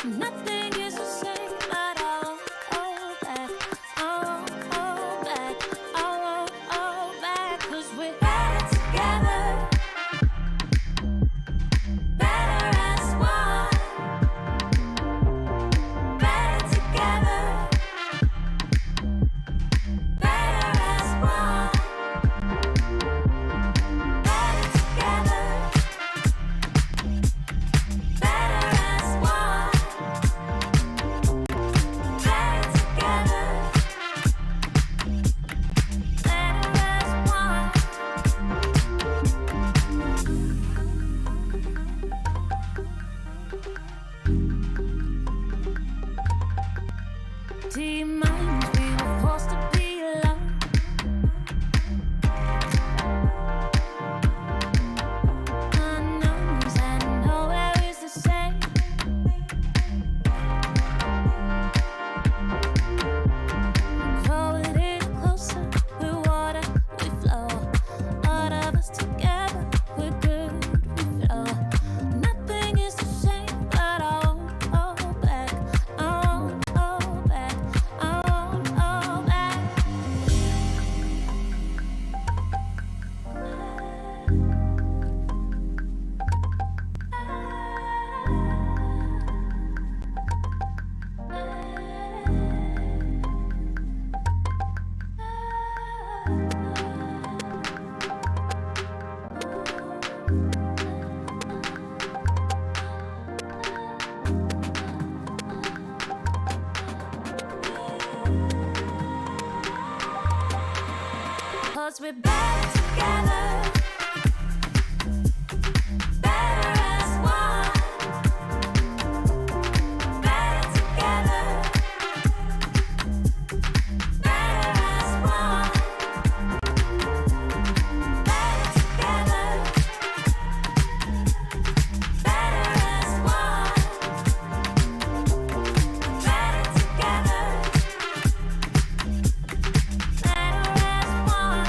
Nothing is the same, but I won't back. I won't back. I won't back. 'Cause we're better together. Better as one. Better together. Better as one. Better together. Better as one. Better together. Better as one. Do you mind we were forced to be alone? Unknowns and nowhere is the same. Grow a little closer, we're water, we flow. All of us together, we're good, we flow. Nothing is the same, but I won't hold back. I won't hold back. I won't hold back. Cause we're better together. Better as one. Better together. Better as one. Better together. Better as one. Better together. Better as one.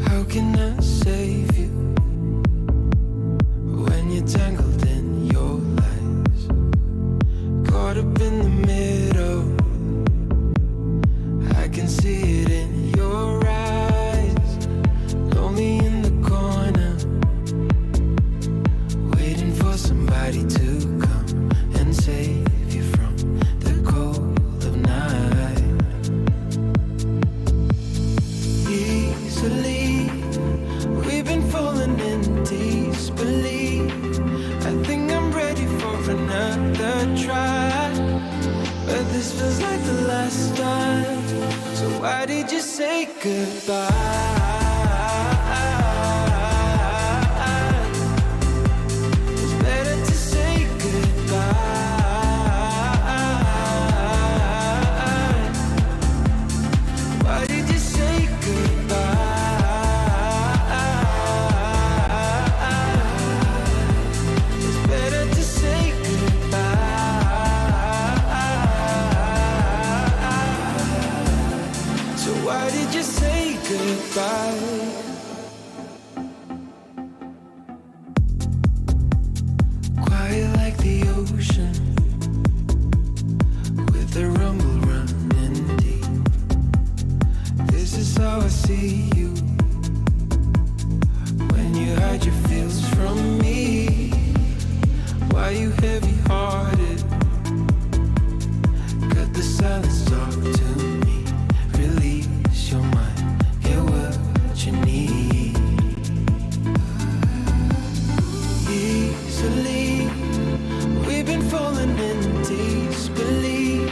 How can I save you when you're tangled in your lies? Caught up in the middle, I can see it in your eyes. Lonely in the corner, waiting for somebody to come and save you from the cold of night. Easily, we've been falling in disbelief. I think I'm ready for another try, but this feels like the last time. So why did you say goodbye? It's better to say goodbye. Why did you say goodbye? It's better to say goodbye. So why did you say goodbye? Quiet like the ocean, with the rumble running deep. This is how I see you when you hide your feels from me. Why you heavy-hearted? Cut the silence, talk to me. Release your mind, get what you need. Easily, we've been falling in disbelief.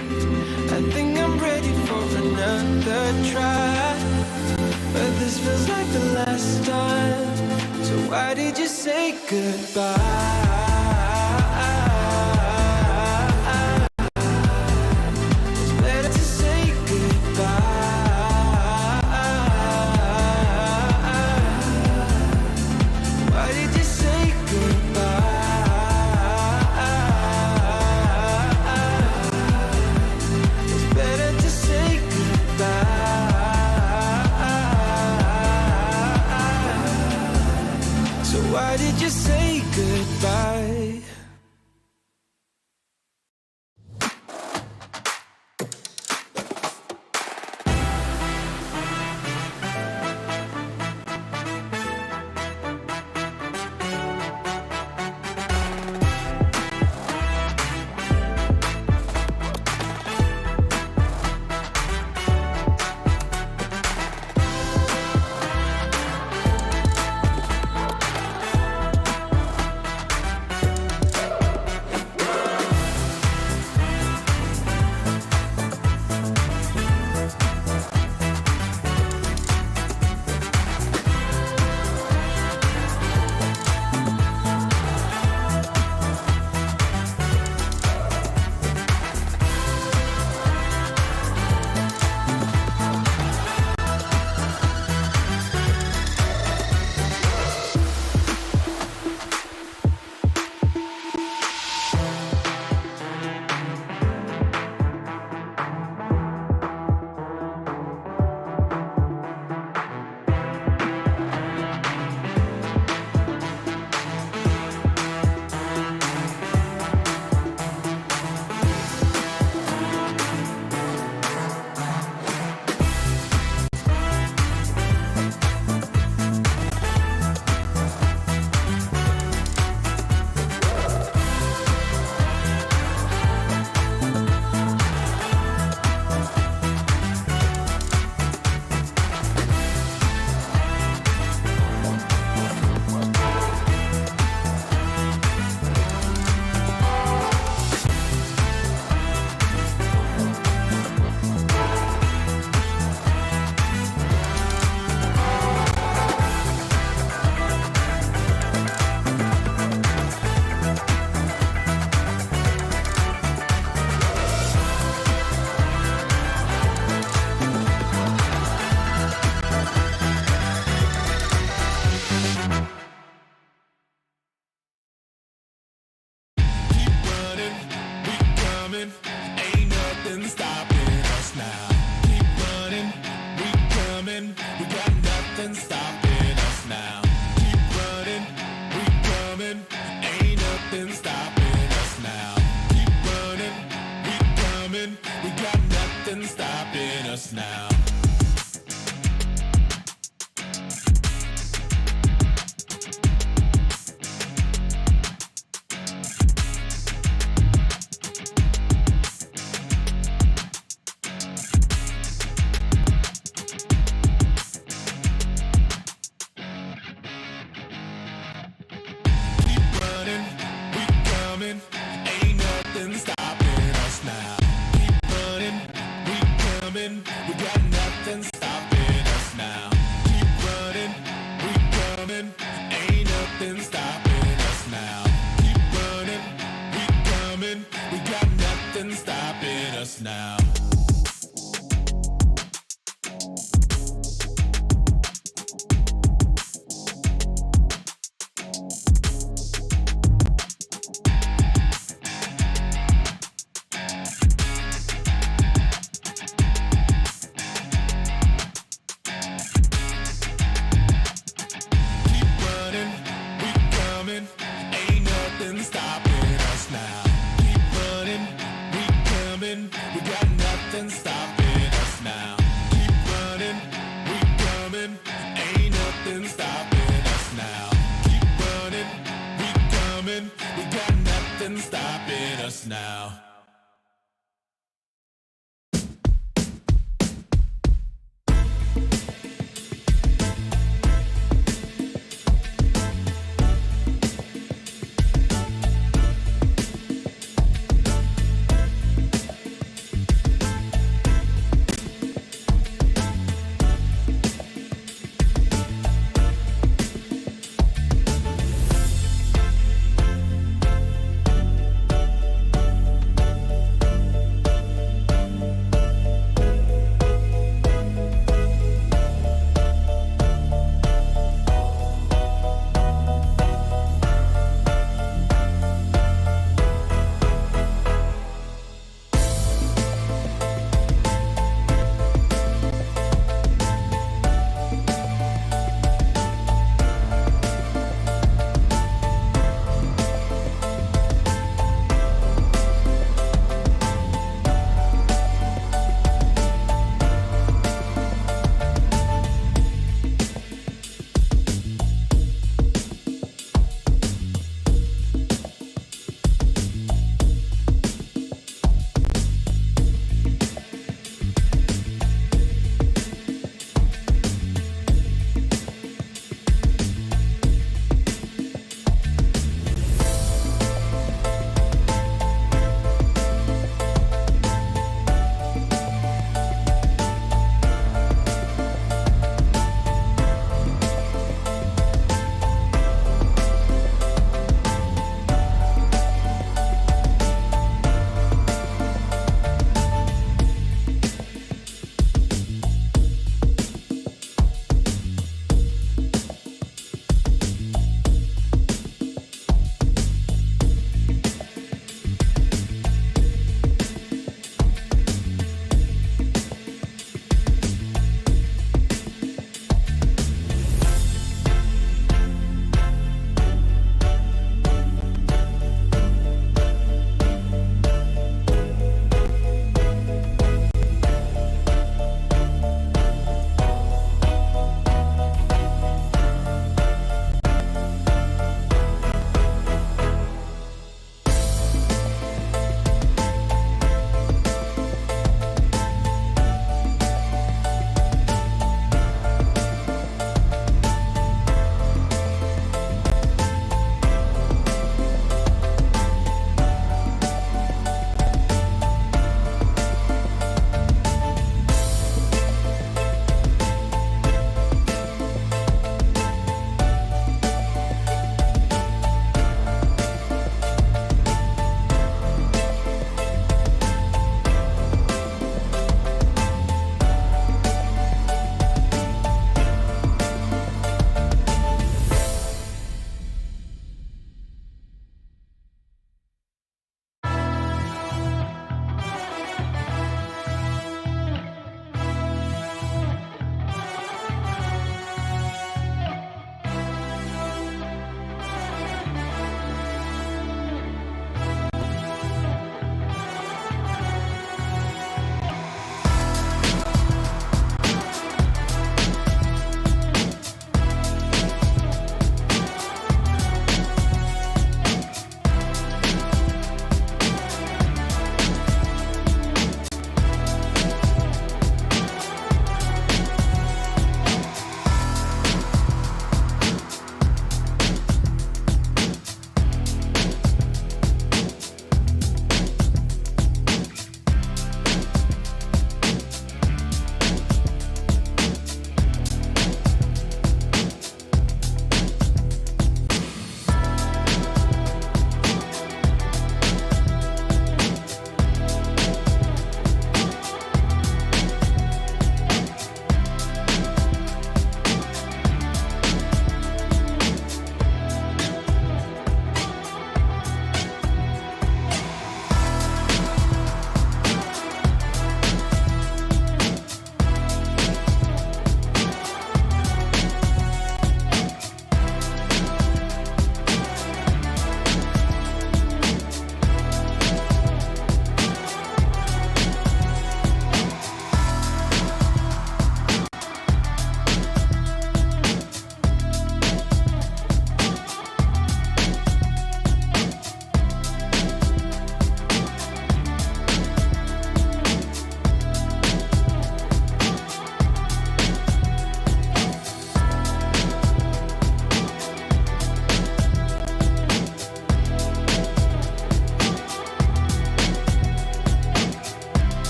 I think I'm ready for another try, but this feels like the last time. So why did you say goodbye? It's better to say goodbye. Why did you say goodbye? It's better to say goodbye. So why did you say goodbye? Ain't nothing stopping us now. Keep running, we coming. We got nothing stopping us now. Keep running, we coming. Ain't nothing stopping us now. Keep running, we coming. We got nothing stopping us now. Ain't nothing stopping us now. Keep running, we coming. We got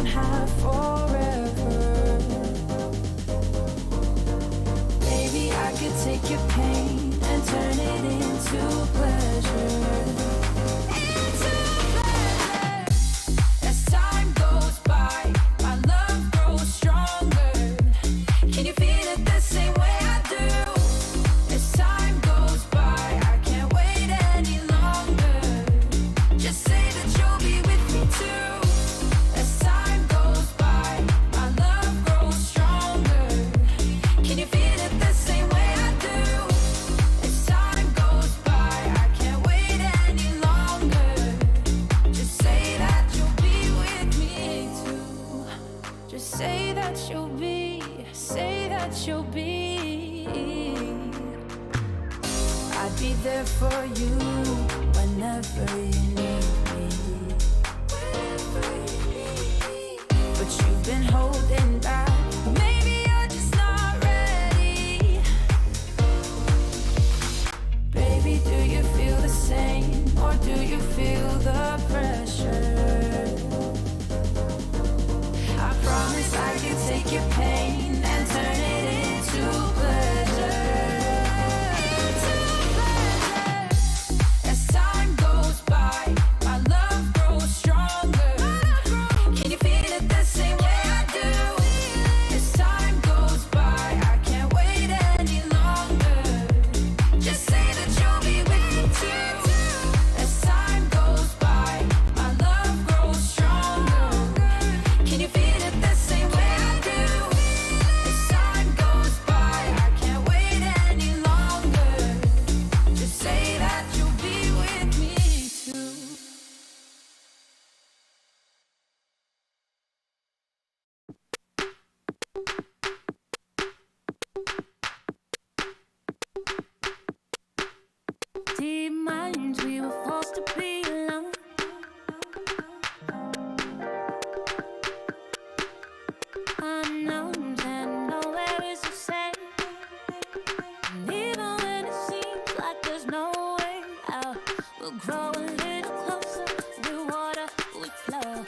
don't have forever. Baby, I could take your pain and turn it into pleasure. Into pleasure. As time goes by, my love grows stronger. Can you feel it the same way I do? As time goes by, I can't wait any longer. Just say that you'll be with me too. As time goes by, my love grows stronger. Can you feel it the same way I do? As time goes by, I can't wait any longer. Just say that you'll be with me too. Just say that you'll be, say that you'll be. I'd be there for you whenever you need me. But you've been holding back. Maybe you're just not ready. Baby, do you feel the same? Or do you feel the pressure? I promise I can take your pain and turn it into pleasure. Into pleasure. As time goes by, my love grows stronger. Can you feel it the same way I do? As time goes by, I can't wait any longer. Just say that you'll be with me too. As time goes by, my love grows stronger. Can you feel it the same way I do? As time goes by, I can't wait any longer. Just say that you'll be with me too. Deep minds, we were forced to be alone. Unknowns and nowhere is the same. And even when it seems like there's no way out, we'll grow a little closer. We water, we flow.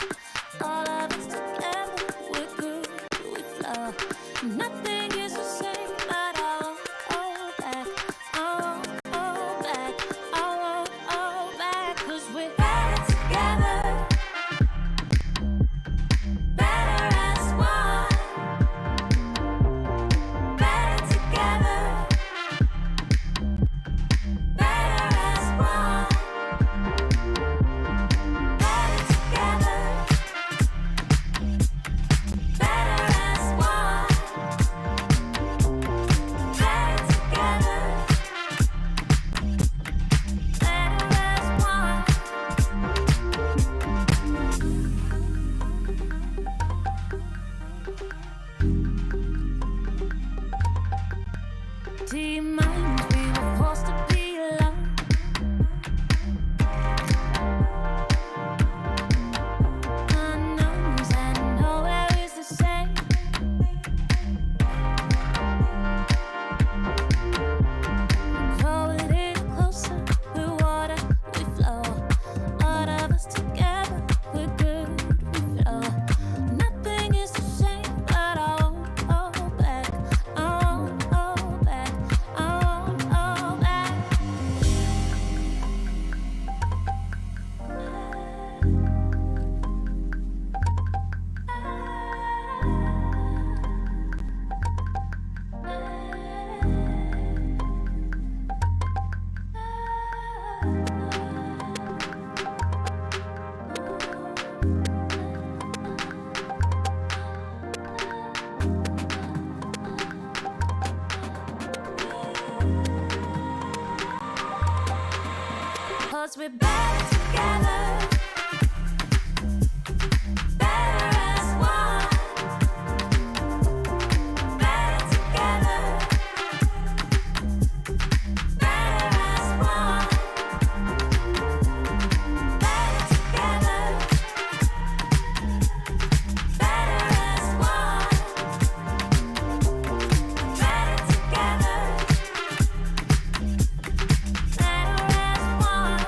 All of us together, we're good, we flow. Nothing is the same, but I won't hold back. I won't hold back. I won't hold back. 'Cause we're better together. Better as one. Better together. Better as one. Better together. Better as one. Better together. Better as one. Deep minds, we were forced to be alone. Unknowns and nowhere is the same. Grow a little closer, we water, we flow. All of us together, we're good, we flow. Nothing is the same, but I won't hold back. I won't hold back. I won't hold back. Cause we're better together. Better as one. Better together. Better as one. Better together. Better as one. Better together. Better as one.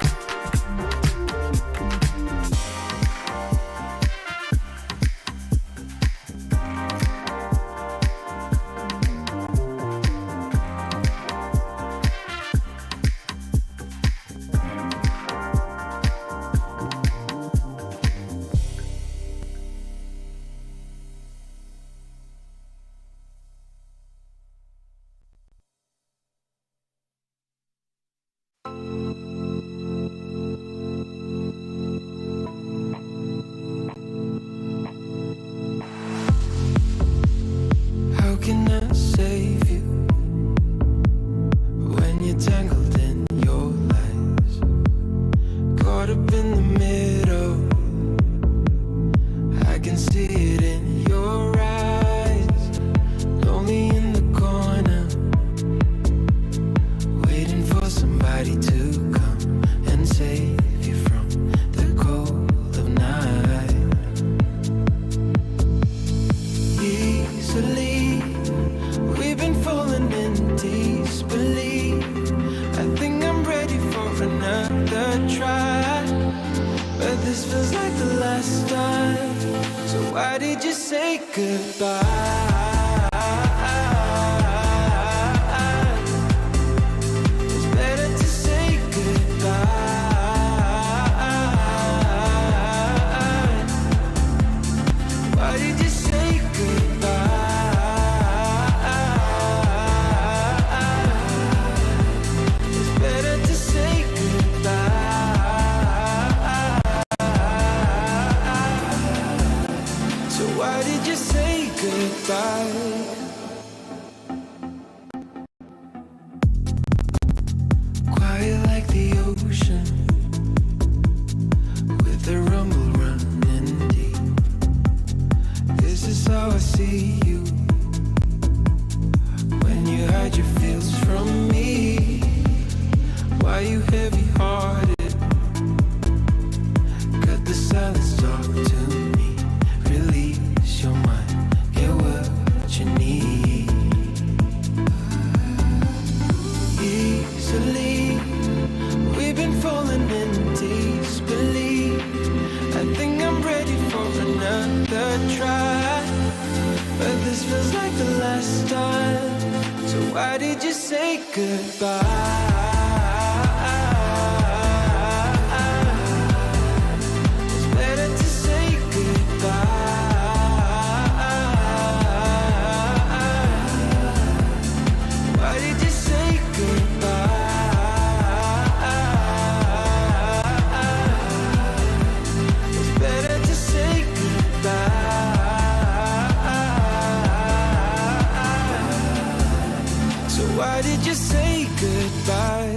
can see it in your eyes. Lonely in the corner, waiting for somebody to come and save you from the cold of night. Easily, we've been falling in disbelief. I think I'm ready for another try, but this feels like the last time. So why did you say goodbye? It's better to say goodbye. Why did you say goodbye? It's better to say goodbye. So why did you say goodbye? Quiet like the ocean, with the rumble running deep. This is how I see you, when you hide your feels from me. Why you heavy-hearted? Cut the silence, talk to me. Release your mind, get what you need. Easily, we've been falling in disbelief. I think I'm ready for another try, but this feels like the last time. So why did you say goodbye? It's better to say goodbye. Why did you say goodbye? It's better to say goodbye. So why did you say goodbye?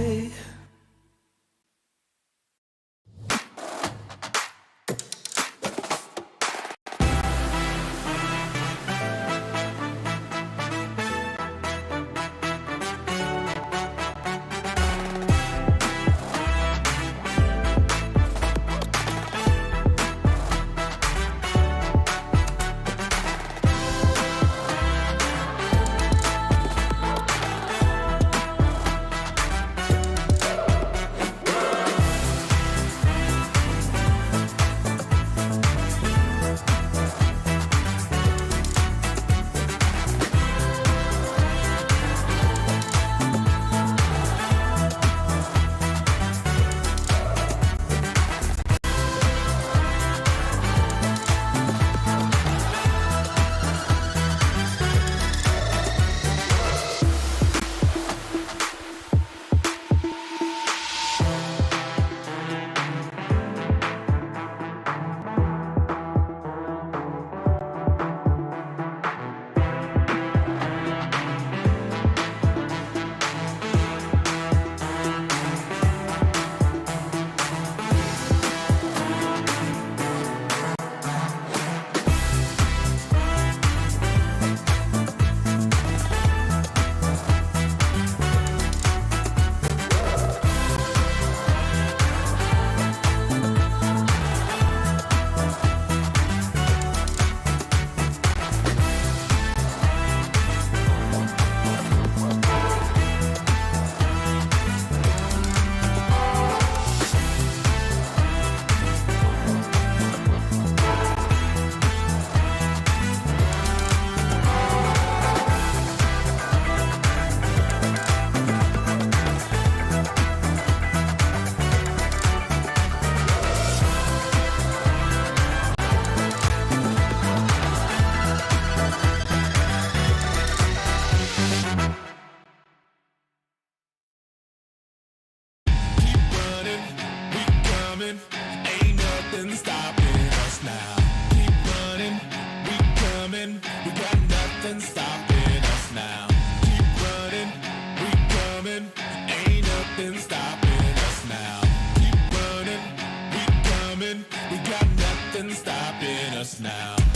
now.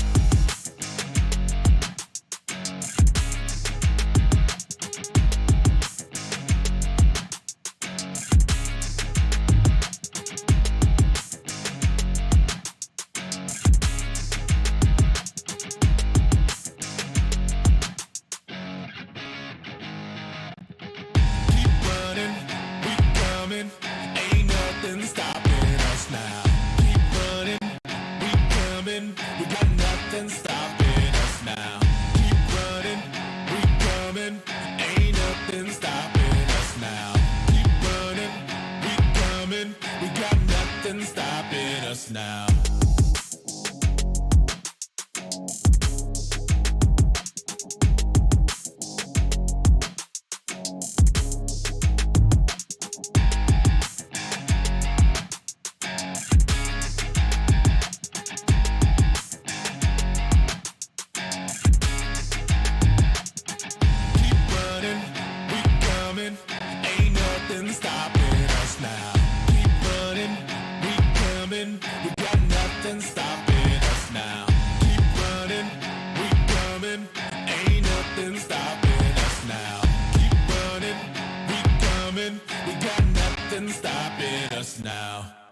Ain't nothing stopping us now. Keep running, we coming. We got nothing stopping us now. Keep running, we coming. Ain't nothing stopping us now. Keep running, we coming. We got nothing stopping us now. Ain't nothing stopping us now. Keep running, we coming. We got nothing stopping us now. Keep running, we coming. Ain't nothing stopping us now. Keep running, we coming. We got nothing stopping us now.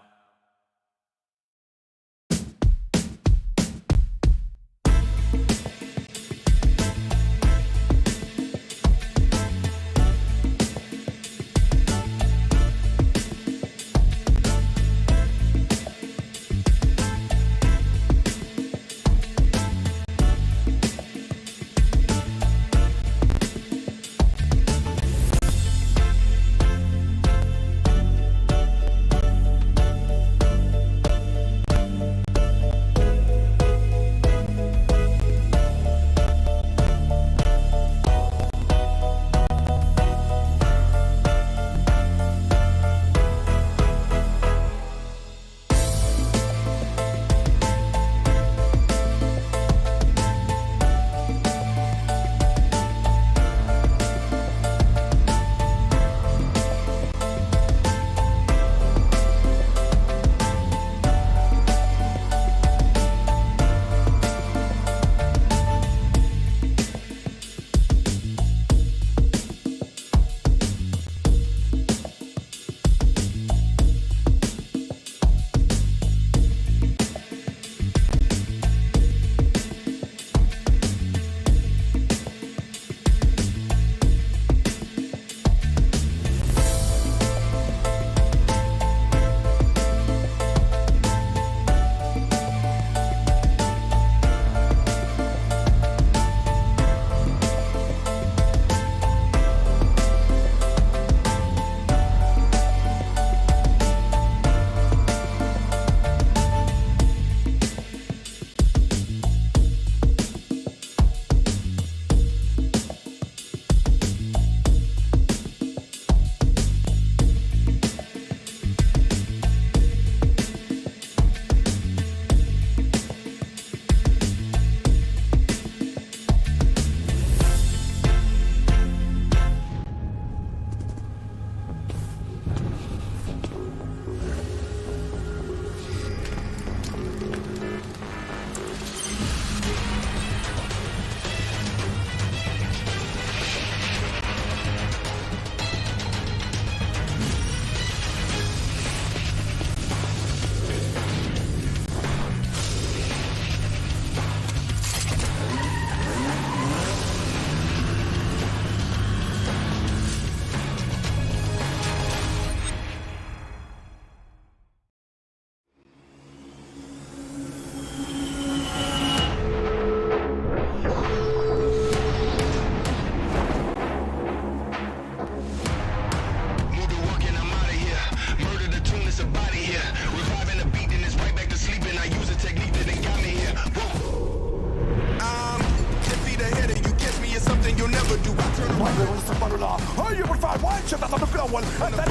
هيا بالفعل وين شباب الطرف الاول الثاني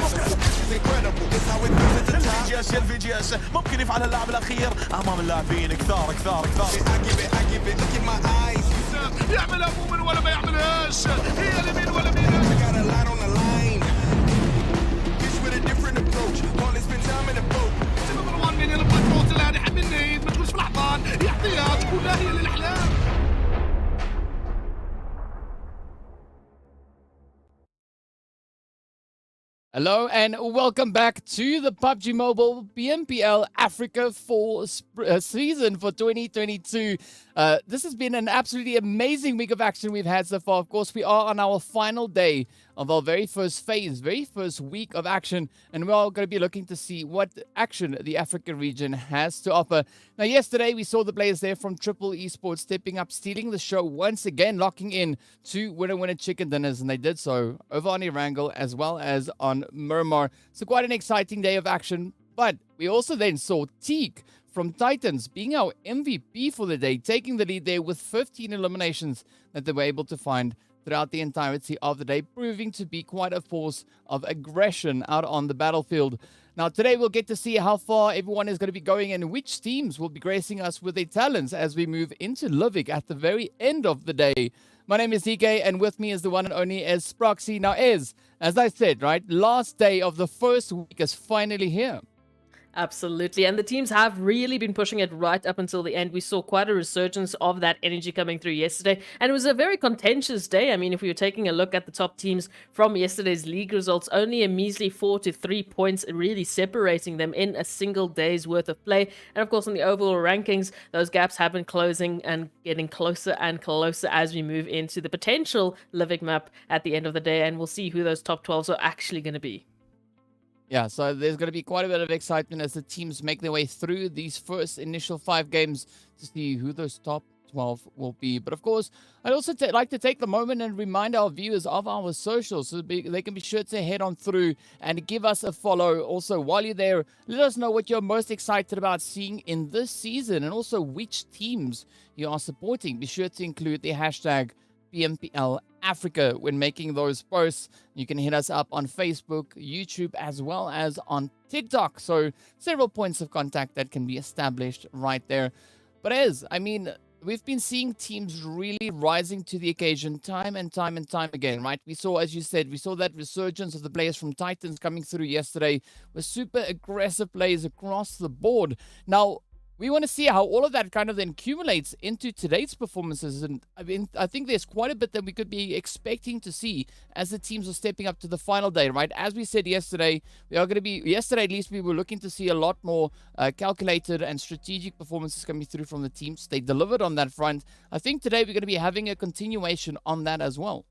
الفي جي اس ممكن يفعل اللاعب الاخير امام اللاعبين كثار يعملها مؤمن ولا ما يعملهاش هي اليمين ولا مروان من البطروط اللي حملني مثل في العطان يعطيها تكون ناهية للأحلام. Hello and welcome back to the PUBG Mobile PMPL Africa Fall season for 2022. This has been an absolutely amazing week of action we've had so far. Of course, we are on our final day of our very first phase, very first week of action, and we're all going to be looking to see what action the Africa region has to offer. Now, yesterday we saw the players there from Triple Esports stepping up, stealing the show once again, locking in to winner chicken dinners, and they did so over on Erangel as well as on Miramar. So quite an exciting day of action. But we also then saw Teak from Titans being our MVP for the day, taking the lead there with 15 eliminations that they were able to find throughout the entirety of the day, proving to be quite a force of aggression out on the battlefield. Now, today we'll get to see how far everyone is going to be going and which teams will be gracing us with their talents as we move into Livik at the very end of the day. My name is DK, and with me is the one and only Esproxy. Now, as I said, right, last day of the first week is finally here. Absolutely, and the teams have really been pushing it right up until the end. We saw quite a resurgence of that energy coming through yesterday, and it was a very contentious day. I mean, if we were taking a look at the top teams from yesterday's league results, only a measly 4 to 3 points really separating them in a single day's worth of play. And of course, in the overall rankings, those gaps have been closing and getting closer and closer as we move into the potential Livik map at the end of the day, and we'll see who those top 12s are actually going to be. Yeah, so there's going to be quite a bit of excitement as the teams make their way through these first initial 5 games to see who those top 12 will be. But of course, I'd also like to take the moment and remind our viewers of our socials so they can be sure to head on through and give us a follow. Also, while you're there, let us know what you're most excited about seeing in this season and also which teams you are supporting. Be sure to include the hashtag PMPL Africa when making those posts. You can hit us up on Facebook, YouTube, as well as on TikTok. So several points of contact that can be established right there. But we've been seeing teams really rising to the occasion time and time again, right? We saw, as you said, we saw that resurgence of the players from Titans coming through yesterday with super aggressive plays across the board. Now, we want to see how all of that kind of then accumulates into today's performances. And I think there's quite a bit that we could be expecting to see as the teams are stepping up to the final day, right? As we said yesterday, yesterday at least, we were looking to see a lot more calculated and strategic performances coming through from the teams. They delivered on that front. I think today we're going to be having a continuation on that as well.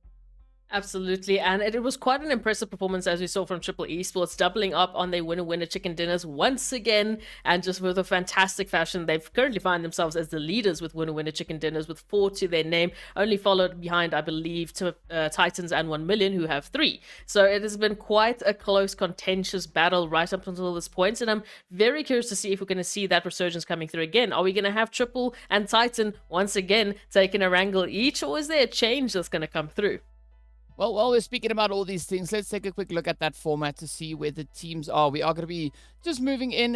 Absolutely, and it was quite an impressive performance as we saw from Triple Esports, doubling up on their winner chicken dinners once again, and just with a fantastic fashion. They've currently find themselves as the leaders with winner chicken dinners with 4 to their name, only followed behind, I believe, to Titans and 1 Million, who have 3. So it has been quite a close, contentious battle right up until this point, and I'm very curious to see if we're going to see that resurgence coming through again. Are we going to have Triple and Titan once again taking Erangel each, or is there a change that's going to come through? Well, while we're speaking about all these things, let's take a quick look at that format to see where the teams are. We are going to be just moving in,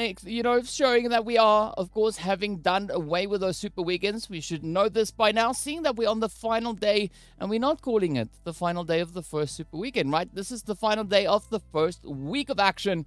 showing that we are, of course, having done away with those super weekends. We should know this by now, seeing that we're on the final day, and we're not calling it the final day of the first super weekend, right? This is the final day of the first week of action.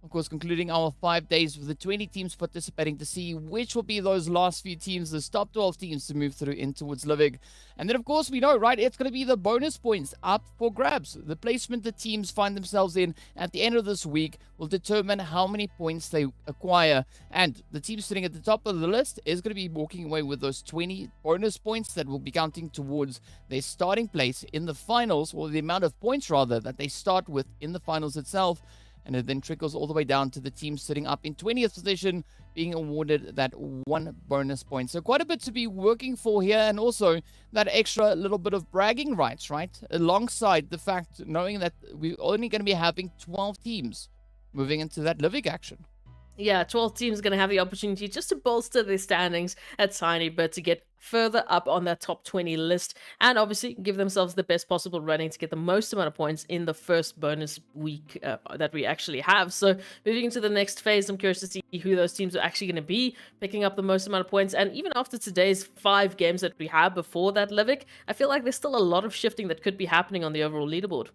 Of course, concluding our 5 days with the 20 teams participating to see which will be those last few teams, those top 12 teams to move through in towards Livik. And then, of course, we know, right, it's going to be the bonus points up for grabs. The placement the teams find themselves in at the end of this week will determine how many points they acquire. And the team sitting at the top of the list is going to be walking away with those 20 bonus points that will be counting towards their starting place in the finals, or the amount of points, rather, that they start with in the finals itself. And it then trickles all the way down to the team sitting up in 20th position, being awarded that 1 bonus point. So quite a bit to be working for here, and also that extra little bit of bragging rights, right? Alongside the fact, knowing that we're only going to be having 12 teams moving into that Livik action. Yeah, 12 teams going to have the opportunity just to bolster their standings a tiny bit to get further up on that top 20 list, and obviously give themselves the best possible running to get the most amount of points in the first bonus week that we actually have. So moving into the next phase, I'm curious to see who those teams are actually going to be picking up the most amount of points. And even after today's 5 games that we have before that Livik, I feel like there's still a lot of shifting that could be happening on the overall leaderboard.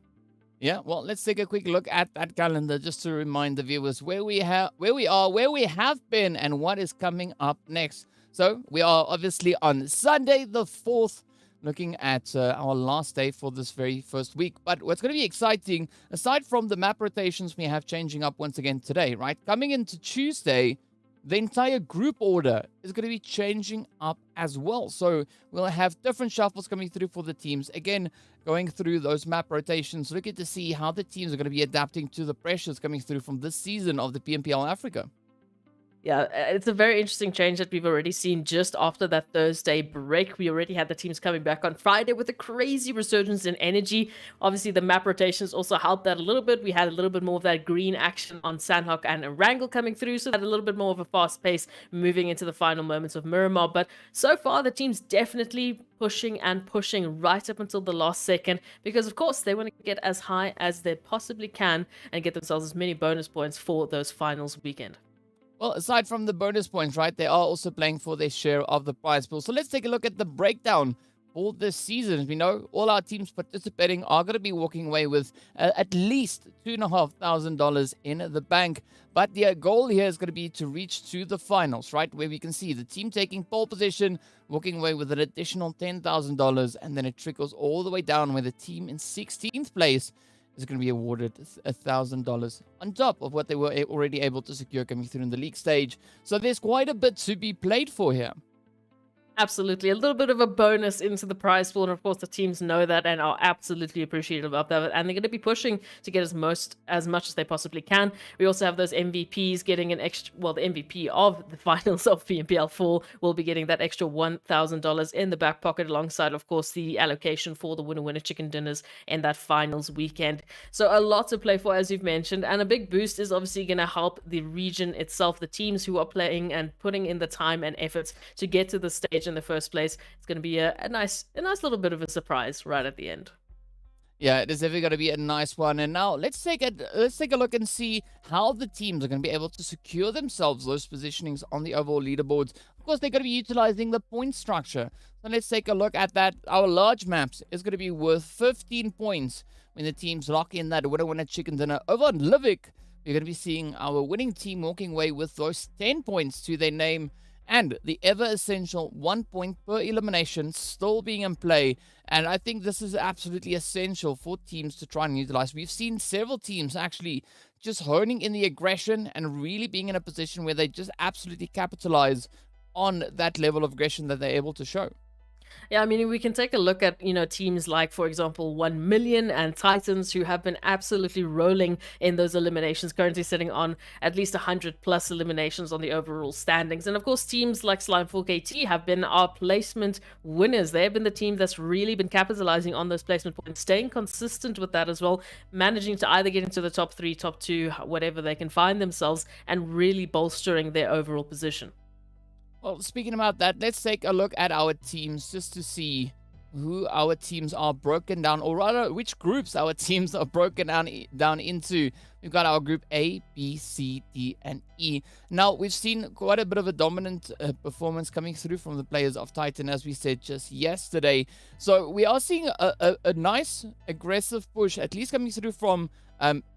Yeah, well, let's take a quick look at that calendar just to remind the viewers where we have, where we are, where we have been, and what is coming up next. So we are obviously on Sunday the 4th, looking at our last day for this very first week. But what's going to be exciting, aside from the map rotations we have changing up once again today, right? Coming into Tuesday, the entire group order is going to be changing up as well. So we'll have different shuffles coming through for the teams. Again, going through those map rotations, looking to see how the teams are going to be adapting to the pressures coming through from this season of the PMPL Africa. Yeah, it's a very interesting change that we've already seen just after that Thursday break. We already had the teams coming back on Friday with a crazy resurgence in energy. Obviously, the map rotations also helped that a little bit. We had a little bit more of that green action on Sanhok and Erangel coming through, so that a little bit more of a fast pace moving into the final moments of Miramar. But so far, the team's definitely pushing and pushing right up until the last second, because of course they want to get as high as they possibly can and get themselves as many bonus points for those finals weekend. Well, aside from the bonus points, right, they are also playing for their share of the prize pool. So let's take a look at the breakdown for this season. We know all our teams participating are going to be walking away with at least $2,500 in the bank. But the goal here is going to be to reach to the finals, right, where we can see the team taking pole position, walking away with an additional $10,000, and then it trickles all the way down where the team in 16th place is going to be awarded $1,000 on top of what they were already able to secure coming through in the league stage. So there's quite a bit to be played for here. Absolutely. A little bit of a bonus into the prize pool. And of course, the teams know that and are absolutely appreciative of that. And they're going to be pushing to get as much as they possibly can. We also have those MVPs getting an extra, well, the MVP of the finals of PMPL 4 will be getting that extra $1,000 in the back pocket alongside, of course, the allocation for the winner chicken dinners in that finals weekend. So a lot to play for, as you've mentioned. And a big boost is obviously going to help the region itself, the teams who are playing and putting in the time and efforts to get to the stage in the first place. It's going to be a nice little bit of a surprise right at the end. Yeah, it is definitely going to be a nice one. And now let's take a look and see how the teams are going to be able to secure themselves those positionings on the overall leaderboards. Of course, they're going to be utilizing the point structure. So let's take a look at that. Our large maps is going to be worth 15 points when the teams lock in that winner chicken dinner. Over on Livik, we're going to be seeing our winning team walking away with those 10 points to their name, and the ever-essential 1 point per elimination still being in play. And I think this is absolutely essential for teams to try and utilize. We've seen several teams actually just honing in the aggression and really being in a position where they just absolutely capitalize on that level of aggression that they're able to show. Yeah, I mean, we can take a look at, teams like, for example, 1 Million and Titans, who have been absolutely rolling in those eliminations, currently sitting on at least 100 plus eliminations on the overall standings. And of course, teams like Slime4KT have been our placement winners. They have been the team that's really been capitalizing on those placement points, staying consistent with that as well, managing to either get into the top 3, top 2, whatever they can find themselves, and really bolstering their overall position. Well, speaking about that, let's take a look at our teams just to see who our teams are broken down, or rather, which groups our teams are broken down into. We've got our group A, B, C, D, and E. Now, we've seen quite a bit of a dominant performance coming through from the players of Titan, as we said just yesterday. So we are seeing a nice, aggressive push, at least coming through from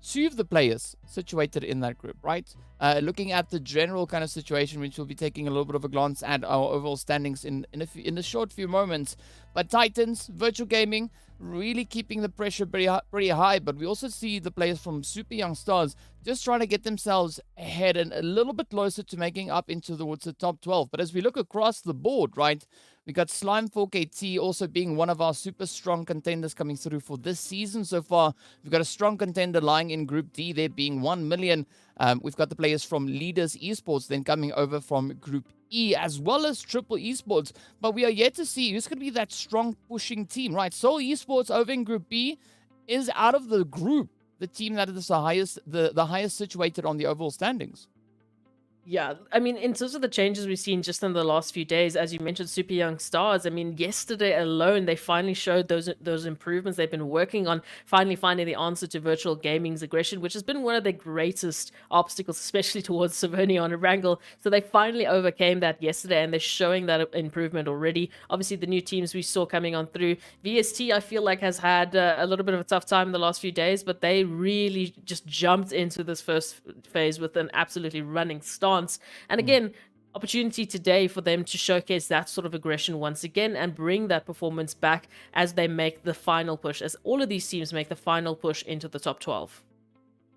2 of the players situated in that group, right? Looking at the general kind of situation, which we'll be taking a little bit of a glance at our overall standings in a short few moments. But Titans, Virtual Gaming, really keeping the pressure pretty high. But we also see the players from Super Young Stars just trying to get themselves ahead and a little bit closer to making up towards the top 12. But as we look across the board, right, we got Slime4KT also being one of our super strong contenders coming through for this season so far. We've got a strong contender lying in Group D, there being 1 Million. We've got the players from Leaders Esports then coming over from Group E, as well as Triple Esports. But we are yet to see who's going to be that strong pushing team, right? Seoul Esports over in Group B is out of the group the team that is the highest situated on the overall standings. Yeah, I mean, in terms of the changes we've seen just in the last few days, as you mentioned, super young stars. I mean, yesterday alone, they finally showed those improvements they've been working on, finally finding the answer to virtual gaming's aggression, which has been one of the greatest obstacles, especially towards Savernia on Erangel. So they finally overcame that yesterday, and they're showing that improvement already. Obviously, the new teams we saw coming on through, VST, I feel like has had a little bit of a tough time in the last few days, but they really just jumped into this first phase with an absolutely running start. And again, opportunity today for them to showcase that sort of aggression once again and bring that performance back as they make the final push, as all of these teams make the final push into the top 12.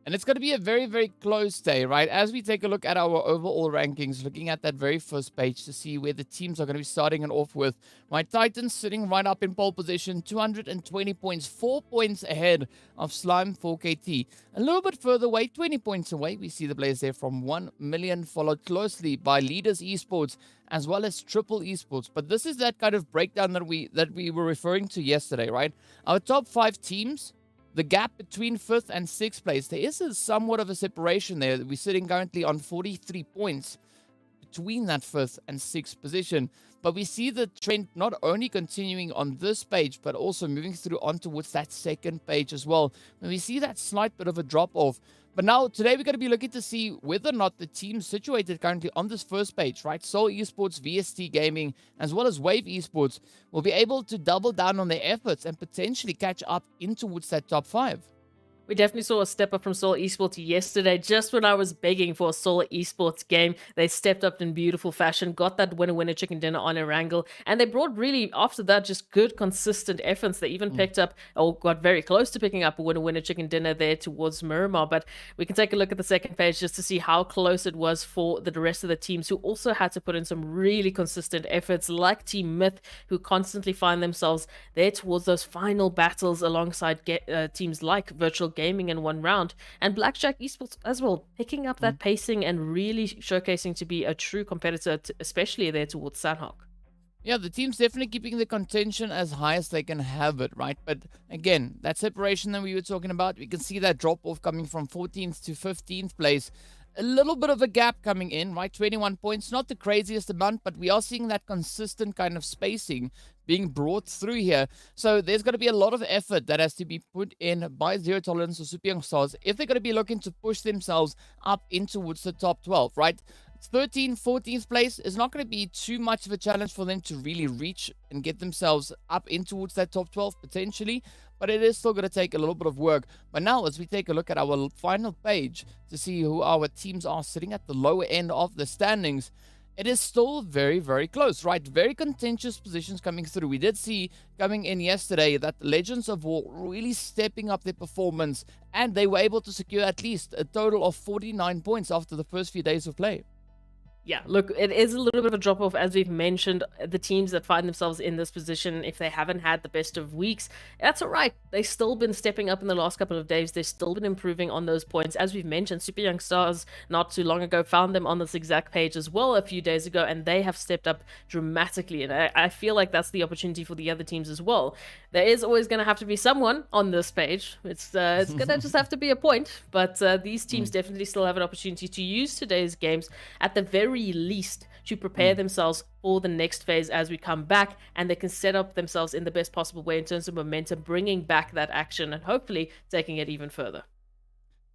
And it's going to be a very, very close day, right? As we take a look at our overall rankings, looking at that very first page to see where the teams are going to be starting it off with. My Titans sitting right up in pole position, 220 points, 4 points ahead of Slime 4KT. A little bit further away, 20 points away, we see the players there from 1 million, followed closely by Leaders Esports as well as Triple Esports. But this is that kind of breakdown that we were referring to yesterday, right? Our top 5 teams, the gap between 5th and 6th place, there is somewhat of a separation there. We're sitting currently on 43 points between that 5th and 6th position. But we see the trend not only continuing on this page, but also moving through on towards that second page as well. And we see that slight bit of a drop off. But now, today, we're going to be looking to see whether or not the teams situated currently on this first page, right? Soul Esports, VST Gaming, as well as Wave Esports, will be able to double down on their efforts and potentially catch up in towards that top 5. We definitely saw a step up from Soul Esports yesterday. Just when I was begging for a Soul Esports game, they stepped up in beautiful fashion, got that winner chicken dinner on Erangel, and they brought really, after that, just good, consistent efforts. They even picked up, or got very close to picking up a winner chicken dinner there towards Miramar. But we can take a look at the second page just to see how close it was for the rest of the teams, who also had to put in some really consistent efforts, like Team Myth, who constantly find themselves there towards those final battles alongside teams like Virtual Gaming in one round, and Blackjack Esports as well, picking up that pacing and really showcasing to be a true competitor, especially there towards Sanhok. Yeah, the team's definitely keeping the contention as high as they can have it, right? But again, that separation that we were talking about, we can see that drop off coming from 14th to 15th place. A little bit of a gap coming in, right? 21 points, not the craziest amount, but we are seeing that consistent kind of spacing being brought through here. So there's going to be a lot of effort that has to be put in by Zero Tolerance or Super Young Stars if they're going to be looking to push themselves up in towards the top 12, right? 13th, 14th place is not going to be too much of a challenge for them to really reach and get themselves up in towards that top 12 potentially, but it is still going to take a little bit of work. But now, as we take a look at our final page to see who our teams are sitting at the lower end of the standings, it is still very, very close, right? Very contentious positions coming through. We did see coming in yesterday that Legends of War really stepping up their performance, and they were able to secure at least a total of 49 points after the first few days of play. Yeah, look, it is a little bit of a drop-off, as we've mentioned. The teams that find themselves in this position, if they haven't had the best of weeks, that's all right. They've still been stepping up in the last couple of days. They've still been improving on those points. As we've mentioned, Super Young Stars, not too long ago, found them on this exact page as well a few days ago, and they have stepped up dramatically. And I feel like that's the opportunity for the other teams as well. There is always going to have to be someone on this page. It's going to just have to be a point. But these teams definitely still have an opportunity to use today's games at the very least to prepare themselves for the next phase as we come back, and they can set up themselves in the best possible way in terms of momentum, bringing back that action and hopefully taking it even further.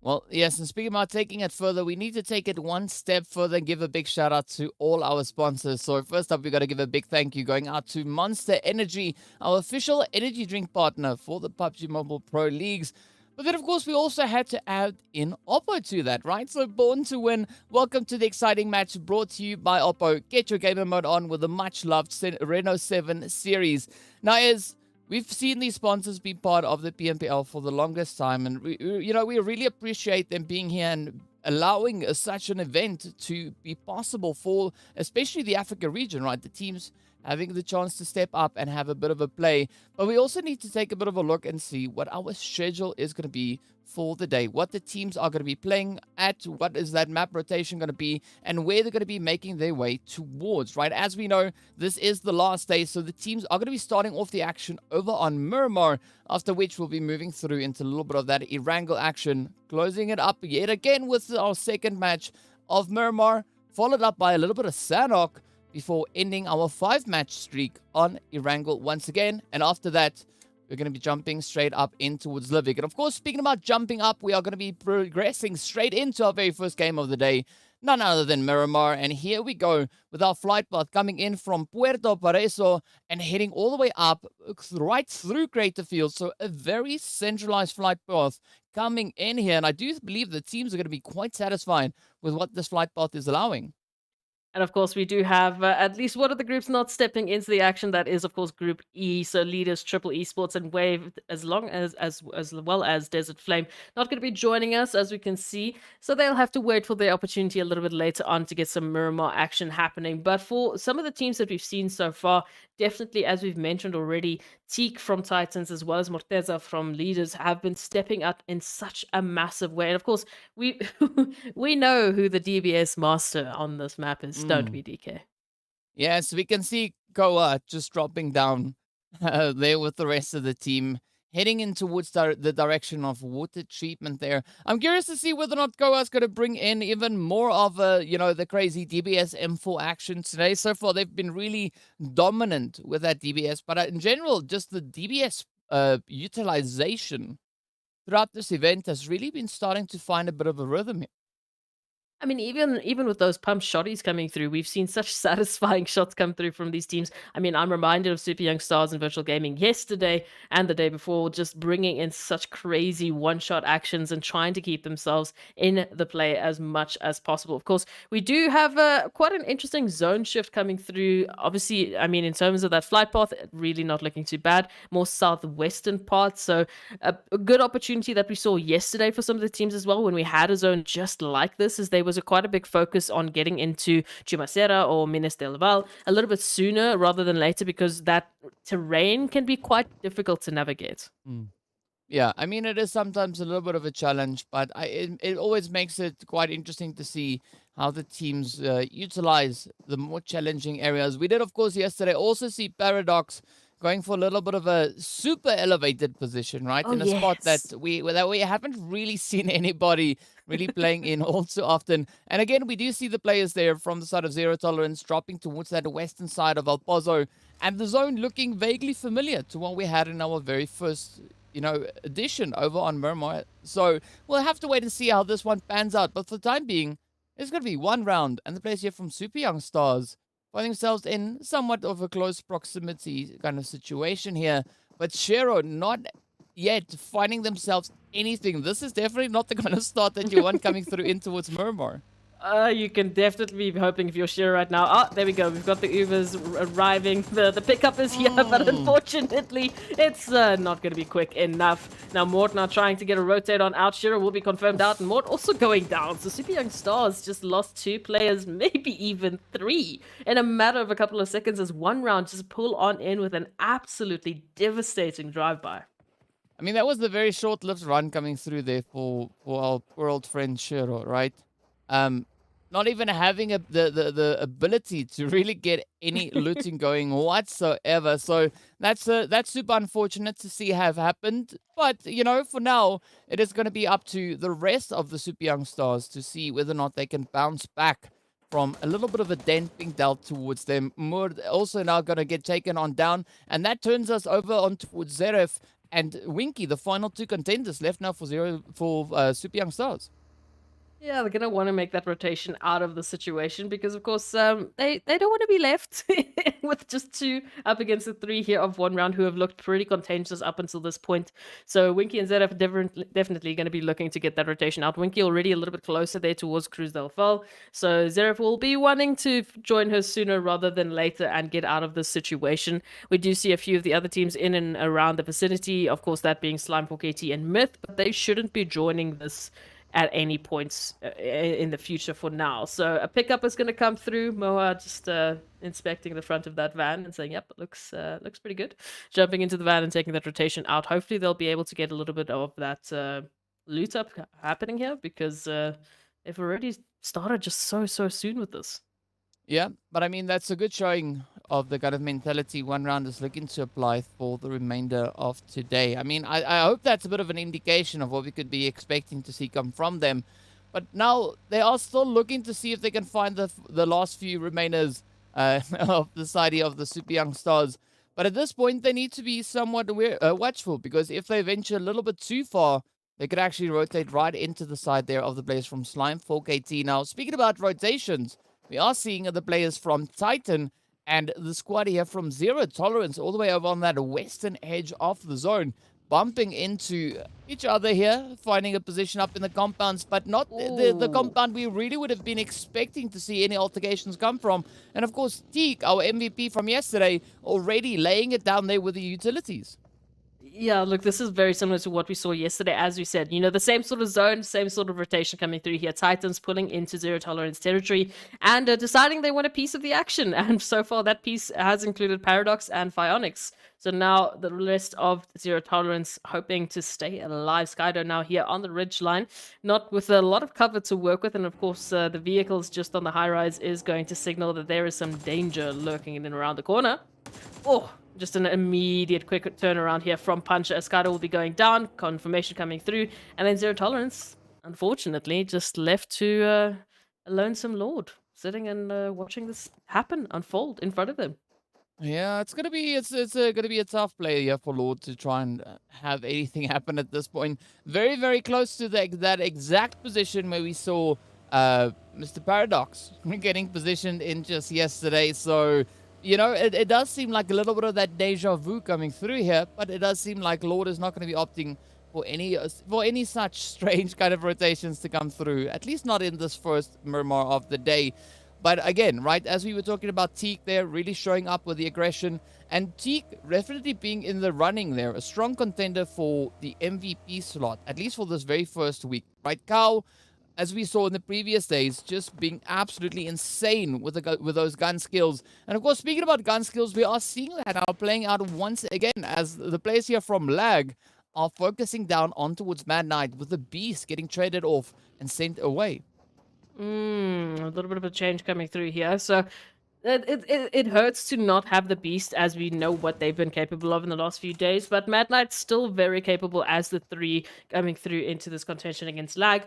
Well, yes, and speaking about taking it further, we need to take it one step further and give a big shout out to all our sponsors. So first up, we got to give a big thank you going out to Monster Energy, our official energy drink partner for the PUBG Mobile Pro Leagues. But then, of course, we also had to add in Oppo to that, right? So, Born to Win, welcome to the exciting match brought to you by Oppo. Get your gamer mode on with the much-loved Reno 7 series. Now, as we've seen these sponsors be part of the PMPL for the longest time, and we really appreciate them being here and allowing such an event to be possible for especially the Africa region, right? The teams having the chance to step up and have a bit of a play. But we also need to take a bit of a look and see what our schedule is going to be for the day, what the teams are going to be playing at, what is that map rotation going to be, and where they're going to be making their way towards, right? As we know, this is the last day, so the teams are going to be starting off the action over on Miramar, after which we'll be moving through into a little bit of that Erangel action, closing it up yet again with our second match of Miramar followed up by a little bit of Sanhok before ending our 5-match streak on Erangel once again. And after that, we're going to be jumping straight up in towards Livik. And of course, speaking about jumping up, we are going to be progressing straight into our very first game of the day. None other than Miramar. And here we go with our flight path coming in from Puerto Pareso and heading all the way up right through Crater Field. So a very centralized flight path coming in here. And I do believe the teams are going to be quite satisfied with what this flight path is allowing. And of course, we do have at least one of the groups not stepping into the action. That is, of course, Group E. So leaders, Triple Esports and Wave, as well as Desert Flame, not going to be joining us, as we can see. So they'll have to wait for their opportunity a little bit later on to get some Miramar action happening. But for some of the teams that we've seen so far, definitely, as we've mentioned already, Teak from Titans as well as Morteza from Leaders have been stepping up in such a massive way. And of course, we we know who the DBS master on this map is, don't we, DK? Yes, we can see Koa just dropping down there with the rest of the team, heading in towards the direction of water treatment there. I'm curious to see whether or not Koa is going to bring in even more of, the crazy DBS M4 action today. So far, they've been really dominant with that DBS. But in general, just the DBS utilization throughout this event has really been starting to find a bit of a rhythm here. I mean, even with those pump shotties coming through, we've seen such satisfying shots come through from these teams. I mean, I'm reminded of Super Young Stars and Virtual Gaming yesterday and the day before, just bringing in such crazy one-shot actions and trying to keep themselves in the play as much as possible. Of course, we do have quite an interesting zone shift coming through. Obviously, I mean, in terms of that flight path, really not looking too bad. More southwestern part, so a good opportunity that we saw yesterday for some of the teams as well when we had a zone just like this, is they was quite a big focus on getting into Chumacera or Minas del Val a little bit sooner rather than later, because that terrain can be quite difficult to navigate. Yeah, I mean, it is sometimes a little bit of a challenge, but it always makes it quite interesting to see how the teams utilize the more challenging areas. We did, of course, yesterday also see Paradox going for a little bit of a super elevated position, right? Oh, in a spot yes. that we haven't really seen anybody really playing in all too often. And again, we do see the players there from the side of Zero Tolerance dropping towards that western side of El Pozo, and the zone looking vaguely familiar to what we had in our very first edition over on Miramar. So we'll have to wait and see how this one pans out. But for the time being, it's going to be one round, and the players here from Super Young Stars find themselves in somewhat of a close proximity kind of situation here. But Shero not yet finding themselves anything. This is definitely not the kind of start that you want coming through in towards Miramar. You can definitely be hoping if you're sure right now. Oh, there we go. We've got the Ubers arriving. The pickup is here, but unfortunately, it's not going to be quick enough. Now, Mort now trying to get a rotate on out. Shiro will be confirmed out, and Mort also going down. So Super Young Stars just lost 2 players, maybe even 3, in a matter of a couple of seconds as one round just pull on in with an absolutely devastating drive-by. I mean, that was the very short-lived run coming through there for our poor old friend Shiro, right? Not even having the ability to really get any looting going whatsoever. So that's super unfortunate to see have happened. But, for now, it is going to be up to the rest of the Super Young Stars to see whether or not they can bounce back from a little bit of a dent being dealt towards them. Mur also now going to get taken on down. And that turns us over on towards Zeref and Winky, the final 2 contenders left now for Super Young Stars. Yeah, they're gonna want to make that rotation out of the situation because, of course, they don't want to be left with just 2 up against the 3 here of one round who have looked pretty contentious up until this point. So Winky and Zeref definitely going to be looking to get that rotation out. Winky already a little bit closer there towards Cruz del Val, so Zeref will be wanting to join her sooner rather than later and get out of this situation. We do see a few of the other teams in and around the vicinity, of course, that being Slime 4KT and Myth, but they shouldn't be joining this at any points in the future for now. So a pickup is going to come through. Moa just inspecting the front of that van and saying, yep, looks pretty good. Jumping into the van and taking that rotation out. Hopefully they'll be able to get a little bit of that loot up happening here because they've already started just so soon with this. Yeah, but I mean, that's a good showing of the kind of mentality one round is looking to apply for the remainder of today. I mean, I hope that's a bit of an indication of what we could be expecting to see come from them. But now they are still looking to see if they can find the last few remainers of the side here of the Super Young Stars. But at this point, they need to be somewhat watchful, because if they venture a little bit too far, they could actually rotate right into the side there of the players from Slime 4KT. Now, speaking about rotations, we are seeing the players from Titan and the squad here from Zero Tolerance all the way over on that western edge of the zone, bumping into each other here, finding a position up in the compounds, but not the compound we really would have been expecting to see any altercations come from. And of course, Teak, our MVP from yesterday, already laying it down there with the utilities. Yeah, look, this is very similar to what we saw yesterday, as we said. You know, the same sort of zone, same sort of rotation coming through here. Titans pulling into Zero Tolerance territory and deciding they want a piece of the action. And so far, that piece has included Paradox and Phionics. So now the rest of Zero Tolerance hoping to stay alive. Skydo now here on the ridge line, not with a lot of cover to work with. And of course, the vehicles just on the high rise is going to signal that there is some danger lurking in and around the corner. Oh, just an immediate quick turnaround here from Puncher. Escada will be going down, confirmation coming through, and then Zero Tolerance, unfortunately, just left to a lonesome lord, sitting and watching this happen, unfold in front of them. Yeah, it's gonna be gonna be a tough play here for Lord to try and have anything happen at this point. Very, very close to that exact position where we saw Mr. Paradox getting positioned in just yesterday. So, you know, it does seem like a little bit of that deja vu coming through here, but it does seem like Lord is not going to be opting for any such strange kind of rotations to come through, at least not in this first Miramar of the day. But again, right, as we were talking about Teak there, really showing up with the aggression, and Teak definitely being in the running there, a strong contender for the MVP slot, at least for this very first week, right? Cow, as we saw in the previous days, just being absolutely insane with those gun skills. And of course, speaking about gun skills, we are seeing that now playing out once again, as the players here from Lag are focusing down on towards Mad Knight, with the Beast getting traded off and sent away. A little bit of a change coming through here. So it hurts to not have the Beast, as we know what they've been capable of in the last few days. But Mad Knight's still very capable as the 3 coming through into this contention against Lag.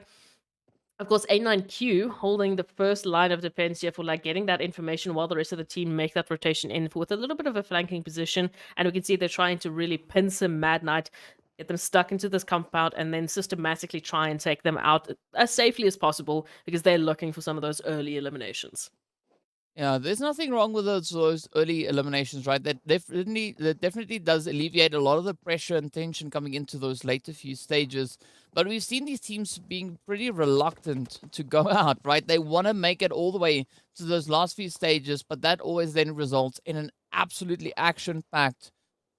Of course, A9Q holding the first line of defense here for like getting that information while the rest of the team make that rotation in with a little bit of a flanking position. And we can see they're trying to really pin some Mad Knight, get them stuck into this compound, and then systematically try and take them out as safely as possible, because they're looking for some of those early eliminations. Yeah, there's nothing wrong with those early eliminations, right? That definitely does alleviate a lot of the pressure and tension coming into those later few stages. But we've seen these teams being pretty reluctant to go out, right? They want to make it all the way to those last few stages, but that always then results in an absolutely action-packed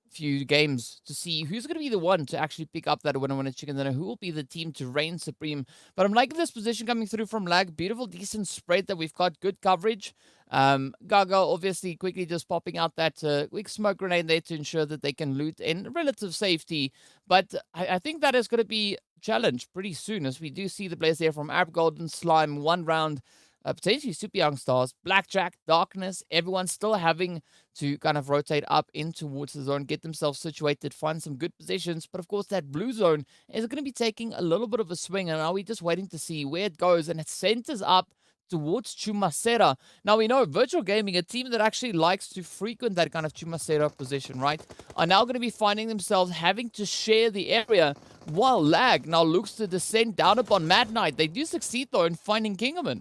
few games to see who's going to be the one to actually pick up that winner chicken dinner, who will be the team to reign supreme. But I'm liking this position coming through from Lag. Beautiful, decent spread that we've got, good coverage. Gaga obviously quickly just popping out that quick smoke grenade there to ensure that they can loot in relative safety. But I think that is going to be challenged pretty soon, as we do see the players there from Arab Golden Slime, 1 round, potentially Super Young Stars, Blackjack, Darkness, everyone's still having to kind of rotate up in towards the zone, get themselves situated, find some good positions. But of course, that blue zone is going to be taking a little bit of a swing, and are we just waiting to see where it goes? And it centers up towards Chumacera. Now, we know Virtual Gaming, a team that actually likes to frequent that kind of Chumacera position, right, are now going to be finding themselves having to share the area, while Lag now looks to descend down upon Mad Knight. They do succeed, though, in finding Kingerman.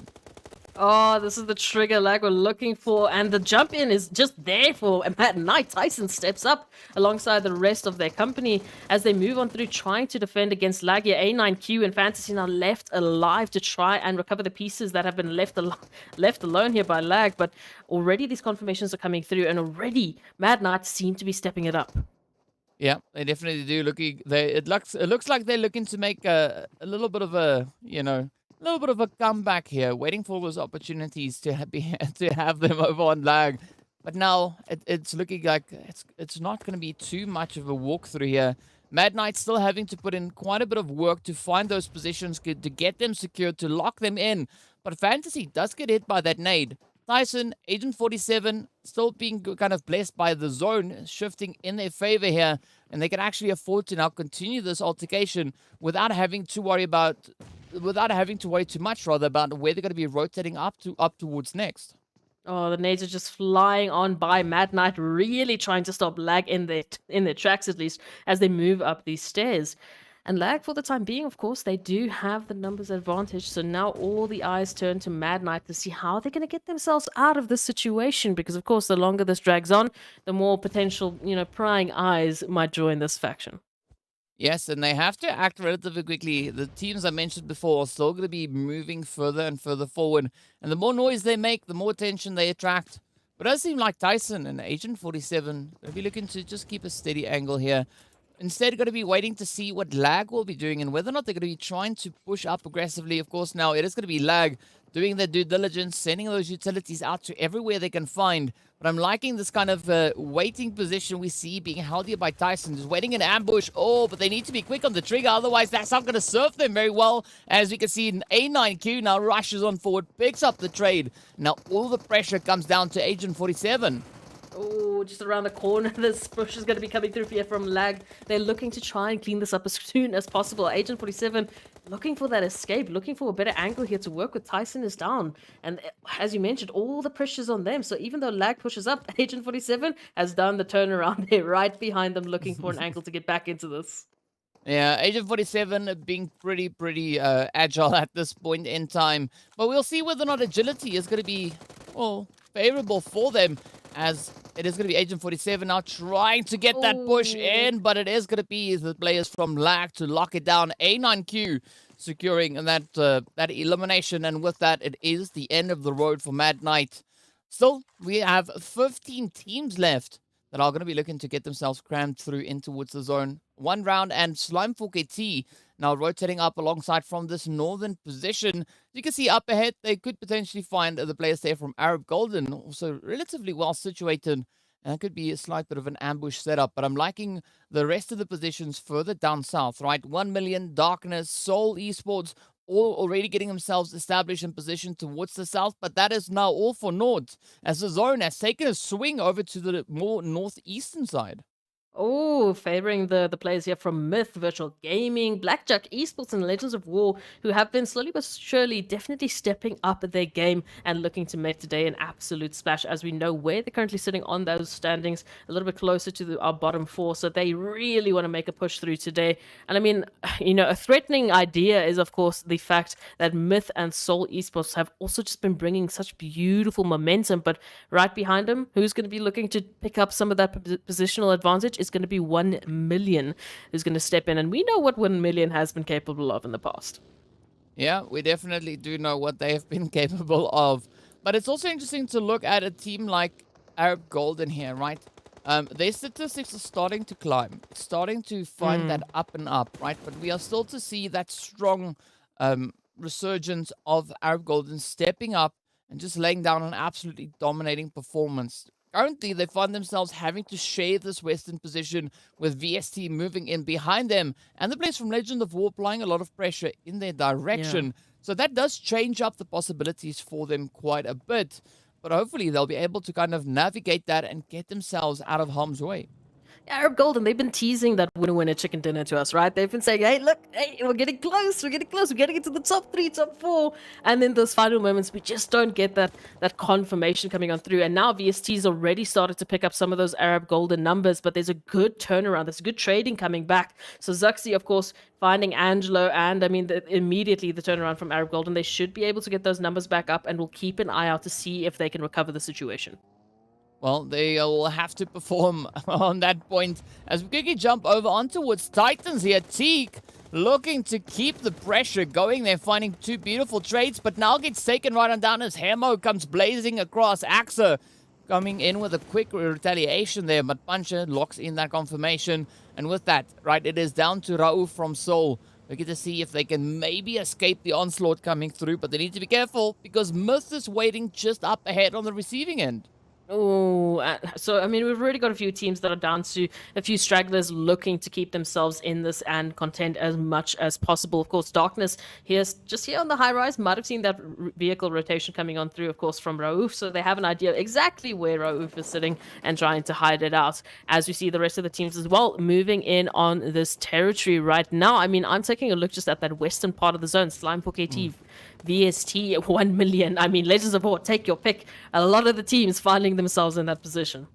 Oh, this is the trigger Lag we're looking for, and the jump in is just there for Mad Knight. Tyson steps up alongside the rest of their company as they move on through trying to defend against Lag. Here, A9Q and Fantasy now left alive to try and recover the pieces that have been left alone here by Lag. But already these confirmations are coming through, and already Mad Knight seem to be stepping it up. Yeah, they definitely do. It looks like they're looking to make a little bit of a, little bit of a comeback here, waiting for those opportunities to have them over on Lag. But now it's looking like it's not going to be too much of a walkthrough here. Mad Knight still having to put in quite a bit of work to find those positions, to get them secured, to lock them in. But Fantasy does get hit by that nade. Tyson, Agent 47, still being kind of blessed by the zone shifting in their favor here, and they can actually afford to now continue this altercation without having to worry about without having to worry too much, rather, about where they're going to be rotating up towards next. Oh, the nades are just flying on by. Mad Knight really trying to stop Lag in their tracks, at least, as they move up these stairs. And Lag, for the time being, of course, they do have the numbers advantage. So now all the eyes turn to Mad Knight to see how they're going to get themselves out of this situation. Because, of course, the longer this drags on, the more potential, prying eyes might join this faction. Yes, and they have to act relatively quickly. The teams I mentioned before are still going to be moving further and further forward. And the more noise they make, the more attention they attract. But it does seem like Tyson and Agent 47 will be looking to just keep a steady angle here. Instead, going to be waiting to see what Lag will be doing and whether or not they're going to be trying to push up aggressively. Of course, now it is going to be Lag doing their due diligence, sending those utilities out to everywhere they can find. But I'm liking this kind of waiting position we see being held here by Tyson. Just waiting in ambush. Oh, but they need to be quick on the trigger. Otherwise, that's not going to serve them very well. As we can see, A9Q now rushes on forward, picks up the trade. Now all the pressure comes down to Agent 47. Oh, just around the corner, this push is going to be coming through here from Lag. They're looking to try and clean this up as soon as possible. Agent 47 looking for that escape, looking for a better angle here to work with. Tyson is down. And as you mentioned, all the pressure's on them. So even though Lag pushes up, Agent 47 has done the turnaround. They're right behind them looking for an angle to get back into this. Yeah, Agent 47 being pretty agile at this point in time. But we'll see whether or not agility is going to be, well, favorable for them, as it is going to be Agent 47 now trying to get that push in, but it is going to be the players from Lag to lock it down. A9Q securing that elimination, and with that, it is the end of the road for Mad Knight. Still, we have 15 teams left that are going to be looking to get themselves crammed through in towards the zone. One round, and Slime for KT now rotating up alongside from this northern position. You can see up ahead, they could potentially find the players there from Arab Golden, also relatively well situated. And it could be a slight bit of an ambush setup, but I'm liking the rest of the positions further down south, right? 1 million, Darkness, Soul Esports, all already getting themselves established in position towards the south, but that is now all for naught, as the zone has taken a swing over to the more northeastern side. Oh, favoring the players here from Myth, Virtual Gaming, Blackjack, Esports, and Legends of War, who have been slowly but surely definitely stepping up their game and looking to make today an absolute splash, as we know where they're currently sitting on those standings, a little bit closer to our bottom four, so they really want to make a push through today. And I mean, a threatening idea is, of course, the fact that Myth and Soul Esports have also just been bringing such beautiful momentum, but right behind them, who's going to be looking to pick up some of that positional advantage is going to be 1 million, who's going to step in, and we know what 1 million has been capable of in the past. Yeah, we definitely do know what they have been capable of, but it's also interesting to look at a team like Arab Golden here, right? Their statistics are starting to climb, starting to find that up and up, right? But we are still to see that strong resurgence of Arab Golden stepping up and just laying down an absolutely dominating performance. Currently, they find themselves having to share this western position with VST moving in behind them, and the players from Legend of War applying a lot of pressure in their direction. Yeah. So that does change up the possibilities for them quite a bit, but hopefully they'll be able to kind of navigate that and get themselves out of harm's way. Arab Golden, they've been teasing that winner chicken dinner to us, right? They've been saying, hey, look, hey, we're getting close, we're getting into the top 3, top 4. And then those final moments, we just don't get that confirmation coming on through. And now VST's already started to pick up some of those Arab Golden numbers, but there's a good turnaround, there's good trading coming back. So Zuxi, of course, finding Angelo, and I mean, immediately the turnaround from Arab Golden, they should be able to get those numbers back up, and we'll keep an eye out to see if they can recover the situation. Well, they will have to perform on that point as we quickly jump over on towards Titans here. Teak looking to keep the pressure going. They're finding 2 beautiful trades, but now gets taken right on down as Hemo comes blazing across. Axa coming in with a quick retaliation there, but Puncher locks in that confirmation. And with that, right, it is down to Raouf from Seoul. We get to see if they can maybe escape the onslaught coming through, but they need to be careful because Myth is waiting just up ahead on the receiving end. Oh, so I mean, we've already got a few teams that are down to a few stragglers looking to keep themselves in this and contend as much as possible. Of course, Darkness just here on the high rise might have seen that vehicle rotation coming on through, of course, from Raouf, so they have an idea exactly where Raouf is sitting and trying to hide it out. As we see the rest of the teams as well moving in on this territory right now. I mean, I'm taking a look just at that western part of the zone. Slime for KT. VST 1 million. I mean, Legends of War, take your pick. A lot of the teams finding themselves in that position.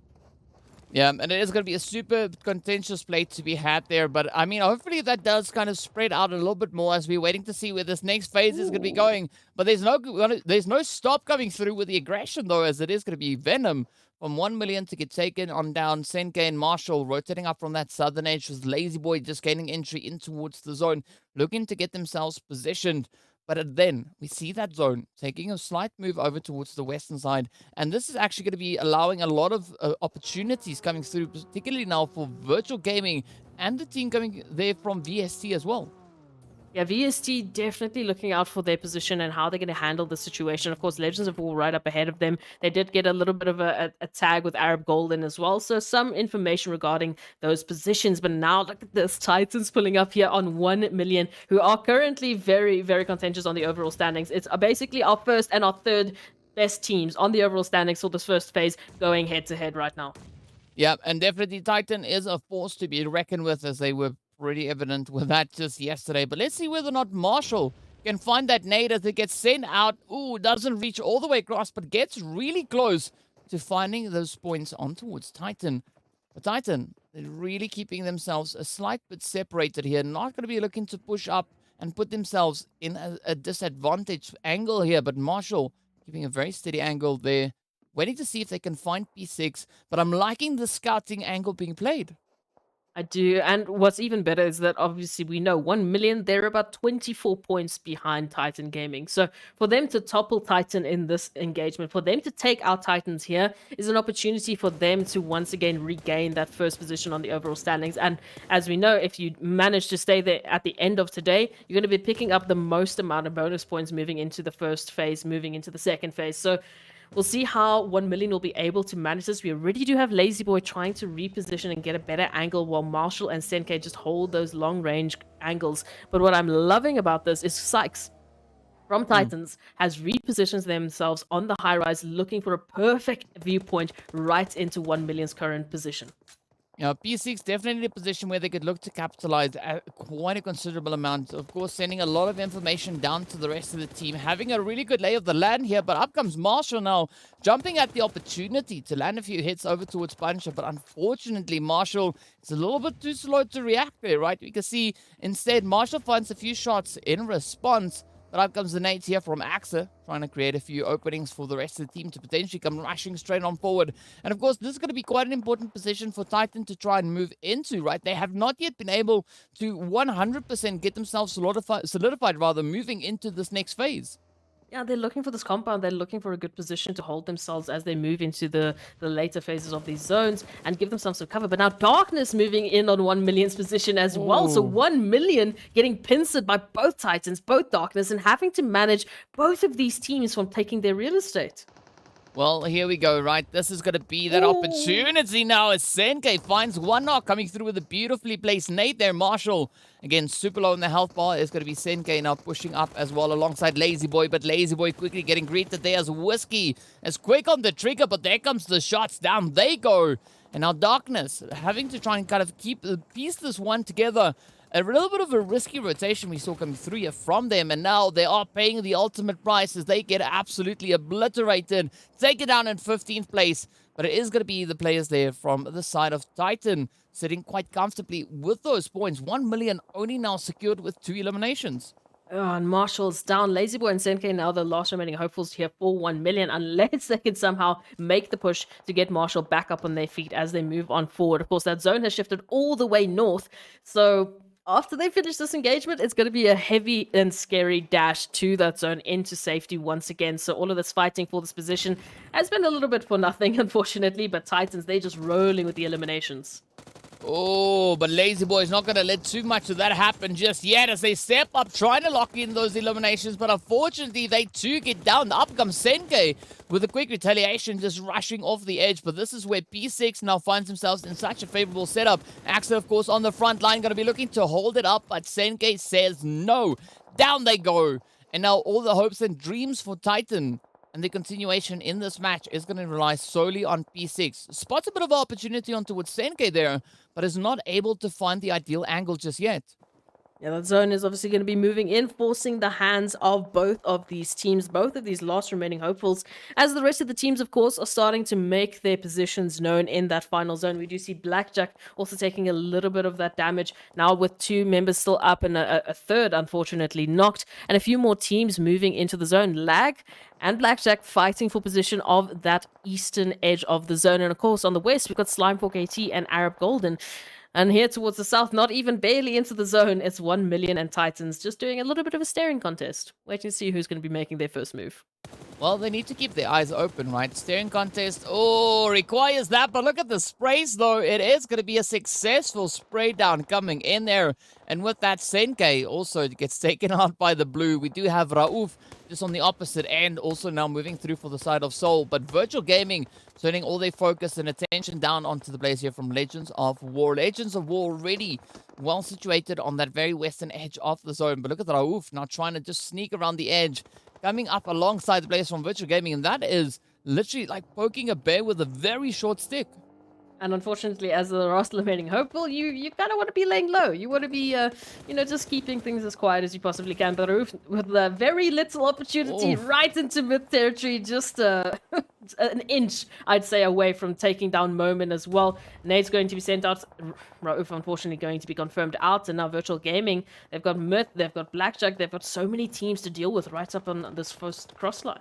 Yeah, and it is going to be a super contentious play to be had there. But, I mean, hopefully that does kind of spread out a little bit more as we're waiting to see where this next phase is going to be going. But there's no stop coming through with the aggression, though, as it is going to be Venom from 1 million to get taken on down. Senke and Marshall rotating up from that southern edge with Lazy Boy just gaining entry in towards the zone, looking to get themselves positioned. But then we see that zone taking a slight move over towards the western side. And this is actually going to be allowing a lot of opportunities coming through, particularly now for virtual gaming and the team coming there from VST as well. Yeah, VST definitely looking out for their position and how they're going to handle the situation. Of course, Legends of War right up ahead of them. They did get a little bit of a tag with Arab Golden as well. So some information regarding those positions. But now look at this. Titans pulling up here on 1 million, who are currently very, very contentious on the overall standings. It's basically our first and our third best teams on the overall standings for this first phase going head to head right now. Yeah, and definitely Titan is a force to be reckoned with, as they were pretty evident with that just yesterday. But let's see whether or not Marshall can find that nade as it gets sent out. Ooh, doesn't reach all the way across, but gets really close to finding those points on towards Titan. But Titan, they're really keeping themselves a slight bit separated here. Not going to be looking to push up and put themselves in a disadvantaged angle here. But Marshall keeping a very steady angle there, waiting to see if they can find P6. But I'm liking the scouting angle being played. I do, and what's even better is that obviously we know 1 million, they're about 24 points behind Titan Gaming. So for them to topple Titan in this engagement, for them to take out Titans here, is an opportunity for them to once again regain that first position on the overall standings. And as we know, if you manage to stay there at the end of today, you're going to be picking up the most amount of bonus points moving into the first phase, moving into the second phase. So we'll see how 1 million will be able to manage this. We already do have Lazy Boy trying to reposition and get a better angle while Marshall and Senke just hold those long-range angles. But what I'm loving about this is Sykes from Titans has repositioned themselves on the high-rise, looking for a perfect viewpoint right into 1 million's current position. Yeah, P6 definitely a position where they could look to capitalize quite a considerable amount. Of course, sending a lot of information down to the rest of the team, having a really good lay of the land here. But up comes Marshall now, jumping at the opportunity to land a few hits over towards Punisher. But unfortunately, Marshall is a little bit too slow to react there, right? We can see instead Marshall finds a few shots in response. But up comes the nades here from Axa, trying to create a few openings for the rest of the team to potentially come rushing straight on forward. And of course, this is going to be quite an important position for Titan to try and move into, right? They have not yet been able to 100% get themselves solidified, moving into this next phase. Yeah, they're looking for this compound. They're looking for a good position to hold themselves as they move into the later phases of these zones and give themselves some cover. But now Darkness moving in on 1 million's position as well. So 1 million getting pincered by both Titans, both Darkness, and having to manage both of these teams from taking their real estate. Well, here we go, right? This is going to be that opportunity now as Senke finds one knock coming through with a beautifully placed nade there. Marshall, again, super low in the health bar. It's going to be Senke now pushing up as well alongside Lazy Boy. But Lazy Boy quickly getting greeted there as Whiskey is quick on the trigger. But there comes the shots. Down they go. And now Darkness having to try and kind of piece this one together. A little bit of a risky rotation we saw coming through here from them, and now they are paying the ultimate price as they get absolutely obliterated, take it down in 15th place. But it is going to be the players there from the side of Titan sitting quite comfortably with those points. 1 million only now secured with 2 eliminations. Oh, and Marshall's down. Lazy Boy and Senke now the last remaining hopefuls here for 1 million, unless they can somehow make the push to get Marshall back up on their feet as they move on forward. Of course, that zone has shifted all the way north, so after they finish this engagement, it's going to be a heavy and scary dash to that zone into safety once again. So all of this fighting for this position has been a little bit for nothing, unfortunately. But Titans, they're just rolling with the eliminations. Oh, but Lazy Boy is not going to let too much of that happen just yet as they step up, trying to lock in those eliminations. But unfortunately, they too get down. Up comes Senke with a quick retaliation, just rushing off the edge. But this is where P6 now finds themselves in such a favorable setup. Axel, of course, on the front line, going to be looking to hold it up. But Senke says no. Down they go. And now all the hopes and dreams for Titan and the continuation in this match is going to rely solely on P6. Spots a bit of opportunity on towards Senke there, but is not able to find the ideal angle just yet. Yeah, that zone is obviously going to be moving in, forcing the hands of both of these teams, both of these last remaining hopefuls, as the rest of the teams, of course, are starting to make their positions known in that final zone. We do see Blackjack also taking a little bit of that damage, now with 2 members still up and a third, unfortunately, knocked, and a few more teams moving into the zone. Lag and Blackjack fighting for position of that eastern edge of the zone. And of course, on the west, we've got Slimefork AT and Arab Golden. And here towards the south, not even barely into the zone, it's 1 million and Titans just doing a little bit of a staring contest. Waiting to see who's going to be making their first move. Well, they need to keep their eyes open, right? Staring contest, requires that. But look at the sprays, though. It is going to be a successful spray down coming in there. And with that, Senke also gets taken out by the blue. We do have Rauf just on the opposite end, also now moving through for the side of Seoul. But Virtual Gaming turning all their focus and attention down onto the blaze here from Legends of War. Legends of War already well situated on that very western edge of the zone. But look at Rauf now trying to just sneak around the edge, coming up alongside the blaze from Virtual Gaming. And that is literally like poking a bear with a very short stick. And unfortunately, as the last remaining hopeful, you kind of want to be laying low. You want to be, just keeping things as quiet as you possibly can. But Roof, with very little opportunity right into mid territory, just an inch, I'd say, away from taking down Moment as well. Nate's going to be sent out. Rauf, unfortunately, going to be confirmed out. And now Virtual Gaming, they've got Myth, they've got Blackjack, they've got so many teams to deal with right up on this first cross line.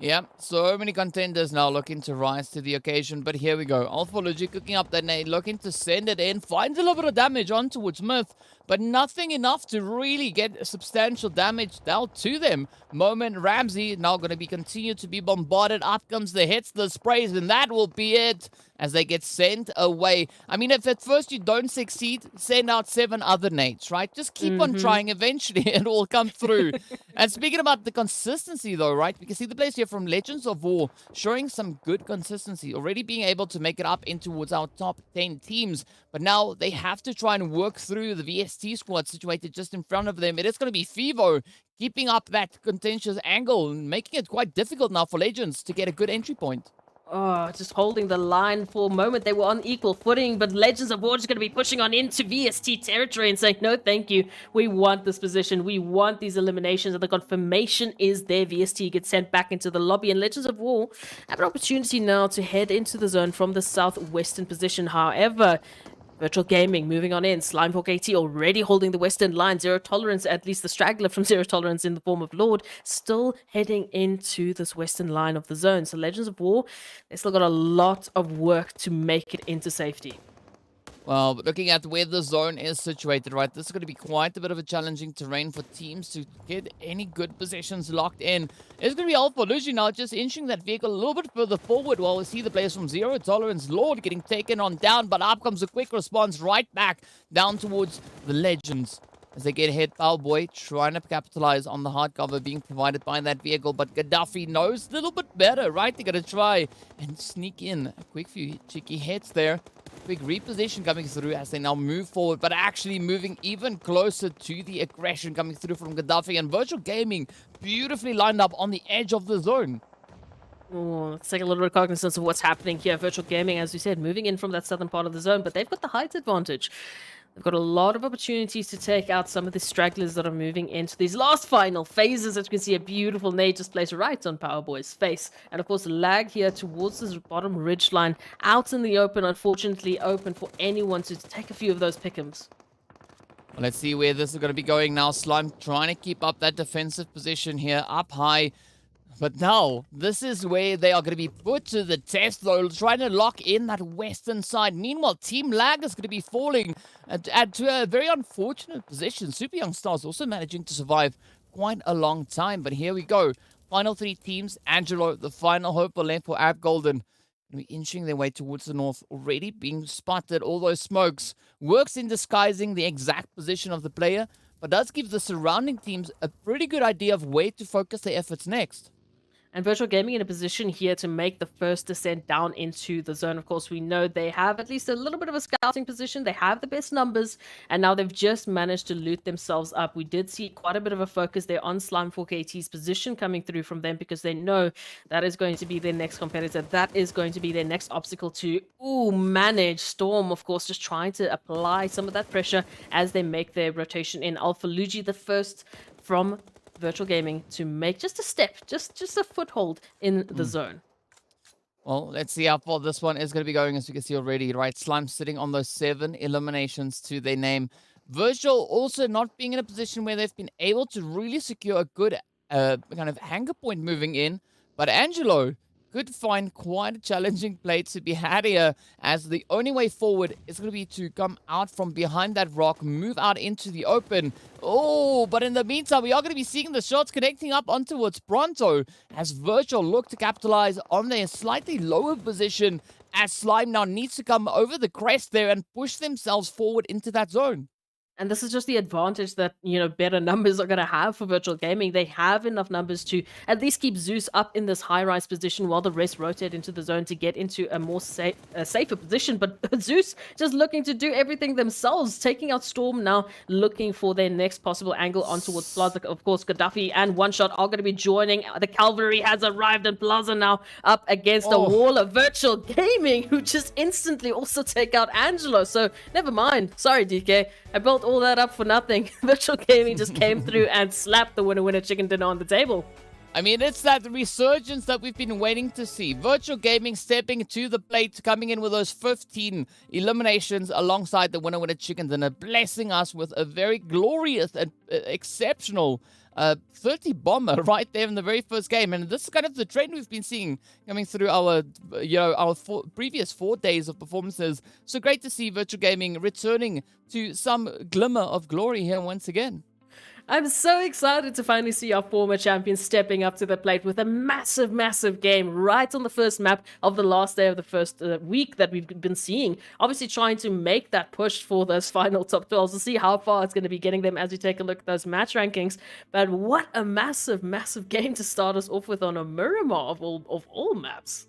Yeah, so many contenders now looking to rise to the occasion, but here we go. Alphology cooking up that nade, looking to send it in, finds a little bit of damage on towards Myth, but nothing enough to really get substantial damage dealt to them. Moment Ramsey now going to be continued to be bombarded. Up comes the hits, the sprays, and that will be it as they get sent away. I mean, if at first you don't succeed, send out 7 other nades, right? Just keep on trying. Eventually, it will come through. And speaking about the consistency, though, right? We can see the players here from Legends of War showing some good consistency, already being able to make it up in towards our top 10 teams. But now they have to try and work through the VST squad situated just in front of them. It is going to be Fivo keeping up that contentious angle, making it quite difficult now for Legends to get a good entry point. Oh, just holding the line for a moment. They were on equal footing, but Legends of War is going to be pushing on into VST territory and saying, no, thank you. We want this position. We want these eliminations. And the confirmation is there. VST gets sent back into the lobby, and Legends of War have an opportunity now to head into the zone from the southwestern position. However, Virtual Gaming moving on in. Slimefork AT already holding the western line. Zero Tolerance, at least the straggler from Zero Tolerance in the form of Lord, still heading into this western line of the zone. So Legends of War, they still got a lot of work to make it into safety. Well, but looking at where the zone is situated, right, this is going to be quite a bit of a challenging terrain for teams to get any good positions locked in. It's going to be Alphology now just inching that vehicle a little bit further forward while we see the players from Zero Tolerance, Lord, getting taken on down, but up comes a quick response right back down towards the Legends. As they get hit, Powerboy trying to capitalize on the hard cover being provided by that vehicle, but Gaddafi knows a little bit better, right? They're going to try and sneak in a quick few cheeky hits there. Big reposition coming through as they now move forward, but actually moving even closer to the aggression coming through from Gaddafi. And Virtual Gaming beautifully lined up on the edge of the zone. Oh, let's take a little bit of cognizance of what's happening here. Virtual Gaming, as we said, moving in from that southern part of the zone, but they've got the height advantage. They've got a lot of opportunities to take out some of the stragglers that are moving into these last final phases. As you can see, a beautiful nade just placed right on Powerboy's face. And of course, Lag here towards this bottom ridge line, out in the open, unfortunately open for anyone to take a few of those pick'ems. Well, let's see where this is going to be going now. Slime trying to keep up that defensive position here, up high. But now, this is where they are going to be put to the test, though, trying to lock in that western side. Meanwhile, TEAMLAG is going to be falling to a very unfortunate position. Super Young Stars also managing to survive quite a long time. But here we go. Final 3 teams. Angelo, the final hope for left for Arab Golden. Gonna be inching their way towards the north, already being spotted. All those smokes works in disguising the exact position of the player, but does give the surrounding teams a pretty good idea of where to focus their efforts next. And Virtual Gaming in a position here to make the first descent down into the zone. Of course, we know they have at least a little bit of a scouting position. They have the best numbers, and now they've just managed to loot themselves up. We did see quite a bit of a focus there on Slime 4KT's position coming through from them, because they know that is going to be their next competitor. That is going to be their next obstacle to manage. Storm, of course, just trying to apply some of that pressure as they make their rotation in. Alpha Luigi, the first from Virtual Gaming to make just a step, just a foothold in the zone. Well, let's see how far this one is going to be going, as you can see already, right? Slime sitting on those 7 eliminations to their name. Virtual also not being in a position where they've been able to really secure a good kind of hanger point moving in. But Angelo could find quite a challenging play to be had here, as the only way forward is going to be to come out from behind that rock, move out into the open. Oh, but in the meantime, we are going to be seeing the shots connecting up on towards Pronto, as Virtual look to capitalize on their slightly lower position, as Slime now needs to come over the crest there and push themselves forward into that zone. And this is just the advantage that, better numbers are going to have for Virtual Gaming. They have enough numbers to at least keep Zeus up in this high-rise position while the rest rotate into the zone to get into a more safer position. But Zeus just looking to do everything themselves, taking out Storm now, looking for their next possible angle on towards Plaza. Of course, Gaddafi and One Shot are going to be joining. The cavalry has arrived, and Plaza now up against the wall of Virtual Gaming, who just instantly also take out Angelo. So never mind. Sorry, DK. I built all that up for nothing. Virtual Gaming just came through and slapped the winner chicken dinner on the table. I mean, it's that resurgence that we've been waiting to see. Virtual Gaming stepping to the plate, coming in with those 15 eliminations alongside the winner chicken dinner, blessing us with a very glorious and exceptional 30 bomber right there in the very first game. And this is kind of the trend we've been seeing coming through our previous 4 days of performances. So great to see Virtual Gaming returning to some glimmer of glory here once again. I'm so excited to finally see our former champions stepping up to the plate with a massive, massive game right on the first map of the last day of the first week that we've been seeing. Obviously trying to make that push for those final top 12s to see how far it's going to be getting them as we take a look at those match rankings. But what a massive, massive game to start us off with on a Miramar of all maps.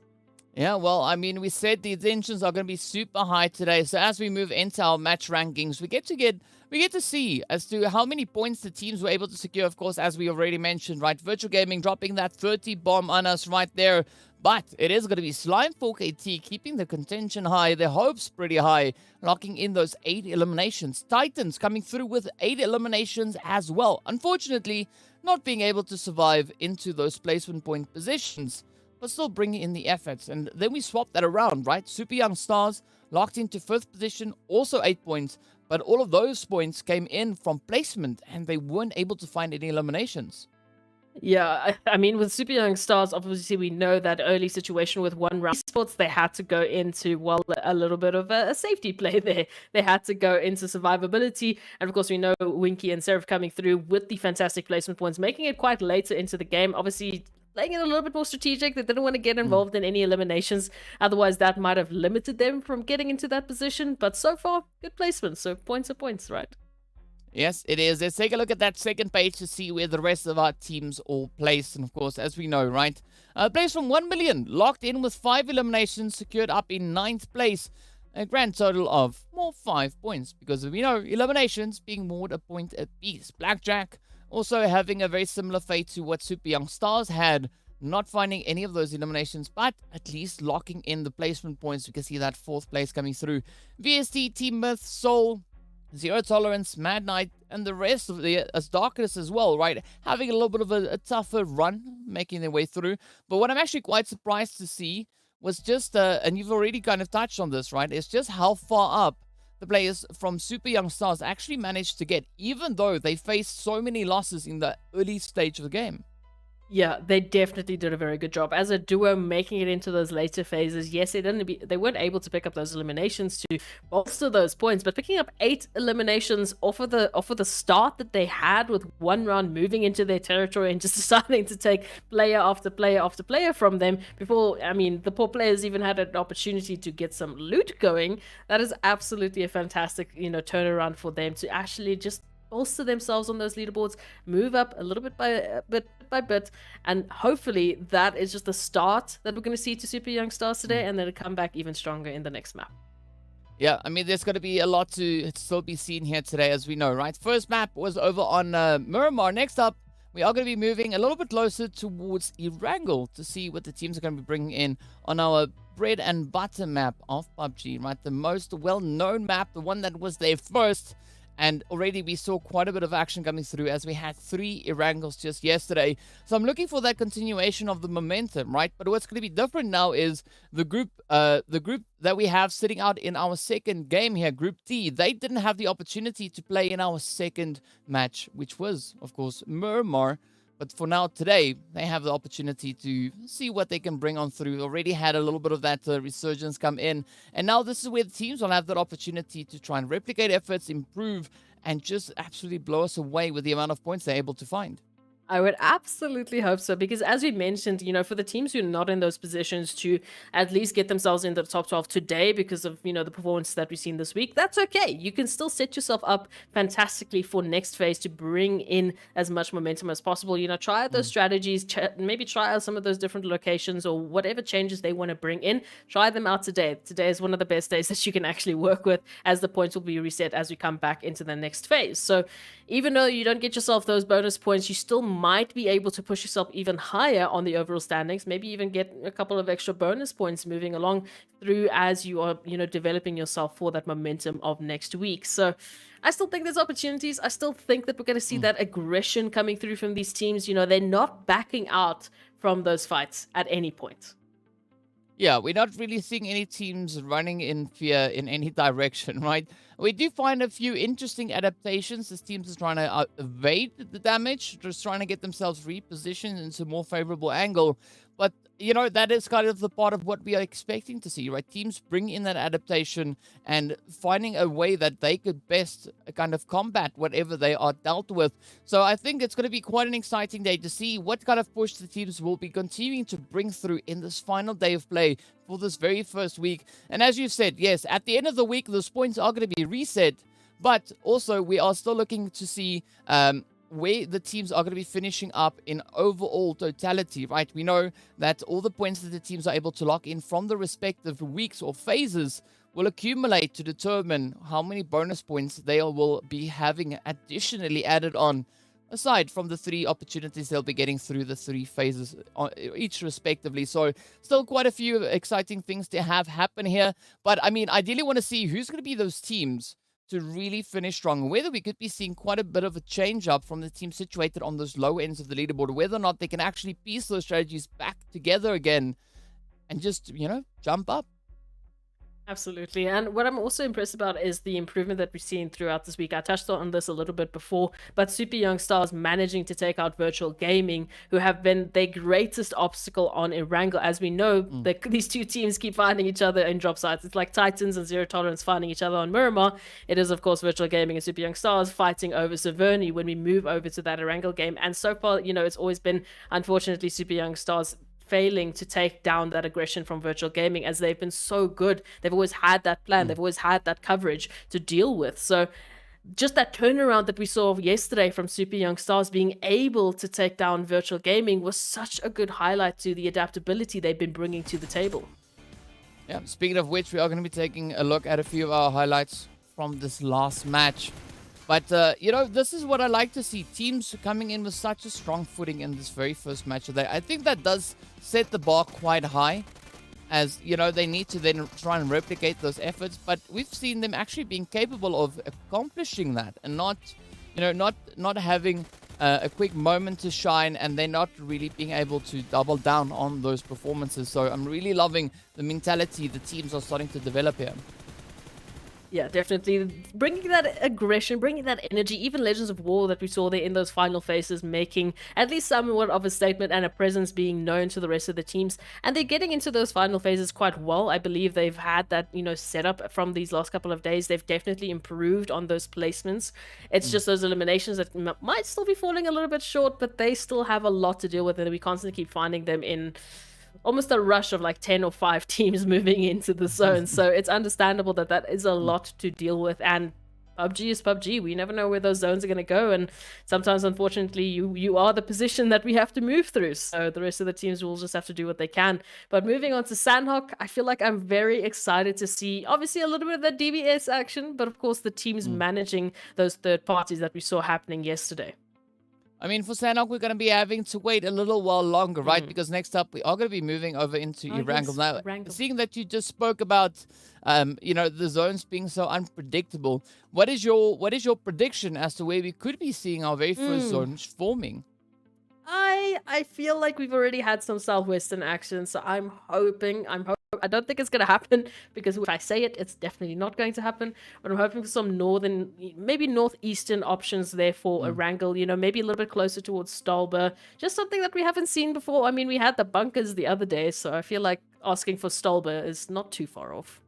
Yeah, well, I mean, we said the tensions are going to be super high today. So as we move into our match rankings, we get to see as to how many points the teams were able to secure. Of course, as we already mentioned, right? Virtual Gaming dropping that 30 bomb on us right there. But it is going to be Slime 4KT keeping the contention high, their hopes pretty high, locking in those 8 eliminations. Titans coming through with 8 eliminations as well. Unfortunately, not being able to survive into those placement point positions, but still bringing in the efforts. And then we swap that around, right? Super Young Stars locked into 5th position, also 8 points, but all of those points came in from placement, and they weren't able to find any eliminations. Yeah, I mean, with Super Young Stars, obviously we know that early situation with one round Esports, they had to go into, well, a little bit of a safety play there. They had to go into survivability. And of course, we know Winky and Seraph coming through with the fantastic placement points, making it quite later into the game. Obviously, playing it a little bit more strategic. They didn't want to get involved in any eliminations. Otherwise, that might have limited them from getting into that position. But so far, good placement. So points are points, right? Yes, it is. Let's take a look at that second page to see where the rest of our teams all placed. And of course, as we know, right? Players from 1 million locked in with 5 eliminations, secured up in 9th place. A grand total of 5 points, because we know eliminations being moored a point apiece. Blackjack also having a very similar fate to what Super Young Stars had, not finding any of those eliminations, but at least locking in the placement points. We can see that 4th place coming through. VST, Team Myth, Soul, Zero Tolerance, Mad Knight, and the rest of the Darkness as well, right? Having a little bit of a tougher run, making their way through. But what I'm actually quite surprised to see was just, and you've already kind of touched on this, right? It's just how far up the players from Super Young Stars actually managed to get, even though they faced so many losses in the early stage of the game. Yeah, they definitely did a very good job as a duo making it into those later phases. Yes, they weren't able to pick up those eliminations to bolster those points, but picking up 8 eliminations off of the start that they had with one round moving into their territory and just deciding to take player after player after player from them before, I mean, the poor players even had an opportunity to get some loot going. That is absolutely a fantastic, turnaround for them to actually just bolster themselves on those leaderboards, move up a little bit by bit, and hopefully that is just the start that we're going to see to Super Young Stars today, and then it'll come back even stronger in the next map. Yeah, I mean, there's going to be a lot to still be seen here today, as we know, right? First map was over on Miramar. Next up, we are going to be moving a little bit closer towards Erangel to see what the teams are going to be bringing in on our bread and butter map of PUBG, right? The most well-known map, the one that was there first. And already we saw quite a bit of action coming through as we had 3 Erangels just yesterday. So I'm looking for that continuation of the momentum, right? But what's going to be different now is the group that we have sitting out in our second game here, Group D. They didn't have the opportunity to play in our second match, which was, of course, Miramar. But for now, today, they have the opportunity to see what they can bring on through. Already had a little bit of that resurgence come in. And now this is where the teams will have that opportunity to try and replicate efforts, improve, and just absolutely blow us away with the amount of points they're able to find. I would absolutely hope so, because as we mentioned, for the teams who are not in those positions to at least get themselves into the top 12 today because of, the performances that we've seen this week, that's okay. You can still set yourself up fantastically for next phase to bring in as much momentum as possible. Try out those strategies, maybe try out some of those different locations or whatever changes they want to bring in. Try them out today. Today is one of the best days that you can actually work with, as the points will be reset as we come back into the next phase. So even though you don't get yourself those bonus points, you still might be able to push yourself even higher on the overall standings, maybe even get a couple of extra bonus points moving along through as you are, developing yourself for that momentum of next week. So I still think there's opportunities. I still think that we're going to see that aggression coming through from these teams. They're not backing out from those fights at any point. Yeah, we're not really seeing any teams running in fear in any direction, right? We do find a few interesting adaptations. This teams is trying to evade the damage, just trying to get themselves repositioned into a more favorable angle. But, that is kind of the part of what we are expecting to see, right? Teams bring in that adaptation and finding a way that they could best kind of combat whatever they are dealt with. So I think it's going to be quite an exciting day to see what kind of push the teams will be continuing to bring through in this final day of play for this very first week. And as you said, yes, at the end of the week, those points are going to be reset. But also, we are still looking to see where the teams are going to be finishing up in overall totality, right? We know that all the points that the teams are able to lock in from the respective weeks or phases will accumulate to determine how many bonus points they will be having additionally added on, aside from the 3 opportunities they'll be getting through the 3 phases each respectively. So still quite a few exciting things to have happen here. But I mean, ideally want to see who's going to be those teams to really finish strong. Whether we could be seeing quite a bit of a change up from the team situated on those low ends of the leaderboard, whether or not they can actually piece those strategies back together again and just, jump up. Absolutely. And what I'm also impressed about is the improvement that we've seen throughout this week. I touched on this a little bit before, but Super Young Stars managing to take out Virtual Gaming, who have been their greatest obstacle on Erangel. As we know, these two teams keep finding each other in drop sites. It's like Titans and Zero Tolerance finding each other on Miramar. It is, of course, Virtual Gaming and Super Young Stars fighting over Severny when we move over to that Erangel game. And so far, it's always been, unfortunately, Super Young Stars failing to take down that aggression from Virtual Gaming, as they've been so good. They've always had that plan. They've always had that coverage to deal with. So just that turnaround that we saw yesterday from Super Young Stars being able to take down Virtual Gaming was such a good highlight to the adaptability they've been bringing to the table. Yeah, speaking of which, we are going to be taking a look at a few of our highlights from this last match. But, this is what I like to see. Teams coming in with such a strong footing in this very first match today. I think that does set the bar quite high, as, they need to then try and replicate those efforts. But we've seen them actually being capable of accomplishing that and not having a quick moment to shine, and they're not really being able to double down on those performances. So I'm really loving the mentality the teams are starting to develop here. Yeah, definitely bringing that aggression, bringing that energy, even Legends of War that we saw there in those final phases, making at least somewhat of a statement and a presence being known to the rest of the teams. And they're getting into those final phases quite well. I believe they've had that, set up from these last couple of days. They've definitely improved on those placements. It's just those eliminations that might still be falling a little bit short, but they still have a lot to deal with, and we constantly keep finding them in almost a rush of like 10 or 5 teams moving into the zone. So it's understandable that that is a lot to deal with. And PUBG is PUBG. We never know where those zones are going to go. And sometimes, unfortunately, you are the position that we have to move through. So the rest of the teams will just have to do what they can. But moving on to Sanhok, I feel like I'm very excited to see, obviously, a little bit of that DBS action. But of course, the teams managing those third parties that we saw happening yesterday. I mean, for Sanhok, we're going to be having to wait a little while longer, right? Because next up, we are going to be moving over into Erangel. Yes, Now, Erangel. seeing that you just spoke about, the zones being so unpredictable, what is your prediction as to where we could be seeing our very first zones forming? I feel like we've already had some Southwestern action, so I'm hoping, I don't think it's going to happen, because if I say it, it's definitely not going to happen, but I'm hoping for some northern, maybe northeastern options there for Erangel, maybe a little bit closer towards Stolber, just something that we haven't seen before. I mean, we had the bunkers the other day, so I feel like asking for Stolber is not too far off.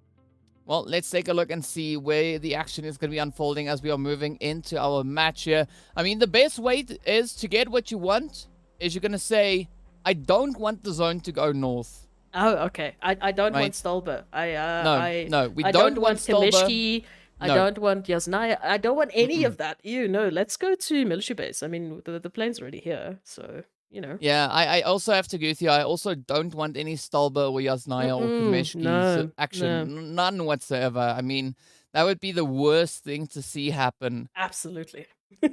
Well, let's take a look and see where the action is going to be unfolding as we are moving into our match here. I mean, the best way is to get what you want is you're going to say, I don't want the zone to go north. Oh, okay. I don't Right. want Stolber. We I don't don't want want Stolber. Kamishki. I No. don't want Yasnaya. I don't want any of that. No, let's go to military base. I mean, the plane's already here, so, Yeah, I also have to agree with you. I also don't want any Stolber or Yasnaya or Kameshki's no, action. None whatsoever. I mean, that would be the worst thing to see happen. Absolutely.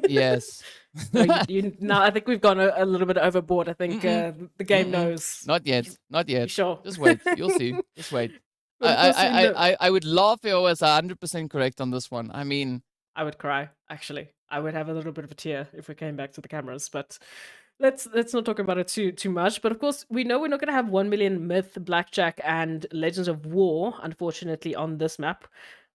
Yes. No, no, I think we've gone a little bit overboard. I think the game knows. Not yet. Not yet. Sure. Just wait. You'll see. Just wait. But of course we know- I would laugh if I was 100% correct on this one. I mean, I would cry, actually. I would have a little bit of a tear if we came back to the cameras, but let's not talk about it too much. But of course, we know we're not going to have 1 million Myth, Blackjack, and Legends of War, unfortunately, on this map.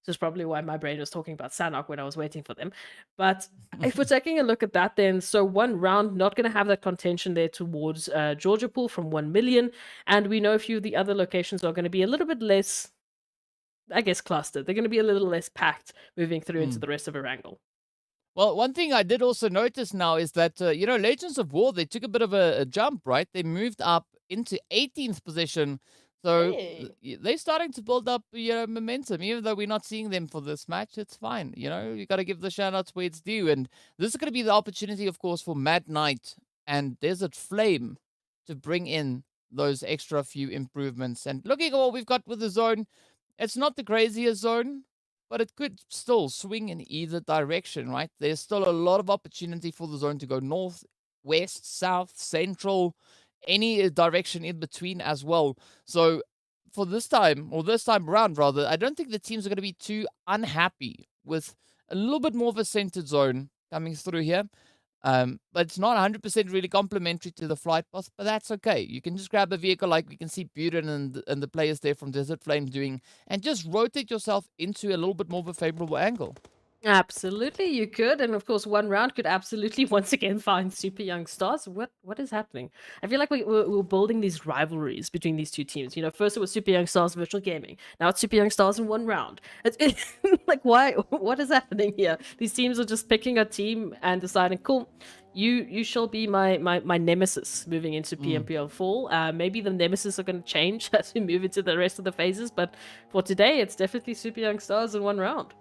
This is probably why my brain was talking about Sanhok when I was waiting for them. But if we're taking a look at that, then so 1 round, not going to have that contention there towards Georgia Pool from 1 million. And we know a few of the other locations are going to be a little bit less, I guess, clustered. They're going to be a little less packed moving through into the rest of Erangel. well, one thing I did also notice now is that, Legends of War, they took a bit of a jump, right? They moved up into 18th position. So they're starting to build up, momentum. Even though we're not seeing them for this match, it's fine. You got to give the shout-outs where it's due. And this is going to be the opportunity, of course, for Mad Knight and Desert Flame to bring in those extra few improvements. And looking at what we've got with the zone, it's not the craziest zone, but it could still swing in either direction, right? There's still a lot of opportunity for the zone to go north, west, south, central, any direction in between as well. So for this time around rather, I don't think the teams are going to be too unhappy with a little bit more of a centered zone coming through here. But it's not 100% really complementary to the flight path, but that's okay. You can just grab a vehicle like we can see Buren and the players there from Desert Flame doing, and just rotate yourself into a little bit more of a favorable angle. Absolutely, you could, and of course, 1 round could absolutely once again find super young stars. What is happening? I feel like we're building these rivalries between these two teams. First it was super young stars virtual gaming. Now it's super young stars in 1 round. Like, why? What is happening here? These teams are just picking a team and deciding, cool, you shall be my nemesis moving into PMPL fall. Maybe the nemesis are going to change as we move into the rest of the phases, but for today, it's definitely super young stars in 1 round.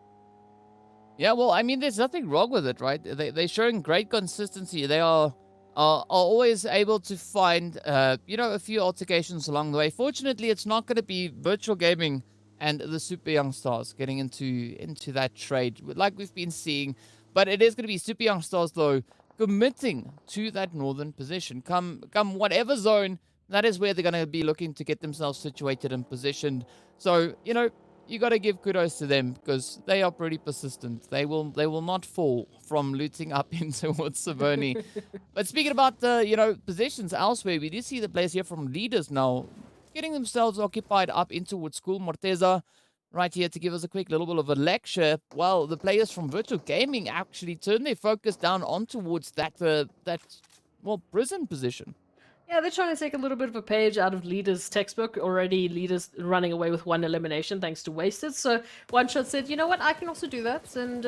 Yeah, well, I mean, there's nothing wrong with it, right? They're showing great consistency. They are always able to find, a few altercations along the way. Fortunately, it's not going to be virtual gaming and the super young stars getting into that trade like we've been seeing. But it is going to be super young stars, though, committing to that northern position. Come whatever zone, that is where they're going to be looking to get themselves situated and positioned. So, you got to give kudos to them because they are pretty persistent. They will not fall from looting up in towards Savoni. But speaking about positions elsewhere, we do see the players here from leaders now getting themselves occupied up in towards School Morteza. right here to give us a quick little bit of a lecture. Well, the players from Virtual Gaming actually turned their focus down on towards that prison position. Yeah, they're trying to take a little bit of a page out of Leaders' textbook. Already, Leaders running away with 1 elimination thanks to Wasted. So, One Shot said, you know what, I can also do that. And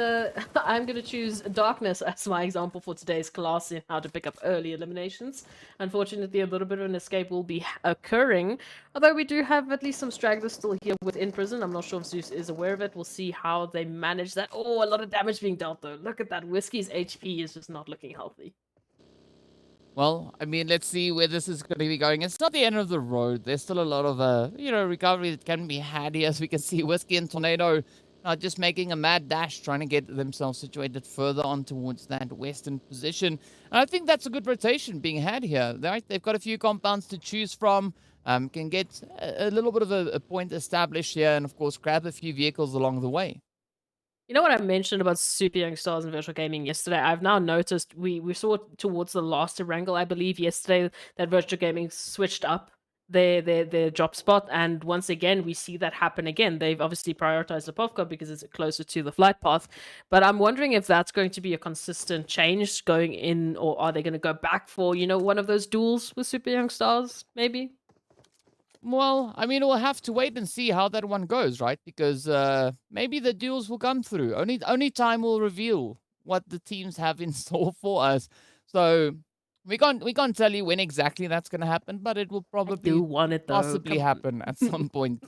I'm going to choose Darkness as my example for today's class in how to pick up early eliminations. Unfortunately, a little bit of an escape will be occurring. Although we do have at least some stragglers still here within prison. I'm not sure if Zeus is aware of it. We'll see how they manage that. Oh, a lot of damage being dealt, though. Look at that. Whiskey's HP is just not looking healthy. Well, I mean, let's see where this is going to be going. It's not the end of the road. There's still a lot of, recovery that can be had here. As we can see, Whiskey and Tornado just making a mad dash, trying to get themselves situated further on towards that western position. And I think that's a good rotation being had here. Right? They've got a few compounds to choose from. Can get a little bit of a point established here. And, of course, grab a few vehicles along the way. You know what I mentioned about Super Young Stars and Virtual Gaming yesterday? I've now noticed we saw towards the last Erangel, I believe, yesterday, that Virtual Gaming switched up their drop spot, and once again we see that happen again. They've obviously prioritized the Povka because it's closer to the flight path, but I'm wondering if that's going to be a consistent change going in, or are they going to go back for, one of those duels with Super Young Stars, maybe? Well, I mean, we'll have to wait and see how that one goes, right? Because maybe the duels will come through. Only time will reveal what the teams have in store for us. So we can't tell you when exactly that's going to happen, but it will probably want it, though. possibly happen at some point.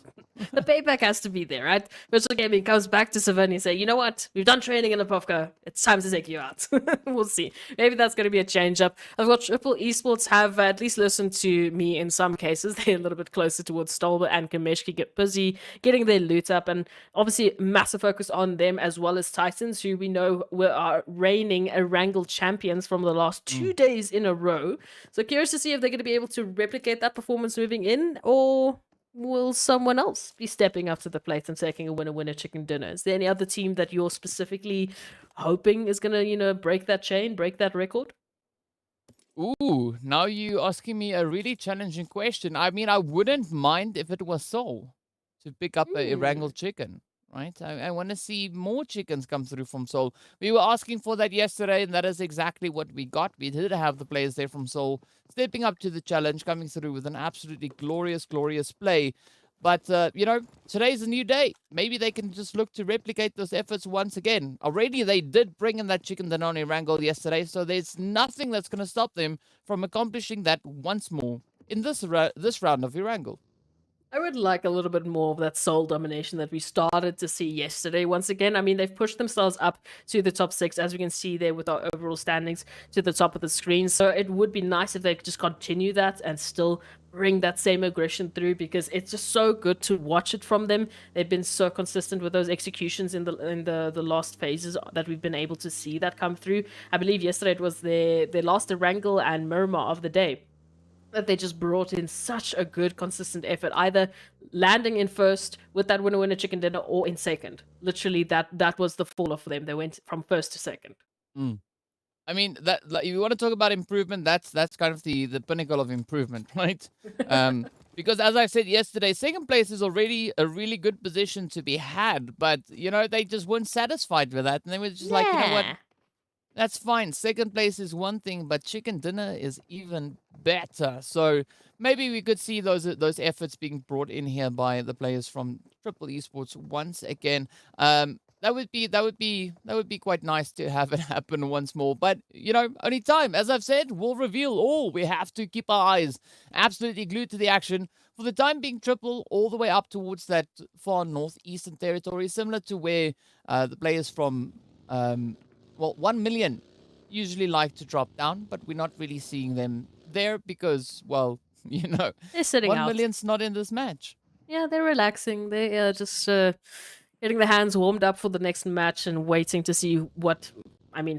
The payback has to be there, right? Virtual Gaming comes back to Savannah and say, you know what? We've done training in the Povka. It's time to take you out. We'll see. Maybe that's going to be a change-up. I've got Triple Esports have at least listened to me in some cases. They're a little bit closer towards Stolber and Kameshki, get busy getting their loot up. And obviously, massive focus on them as well as Titans, who we know are reigning Erangel champions from the last 2 days in a row. So curious to see if they're going to be able to replicate that performance moving in, or will someone else be stepping up to the plate and taking a winner chicken dinner? Is there any other team that you're specifically hoping is going to, break that chain, break that record? Ooh, now you asking me a really challenging question. I mean, I wouldn't mind if it was Seoul to pick up a Erangel chicken, right? I want to see more chickens come through from Seoul. We were asking for that yesterday, and that is exactly what we got. We did have the players there from Seoul stepping up to the challenge, coming through with an absolutely glorious play. But, today's a new day. Maybe they can just look to replicate those efforts once again. Already they did bring in that chicken Danone Erangel yesterday, so there's nothing that's going to stop them from accomplishing that once more in this round of Erangel. I would like a little bit more of that soul domination that we started to see yesterday. Once again, I mean, they've pushed themselves up to the top 6, as we can see there with our overall standings to the top of the screen. So it would be nice if they could just continue that and still bring that same aggression through, because it's just so good to watch it from them. They've been so consistent with those executions in the last phases that we've been able to see that come through. I believe yesterday it was their last Erangel and Miramar of the day, that they just brought in such a good, consistent effort, either landing in first with that winner chicken dinner or in second. Literally, that was the fall off for them. They went from first to second. I mean, that if you want to talk about improvement, that's kind of the pinnacle of improvement, right? Because as I said yesterday, second place is already a really good position to be had, but they just weren't satisfied with that, and they were just like, you know what? That's fine. Second place is one thing, but chicken dinner is even better. So maybe we could see those efforts being brought in here by the players from Triple Esports once again. That would be quite nice to have it happen once more. But only time, as I've said, will reveal all. We have to keep our eyes absolutely glued to the action. For the time being, Triple all the way up towards that far northeastern territory, similar to where the players from 1 million usually like to drop down, but we're not really seeing them there because, they're sitting 1 out. million's not in this match. Yeah, they're relaxing. They are just getting their hands warmed up for the next match and waiting to see what,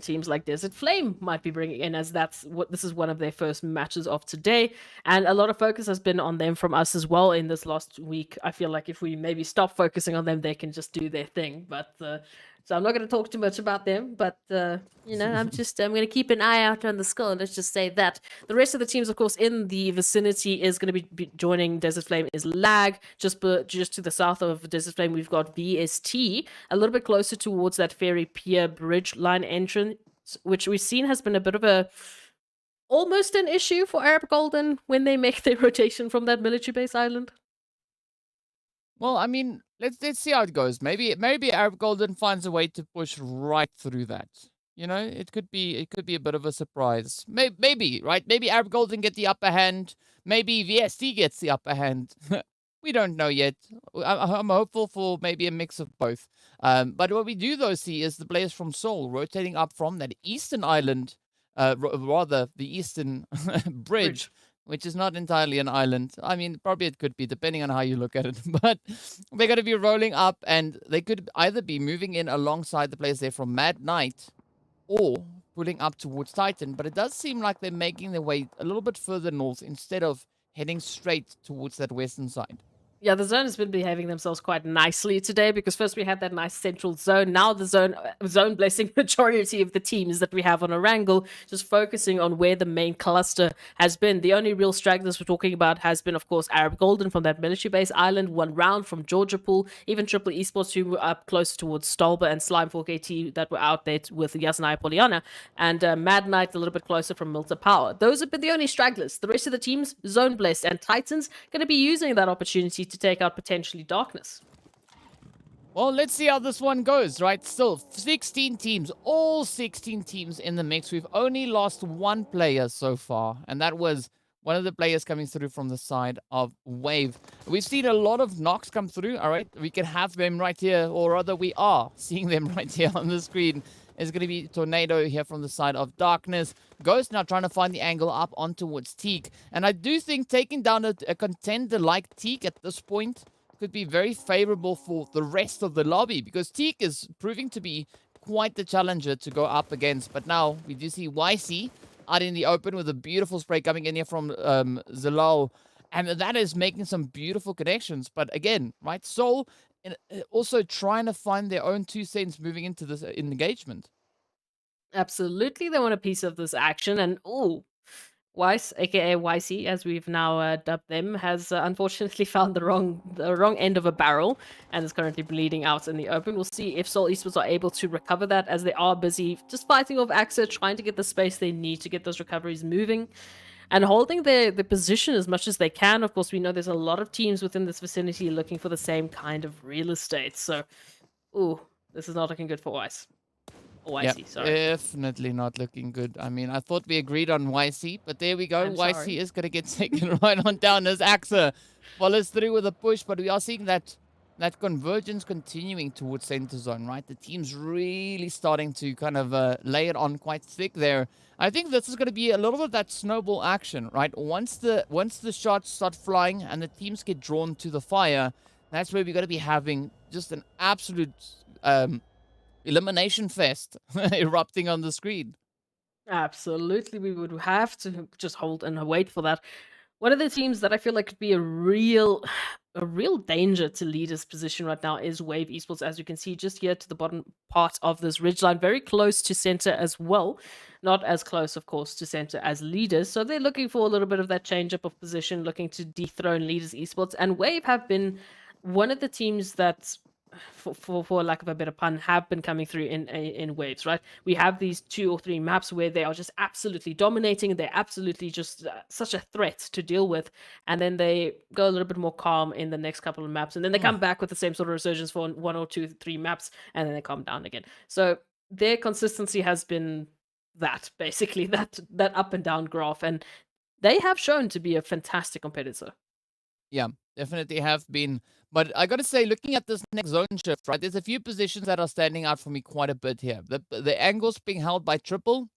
teams like Desert Flame might be bringing in, as this is one of their first matches of today. And a lot of focus has been on them from us as well in this last week. I feel like if we maybe stop focusing on them, they can just do their thing. But So I'm not going to talk too much about them, but I'm going to keep an eye out on the score. Let's just say that the rest of the teams, of course, in the vicinity is going to be joining Desert Flame is Lag. Just to the south of Desert Flame, we've got VST, a little bit closer towards that Ferry Pier Bridge line entrance, which we've seen has been a bit of a almost an issue for Arab Golden when they make their rotation from that military base island. Well, I mean, let's see how it goes. Maybe Arab Golden finds a way to push right through that. It could be a bit of a surprise. Maybe, right? Maybe Arab Golden get the upper hand. Maybe VST gets the upper hand. We don't know yet. I'm hopeful for maybe a mix of both. But what we do though see is the players from Seoul rotating up from that eastern island, rather the eastern bridge, which is not entirely an island. I mean, probably it could be, depending on how you look at it. But they're going to be rolling up, and they could either be moving in alongside the players there from Mad Knight, or pulling up towards Titan. But it does seem like they're making their way a little bit further north instead of heading straight towards that western side. Yeah, the zone has been behaving themselves quite nicely today, because first we had that nice central zone. Now the zone blessing majority of the teams that we have on Erangel, just focusing on where the main cluster has been. The only real stragglers we're talking about has been, of course, Arab Golden from that military base island, one round from Georgia Pool, even Triple Esports, who were up close towards Stolba, and Slime 4KT that were out there with Yasnaya Poliana, and Mad Knight a little bit closer from Milta Power. Those have been the only stragglers. The rest of the teams, Zone Blessed and Titans, going to be using that opportunity to take out potentially Darkness. Well, let's see how this one goes, right? Still, 16 teams, all 16 teams in the mix. We've only lost one player so far, and that was one of the players coming through from the side of Wave. We've seen a lot of knocks come through, all right? We can have them right here, or rather we are seeing them right here on the screen. It's going to be Tornado here from the side of Darkness. Ghost now trying to find the angle up on towards Teak. And I do think taking down a contender like Teak at this point could be very favorable for the rest of the lobby, because Teak is proving to be quite the challenger to go up against. But now we do see YC out in the open with a beautiful spray coming in here from Zalal. And that is making some beautiful connections. But again, right, Soul also trying to find their own 2 cents moving into this engagement. Absolutely, they want a piece of this action, and Weiss, aka YC, as we've now dubbed them, has unfortunately found the wrong end of a barrel and is currently bleeding out in the open. We'll see if Seoul Esports are able to recover that, as they are busy just fighting off AXA, trying to get the space they need to get those recoveries moving and holding their position as much as they can. Of course, we know there's a lot of teams within this vicinity looking for the same kind of real estate. So, this is not looking good for Weiss. Or YC, Yep, sorry. definitely not looking good. I mean, I thought we agreed on YC, but there we go. I'm YC sorry. is going to get taken right on down as AXA follows through with a push, but we are seeing that convergence continuing towards center zone, right? The team's really starting to kind of lay it on quite thick there. I think this is going to be a little bit of that snowball action, right? Once the shots start flying and the teams get drawn to the fire, that's where we're going to be having just an absolute elimination fest erupting on the screen. Absolutely, we would have to just hold and wait for that. One of the teams that I feel like could be a real danger to leader's position right now is Wave Esports, as you can see just here to the bottom part of this ridgeline, very close to center as well. Not as close, of course, to center as leaders. So they're looking for a little bit of that change up of position, looking to dethrone leaders Esports. And Wave have been one of the teams that, for lack of a better pun, have been coming through in waves, right? We have these 2 or 3 maps where they are just absolutely dominating, and they're absolutely just such a threat to deal with, and then they go a little bit more calm in the next couple of maps, and then they come back with the same sort of resurgence for 1 or 2, 3 maps, and then they calm down again. So their consistency has been that, basically, that up and down graph, and they have shown to be a fantastic competitor. Yeah, definitely have been. But I got to say, looking at this next zone shift, right, there's a few positions that are standing out for me quite a bit here. The angles being held by Triple,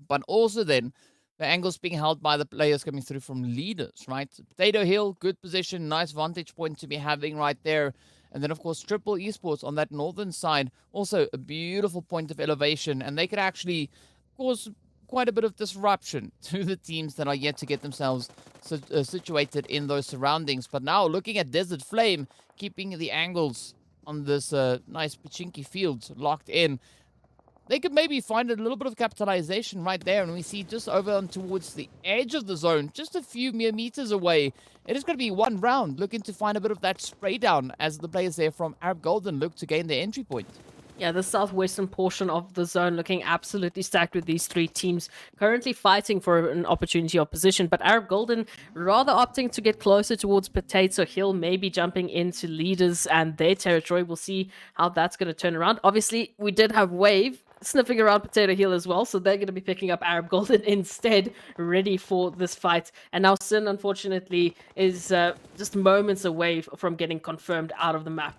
but also then the angles being held by the players coming through from leaders, right? Potato Hill, good position, nice vantage point to be having right there. And then, of course, Triple Esports on that northern side, also a beautiful point of elevation. And they could actually cause quite a bit of disruption to the teams that are yet to get themselves situated in those surroundings. But now looking at Desert Flame, keeping the angles on this nice Pachinki field locked in. They could maybe find a little bit of capitalization right there, and we see just over on towards the edge of the zone, just a few mere meters away. It is going to be one round, looking to find a bit of that spray down as the players there from Arab Golden look to gain their entry point. Yeah, the southwestern portion of the zone looking absolutely stacked with these three teams currently fighting for an opportunity of position. But Arab Golden rather opting to get closer towards Potato Hill, maybe jumping into leaders and their territory. We'll see how that's going to turn around. Obviously, we did have Wave sniffing around Potato Hill as well, so they're going to be picking up Arab Golden instead, ready for this fight. And now Sin, unfortunately, is just moments away from getting confirmed out of the map.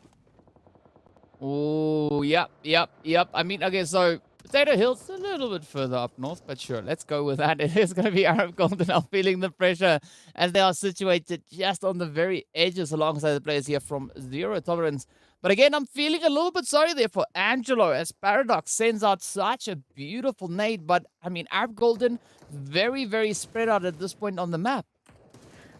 Oh, yep. I mean, okay, so Potato Hill's a little bit further up north, but sure, let's go with that. It is going to be Arab Golden now feeling the pressure as they are situated just on the very edges alongside the players here from Zero Tolerance. But again, I'm feeling a little bit sorry there for Angelo as Paradox sends out such a beautiful nade. But, I mean, Arab Golden very, very spread out at this point on the map.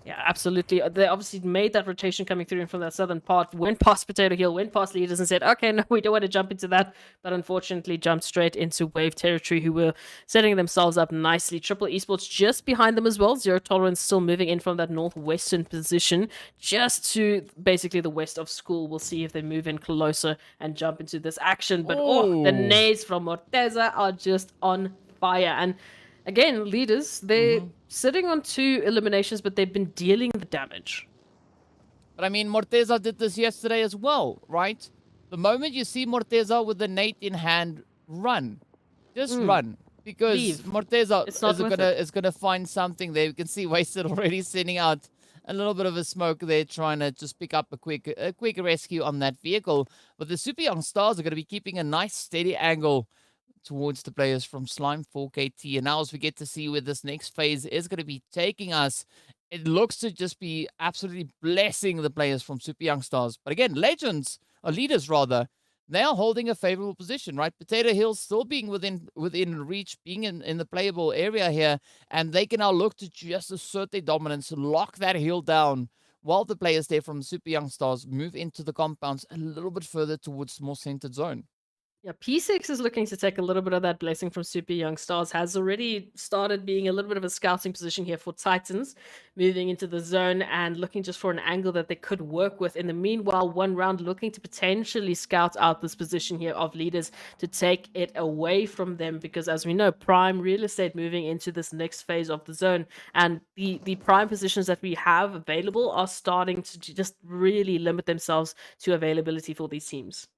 Yeah, absolutely. They obviously made that rotation coming through from that southern part, went past Potato Hill, went past leaders and said, okay, no, we don't want to jump into that. But unfortunately jumped straight into Wave territory, who were setting themselves up nicely. Triple Esports just behind them as well. Zero Tolerance still moving in from that northwestern position, just to basically the west of school. We'll see if they move in closer and jump into this action. But the nades from Morteza are just on fire. And again, leaders, they're sitting on 2 eliminations, but they've been dealing the damage. But I mean, Morteza did this yesterday as well, right? The moment you see Morteza with the nade in hand, run. Just run. Because Leave. Morteza It's is gonna find something there. You can see Wasted already sending out a little bit of a smoke there, trying to just pick up a quick rescue on that vehicle. But the Super Young Stars are going to be keeping a nice steady angle towards the players from Slime 4KT. And now as we get to see where this next phase is going to be taking us, it looks to just be absolutely blessing the players from Super Young Stars. But again, Legends, or Leaders rather, they are holding a favorable position, right? Potato Hill still being within reach, being in the playable area here, and they can now look to just assert their dominance, lock that hill down, while the players there from Super Young Stars move into the compounds a little bit further towards more centered zone. Yeah, P6 is looking to take a little bit of that blessing from Super Young Stars, has already started being a little bit of a scouting position here for Titans, moving into the zone and looking just for an angle that they could work with. In the meanwhile, one round looking to potentially scout out this position here of leaders to take it away from them, because as we know, prime real estate moving into this next phase of the zone, and the prime positions that we have available are starting to just really limit themselves to availability for these teams.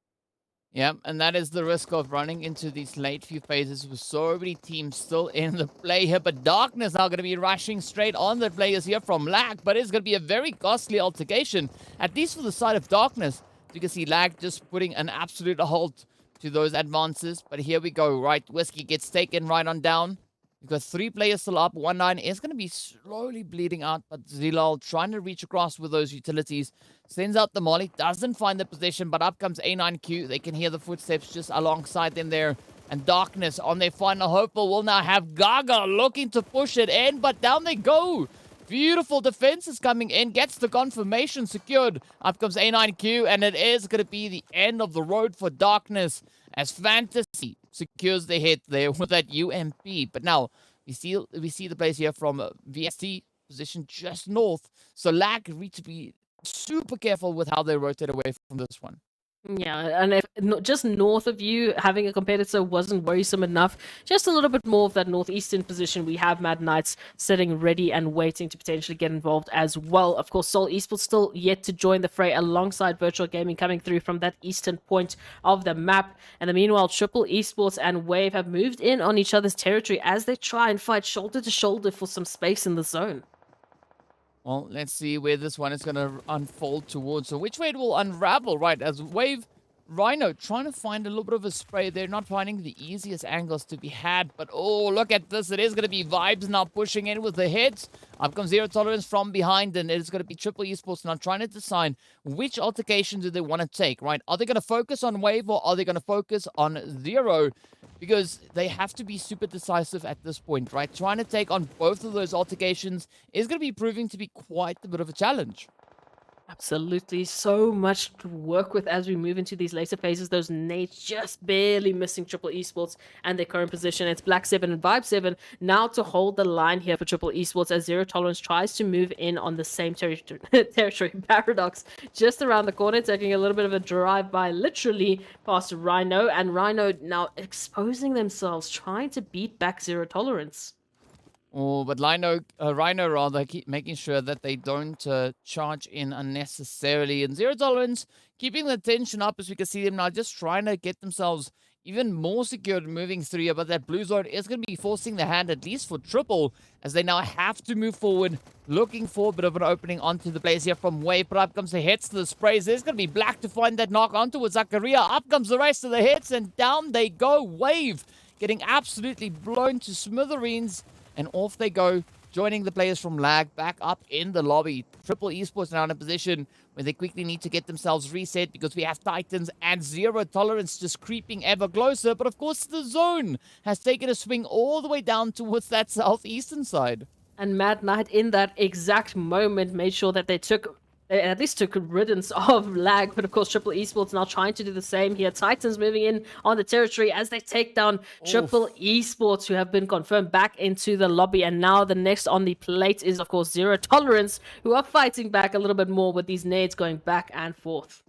Yeah, and that is the risk of running into these late few phases with so many teams still in the play here. But Darkness now going to be rushing straight on the players here from Lag, but it's going to be a very costly altercation, at least for the side of Darkness. You can see Lag just putting an absolute halt to those advances. But here we go, right? Whiskey gets taken right on down. We've got 3 players still up. 1-9 is going to be slowly bleeding out, but Zilal trying to reach across with those utilities. Sends out the molly, doesn't find the position, but up comes A9Q. They can hear the footsteps just alongside them there. And Darkness on their final hopeful will now have Gaga looking to push it in, but down they go. Beautiful defense is coming in, gets the confirmation secured. Up comes A9Q, and it is going to be the end of the road for Darkness as Fantasy secures the hit there with that UMP. But now we see the players here from VST position just north. So Lag need to be super careful with how they rotate away from this one. Yeah, and if just north of you, having a competitor wasn't worrisome enough, just a little bit more of that northeastern position, we have Mad Knights sitting ready and waiting to potentially get involved as well. Of course, Seoul Esports still yet to join the fray alongside Virtual Gaming coming through from that eastern point of the map. And meanwhile, Triple Esports and Wave have moved in on each other's territory as they try and fight shoulder to shoulder for some space in the zone. Well, let's see where this one is going to unfold towards. So which way it will unravel, right? As Wave Rhino trying to find a little bit of a spray. They're not finding the easiest angles to be had. But, oh, look at this. It is going to be Vibes now pushing in with the hits. Up comes Zero Tolerance from behind. And it is going to be Triple Esports now trying to decide which altercation do they want to take, right? Are they going to focus on Wave or are they going to focus on Zero? Because they have to be super decisive at this point, right? Trying to take on both of those altercations is going to be proving to be quite a bit of a challenge. Absolutely. So much to work with as we move into these later phases. Those nades just barely missing Triple Esports and their current position. It's Black 7 and Vibe 7 now to hold the line here for Triple Esports as Zero Tolerance tries to move in on the same territory. Paradox just around the corner, taking a little bit of a drive by literally past Rhino. And Rhino now exposing themselves, trying to beat back Zero Tolerance. Oh, but Rhino rather keep making sure that they don't charge in unnecessarily. And Zero Tolerance keeping the tension up as we can see them now just trying to get themselves even more secure moving through here. But that blue zone is going to be forcing the hand, at least for Triple, as they now have to move forward, looking for a bit of an opening onto the place here from Wave. But up comes the hits to the sprays. There's going to be Black to find that knock onto with Zakaria. Up comes the rest of the hits, and down they go. Wave getting absolutely blown to smithereens. And off they go, joining the players from Lag back up in the lobby. Triple Esports now in a position where they quickly need to get themselves reset because we have Titans and Zero Tolerance just creeping ever closer. But of course, the zone has taken a swing all the way down towards that southeastern side. And Mad Knight in that exact moment made sure that they at least took riddance of Lag, but of course Triple Esports now trying to do the same here. Titans moving in on the territory as they take down Triple Esports, who have been confirmed back into the lobby. And now the next on the plate is of course Zero Tolerance, who are fighting back a little bit more with these nades going back and forth.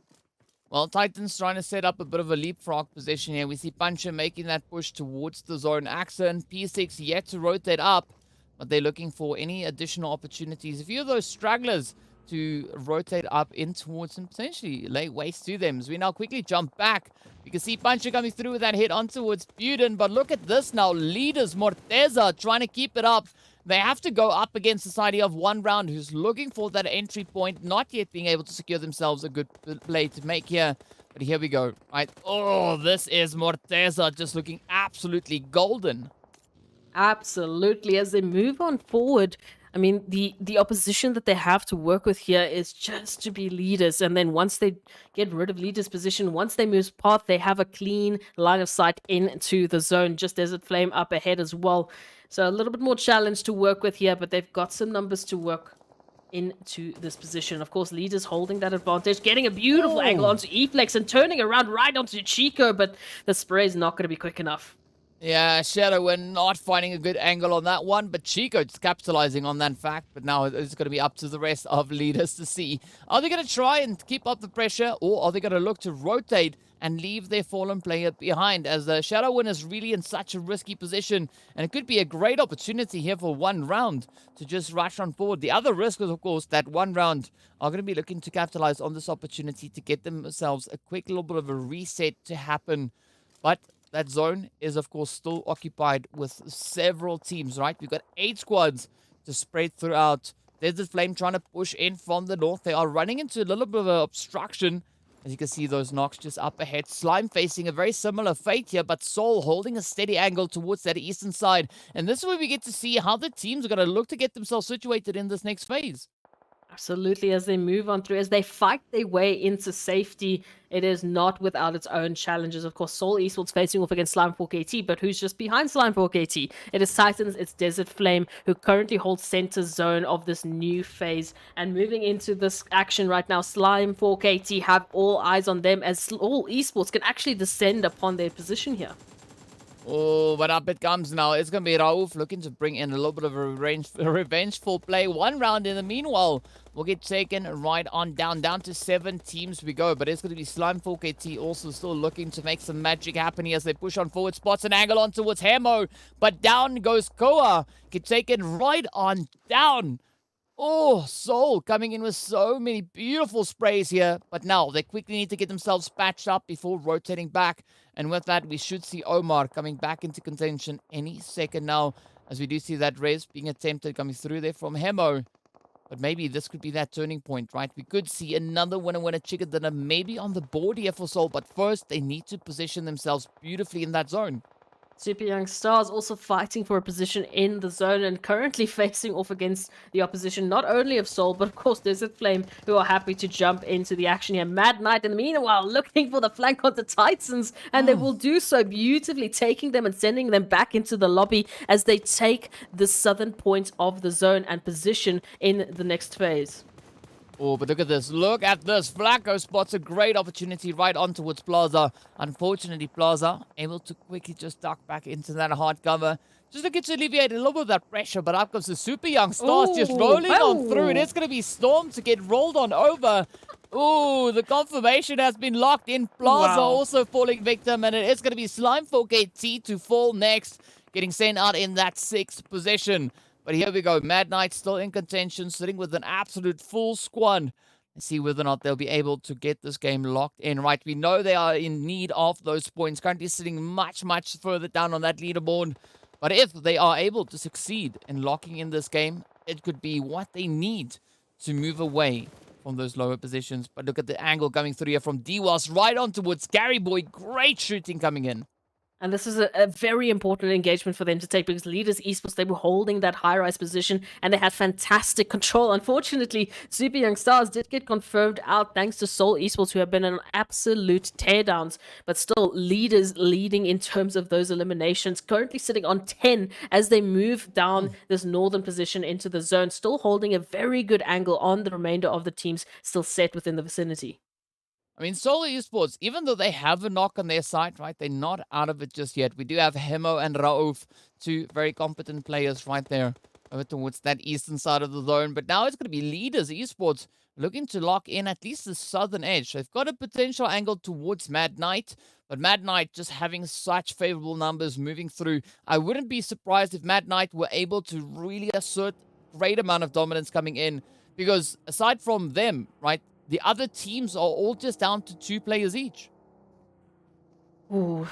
Well, Titans trying to set up a bit of a leapfrog position here. We see Puncher making that push towards the zone. Axon, P6 yet to rotate up, but they're looking for any additional opportunities. A few of those stragglers to rotate up in towards and potentially lay waste to them. As we now quickly jump back, you can see Puncher coming through with that hit on towards Buden, but look at this now. Leaders, Morteza trying to keep it up. They have to go up against Society of One Round, who's looking for that entry point, not yet being able to secure themselves a good play to make here. But here we go, right? Oh, this is Morteza just looking absolutely golden. Absolutely. As they move on forward, I mean, the opposition that they have to work with here is just to be leaders. And then once they get rid of leaders' position, once they move path, they have a clean line of sight into the zone. Just Desert Flame up ahead as well. So a little bit more challenge to work with here, but they've got some numbers to work into this position. Of course, leaders holding that advantage, getting a beautiful angle onto E-Flex and turning around right onto Chico, but the spray is not going to be quick enough. Yeah, Shadow, we're not finding a good angle on that one, but Chico just capitalizing on that fact. But now it's going to be up to the rest of leaders to see. Are they going to try and keep up the pressure, or are they going to look to rotate and leave their fallen player behind? As the Shadow Win is really in such a risky position, and it could be a great opportunity here for one round to just rush on forward. The other risk is, of course, that one round are going to be looking to capitalize on this opportunity to get themselves a quick little bit of a reset to happen. But that zone is, of course, still occupied with several teams, right? We've got 8 squads to spread throughout. Desert Flame trying to push in from the north. They are running into a little bit of an obstruction. As you can see, those knocks just up ahead. Slime facing a very similar fate here, but Soul holding a steady angle towards that eastern side. And this is where we get to see how the teams are going to look to get themselves situated in this next phase. Absolutely, as they move on through, as they fight their way into safety, it is not without its own challenges. Of course, Soul Esports facing off against Slime 4KT, but who's just behind Slime 4KT? It is Titans, it's Desert Flame, who currently holds center zone of this new phase. And moving into this action right now, Slime 4KT have all eyes on them as Soul Esports can actually descend upon their position here. Oh, but up it comes now. It's going to be Rauf looking to bring in a little bit of a revengeful play. One round in the meanwhile will get taken right on down to 7 teams we go. But it's going to be Slime 4KT also still looking to make some magic happen here as they push on forward. Spots an angle on towards Hemo. But down goes Koa. Get taken right on down. Oh, Soul coming in with so many beautiful sprays here. But now they quickly need to get themselves patched up before rotating back. And with that, we should see Omar coming back into contention any second now. As we do see that res being attempted coming through there from Hemo. But maybe this could be that turning point, right? We could see another winner chicken dinner maybe on the board here for Soul. But first, they need to position themselves beautifully in that zone. Super Young Stars also fighting for a position in the zone and currently facing off against the opposition, not only of Soul, but of course Desert Flame, who are happy to jump into the action here. Mad Knight, in the meanwhile, looking for the flank onto Titans, and they will do so beautifully, taking them and sending them back into the lobby as they take the southern point of the zone and position in the next phase. Oh, but look at this. Look at this. Flacco spots a great opportunity right on towards Plaza. Unfortunately, Plaza able to quickly just duck back into that hard cover. Just looking to alleviate a little bit of that pressure, but up comes the super young stars just Ooh, rolling on through. It oh. is going to be Storm to get rolled on over. Ooh, the confirmation has been locked in. Plaza Wow. also falling victim, and it is going to be Slime 4KT to fall next, getting sent out in that 6th position. But here we go. Mad Knight still in contention, sitting with an absolute full squad. Let's see whether or not they'll be able to get this game locked in, right? We know they are in need of those points, currently sitting much, much further down on that leaderboard. But if they are able to succeed in locking in this game, it could be what they need to move away from those lower positions. But look at the angle coming through here from DWAS right on towards Gary Boy. Great shooting coming in. And this is a very important engagement for them to take because Leaders Esports, they were holding that high-rise position and they had fantastic control. Unfortunately, Super Young Stars did get confirmed out thanks to Seoul Esports, who have been an absolute teardowns. But still, Leaders leading in terms of those eliminations, currently sitting on 10 as they move down this northern position into the zone, still holding a very good angle on the remainder of the teams still set within the vicinity. I mean, Seoul Esports, even though they have a knock on their side, right, they're not out of it just yet. We do have Hemo and Raouf, two very competent players right there over towards that eastern side of the zone. But now it's going to be Leaders Esports looking to lock in at least the southern edge. They've got a potential angle towards Mad Knight, but Mad Knight just having such favorable numbers moving through. I wouldn't be surprised if Mad Knight were able to really assert great amount of dominance coming in, because aside from them, right, the other teams are all just down to 2 players each. Ooh,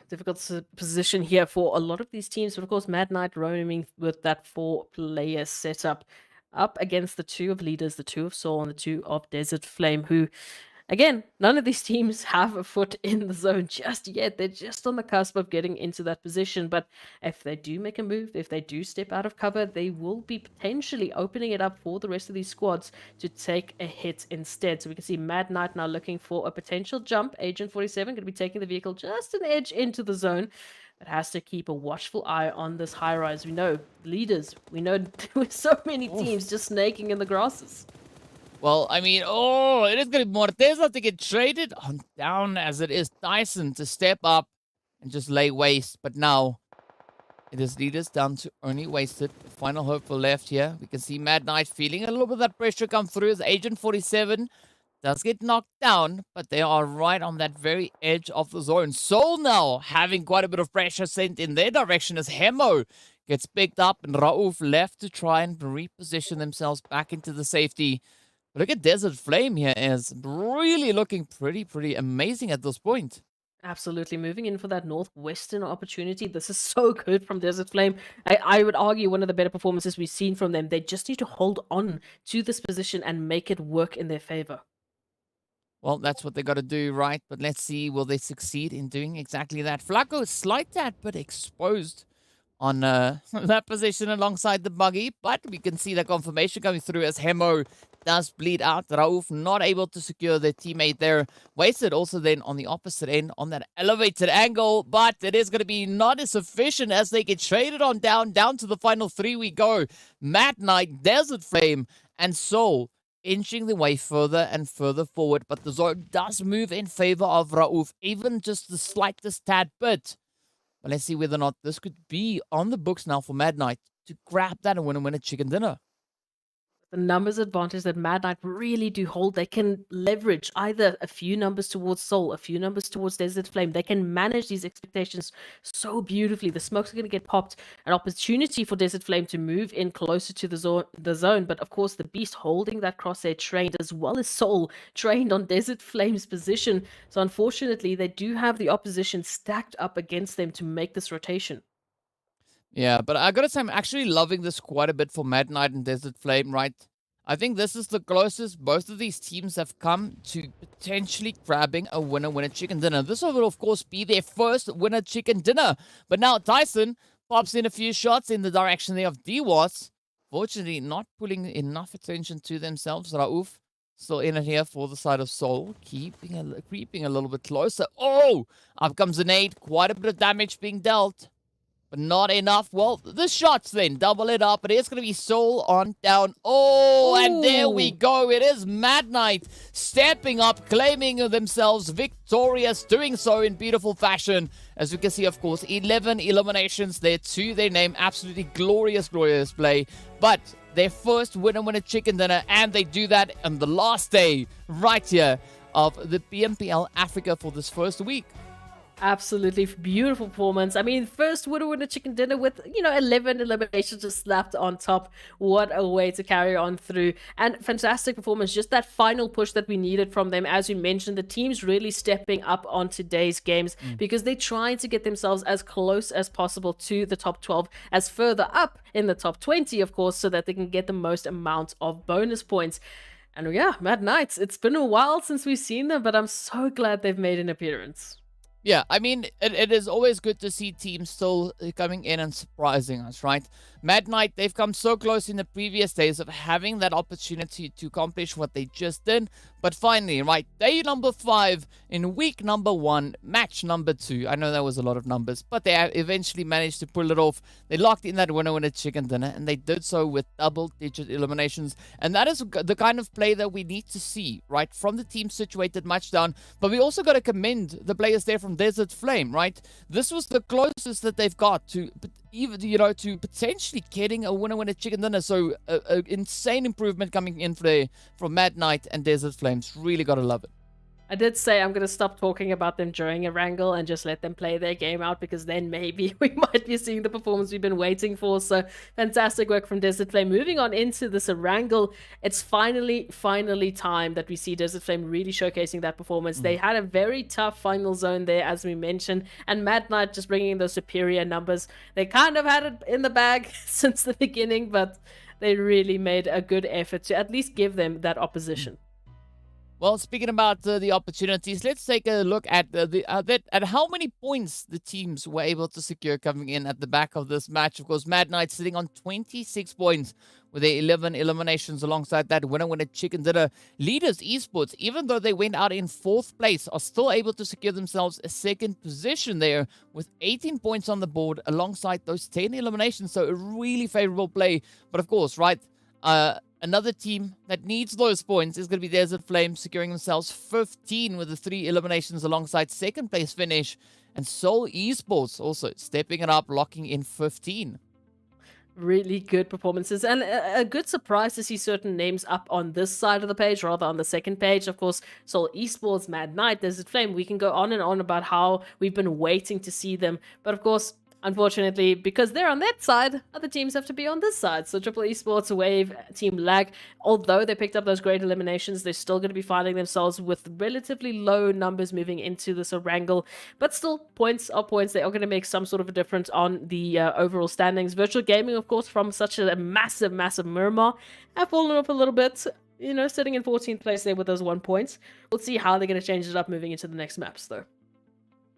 difficult position here for a lot of these teams. But of course, Mad Knight roaming with that 4-player setup up against the 2 of Leaders, the 2 of Soul, and the 2 of Desert Flame, who, again, none of these teams have a foot in the zone just yet. They're just on the cusp of getting into that position. But if they do make a move, if they do step out of cover, they will be potentially opening it up for the rest of these squads to take a hit instead. So we can see Mad Knight now looking for a potential jump. Agent 47 going to be taking the vehicle just an edge into the zone, but has to keep a watchful eye on this high rise. We know Leaders, we know with so many teams just snaking in the grasses. Well, I mean, oh, it is going to be Morteza to get traded on down, as it is Tyson to step up and just lay waste. But now it is Leaders down to only Wasted. Final hope for left here. We can see Mad Knight feeling a little bit of that pressure come through as Agent 47 does get knocked down, but they are right on that very edge of the zone. Soul now having quite a bit of pressure sent in their direction as Hemo gets picked up and Raouf left to try and reposition themselves back into the safety. But look at Desert Flame here, is really looking pretty amazing at this point. Absolutely. Moving in for that northwestern opportunity. This is so good from Desert Flame. I would argue one of the better performances we've seen from them. They just need to hold on to this position and make it work in their favor. Well, that's what they got to do, right? But let's see, will they succeed in doing exactly that? Flacco is slight tad bit exposed on that position alongside the buggy, but we can see the confirmation coming through as Hemo does bleed out. Raouf not able to secure their teammate there. Wasted also then on the opposite end on that elevated angle, but it is going to be not as sufficient as they get traded on down to the final 3 we go. Mad Knight, Desert Flame, and Soul inching the way further and further forward, but the zone does move in favor of Raouf, even just the slightest tad bit. But let's see whether or not this could be on the books now for Mad Knight to grab that and win a chicken dinner. The numbers advantage that Mad Knight really do hold. They can leverage either a few numbers towards Soul, a few numbers towards Desert Flame. They can manage these expectations so beautifully. The smokes are going to get popped. An opportunity for Desert Flame to move in closer to the zone. But of course, the Beast holding that crosshair trained, as well as Soul trained on Desert Flame's position. So unfortunately, they do have the opposition stacked up against them to make this rotation. Yeah, but I gotta say, I'm actually loving this quite a bit for Mad Knight and Desert Flame, right? I think this is the closest both of these teams have come to potentially grabbing a winner chicken dinner. This will, of course, be their first winner chicken dinner. But now Tyson pops in a few shots in the direction there of DWAS. Fortunately, not pulling enough attention to themselves. Raouf still in it here for the side of Soul, creeping a little bit closer. Oh! Up comes a nade. Quite a bit of damage being dealt. but not enough. Well, the shots then double it up, but it's going to be Soul on down. Oh, and there we go. It is Mad Knight stepping up, claiming themselves victorious, doing so in beautiful fashion. As you can see, of course, 11 eliminations there to their name. Absolutely glorious, glorious play. But their first winner chicken dinner, and they do that on the last day right here of the PMPL Africa for this first week. Absolutely beautiful performance. I mean, first winner chicken dinner with, 11 eliminations just slapped on top. What a way to carry on through. And fantastic performance. Just that final push that we needed from them. As we mentioned, the team's really stepping up on today's games because they're trying to get themselves as close as possible to the top 12, as further up in the top 20, of course, so that they can get the most amount of bonus points. And yeah, Mad Knights, it's been a while since we've seen them, but I'm so glad they've made an appearance. Yeah, I mean, it is always good to see teams still coming in and surprising us, right? Mad Knight, they've come so close in the previous days of having that opportunity to accomplish what they just did. But finally, right, day number 5 in week number 1, match number 2. I know that was a lot of numbers, but they eventually managed to pull it off. They locked in that winner chicken dinner, and they did so with double-digit eliminations. And that is the kind of play that we need to see, right, from the team situated much down. But we also got to commend the players there from Desert Flame, right? This was the closest that they've got to even, to potentially getting a winner chicken dinner. So an insane improvement coming in from Mad Knight and Desert Flames. Really gotta love it. I did say I'm going to stop talking about them during Erangel and just let them play their game out, because then maybe we might be seeing the performance we've been waiting for. So fantastic work from Desert Flame. Moving on into this Erangel, it's finally time that we see Desert Flame really showcasing that performance. They had a very tough final zone there, as we mentioned, and Mad Knight just bringing in those superior numbers. They kind of had it in the bag since the beginning, but they really made a good effort to at least give them that opposition. Well, speaking about the opportunities, let's take a look at at how many points the teams were able to secure coming in at the back of this match. Of course, Mad Knight sitting on 26 points with their 11 eliminations. Alongside that, winner chicken dinner. Leaders Esports, even though they went out in 4th place, are still able to secure themselves a 2nd position there with 18 points on the board alongside those 10 eliminations. So a really favorable play. But of course, right, another team that needs those points is going to be Desert Flame, securing themselves 15 with the 3 eliminations alongside 2nd place finish. And Seoul Esports also stepping it up, locking in 15. Really good performances, and a good surprise to see certain names up on this side of the page rather on the second page. Of course, Seoul Esports, Mad Knight, Desert Flame. We can go on and on about how we've been waiting to see them, but of course, unfortunately, because they're on that side, other teams have to be on this side. So Triple Esports, Wave, TEAMLAG, although they picked up those great eliminations, they're still going to be finding themselves with relatively low numbers moving into this Erangel. But still, points are points. They are going to make some sort of a difference on the overall standings. Virtual Gaming, of course, from such a massive Miramar, have fallen off a little bit. Sitting in 14th place there with those 1 points. We'll see how they're going to change it up moving into the next maps, though.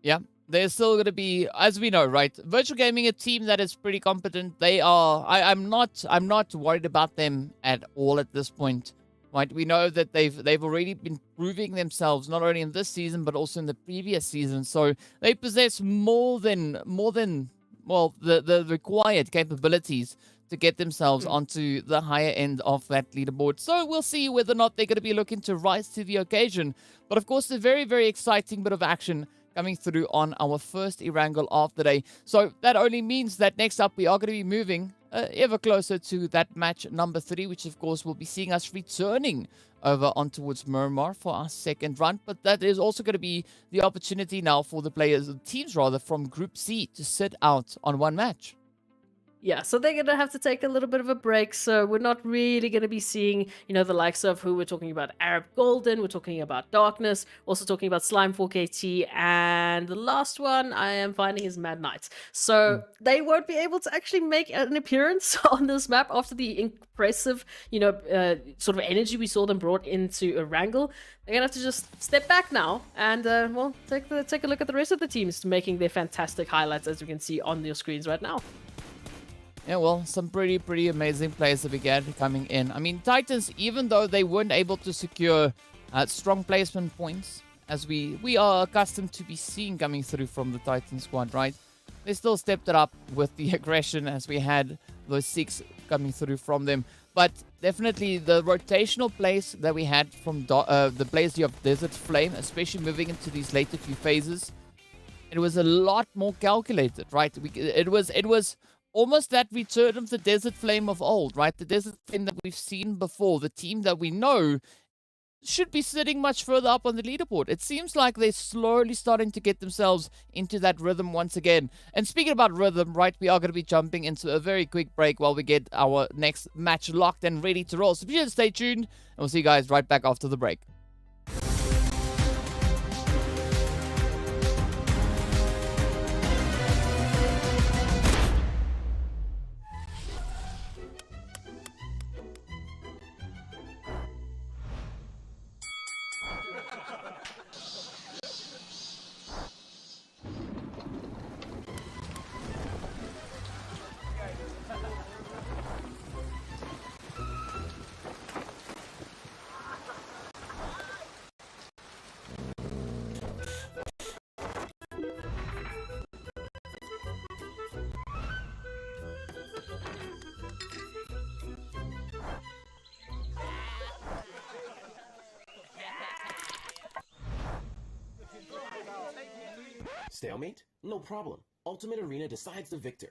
Yeah. They're still going to be, as we know, right? Virtual Gaming, a team that is pretty competent. They are. I'm not worried about them at all at this point, right? We know that they've already been proving themselves not only in this season but also in the previous season. So they possess more than the required capabilities to get themselves onto the higher end of that leaderboard. So we'll see whether or not they're going to be looking to rise to the occasion. But of course, a very, very exciting bit of action coming through on our first Erangel of the day. So that only means that next up we are going to be moving ever closer to that match number 3, which of course will be seeing us returning over on towards Miramar for our 2nd run. But that is also going to be the opportunity now for the teams from Group C to sit out on 1 match. Yeah, so they're going to have to take a little bit of a break. So we're not really going to be seeing, the likes of who we're talking about. Arab Golden, we're talking about Darkness, also talking about Slime 4KT, and the last one I am finding is Mad Knights. So they won't be able to actually make an appearance on this map after the impressive, sort of energy we saw them brought into Erangel. They're going to have to just step back now and, take a look at the rest of the teams making their fantastic highlights, as you can see on your screens right now. Yeah, well, some pretty amazing players that began coming in. I mean, Titans, even though they weren't able to secure strong placement points, as we are accustomed to be seeing coming through from the Titan squad, right? they still stepped it up with the aggression as we had those 6 coming through from them. But definitely the rotational plays that we had from the plays of Desert Flame, especially moving into these later few phases, it was a lot more calculated, right? It was almost that return of the Desert Flame of old, right? The Desert Flame that we've seen before, the team that we know should be sitting much further up on the leaderboard. It seems like they're slowly starting to get themselves into that rhythm once again. And speaking about rhythm, right, we are going to be jumping into a very quick break while we get our next match locked and ready to roll. So be sure to stay tuned, and we'll see you guys right back after the break. Stalemate? No problem. Ultimate Arena decides the victor.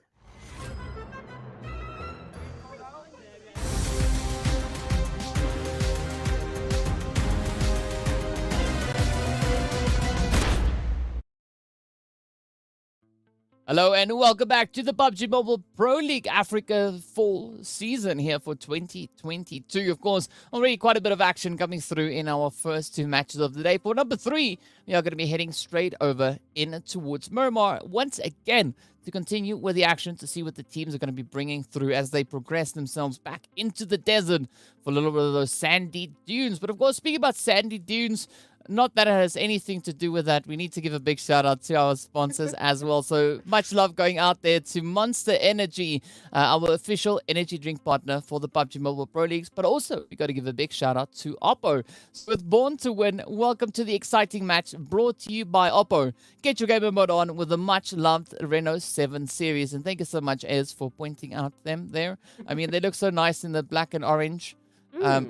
Hello and welcome back to the PUBG Mobile Pro League Africa fall season here for 2022. Of course, already quite a bit of action coming through in our first 2 matches of the day. For number 3, we are going to be heading straight over in towards Miramar once again to continue with the action to see what the teams are going to be bringing through as they progress themselves back into the desert for a little bit of those sandy dunes. But of course, speaking about sandy dunes, not that it has anything to do with that. We need to give a big shout out to our sponsors as well. So much love going out there to Monster Energy, our official energy drink partner for the PUBG Mobile Pro Leagues. But also, we got to give a big shout out to Oppo. So with Born to Win, welcome to the exciting match brought to you by Oppo. Get your gamer mode on with the much loved Reno 7 series. And thank you so much, Ez, for pointing out them there. I mean, they look so nice in the black and orange.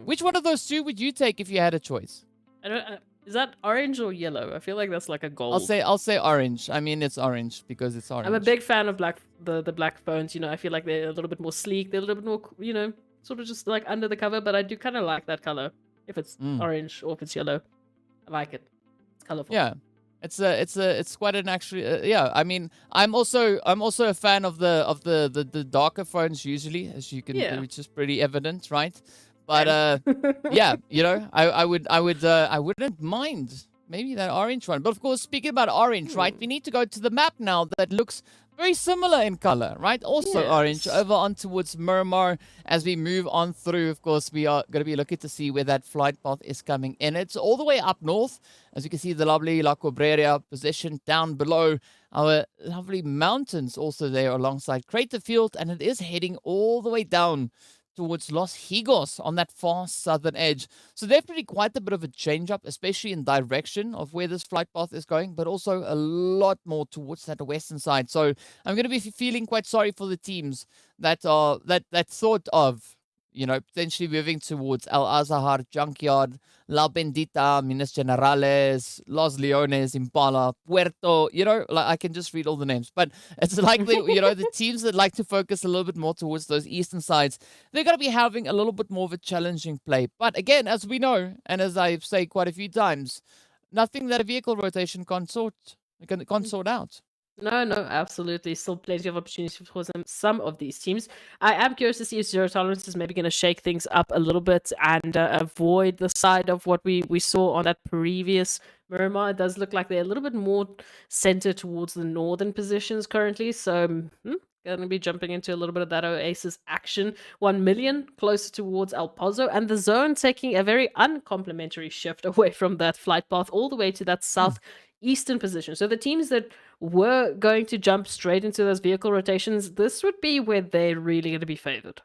Which one of those 2 would you take if you had a choice? I don't. Is that orange or yellow? I feel like that's like a gold. I'll say orange. I mean, it's orange because it's orange. I'm a big fan of the black phones. You know, I feel like they're a little bit more sleek. They're a little bit more, you know, sort of just like under the cover. But I do kind of like that color. If it's orange or if it's yellow, I like it. It's colorful. Yeah, it's quite an actually. Yeah, I mean, I'm also a fan of the darker phones usually, as you can, which is pretty evident, right? But yeah, you know, I wouldn't mind maybe that orange one. But of course, speaking about orange, right, we need to go to the map now that looks very similar in color, right? Also orange over on towards Miramar as we move on through. Of course, we are going to be looking to see where that flight path is coming in. It's all the way up north. As you can see, the lovely La Cobreria positioned down below. Our lovely mountains also there alongside Crater Field. And it is heading all the way down towards Los Higos on that far southern edge. So definitely quite a bit of a change up, especially in direction of where this flight path is going, but also a lot more towards that western side. So I'm going to be feeling quite sorry for the teams that are that thought of, you know, potentially moving towards El Azahar Junkyard, La Bendita, Minas Generales, Los Leones, Impala, Puerto, you know, like I can just read all the names. But it's like, you know, the teams that like to focus a little bit more towards those eastern sides, they're going to be having a little bit more of a challenging play. But again, as we know, and as I've said quite a few times, nothing that a vehicle rotation can't sort out. No, absolutely. Still plenty of opportunities for some of these teams. I am curious to see if Zero Tolerance is maybe going to shake things up a little bit and avoid the side of what we saw on that previous Miramar. It does look like they're a little bit more centered towards the northern positions currently. So, going to be jumping into a little bit of that Oasis action. 1 million closer towards El Pozo, and the zone taking a very uncomplimentary shift away from that flight path all the way to that southeastern position. So the teams that were going to jump straight into those vehicle rotations, this would be where they're really going to be favored.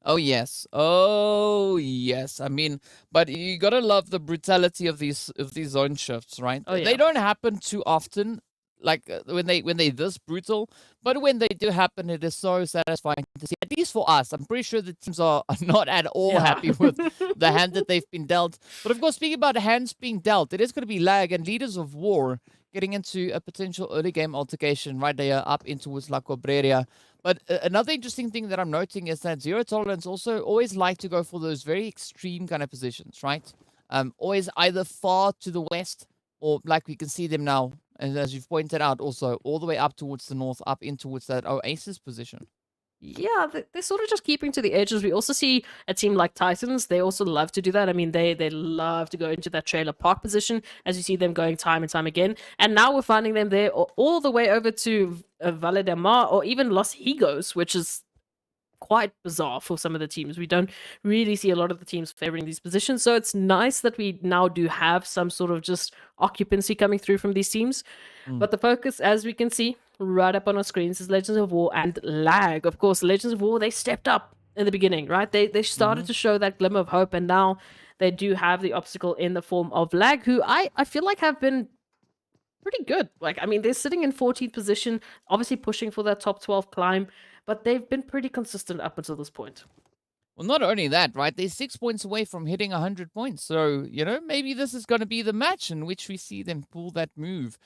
Oh yes. I mean, but you gotta love the brutality of these zone shifts, right? Oh, yeah. They don't happen too often. like when they this brutal, but when they do happen, it is so satisfying to see. At least for us, I'm pretty sure the teams are not at all happy with the hand that they've been dealt. But of course, speaking about hands being dealt, it is going to be Lag and Leaders of War getting into a potential early game altercation right there up in towards La Cobreria. But another interesting thing that I'm noting is that Zero Tolerance also always like to go for those very extreme kind of positions, right? Always either far to the west or like we can see them now, and as you've pointed out, also all the way up towards the north, up in towards that Oasis position. Yeah, they're sort of just keeping to the edges. We also see a team like Titans. They also love to do that. I mean, they love to go into that trailer park position, as you see them going time and time again. And now we're finding them there all the way over to Valle de Mar or even Los Higos, which is quite bizarre for some of the teams. We don't really see a lot of the teams favoring these positions. So it's nice that we now do have some sort of just occupancy coming through from these teams. But the focus, as we can see right up on our screens, is Legends of War and Lag. Of course, Legends of War, they stepped up in the beginning, right? They started to show that glimmer of hope, and now they do have the obstacle in the form of Lag, who I feel like have been pretty good. Like, I mean, they're sitting in 14th position, obviously pushing for that top 12 climb, but they've been pretty consistent up until this point. Well, not only that, right? They're 6 points away from hitting 100 points. So, maybe this is going to be the match in which we see them pull that move.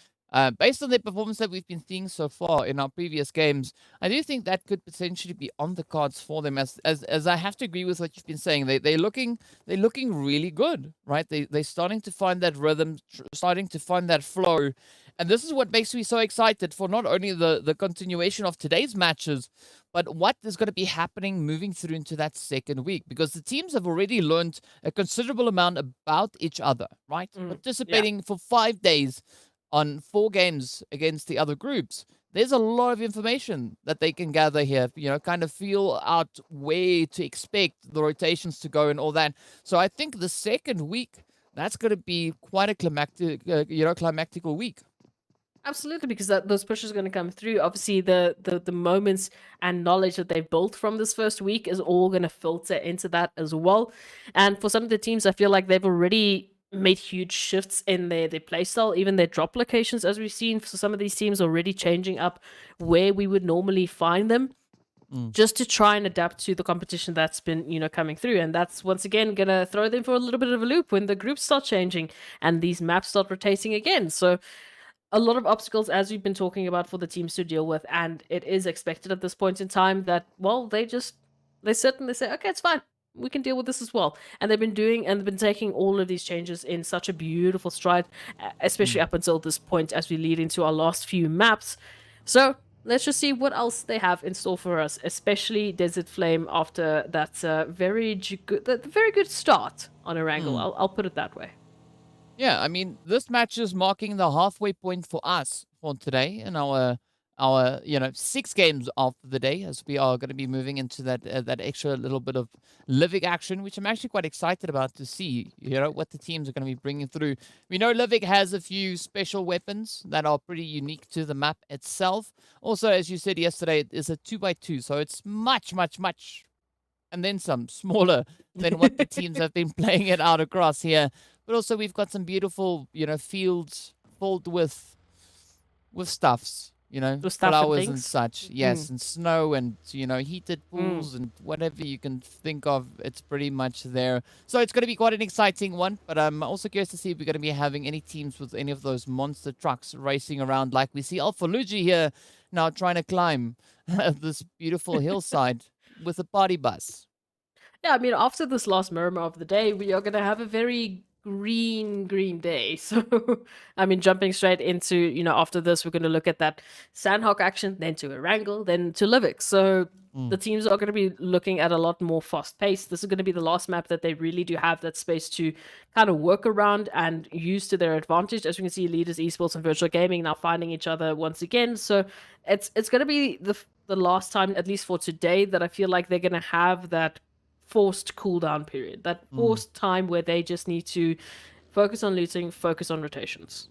Based on the performance that we've been seeing so far in our previous games, I do think that could potentially be on the cards for them. As I have to agree with what you've been saying, they're looking really good, right? They're starting to find that rhythm, starting to find that flow, and this is what makes me so excited for not only the continuation of today's matches, but what is going to be happening moving through into that second week, because the teams have already learned a considerable amount about each other, right? Participating for 5 days on 4 games against the other groups, there's a lot of information that they can gather here, kind of feel out where to expect the rotations to go and all that. So I think the second week, that's going to be quite a climactical week. Absolutely, because those pushes are going to come through. Obviously, the moments and knowledge that they've built from this first week is all going to filter into that as well. And for some of the teams, I feel like they've already made huge shifts in their playstyle, even their drop locations, as we've seen for some of these teams already changing up where we would normally find them, just to try and adapt to the competition that's been, coming through. And that's once again going to throw them for a little bit of a loop when the groups start changing and these maps start rotating again. So a lot of obstacles, as we've been talking about, for the teams to deal with, and it is expected at this point in time that, well, they sit and they say, okay, it's fine, we can deal with this as well. And they've been taking all of these changes in such a beautiful stride, especially up until this point as we lead into our last few maps. So let's just see what else they have in store for us, especially Desert Flame after that very good start on Erangel. I'll put it that way. Yeah, I mean, this match is marking the halfway point for us for today in our 6 games of the day, as we are going to be moving into that extra little bit of Livik action, which I'm actually quite excited about to see, what the teams are going to be bringing through. We know Livik has a few special weapons that are pretty unique to the map itself. Also, as you said yesterday, it is a 2x2, so it's much, much, much, and then some smaller than what the teams have been playing it out across here. But also, we've got some beautiful, fields filled with stuffs. Flowers and such. Yes, and snow and, heated pools and whatever you can think of. It's pretty much there. So it's going to be quite an exciting one. But I'm also curious to see if we're going to be having any teams with any of those monster trucks racing around like we see Alpha Luigi here now trying to climb this beautiful hillside with a party bus. Yeah, I mean, after this last Miramar of the day, we are going to have a very green day. So I mean, jumping straight into, after this, we're going to look at that Sanhok action, then to Erangel, then to Livik. So the teams are going to be looking at a lot more fast pace. This is going to be the last map that they really do have that space to kind of work around and use to their advantage. As we can see, Leaders, Esports, and Virtual Gaming now finding each other once again. So it's going to be the last time, at least for today, that I feel like they're going to have that forced cooldown period, that forced time where they just need to focus on looting, focus on rotations.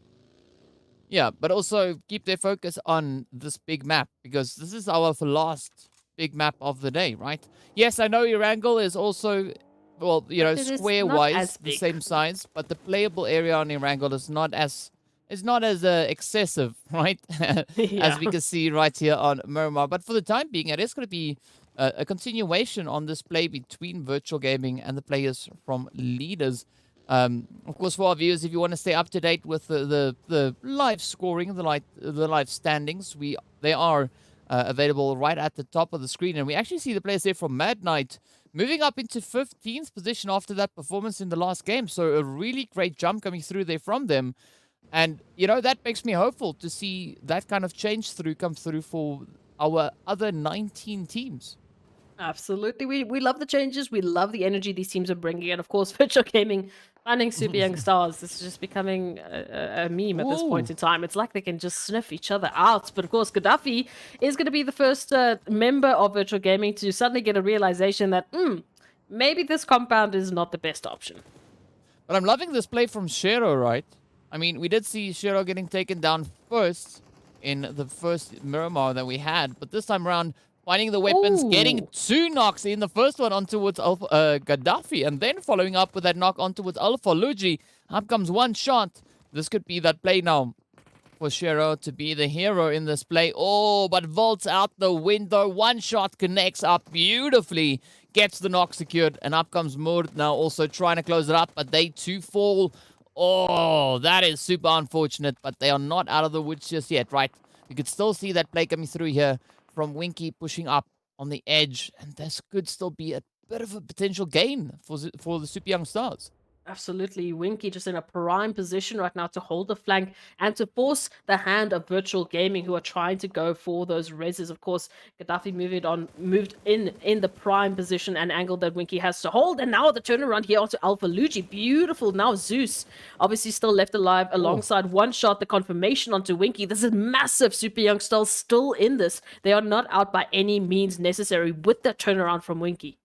Yeah, but also keep their focus on this big map, because this is our last big map of the day, right? Yes, I know Erangel is also, well, square-wise the same size, but the playable area on Erangel is not as is not as excessive, right? As Yeah. we can see right here on Miramar. But for the time being, it is going to be a continuation on this play between virtual gaming and the players from leaders. Of course, for our viewers, if you want to stay up to date with the live scoring, the live standings, they are available right at the top of the screen. And we actually see the players there from Mad Knight moving up into 15th position after that performance in the last game. So a really great jump coming through there from them. And, you know, that makes me hopeful to see that kind of change come through for our other 19 teams. Absolutely. We love the changes. We love the energy these teams are bringing. And of course, virtual gaming, finding super young stars. This is just becoming a meme at this point in time. It's like they can just sniff each other out. But of course, Gaddafi is going to be the first member of virtual gaming to suddenly get a realization that, maybe this compound is not the best option. But I'm loving this play from Shero, right? I mean, we did see Shero getting taken down first in the first Miramar that we had. But this time around, finding the weapons, getting 2 knocks in. The first one on towards Gaddafi, and then following up with that knock on towards Alpha Luigi. Up comes one shot. This could be that play now for Shero to be the hero in this play. Oh, but vaults out the window. One shot connects up beautifully. Gets the knock secured, and up comes Moord now also trying to close it up, but they too fall. Oh, that is super unfortunate, but they are not out of the woods just yet, right? You could still see that play coming through here from Winky pushing up on the edge, and this could still be a bit of a potential gain for the Super Young Stars. Absolutely. Winky just in a prime position right now to hold the flank and to force the hand of virtual gaming, who are trying to go for those reses. Of course, Gaddafi moved in the prime position and angle that Winky has to hold. And now the turnaround here onto Alpha Luigi. Beautiful. Now Zeus obviously still left alive alongside one shot. The confirmation onto Winky. This is massive. Super Young Stars still in this. They are not out by any means necessary with the turnaround from Winky.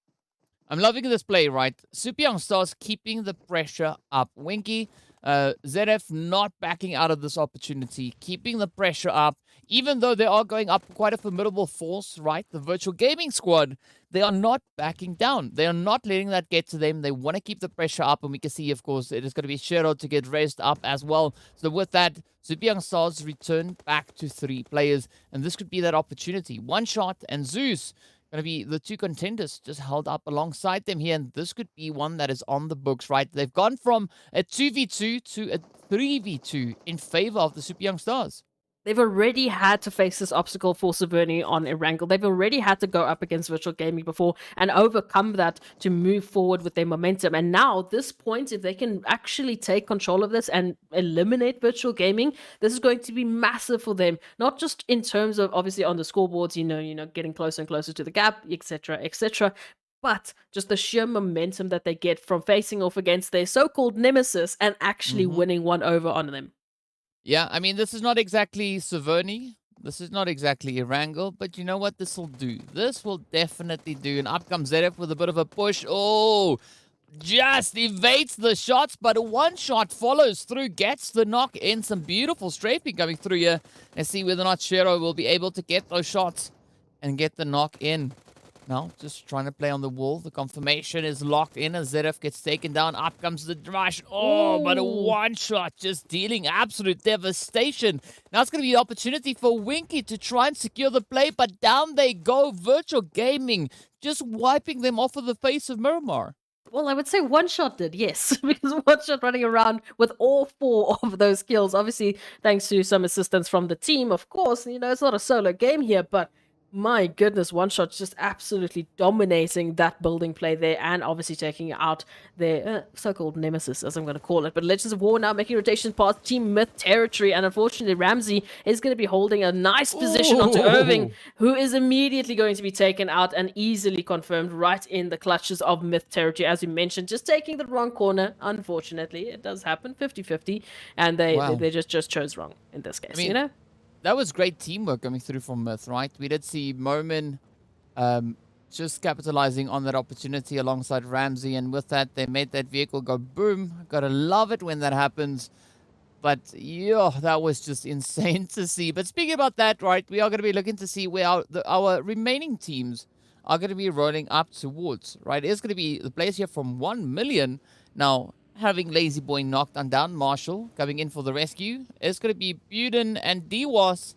I'm loving this play, right? Super Young Stars keeping the pressure up. Winky, ZF not backing out of this opportunity, keeping the pressure up, even though they are going up quite a formidable force, right? The virtual gaming squad, they are not backing down. They are not letting that get to them. They want to keep the pressure up, and we can see, of course, it is going to be Shero to get raised up as well. So with that, Super Young Stars return back to 3 players, and this could be that opportunity. One shot, and Zeus going to be the 2 contenders just held up alongside them here, and this could be one that is on the books, right? They've gone from a 2v2 to a 3v2 in favor of the Super Young Stars. They've already had to face this obstacle for Severny on Erangel. They've already had to go up against virtual gaming before and overcome that to move forward with their momentum. And now, this point, if they can actually take control of this and eliminate virtual gaming, this is going to be massive for them. Not just in terms of, obviously, on the scoreboards, you know, getting closer and closer to the gap, etc., etc., but just the sheer momentum that they get from facing off against their so-called nemesis and actually winning one over on them. Yeah, I mean, this is not exactly Severny. This is not exactly Erangel, but you know what? This will do. This will definitely do. And up comes ZF with a bit of a push. Oh, just evades the shots, but one shot follows through, gets the knock in. Some beautiful strafing coming through here. And see whether or not Shero will be able to get those shots and get the knock in. Now, just trying to play on the wall. The confirmation is locked in as ZF gets taken down. Up comes the rush. Oh, but a one shot just dealing absolute devastation. Now it's going to be an opportunity for Winky to try and secure the play, but down they go. Virtual Gaming just wiping them off of the face of Miramar. Well, I would say one shot did, yes, because one shot running around with all 4 of those kills. Obviously, thanks to some assistance from the team, of course. You know, it's not a solo game here, but my goodness, one shot just absolutely dominating that building play there and obviously taking out their so-called nemesis, as I'm going to call it. But Legends of War now making rotations past Team Myth territory, and unfortunately Ramsey is going to be holding a nice position onto Irving, who is immediately going to be taken out and easily confirmed right in the clutches of Myth territory, as we mentioned, just taking the wrong corner. Unfortunately, it does happen, 50-50, and they just chose wrong in this case, you know? That was great teamwork coming through from Myth, right? We did see Momin just capitalizing on that opportunity alongside Ramsey, and with that, they made that vehicle go boom. Gotta love it when that happens. But, yeah, that was just insane to see. But speaking about that, right, we are going to be looking to see where our remaining teams are going to be rolling up towards, right? It's going to be the players here from 1 million. Now, having Lazy Boy knocked and down. Marshall coming in for the rescue. It's going to be Buden and DWAS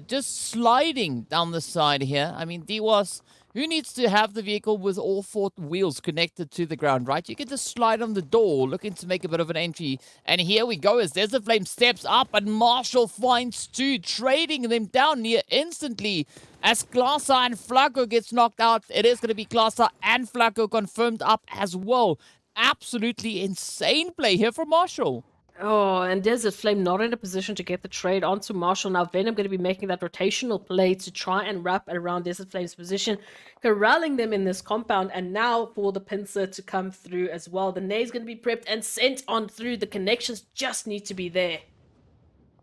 just sliding down the side here. I mean, DWAS, who needs to have the vehicle with all 4 wheels connected to the ground, right? You can just slide on the door, looking to make a bit of an entry. And here we go as Desert Flame steps up and Marshall finds 2, trading them down near instantly. As Klasa and Flacco gets knocked out, it is going to be Klasa and Flacco confirmed up as well. Absolutely insane play here from Marshall. Oh, and Desert Flame not in a position to get the trade onto Marshall. Now Venom going to be making that rotational play to try and wrap around Desert Flame's position, corralling them in this compound, and now for the pincer to come through as well. The nade's going to be prepped and sent on through. The connections just need to be there.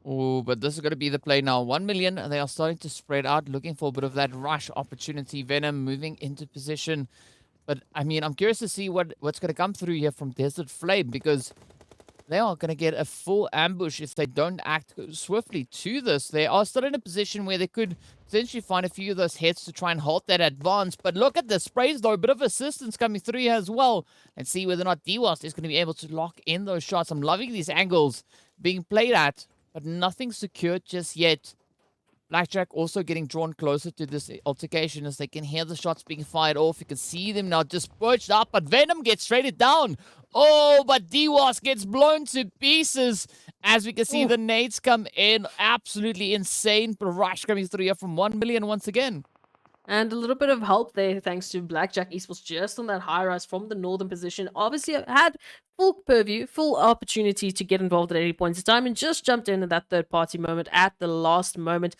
Oh, but this is going to be the play now. 1 million. They are starting to spread out, looking for a bit of that rush opportunity. Venom moving into position. But, I mean, I'm curious to see what's going to come through here from Desert Flame, because they are going to get a full ambush if they don't act swiftly to this. They are still in a position where they could potentially find a few of those hits to try and halt that advance. But look at the sprays, though. A bit of assistance coming through here as well. And see whether or not DWAS is going to be able to lock in those shots. I'm loving these angles being played at, but nothing secured just yet. Blackjack also getting drawn closer to this altercation as they can hear the shots being fired off. You can see them now just perched up, but Venom gets traded down. Oh, but DWAS gets blown to pieces as we can see the nades come in. Absolutely insane rush coming through here from 1 million once again. And a little bit of help there thanks to Blackjack Esports just on that high rise from the northern position. Obviously had full purview, full opportunity to get involved at any point in time and just jumped in at that third party moment at the last moment.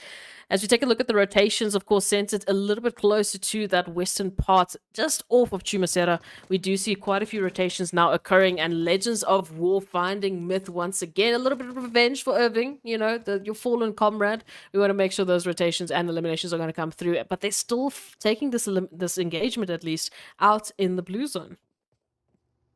As we take a look at the rotations, of course, centered a little bit closer to that western part, just off of Chumacera, we do see quite a few rotations now occurring, and Legends of War finding Myth once again. A little bit of revenge for Irving, you know, your fallen comrade. We want to make sure those rotations and eliminations are going to come through, but they're still taking this engagement, at least, out in the blue zone.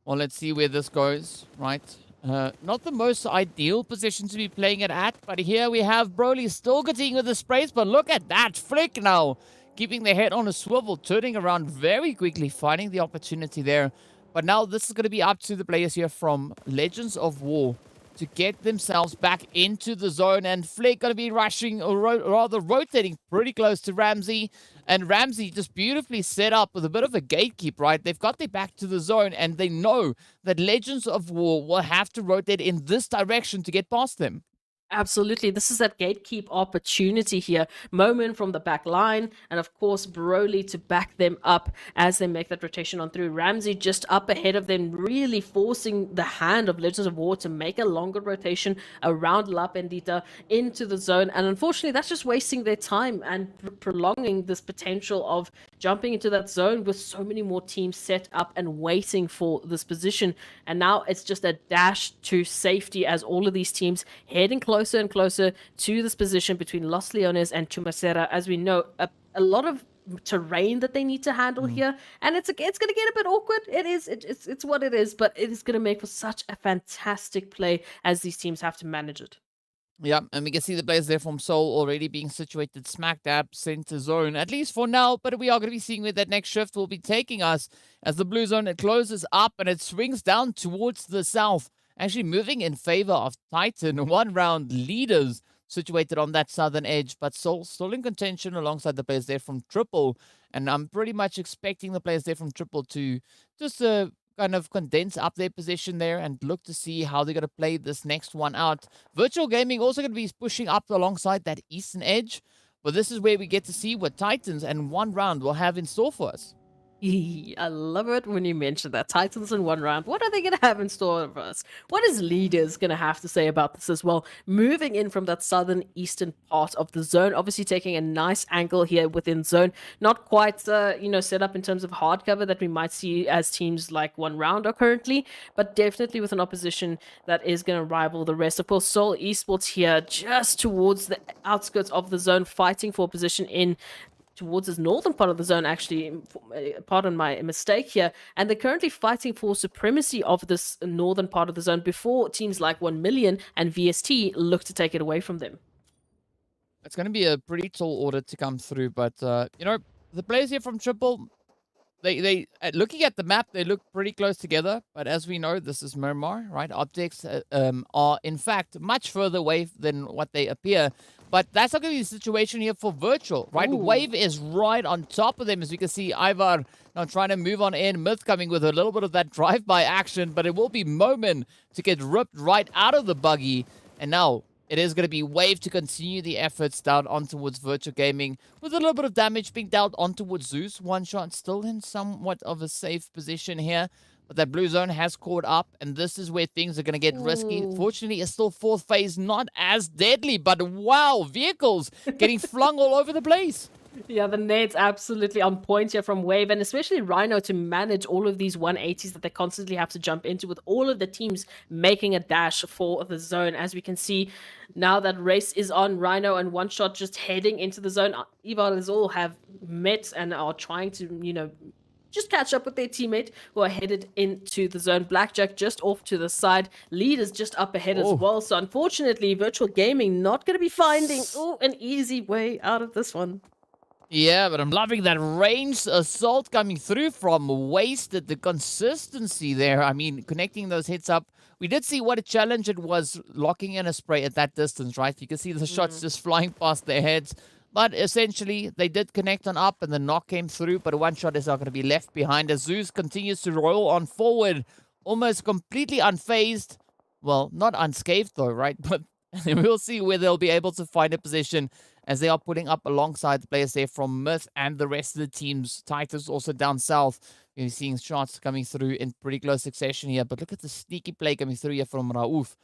Well, let's see where this goes, right? Not the most ideal position to be playing it at, but here we have Broly still continuing with the sprays, but look at that flick now. Keeping their head on a swivel, turning around very quickly, finding the opportunity there. But now this is going to be up to the players here from Legends of War to get themselves back into the zone, and Flick going to be rushing, or rather rotating pretty close to Ramsey, and Ramsey just beautifully set up with a bit of a gatekeep, right? They've got their back to the zone, and they know that Legends of War will have to rotate in this direction to get past them. Absolutely. This is that gatekeep opportunity here. Moment from the back line, and of course Broly to back them up as they make that rotation on through. Ramsey just up ahead of them, really forcing the hand of Legends of War to make a longer rotation around La Bendita into the zone. And unfortunately, that's just wasting their time and prolonging this potential of jumping into that zone with so many more teams set up and waiting for this position. And now it's just a dash to safety as all of these teams heading closer and closer to this position between Los Leones and Chumacera. As we know, a lot of terrain that they need to handle here, and it's going to get a bit awkward. It's what it is, but it is going to make for such a fantastic play as these teams have to manage it. Yeah, and we can see the players there from Seoul already being situated smack dab center zone, at least for now, but we are going to be seeing where that next shift will be taking us as the blue zone, it closes up and it swings down towards the south, actually moving in favor of Titan. 1 round leaders situated on that southern edge, but Seoul still in contention alongside the players there from Triple, and I'm pretty much expecting the players there from Triple to just kind of condense up their position there and look to see how they're going to play this next one out. Virtual Gaming also going to be pushing up alongside that eastern edge, but this is where we get to see what Titans and 1 round will have in store for us. I love it when you mention that. Titans in 1 round. What are they going to have in store for us? What is Leaders going to have to say about this as well? Moving in from that southern eastern part of the zone. Obviously taking a nice angle here within zone. Not quite, set up in terms of hard cover that we might see as teams like 1 round are currently. But definitely with an opposition that is going to rival the rest. Of course, Seoul Esports here just towards the outskirts of the zone. Fighting for position in towards this northern part of the zone, actually, pardon my mistake here, and they're currently fighting for supremacy of this northern part of the zone before teams like 1 million and VST look to take it away from them. It's going to be a pretty tall order to come through, but, the players here from Triple, they looking at the map, they look pretty close together. But as we know, this is Miramar, right? Objects are in fact much further away than what they appear. But that's not going to be the situation here for Virtual, right? Ooh. Wave is right on top of them, as we can see. Ivar now trying to move on in. Myth coming with a little bit of that drive-by action, but it will be Moment to get ripped right out of the buggy. And now it is going to be Wave to continue the efforts down on towards Virtual Gaming with a little bit of damage being dealt on towards Zeus. One shot still in somewhat of a safe position here. But that blue zone has caught up, and this is where things are going to get risky. Fortunately, it's still fourth phase, not as deadly, but wow, vehicles getting flung all over the place. Yeah, the nades absolutely on point here from Wave, and especially Rhino to manage all of these 180s that they constantly have to jump into, with all of the teams making a dash for the zone. As we can see, now that race is on, Rhino and One Shot just heading into the zone. Eval all have met and are trying to, just catch up with their teammate who are headed into the zone. Blackjack just off to the side. Leaders just up ahead as well. So unfortunately, Virtual Gaming not going to be finding an easy way out of this one. Yeah, but I'm loving that ranged assault coming through from Wasted. The consistency there. I mean, connecting those hits up. We did see what a challenge it was locking in a spray at that distance, right? You can see the shots just flying past their heads. But essentially, they did connect on up and the knock came through, but One Shot is not going to be left behind as Zeus continues to roll on forward, almost completely unfazed. Well, not unscathed though, right? But we'll see where they'll be able to find a position as they are putting up alongside the players there from Myth and the rest of the teams. Titus also down south. You're seeing shots coming through in pretty close succession here, but look at the sneaky play coming through here from Raouf.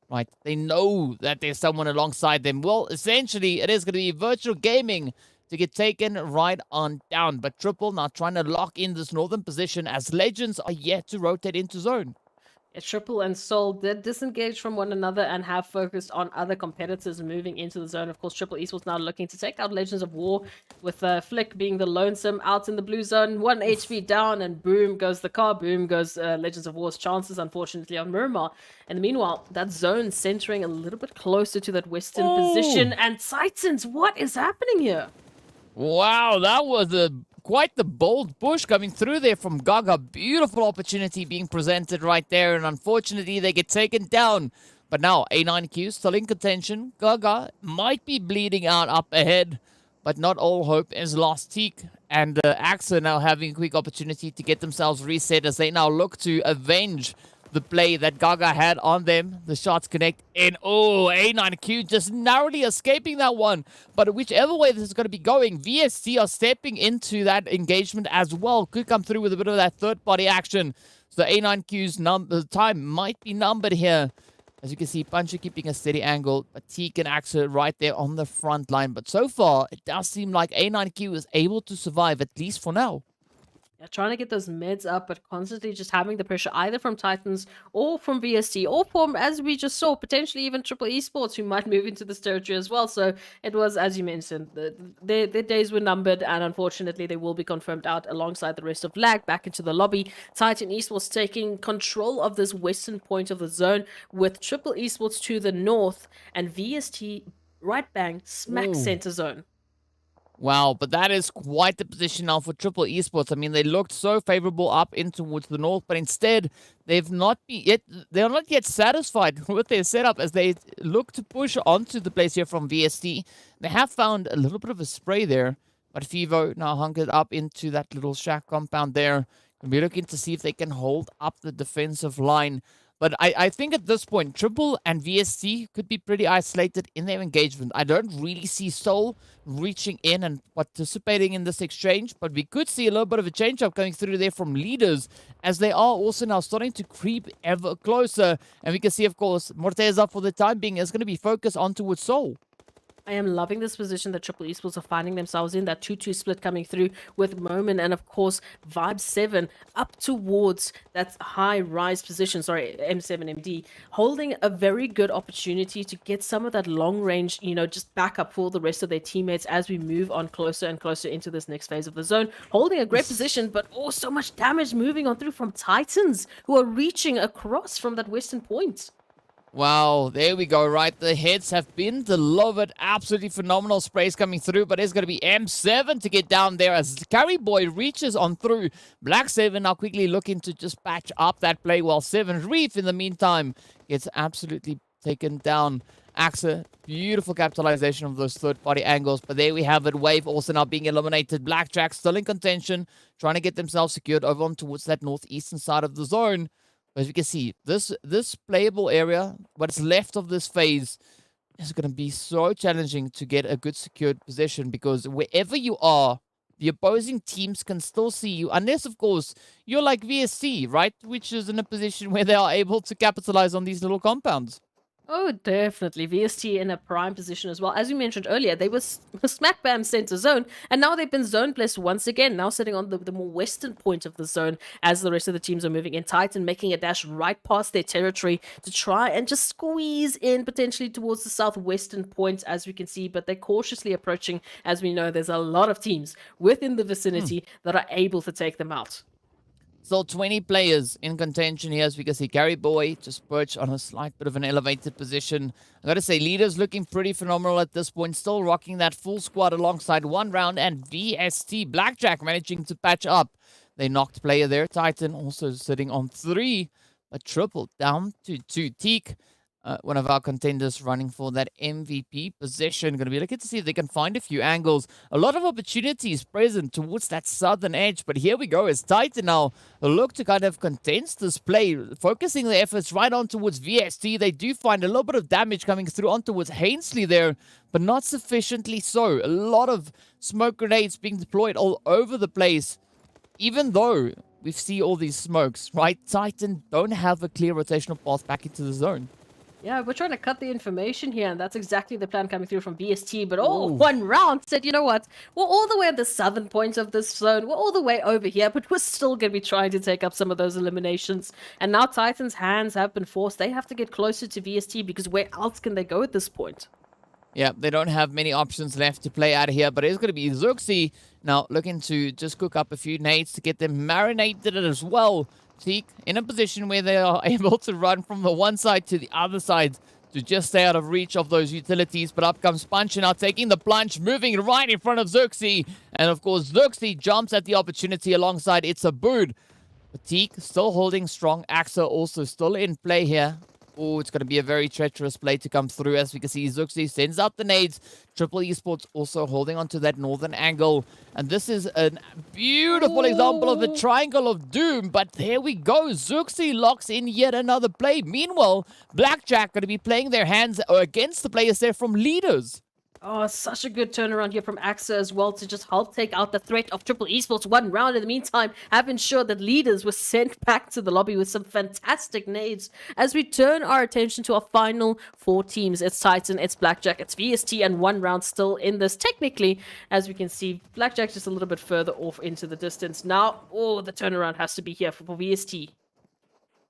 Right, they know that there's someone alongside them. Well, essentially, it is going to be Virtual Gaming to get taken right on down. But Triple now trying to lock in this northern position as Legends are yet to rotate into zone. Triple and Soul did disengage from one another and have focused on other competitors moving into the zone. Of course, Triple Esports now looking to take out Legends of War, with Flick being the lonesome out in the blue zone. 1 HP down, and boom goes the car. Boom goes Legends of War's chances, unfortunately, on Miramar. And meanwhile, that zone centering a little bit closer to that western position. And Titans, what is happening here? Wow, that was quite the bold push coming through there from Gaga. Beautiful opportunity being presented right there, and unfortunately they get taken down. But now A9Q still in contention. Gaga might be bleeding out up ahead, but not all hope is lost. Teak and Axa now having a quick opportunity to get themselves reset as they now look to avenge the play that Gaga had on them. The shots connect in. Oh, A9Q just narrowly escaping that one. But whichever way this is going to be going, VST are stepping into that engagement as well. Could come through with a bit of that third-party action. So A9Q's time might be numbered here. As you can see, Puncher keeping a steady angle, but Teak and Axa right there on the front line. But so far, it does seem like A9Q is able to survive, at least for now. Yeah, trying to get those mids up, but constantly just having the pressure either from Titans or from VST or from, as we just saw, potentially even Triple Esports, who might move into this territory as well. So it was, as you mentioned, their days were numbered, and unfortunately they will be confirmed out alongside the rest of Lag back into the lobby. Titan Esports taking control of this western point of the zone, with Triple Esports to the north and VST right bang smack center zone. Wow, but that is quite the position now for Triple Esports. I mean, they looked so favorable up in towards the north, but instead they are not yet satisfied with their setup as they look to push onto the place here from VST. They have found a little bit of a spray there, but Fivo now hunkered up into that little shack compound there. And we're looking to see if they can hold up the defensive line. But I think at this point, Triple and VST could be pretty isolated in their engagement. I don't really see Soul reaching in and participating in this exchange, but we could see a little bit of a change-up coming through there from leaders, as they are also now starting to creep ever closer. And we can see, of course, Morteza, for the time being, is going to be focused on towards Soul. I am loving this position that Triple Esports are finding themselves in, that 2-2 split coming through with Moment and, of course, Vibe 7 up towards that high-rise position, M7MD, holding a very good opportunity to get some of that long-range, just backup for the rest of their teammates as we move on closer and closer into this next phase of the zone. Holding a great position, but so much damage moving on through from Titans, who are reaching across from that western point. Wow, there we go, right? The heads have been delivered. Absolutely phenomenal sprays coming through, but it's going to be M7 to get down there as Carry Boy reaches on through. Black 7 now quickly looking to just patch up that play, while 7 Reef in the meantime gets absolutely taken down. Axa, beautiful capitalization of those third-party angles, but there we have it. Wave also now being eliminated. Blackjack still in contention, trying to get themselves secured over on towards that northeastern side of the zone. As you can see, this playable area, what's left of this phase, is going to be so challenging to get a good secured position, because wherever you are, the opposing teams can still see you, unless, of course, you're like VSC, right? Which is in a position where they are able to capitalize on these little compounds. Oh, definitely. VST in a prime position as well. As you mentioned earlier, they were smack bam center zone, and now they've been zone placed once again, now sitting on the more western point of the zone as the rest of the teams are moving in. Titan making a dash right past their territory to try and just squeeze in potentially towards the southwestern point, as we can see, but they're cautiously approaching. As we know, there's a lot of teams within the vicinity that are able to take them out. Still 20 players in contention here, as we can see. Gary Boy just perched on a slight bit of an elevated position. I gotta say, leaders looking pretty phenomenal at this point. Still rocking that full squad alongside 1round and VST. Blackjack managing to patch up. They knocked player there. Titan also sitting on 3. A triple down to 2. Teak, one of our contenders running for that MVP position. Going to be looking to see if they can find a few angles. A lot of opportunities present towards that southern edge. But here we go as Titan now look to kind of condense this play, focusing their efforts right on towards VST. They do find a little bit of damage coming through on towards Hainsley there, but not sufficiently so. A lot of smoke grenades being deployed all over the place. Even though we see all these smokes, right? Titan don't have a clear rotational path back into the zone. Yeah, we're trying to cut the information here, and that's exactly the plan coming through from BST. But 1round said, you know what? We're all the way at the southern point of this zone. We're all the way over here, but we're still going to be trying to take up some of those eliminations. And now Titan's hands have been forced. They have to get closer to VST, because where else can they go at this point? Yeah, they don't have many options left to play out of here, but it's going to be Zuxi now looking to just cook up a few nades to get them marinated as well. Teak in a position where they are able to run from the one side to the other side to just stay out of reach of those utilities. But up comes Punch now taking the plunge, moving right in front of Zuxi. And of course, Zuxi jumps at the opportunity alongside It's a Bood. But Teak still holding strong. Axa also still in play here. Oh, it's going to be a very treacherous play to come through. As we can see, Zuxi sends out the nades. Triple Esports also holding on to that northern angle. And this is a beautiful example of the triangle of doom. But there we go. Zuxi locks in yet another play. Meanwhile, Blackjack going to be playing their hands against the players there from leaders. Oh, such a good turnaround here from AXA as well to just help take out the threat of Triple Esports 1round. In the meantime, have ensured that leaders were sent back to the lobby with some fantastic nades as we turn our attention to our final 4 teams. It's Titan, it's Blackjack, it's VST, and 1round still in this. Technically, as we can see, Blackjack just a little bit further off into the distance. Now, the turnaround has to be here for VST.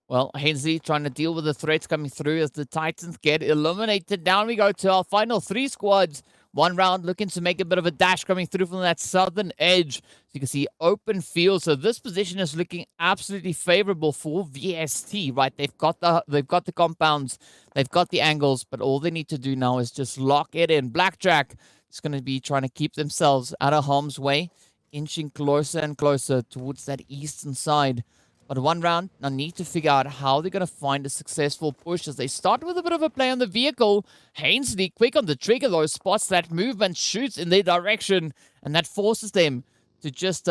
Well, Hensley trying to deal with the threats coming through as the Titans get eliminated. Down we go to our final 3 squads. 1round looking to make a bit of a dash coming through from that southern edge. So you can see open field. So this position is looking absolutely favorable for VST, right? They've got the compounds, they've got the angles, but all they need to do now is just lock it in. Blackjack is going to be trying to keep themselves out of harm's way, inching closer and closer towards that eastern side. But 1round now need to figure out how they're going to find a successful push as they start with a bit of a play on the vehicle. Hainsley quick on the trigger though, spots that movement, shoots in their direction, and that forces them to just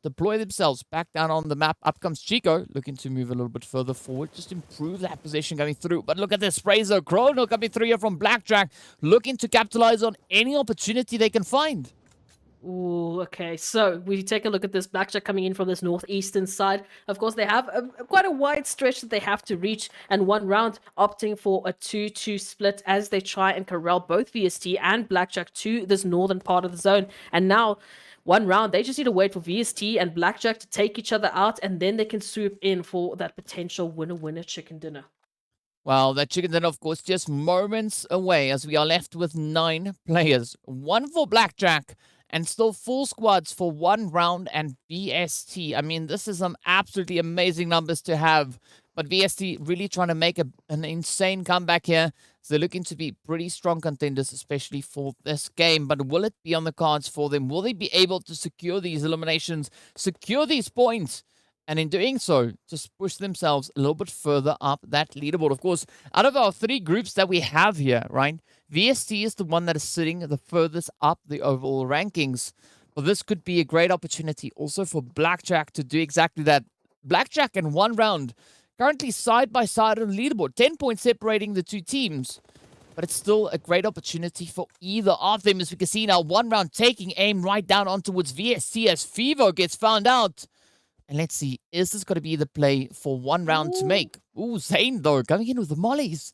deploy themselves back down on the map. Up comes Chico, looking to move a little bit further forward, just improve that position going through. But look at this sprays though. Chrono coming through here from Blackjack, looking to capitalize on any opportunity they can find. Ooh, okay, so we take a look at this Blackjack coming in from this northeastern side. Of course, they have quite a wide stretch that they have to reach, and 1round opting for a 2-2 split as they try and corral both VST and Blackjack to this northern part of the zone. And now, 1round, they just need to wait for VST and Blackjack to take each other out, and then they can swoop in for that potential winner-winner chicken dinner. Well, that chicken dinner, of course, just moments away as we are left with 9 players. 1 for Blackjack and still full squads for 1 round and VST. I mean, this is some absolutely amazing numbers to have. But VST really trying to make an insane comeback here. So they're looking to be pretty strong contenders, especially for this game. But will it be on the cards for them? Will they be able to secure these eliminations, secure these points? And in doing so, just push themselves a little bit further up that leaderboard. Of course, out of our 3 groups that we have here, right, VST is the one that is sitting the furthest up the overall rankings. But this could be a great opportunity also for Blackjack to do exactly that. Blackjack in 1 round, currently side by side on the leaderboard. 10 points separating the 2 teams. But it's still a great opportunity for either of them. As we can see now, 1 round taking aim right down on towards VST as Fevo gets found out. And let's see, is this going to be the play for 1 round to make? Ooh, Zane, though, coming in with the mollies.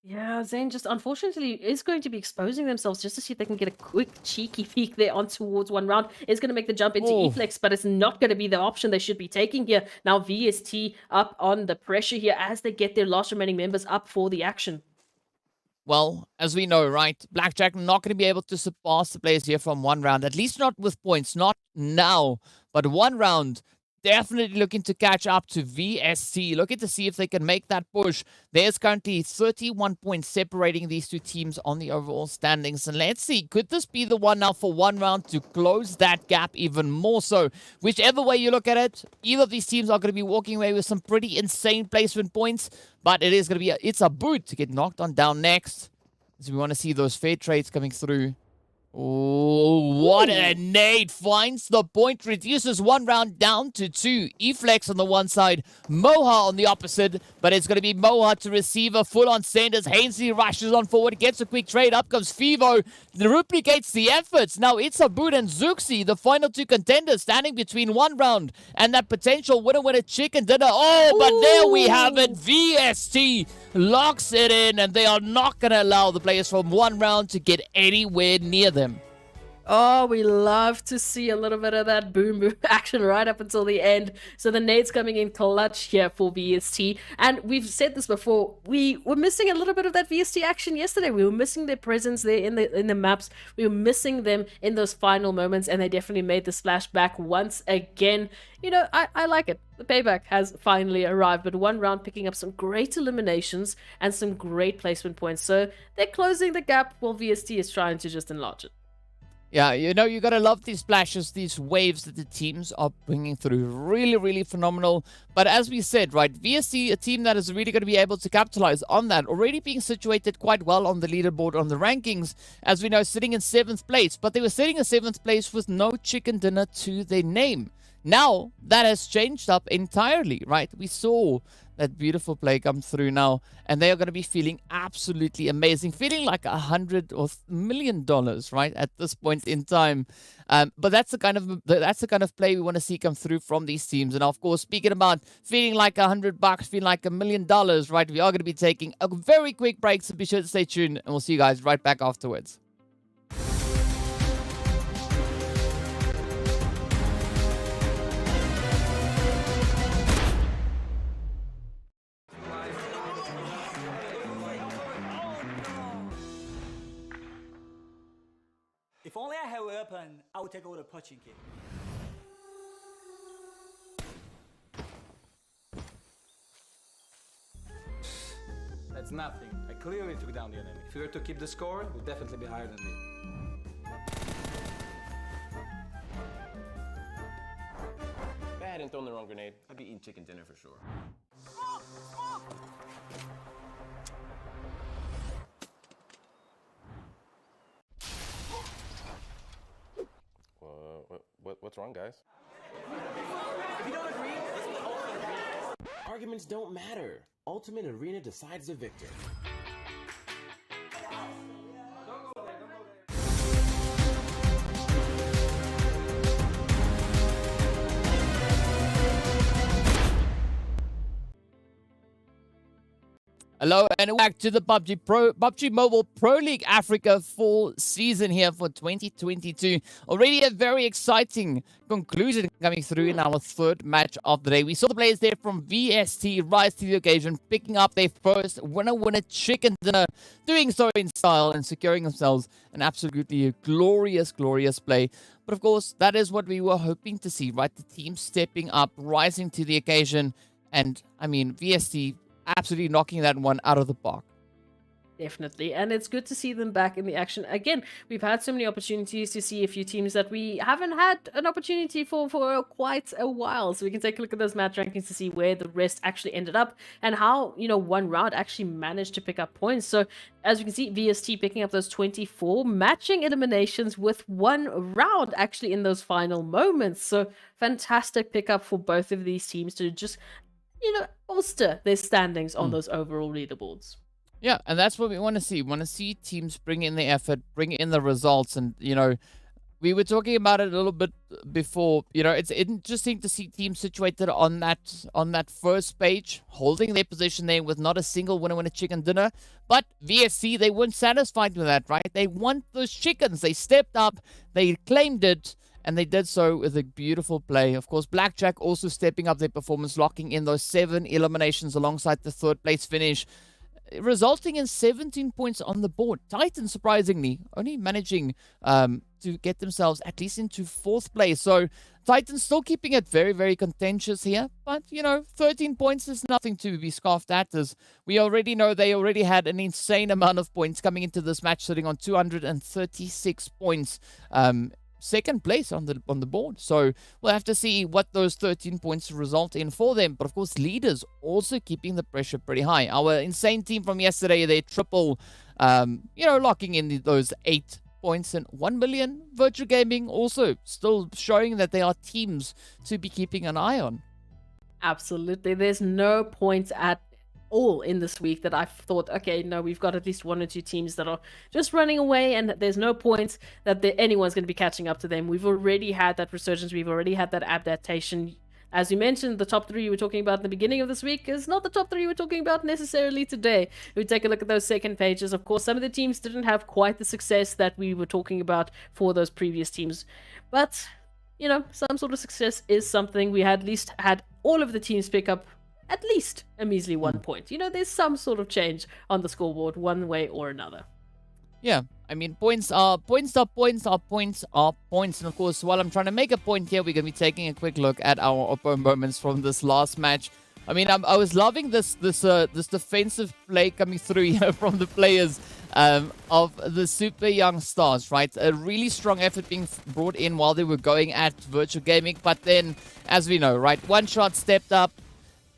Yeah, Zane just unfortunately is going to be exposing themselves just to see if they can get a quick cheeky peek there on towards 1 round. It's going to make the jump into E-Flex, but it's not going to be the option they should be taking here. Now VST up on the pressure here as they get their last remaining members up for the action. Well, as we know, right, Blackjack not going to be able to surpass the players here from 1 round, at least not with points, not now, but 1 round. Definitely looking to catch up to VST. Looking to see if they can make that push. There's currently 31 points separating these 2 teams on the overall standings. And let's see, could this be the one now for 1 round to close that gap even more so? Whichever way you look at it, either of these teams are going to be walking away with some pretty insane placement points. But it is going to be it's a boot to get knocked on down next. So we want to see those fair trades coming through. Oh, what a nade. Finds the point, reduces 1 round down to 2. E-Flex on the one side, Moha on the opposite, but it's going to be Moha to receive a full-on send as Hainsley rushes on forward, gets a quick trade, up comes Fevo, replicates the efforts. Now it's a boot and Zuxi, the final 2 contenders, standing between 1 round and that potential winner chicken dinner. Oh, but there we have it. VST locks it in, and they are not going to allow the players from 1 round to get anywhere near them. Oh, we love to see a little bit of that boom boom action right up until the end. So the nades coming in clutch here for VST. And we've said this before, we were missing a little bit of that VST action yesterday. We were missing their presence there in the maps. We were missing them in those final moments, and they definitely made the splash back once again. You know, I like it. The payback has finally arrived, but 1 round picking up some great eliminations and some great placement points. So they're closing the gap while VST is trying to just enlarge it. Yeah, you know, you gotta love these splashes, these waves that the teams are bringing through. Really, really phenomenal. But as we said, right, VST, a team that is really going to be able to capitalize on that, already being situated quite well on the leaderboard, on the rankings, as we know, sitting in 7th place. But they were sitting in 7th place with no chicken dinner to their name. Now, that has changed up entirely, right? We saw that beautiful play come through now, and they are going to be feeling absolutely amazing, feeling like $100 or $1 million, right, at this point in time. But that's the kind of play we want to see come through from these teams. And of course, speaking about feeling like $100, feeling like $1 million, right, we are going to be taking a very quick break, so be sure to stay tuned, and we'll see you guys right back afterwards. If only I had a weapon, I would take over the punching kick. That's nothing. I clearly took down the enemy. If we were to keep the score, it would definitely be higher than me. If I hadn't thrown the wrong grenade, I'd be eating chicken dinner for sure. What's wrong, guys? If you don't agree, let's play Ultimate Arena. Arguments don't matter. Ultimate Arena decides the victor. Hello and back to the PUBG Mobile Pro League Africa fall season here for 2022. Already a very exciting conclusion coming through in our third match of the day. We saw the players there from VST rise to the occasion, picking up their first winner chicken dinner, doing so in style and securing themselves an absolutely glorious play. But of course, that is what we were hoping to see, right? The team stepping up, rising to the occasion, and I mean, VST absolutely knocking that one out of the park. Definitely, and it's good to see them back in the action again. We've had so many opportunities to see a few teams that we haven't had an opportunity for quite a while, so we can take a look at those match rankings to see where the rest actually ended up and how, you know, one round actually managed to pick up points. So as you can see, VST picking up those 24 matching eliminations with one round actually in those final moments. So fantastic pickup for both of these teams to just, you know, bolster their standings on those overall leaderboards. Yeah, and that's what we want to see. We want to see teams bring in the effort, bring in the results. And, you know, we were talking about it a little bit before. You know, it's interesting to see teams situated on that first page, holding their position there with not a single winner chicken dinner. But VSC, they weren't satisfied with that, right? They want those chickens. They stepped up, they claimed it, and they did so with a beautiful play. Of course, Blackjack also stepping up their performance, locking in those 7 eliminations alongside the third place finish, resulting in 17 points on the board. Titans, surprisingly, only managing to get themselves at least into 4th place. So Titans still keeping it very contentious here. But, you know, 13 points is nothing to be scoffed at, as we already know they already had an insane amount of points coming into this match, sitting on 236 points. Second place on the board. So we'll have to see what those 13 points result in for them. But of course, leaders also keeping the pressure pretty high. Our insane team from yesterday, they triple, you know, locking in those 8 points, and 1 million. Virtual Gaming also still showing that they are teams to be keeping an eye on. Absolutely. There's no points at all in this week that I've thought, okay, no, we've got at least 1 or 2 teams that are just running away, and there's no points that anyone's going to be catching up to them. We've already had that resurgence. We've already had that adaptation. As you mentioned, the top 3 you were talking about in the beginning of this week is not the top 3 we're talking about necessarily today. We take a look at those second pages. Of course, some of the teams didn't have quite the success that we were talking about for those previous teams, but you know, some sort of success is something. We at least had all of the teams pick up at least a measly 1 point. You know, there's some sort of change on the scoreboard one way or another. Yeah, I mean, points are points. And of course, while I'm trying to make a point here, we're going to be taking a quick look at our oppo moments from this last match. I mean, I was loving this defensive play coming through here from the players of the super young stars, right? A really strong effort being brought in while they were going at Virtual Gaming. But then, as we know, right, one shot stepped up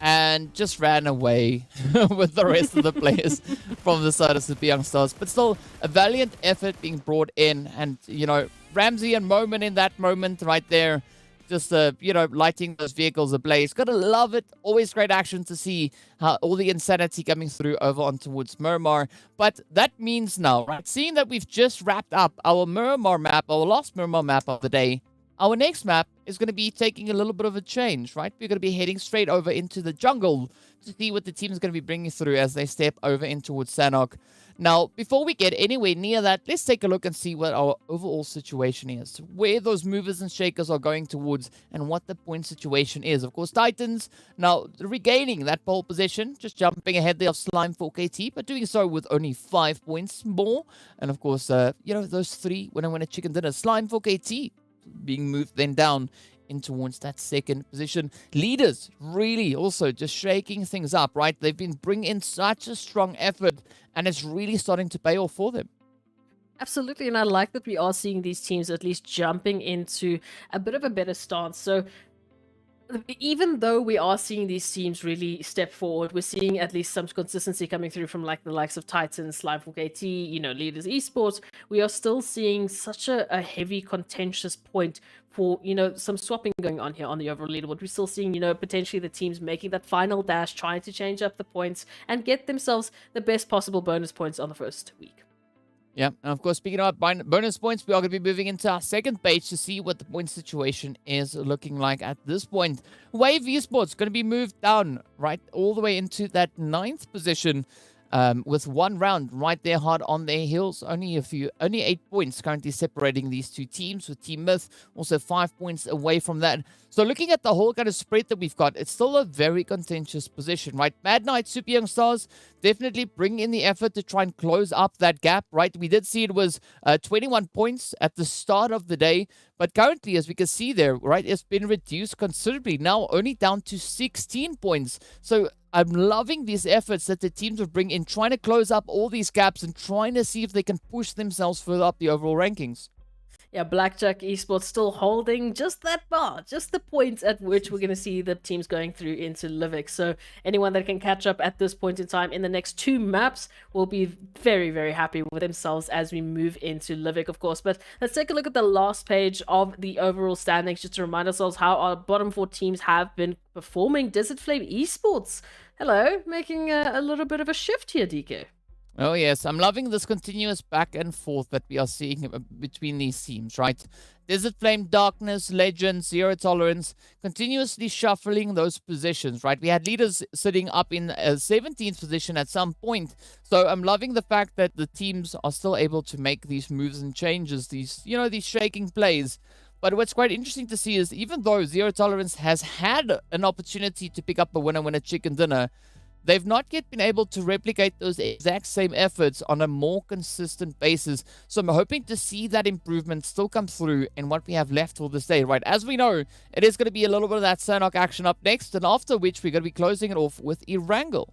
and just ran away with the rest of the players from the side of Super Young Stars. But still, a valiant effort being brought in. And, you know, Ramsey and Moment in that moment right there, just, you know, lighting those vehicles ablaze. Gotta love it. Always great action to see how all the insanity coming through over on towards Miramar. But that means now, right, seeing that we've just wrapped up our Miramar map, our last Miramar map of the day, our next map is going to be taking a little bit of a change, right? We're going to be heading straight over into the jungle to see what the team is going to be bringing through as they step over in towards Sanhok. Now, before we get anywhere near that, let's take a look and see what our overall situation is, where those movers and shakers are going towards, and what the point situation is. Of course, Titans now regaining that pole position, just jumping ahead there of Slime 4KT, but doing so with only 5 points more. And of course, you know, those 3 winner chicken dinner. Slime 4KT being moved then down in towards that second position. Leaders really also just shaking things up, right? They've been bringing in such a strong effort, and it's really starting to pay off for them. Absolutely, and I like that we are seeing these teams at least jumping into a bit of a better stance. So even though we are seeing these teams really step forward, we're seeing at least some consistency coming through from like the likes of Titans, Slime 4KT, you know, Leaders Esports. We are still seeing such a heavy contentious point for, you know, some swapping going on here on the overall leaderboard. We're still seeing, you know, potentially the teams making that final dash, trying to change up the points and get themselves the best possible bonus points on the first week. Yeah, and of course, speaking about bonus points, we are going to be moving into our second page to see what the point situation is looking like at this point. Wave Esports going to be moved down, right, all the way into that 9th position. with one round right there hard on their heels. Only 8 points currently separating these two teams, with Team Myth also 5 points away from that. So looking at the whole kind of spread that we've got, it's still a very contentious position, right? Mad Knight, Super Young Stars definitely bring in the effort to try and close up that gap, right? We did see it was 21 points at the start of the day, but currently, as we can see there, right, it's been reduced considerably, now only down to 16 points. So I'm loving these efforts that the teams would bring in, trying to close up all these gaps and trying to see if they can push themselves further up the overall rankings. Yeah, Blackjack Esports still holding just that bar, just the points at which we're going to see the teams going through into Livik. So anyone that can catch up at this point in time in the next 2 maps will be very, very happy with themselves as we move into Livik, of course. But let's take a look at the last page of the overall standings, just to remind ourselves how our bottom 4 teams have been performing. Desert Flame Esports, hello, making a little bit of a shift here, DK. Oh, yes. I'm loving this continuous back and forth that we are seeing between these teams, right? Desert Flame, Darkness, Legends, Zero Tolerance, continuously shuffling those positions, right? We had leaders sitting up in a 17th position at some point. So I'm loving the fact that the teams are still able to make these moves and changes, these shaking plays. But what's quite interesting to see is even though Zero Tolerance has had an opportunity to pick up a winner chicken dinner, they've not yet been able to replicate those exact same efforts on a more consistent basis. So I'm hoping to see that improvement still come through in what we have left for this day, right? As we know, it is going to be a little bit of that Sanhok action up next, and after which we're going to be closing it off with Erangel.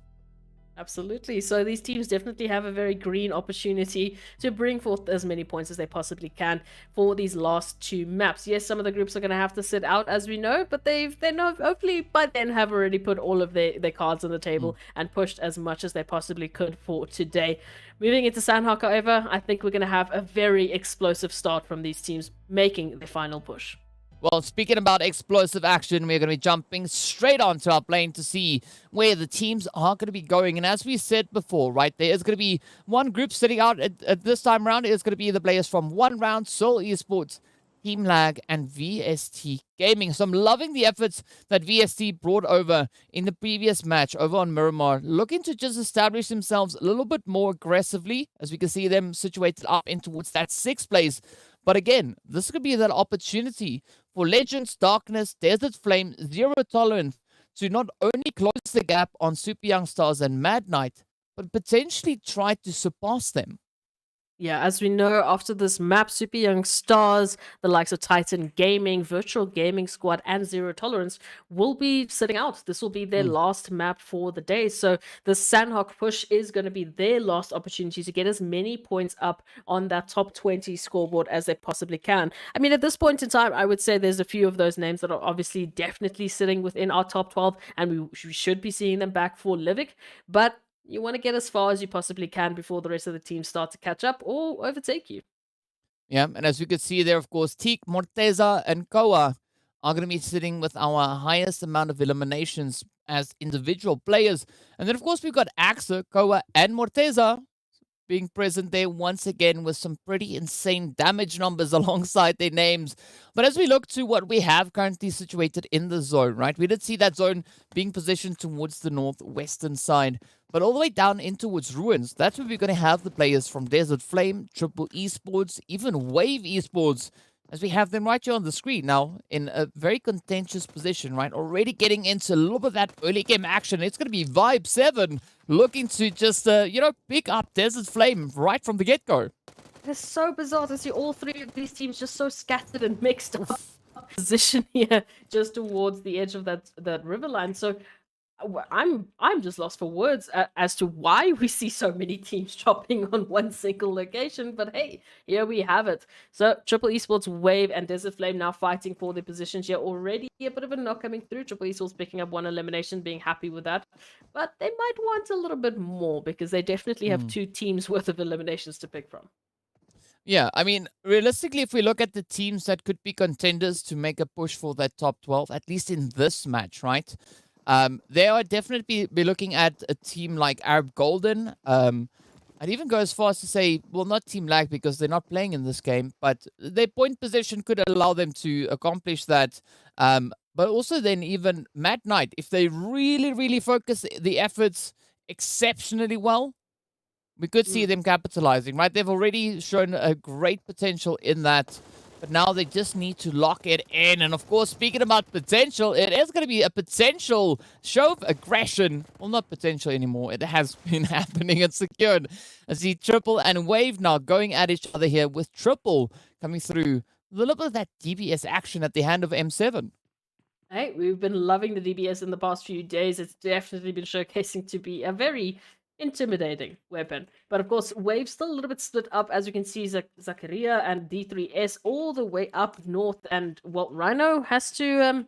Absolutely. So these teams definitely have a very green opportunity to bring forth as many points as they possibly can for these last 2 maps. Yes, some of the groups are going to have to sit out, as we know, but they know hopefully by then have already put all of their cards on the table and pushed as much as they possibly could for today. Moving into Sanhok, however, I think we're going to have a very explosive start from these teams making the final push. Well, speaking about explosive action, we're going to be jumping straight onto our plane to see where the teams are going to be going. And as we said before, right, there is going to be one group sitting out at this time around. It is going to be the players from One Round, Seoul Esports, TEAMLAG, and VST Gaming. So I'm loving the efforts that VST brought over in the previous match over on Miramar, looking to just establish themselves a little bit more aggressively, as we can see them situated up in towards that 6th place. But again, this could be that opportunity for Legends, Darkness, Desert Flame, Zero Tolerance to not only close the gap on Super Young Stars and Mad Knight, but potentially try to surpass them. Yeah, as we know, after this map, Super Young Stars, the likes of Titan Gaming, Virtual Gaming Squad, and Zero Tolerance will be sitting out. This will be their last map for the day. So the Sanhok push is going to be their last opportunity to get as many points up on that top 20 scoreboard as they possibly can. I mean, at this point in time, I would say there's a few of those names that are obviously definitely sitting within our top 12, and we should be seeing them back for Livik. But you want to get as far as you possibly can before the rest of the team start to catch up or overtake you. Yeah, and as you can see there, of course, Teak, Morteza, and Koa are going to be sitting with our highest amount of eliminations as individual players. And then, of course, we've got Axa, Koa, and Morteza being present there once again with some pretty insane damage numbers alongside their names. But as we look to what we have currently situated in the zone, right, we did see that zone being positioned towards the northwestern side, but all the way down in towards Ruins, that's where we're going to have the players from Desert Flame, Triple Esports, even Wave Esports, as we have them right here on the screen now in a very contentious position, right? Already getting into a little bit of that early game action. It's going to be Vibe 7 looking to just, pick up Desert Flame right from the get-go. It's so bizarre to see all 3 of these teams just so scattered and mixed up. Position here just towards the edge of that river line. So I'm just lost for words as to why we see so many teams dropping on one single location. But hey, here we have it. So Triple Esports, Wave, and Desert Flame now fighting for their positions here. Already a bit of a knock coming through. Triple Esports picking up 1 elimination, being happy with that. But they might want a little bit more because they definitely have 2 teams worth of eliminations to pick from. Yeah, I mean, realistically, if we look at the teams that could be contenders to make a push for that top 12, at least in this match, right? They are definitely be looking at a team like Arab Golden. I'd even go as far as to say, well, not TEAMLAG because they're not playing in this game, but their point position could allow them to accomplish that. But also then even Mad Knight, if they really, really focus the efforts exceptionally well, we could see them capitalizing, right? They've already shown a great potential in that, but now they just need to lock it in. And of course, speaking about potential, it is going to be a potential show of aggression. Well, not potential anymore. It has been happening. It's secured. I see Triple and Wave now going at each other here, with Triple coming through. A little bit of that DBS action at the hand of M7. Hey, we've been loving the DBS in the past few days. It's definitely been showcasing to be a very intimidating weapon. But of course, Wave's still a little bit split up. As you can see, Zakaria and D3S all the way up north. And, well, Rhino has to,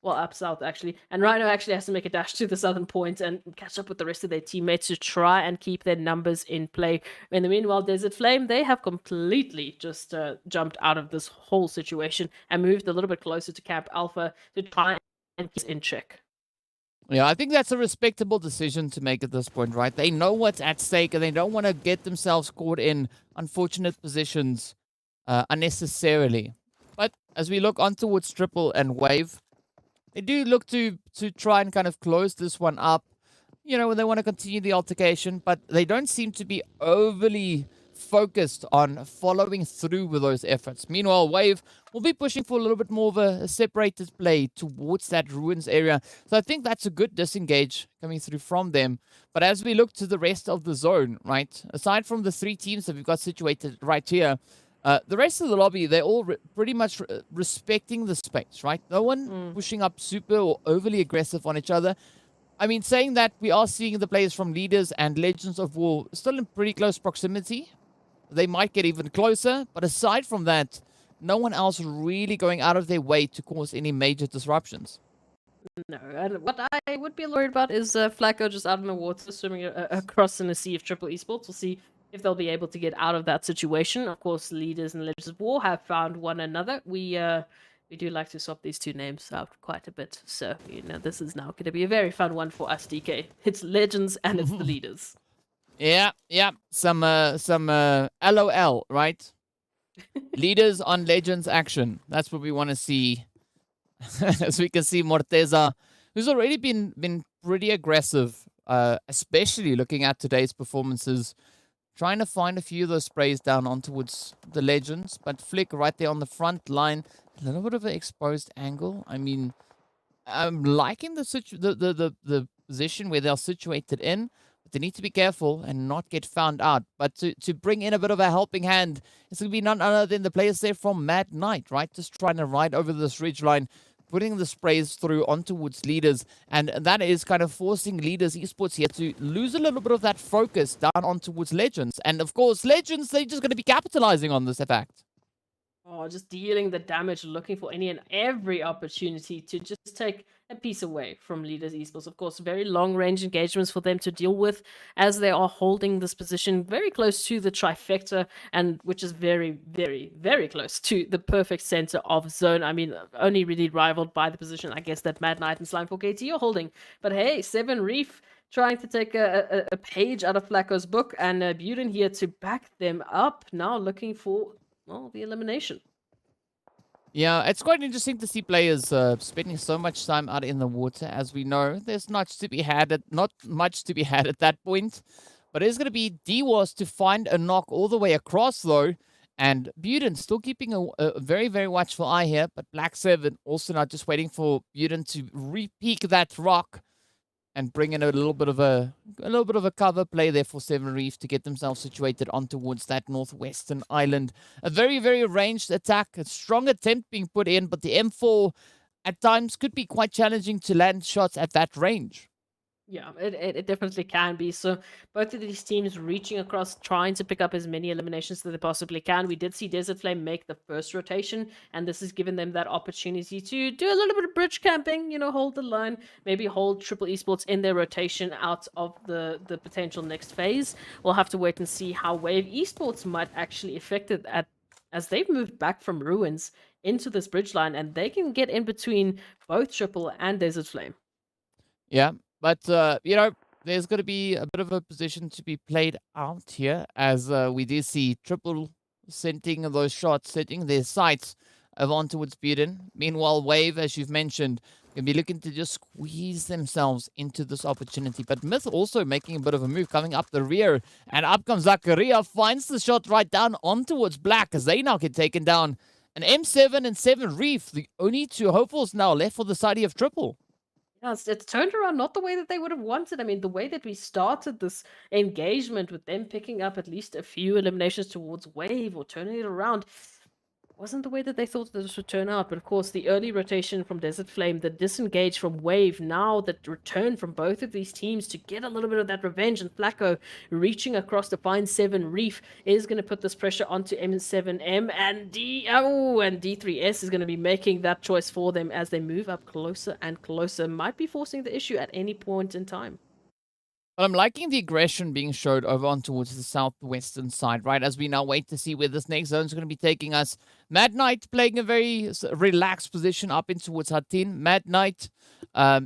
well, up south, actually. And Rhino actually has to make a dash to the southern point and catch up with the rest of their teammates to try and keep their numbers in play. In the meanwhile, Desert Flame, they have completely just jumped out of this whole situation and moved a little bit closer to Camp Alpha to try and keep it in check. Yeah, I think that's a respectable decision to make at this point, right? They know what's at stake, and they don't want to get themselves caught in unfortunate positions unnecessarily. But as we look on towards Triple and Wave, they do look to try and kind of close this one up. You know, they want to continue the altercation, but they don't seem to be overly focused on following through with those efforts. Meanwhile, Wave will be pushing for a little bit more of a separated play towards that ruins area. So I think that's a good disengage coming through from them. But as we look to the rest of the zone, right, aside from the 3 teams that we've got situated right here, the rest of the lobby, they're all pretty much respecting the space, right? No one pushing up super or overly aggressive on each other. I mean, saying that, we are seeing the players from Leaders and Legends of War still in pretty close proximity. They might get even closer, but aside from that, no one else really going out of their way to cause any major disruptions. No, and what I would be worried about is Flacco just out in the water, swimming across in a sea of Triple Esports. We'll see if they'll be able to get out of that situation. Of course, Leaders and Legends of War have found one another. We do like to swap these 2 names out quite a bit. So, you know, this is now going to be a very fun one for us, DK. It's Legends and it's the Leaders. Yeah. Some LOL, right? Leaders on Legends action. That's what we want to see. As we can see, Morteza, who's already been pretty aggressive, especially looking at today's performances, trying to find a few of those sprays down on towards the Legends, but Flick right there on the front line, a little bit of an exposed angle. I mean, I'm liking the position where they're situated in, but they need to be careful and not get found out. But to bring in a bit of a helping hand, it's going to be none other than the players there from Mad Knight, right? Just trying to ride over this ridge line, putting the sprays through on towards Leaders, and that is kind of forcing Leaders Esports here to lose a little bit of that focus down on towards Legends. And of course, Legends, they're just going to be capitalizing on this effect. Oh, just dealing the damage, looking for any and every opportunity to just take a piece away from Leaders Esports. Of course, very long-range engagements for them to deal with as they are holding this position very close to the trifecta, and which is very, very, very close to the perfect center of zone. I mean, only really rivaled by the position, I guess, that Mad Knight and Slime4KT are holding. But hey, 7 Reef trying to take a page out of Flacco's book, and Buren here to back them up, now looking for, well, the elimination. Yeah, it's quite interesting to see players spending so much time out in the water. As we know, there's not much to be had at that point. But it's going to be DWAS to find a knock all the way across, though. And Buren still keeping a very, very watchful eye here. But Black 7 also not just waiting for Buren to re-peek that rock and bring in a little bit of a cover play there for 7 Reef to get themselves situated on towards that northwestern island. A very, very ranged attack, a strong attempt being put in, but the M4 at times could be quite challenging to land shots at that range. Yeah, it definitely can be. So both of these teams reaching across, trying to pick up as many eliminations that they possibly can. We did see Desert Flame make the first rotation, and this has given them that opportunity to do a little bit of bridge camping, you know, hold the line, maybe hold Triple Esports in their rotation out of the potential next phase. We'll have to wait and see how Wave Esports might actually affect it as they've moved back from Ruins into this bridge line, and they can get in between both Triple and Desert Flame. Yeah. But, you know, there's going to be a bit of a position to be played out here as we do see Triple sending those shots, setting their sights over on towards Buden. Meanwhile, Wave, as you've mentioned, going to be looking to just squeeze themselves into this opportunity. But Myth also making a bit of a move, coming up the rear. And up comes Zakaria, finds the shot right down on towards Black as they now get taken down. An M7 and 7 Reef, the only two hopefuls now left for the side of Triple. Yeah, it's turned around not the way that they would have wanted. I mean, the way that we started this engagement with them picking up at least a few eliminations towards Wave or turning it around wasn't the way that they thought that this would turn out. But of course, the early rotation from Desert Flame, the disengage from Wave, now that return from both of these teams to get a little bit of that revenge, and Flacco reaching across to find 7 Reef is going to put this pressure onto M7M, and D3S is going to be making that choice for them as they move up closer and closer, might be forcing the issue at any point in time. But I'm liking the aggression being showed over on towards the southwestern side, right? As we now wait to see where this next zone is going to be taking us. Mad Knight playing a very relaxed position up in towards Hatin. Mad Knight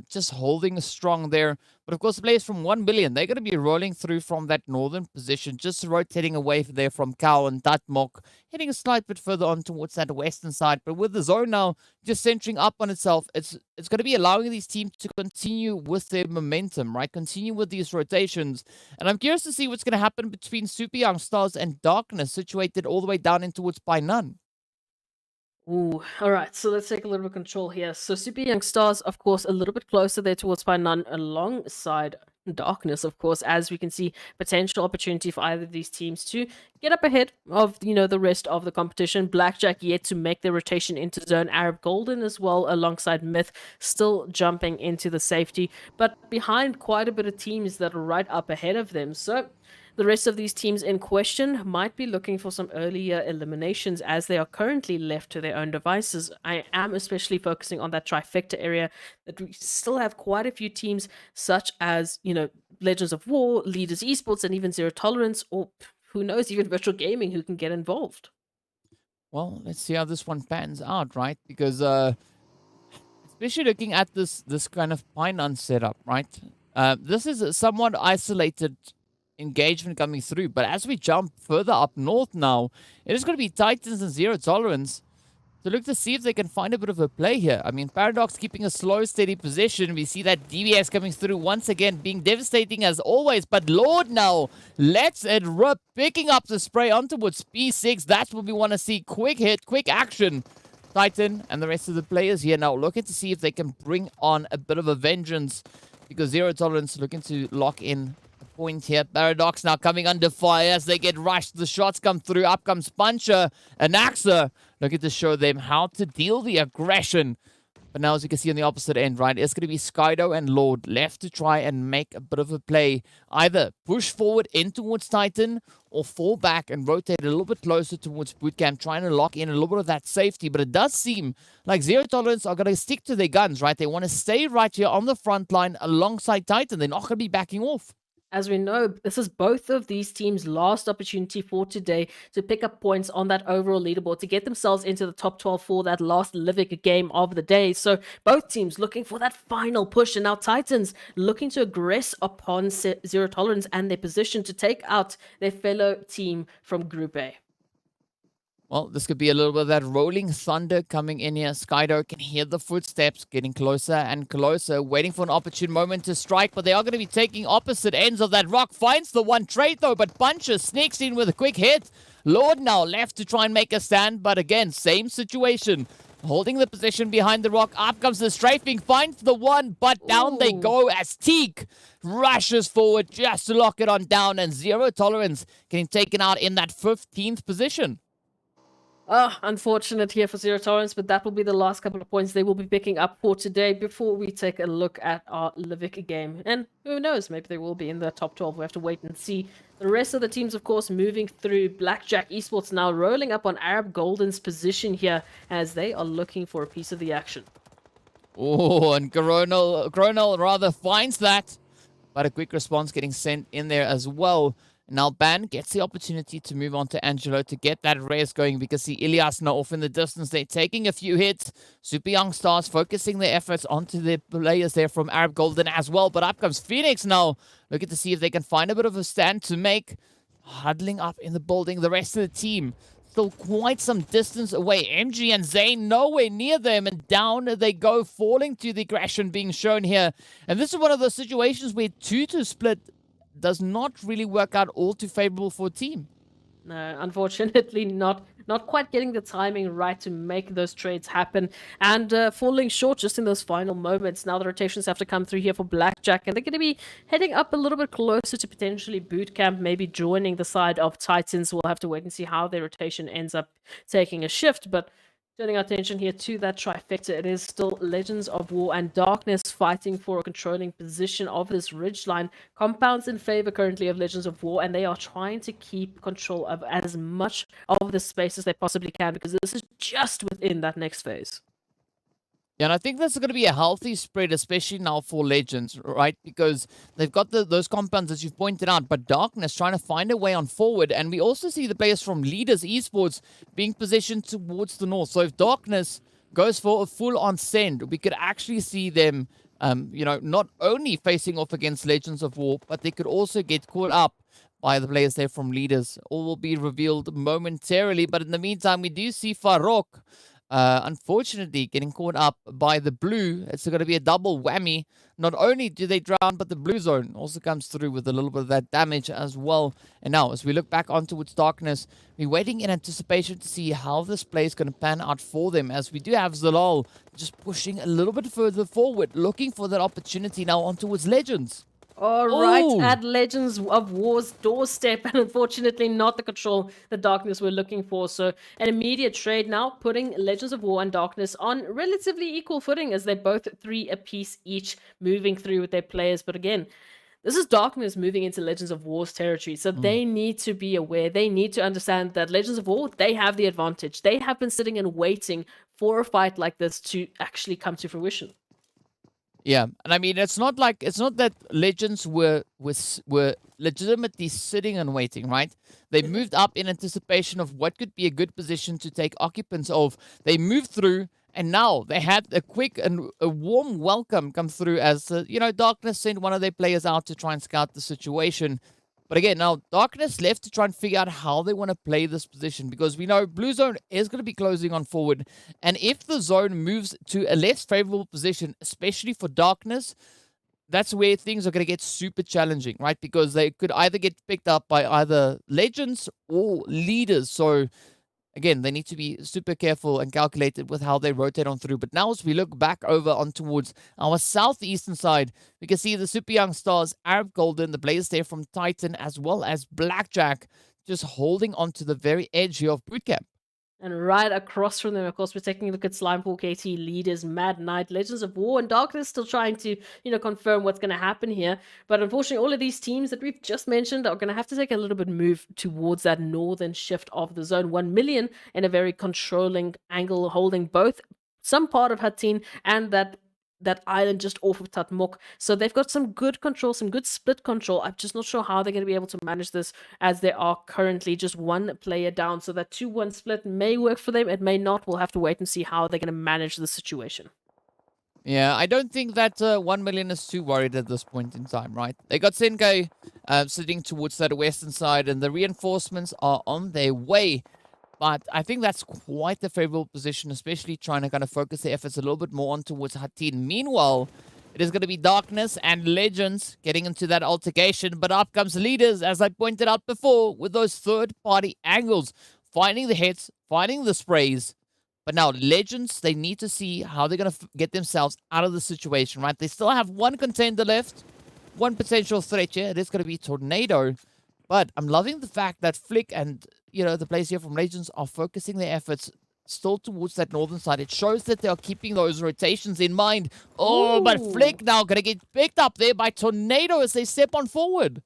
just holding strong there. But of course, the players from 1 billion, they're going to be rolling through from that northern position, just rotating away there from Cal and Tatmok, heading a slight bit further on towards that western side. But with the zone now just centering up on itself, it's going to be allowing these teams to continue with their momentum, right? Continue with these rotations. And I'm curious to see what's going to happen between Super Young Stars and Darkness, situated all the way down in towards Painan. Ooh, all right. So let's take a little bit of control here. So Super Young Stars, of course, a little bit closer there towards Painan, alongside Darkness, of course, as we can see potential opportunity for either of these teams to get up ahead of the rest of the competition. Blackjack yet to make their rotation into zone. Arab Golden as well, alongside Myth, still jumping into the safety, but behind quite a bit of teams that are right up ahead of them. So the rest of these teams in question might be looking for some earlier eliminations as they are currently left to their own devices. I am especially focusing on that trifecta area, that we still have quite a few teams such as, Legends of War, Leaders Esports, and even Zero Tolerance, or who knows, even Virtual Gaming, who can get involved. Well, let's see how this one pans out, right? Because especially looking at this kind of Painan setup, right? This is a somewhat isolated engagement coming through, but as we jump further up north now, it is going to be Titans and Zero Tolerance to look to see if they can find a bit of a play here. I mean, Paradox keeping a slow, steady position. We see that DBS coming through once again, being devastating as always, but Lord now lets it rip, picking up the spray on towards P6. That's what we want to see. Quick hit, quick action. Titan and the rest of the players here now looking to see if they can bring on a bit of a vengeance, because Zero Tolerance looking to lock in point here. Paradox now coming under fire as they get rushed. The shots come through. Up comes Puncher and Axa, looking to show them how to deal the aggression. But now, as you can see on the opposite end, right, it's going to be Skydo and Lord left to try and make a bit of a play. Either push forward in towards Titan or fall back and rotate a little bit closer towards Bootcamp, trying to lock in a little bit of that safety. But it does seem like Zero Tolerance are going to stick to their guns, right? They want to stay right here on the front line alongside Titan. They're not going to be backing off. As we know, this is both of these teams' last opportunity for today to pick up points on that overall leaderboard, to get themselves into the top 12 for that last Livik game of the day. So both teams looking for that final push, and now Titans looking to aggress upon Zero Tolerance and their position to take out their fellow team from Group A. Well, this could be a little bit of that rolling thunder coming in here. Skydo can hear the footsteps getting closer and closer, waiting for an opportune moment to strike, but they are going to be taking opposite ends of that rock. Finds the one trade though, but Puncher sneaks in with a quick hit. Lord now left to try and make a stand, but again, same situation. Holding the position behind the rock. Up comes the strafing, finds the one, but down they go as Teak rushes forward just to lock it on down, and Zero Tolerance getting taken out in that 15th position. Unfortunate here for Zero Tolerance, but that will be the last couple of points they will be picking up for today before we take a look at our Livik game. And who knows, maybe they will be in the top 12. We have to wait and see. The rest of the teams, of course, moving through. Blackjack Esports now rolling up on Arab Golden's position here as they are looking for a piece of the action. Oh, and Coronel rather finds that, but a quick response getting sent in there as well. Now Ban gets the opportunity to move on to Angelo to get that res going, because see Ilias now off in the distance. They're taking a few hits. Super Young Stars focusing their efforts onto the players there from Arab Golden as well. But up comes Phoenix now, looking to see if they can find a bit of a stand to make. Huddling up in the building, the rest of the team still quite some distance away. MG and Zane nowhere near them, and down they go, falling to the aggression being shown here. And this is one of those situations where 2-2 split does not really work out all too favorable for a team. No, unfortunately not quite getting the timing right to make those trades happen, and falling short just in those final moments. Now the rotations have to come through here for Blackjack, and they're going to be heading up a little bit closer to potentially boot camp, maybe joining the side of Titans. We'll have to wait and see how their rotation ends up taking a shift, but turning our attention here to that trifecta, it is still Legends of War and Darkness fighting for a controlling position of this ridgeline. Compounds in favor currently of Legends of War, and they are trying to keep control of as much of the space as they possibly can, because this is just within that next phase. Yeah, and I think that's going to be a healthy spread, especially now for Legends, right? Because they've got those compounds, as you've pointed out, but Darkness trying to find a way on forward. And we also see the players from Leaders Esports being positioned towards the north. So if Darkness goes for a full-on send, we could actually see them, not only facing off against Legends of War, but they could also get caught up by the players there from Leaders. All will be revealed momentarily. But in the meantime, we do see Farok, unfortunately getting caught up by the blue. It's going to be a double whammy. Not only do they drown, but the blue zone also comes through with a little bit of that damage as well. And now, as we look back onto its Darkness, we're waiting in anticipation to see how this play is going to pan out for them, as we do have Zalal just pushing a little bit further forward, looking for that opportunity now on towards Legends. All right, at Legends of War's doorstep, and unfortunately not the control that Darkness we're looking for. So an immediate trade now, putting Legends of War and Darkness on relatively equal footing, as they're both 3 apiece each, moving through with their players. But again, this is Darkness moving into Legends of War's territory, so they need to be aware. They need to understand that Legends of War, they have the advantage. They have been sitting and waiting for a fight like this to actually come to fruition. Yeah, and I mean, it's not that Legends were legitimately sitting and waiting, right? They moved up in anticipation of what could be a good position to take occupants of. They moved through, and now they had a quick and a warm welcome come through as, Darkness sent one of their players out to try and scout the situation. But again, now Darkness left to try and figure out how they want to play this position, because we know Blue Zone is going to be closing on forward. And if the zone moves to a less favorable position, especially for Darkness, that's where things are going to get super challenging, right? Because they could either get picked up by either Legends or Leaders. So again, they need to be super careful and calculated with how they rotate on through. But now as we look back over on towards our southeastern side, we can see the super young stars, Arab Golden, the players there from Titan, as well as Blackjack, just holding on to the very edge here of bootcamp. And right across from them, of course, we're taking a look at Slimepool KT Leaders, Mad Knight, Legends of War, and Darkness still trying to, confirm what's going to happen here. But unfortunately, all of these teams that we've just mentioned are going to have to take a little bit move towards that northern shift of the zone. 1 million in a very controlling angle, holding both some part of Hatin and that island just off of Tatmok. So they've got some good control, some good split control. I'm just not sure how they're going to be able to manage this, as there are currently just one player down. So that 2-1 split may work for them. It may not. We'll have to wait and see how they're going to manage the situation. Yeah, I don't think that 1 million is too worried at this point in time, right? They got Senkai sitting towards that western side, and the reinforcements are on their way. But I think that's quite a favorable position, especially trying to kind of focus their efforts a little bit more on towards Hatin. Meanwhile, it is going to be Darkness and Legends getting into that altercation. But up comes Leaders, as I pointed out before, with those third-party angles, finding the hits, finding the sprays. But now Legends, they need to see how they're going to get themselves out of the situation, right? They still have one contender left, one potential threat here. It is going to be Tornado. But I'm loving the fact that Flick and, the players here from Legends are focusing their efforts still towards that northern side. It shows that they are keeping those rotations in mind. Oh, but Flick now going to get picked up there by Tornado as they step on forward.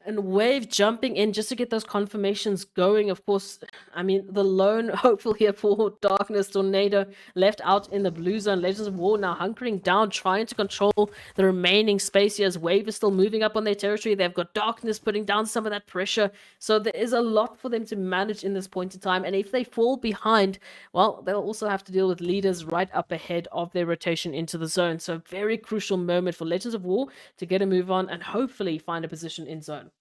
And Wave jumping in just to get those confirmations going. Of course, I mean, the lone hopeful here for Darkness, Tornado, left out in the blue zone. Legends of War now hunkering down, trying to control the remaining space here, as Wave is still moving up on their territory. They've got Darkness putting down some of that pressure. So there is a lot for them to manage in this point in time. And if they fall behind, well, they'll also have to deal with Leaders right up ahead of their rotation into the zone. So very crucial moment for Legends of War to get a move on and hopefully find a position in zone.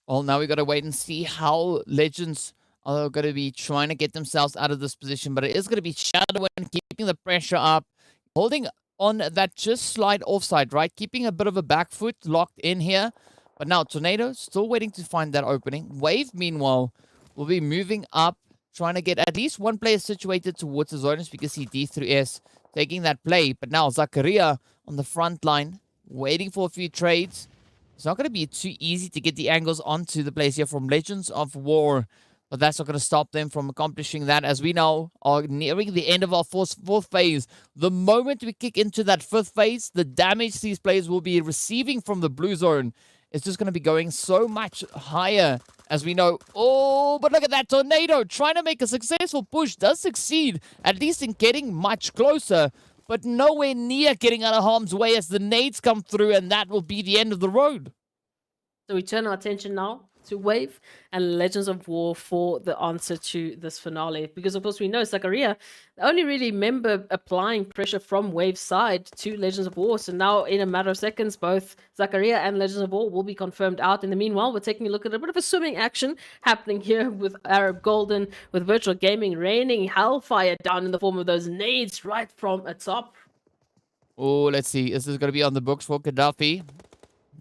Well, now we got to wait and see how Legends are going to be trying to get themselves out of this position, but it is going to be shadowing, keeping the pressure up, holding on that just slight offside, right? Keeping a bit of a back foot locked in here. But now Tornado still waiting to find that opening. Wave, meanwhile, will be moving up, trying to get at least one player situated towards the zone, as we can see D3S taking that play. But now Zakaria on the front line, waiting for a few trades. It's not going to be too easy to get the angles onto the players here from Legends of War. But that's not going to stop them from accomplishing that. As we now are nearing the end of our fourth phase. The moment we kick into that fifth phase, the damage these players will be receiving from the blue zone is just going to be going so much higher, as we know. Oh, but look at that Tornado trying to make a successful push. Does succeed, at least in getting much closer, but nowhere near getting out of harm's way as the nades come through, and that will be the end of the road. So we turn our attention now to Wave and Legends of War for the answer to this finale. Because, of course, we know Zakaria, the only really member applying pressure from Wave's side to Legends of War. So now, in a matter of seconds, both Zakaria and Legends of War will be confirmed out. In the meanwhile, we're taking a look at a bit of a swimming action happening here with Arab Golden, with Virtual Gaming raining hellfire down in the form of those nades right from atop. Oh, let's see. This is going to be on the books for Gaddafi.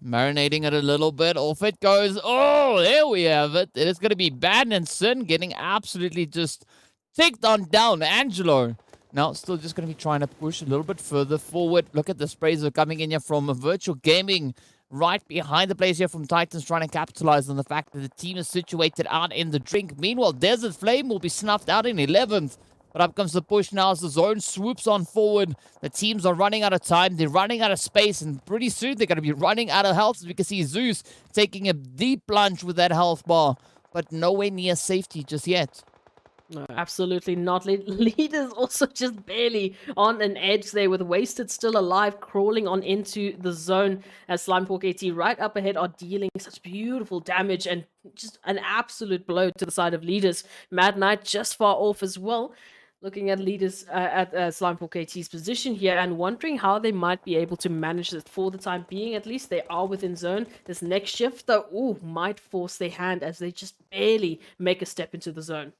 Marinating it a little bit. Off it goes. Oh, there we have it. It is going to be Bad and Sin getting absolutely just ticked on down. Angelo now still just going to be trying to push a little bit further forward. Look at the sprays that are coming in here from Virtual Gaming. Right behind the players here from Titans, trying to capitalize on the fact that the team is situated out in the drink. Meanwhile, Desert Flame will be snuffed out in 11th. But up comes the push now as the zone swoops on forward. The teams are running out of time. They're running out of space. And pretty soon they're going to be running out of health. As we can see Zeus taking a deep plunge with that health bar. But nowhere near safety just yet. No, absolutely not. Leaders also just barely on an edge there, with Wasted still alive, crawling on into the zone as Slimepork AT right up ahead are dealing such beautiful damage and just an absolute blow to the side of Leaders. Mad Knight just far off as well. Looking at Leaders at Slimepork AT's position here and wondering how they might be able to manage it for the time being. At least they are within zone. This next shift, though, might force their hand as they just barely make a step into the zone.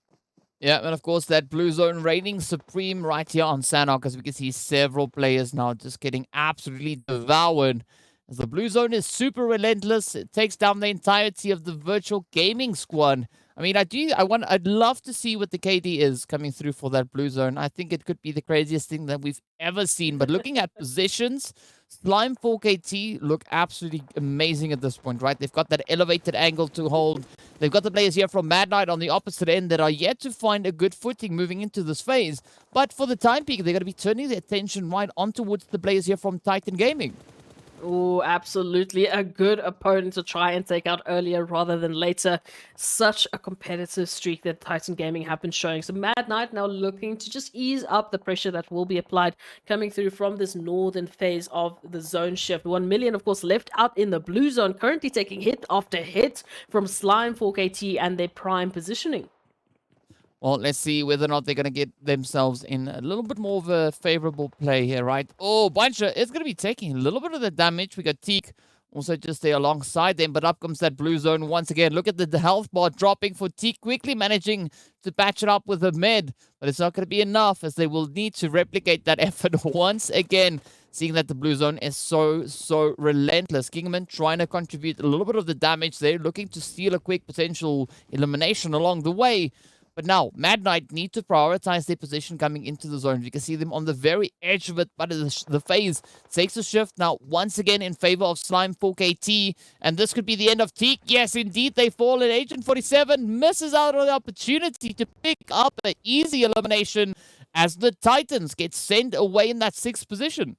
Yeah, and of course that blue zone reigning supreme right here on Sanhok, as we can see several players now just getting absolutely devoured. As the blue zone is super relentless, it takes down the entirety of the Virtual Gaming squad. I mean, I'd love to see what the KD is coming through for that blue zone. I think it could be the craziest thing that we've ever seen. But looking at positions, Slime 4KT look absolutely amazing at this point, right? They've got that elevated angle to hold. They've got the players here from Mad Knight on the opposite end that are yet to find a good footing moving into this phase. But for the time being, they're going to be turning their attention right on towards the players here from Titan Gaming. Oh, absolutely. A good opponent to try and take out earlier rather than later. Such a competitive streak that Titan Gaming have been showing. So Mad Knight now looking to just ease up the pressure that will be applied coming through from this northern phase of the zone shift. 1 million, of course, left out in the blue zone, currently taking hit after hit from Slime 4KT and their prime positioning. Well, let's see whether or not they're going to get themselves in a little bit more of a favorable play here, right? Oh, Buncher is going to be taking a little bit of the damage. We got Teak also just there alongside them, but up comes that blue zone once again. Look at the health bar dropping for Teak, quickly managing to patch it up with a med, but it's not going to be enough as they will need to replicate that effort once again, seeing that the blue zone is so relentless. Kingman trying to contribute a little bit of the damage there, looking to steal a quick potential elimination along the way. But now, Mad Knight need to prioritize their position coming into the zone. You can see them on the very edge of it, but the phase takes a shift now once again in favor of Slime 4KT. And this could be the end of Teak. Yes, indeed, they fall, and Agent 47 misses out on the opportunity to pick up an easy elimination as the Titans get sent away in that 6th position.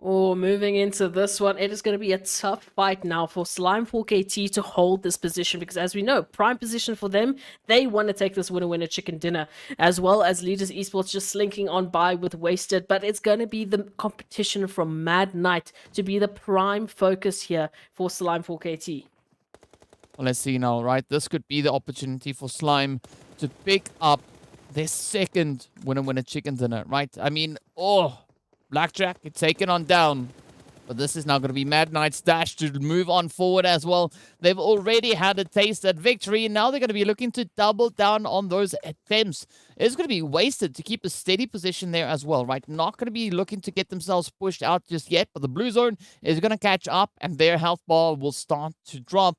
Oh, moving into this one, it is going to be a tough fight now for Slime 4KT to hold this position because, as we know, prime position for them, they want to take this winner chicken dinner, as well as Leaders Esports just slinking on by with Wasted, but it's going to be the competition from Mad Knight to be the prime focus here for Slime 4KT. Well, let's see now, right? This could be the opportunity for Slime to pick up their 2nd winner chicken dinner, right? I mean, Blackjack, it's taken on down. But this is now going to be Mad Knight's dash to move on forward as well. They've already had a taste at victory, and now they're going to be looking to double down on those attempts. It's going to be wasted to keep a steady position there as well, right? Not going to be looking to get themselves pushed out just yet, but the blue zone is going to catch up, and their health bar will start to drop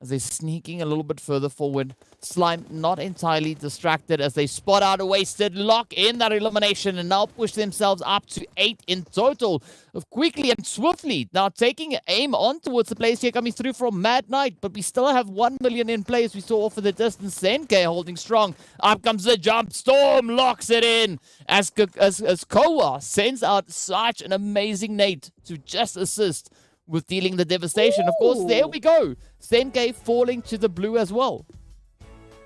as they're sneaking a little bit further forward. Slime not entirely distracted as they spot out a wasted, lock in that elimination, and now push themselves up to 8 in total. Quickly and swiftly, now taking aim on towards the place here coming through from Mad Knight, but we still have 1 million in place. We saw off of the distance, Senke holding strong. Up comes the jump, Storm locks it in as Koa sends out such an amazing nade to just assist with dealing the devastation. Of course, there we go. Senke falling to the blue as well.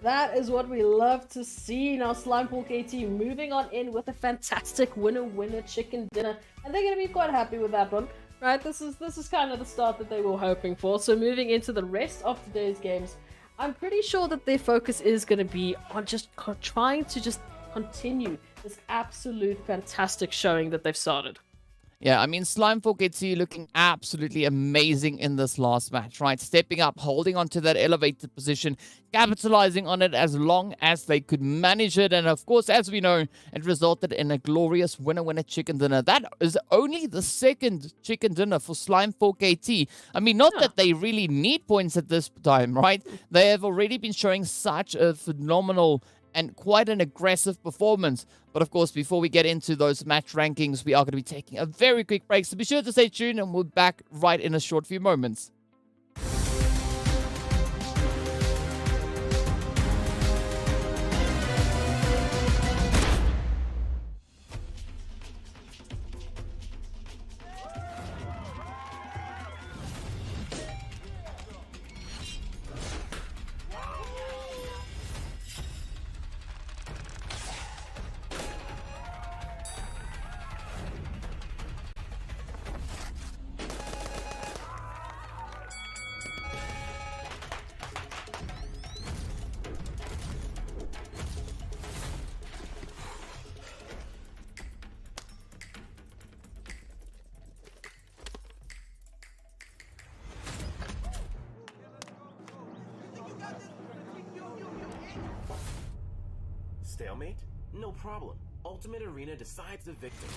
That is what we love to see. Now Slimefall KT moving on in with a fantastic winner chicken dinner, and they're going to be quite happy with that one, right? This is kind of the start that they were hoping for. So moving into the rest of today's games, I'm pretty sure that their focus is going to be on just trying to just continue this absolute fantastic showing that they've started. Yeah, I mean, Slimefall KT looking absolutely amazing in this last match, right? Stepping up, holding on to that elevated position, capitalizing on it as long as they could manage it. And of course, as we know, it resulted in a glorious winner chicken dinner. That is only the second chicken dinner for Slimefall KT. I mean, not that they really need points at this time, right? They have already been showing such a phenomenal and quite an aggressive performance. But of course, before we get into those match rankings, we are going to be taking a very quick break. So be sure to stay tuned, and we'll be back right in a short few moments. Stalemate? No problem. Ultimate Arena decides the victor.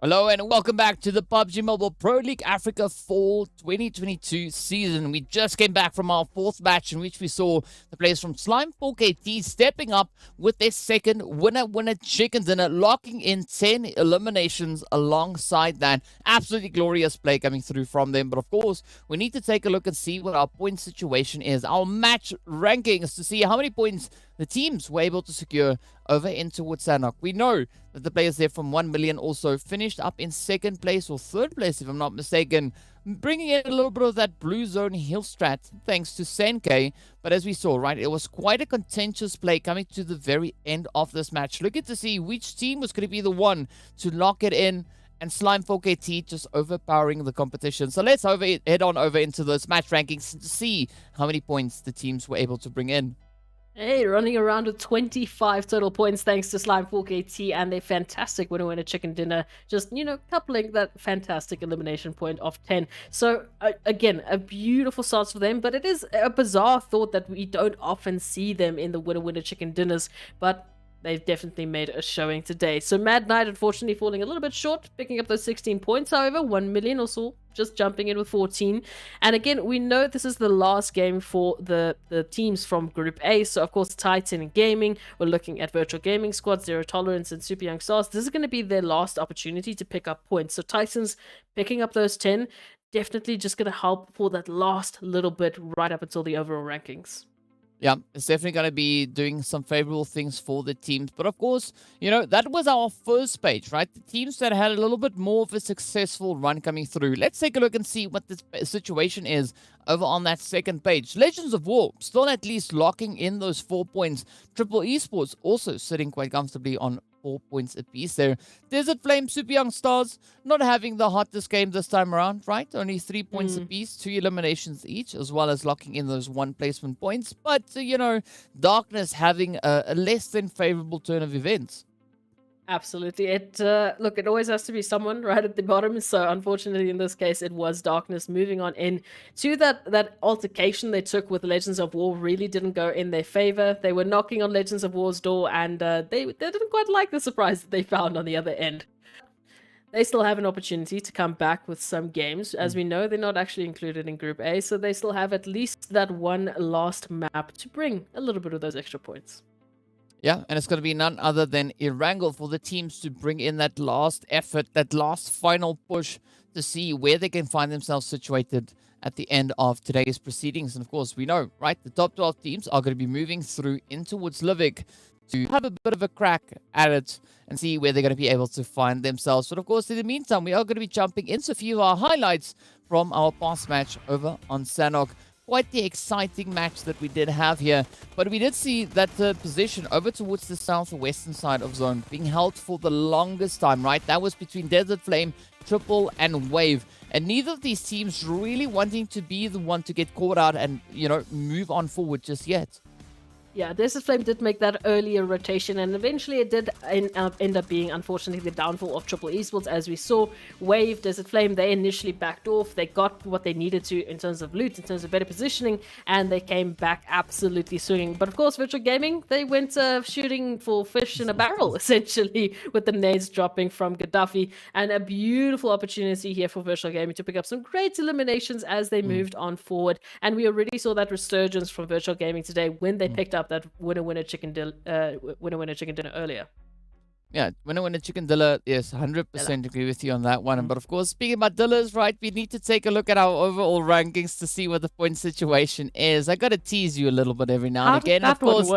Hello and welcome back to the PUBG Mobile Pro League Africa Fall 2022 season. We just came back from our fourth match in which we saw the players from Slimefall KT stepping up with their second winner chicken dinner, locking in 10 eliminations alongside that. Absolutely glorious play coming through from them. But of course, we need to take a look and see what our point situation is. Our match rankings to see how many points the teams were able to secure over in towards Sanhok. We know that the players there from 1 million also finished up in second place or third place, if I'm not mistaken, bringing in a little bit of that blue zone heal strat thanks to Senke. But as we saw, right, it was quite a contentious play coming to the very end of this match. Looking to see which team was going to be the one to lock it in, and Slimefall KT just overpowering the competition. So let's head on over into those match rankings to see how many points the teams were able to bring in. Hey, running around with 25 total points thanks to Slimefall KT and their fantastic winner chicken dinner. Just, coupling that fantastic elimination point of 10. So, again, a beautiful start for them, but it is a bizarre thought that we don't often see them in the winner chicken dinners, but they've definitely made a showing today. So Mad Knight, unfortunately, falling a little bit short, picking up those 16 points. However, 1 million or so, just jumping in with 14. And again, we know this is the last game for the teams from Group A. So, of course, Titan Gaming, we're looking at Virtual Gaming Squad, Zero Tolerance, and Super Young Stars. This is going to be their last opportunity to pick up points. So Titans picking up those 10, definitely just going to help for that last little bit right up until the overall rankings. Yeah, it's definitely going to be doing some favorable things for the teams. But of course, that was our first page, right? The teams that had a little bit more of a successful run coming through. Let's take a look and see what the situation is over on that second page. Legends of War still at least locking in those 4 points. Triple Esports also sitting quite comfortably on 4 points apiece there. Desert Flame, Super Young Stars, not having the hottest game this time around, right? Only 3 points apiece, 2 eliminations each, as well as locking in those 1 placement points. But, Darkness having a less than favorable turn of events. Absolutely. It always has to be someone right at the bottom. So unfortunately, in this case, it was Darkness moving on in to that altercation they took with Legends of War. Really didn't go in their favor. They were knocking on Legends of War's door, and they didn't quite like the surprise that they found on the other end. They still have an opportunity to come back with some games. As we know, they're not actually included in Group A, so they still have at least that one last map to bring a little bit of those extra points. Yeah, and it's going to be none other than Erangel for the teams to bring in that last effort, that last final push to see where they can find themselves situated at the end of today's proceedings. And of course, we know, right, the top 12 teams are going to be moving through in towards Livik to have a bit of a crack at it and see where they're going to be able to find themselves. But of course, in the meantime, we are going to be jumping into a few of our highlights from our past match over on Sanhok. Quite the exciting match that we did have here, but we did see that the position over towards the southwestern side of zone being held for the longest time, right? That was between Desert Flame, Triple, and Wave, and neither of these teams really wanting to be the one to get caught out and, move on forward just yet. Yeah, Desert Flame did make that earlier rotation, and eventually it did end up being, unfortunately, the downfall of Triple Esports. As we saw, Wave, Desert Flame, they initially backed off. They got what they needed to in terms of loot, in terms of better positioning, and they came back absolutely swinging. But of course, Virtual Gaming, they went shooting for fish in a barrel, essentially, with the nades dropping from Gaddafi. And a beautiful opportunity here for Virtual Gaming to pick up some great eliminations as they moved on forward. And we already saw that resurgence from Virtual Gaming today when they picked up that winner chicken dinner earlier. Yeah, winner chicken dilla. Yes, 100% agree with you on that one. But of course, speaking about dillas, right, we need to take a look at our overall rankings to see what the point situation is. I got to tease you a little bit every now and again. Of course,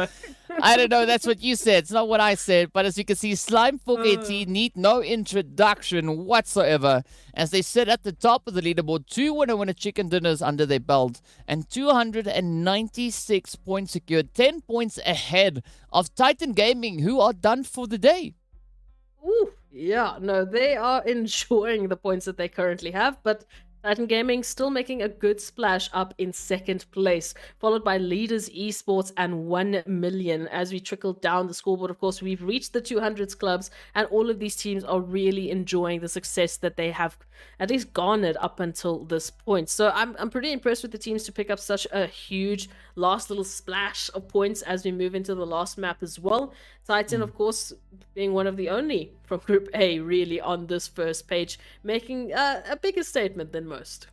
I don't know. That's what you said. It's not what I said. But as you can see, Slime 4KT need no introduction whatsoever as they sit at the top of the leaderboard. 2 winner chicken dinners under their belt and 296 points secured. 10 points ahead of Titan Gaming, who are done for the day. Ooh, yeah, no, they are enjoying the points that they currently have, but Titan Gaming still making a good splash up in second place, followed by Leaders Esports and 1 million. As we trickle down the scoreboard, of course, we've reached the 200s clubs, and all of these teams are really enjoying the success that they have at least garnered up until this point. So I'm pretty impressed with the teams to pick up such a huge last little splash of points as we move into the last map as well. Titan, of course, being one of the only from Group A really on this first page, making a bigger statement than most.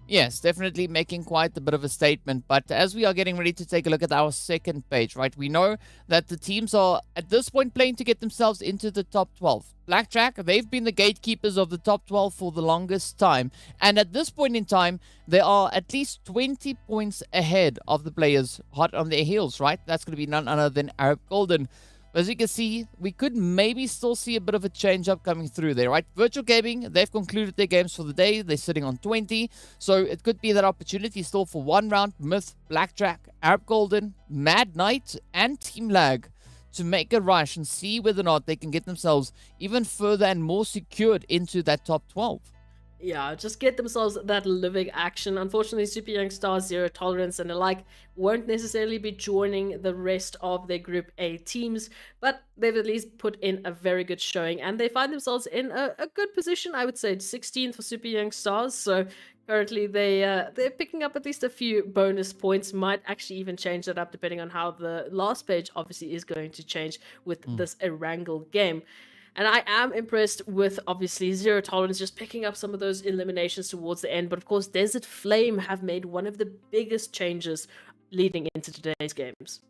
Yes, definitely making quite a bit of a statement. But as we are getting ready to take a look at our second page, right, we know that the teams are at this point playing to get themselves into the top 12. Blackjack, they've been the gatekeepers of the top 12 for the longest time. And at this point in time, they are at least 20 points ahead of the players hot on their heels, right? That's going to be none other than Arab Golden. As you can see, we could maybe still see a bit of a change up coming through there, right? Virtual Gaming, they've concluded their games for the day. They're sitting on 20. So it could be that opportunity still for one round. Myth, Blackjack, Arab Golden, Mad Knight, and TEAMLAG to make a rush and see whether or not they can get themselves even further and more secured into that top 12. Yeah, just get themselves that Livik action. Unfortunately, Super Young Stars, Zero Tolerance, and the like won't necessarily be joining the rest of their Group A teams, but they've at least put in a very good showing, and they find themselves in a good position. I would say 16th for Super Young Stars, so currently they're picking up at least a few bonus points. Might actually even change that up depending on how the last page obviously is going to change with this Erangel game. And I am impressed with, obviously, Zero Tolerance just picking up some of those eliminations towards the end. But, of course, Desert Flame have made one of the biggest changes leading into today's games.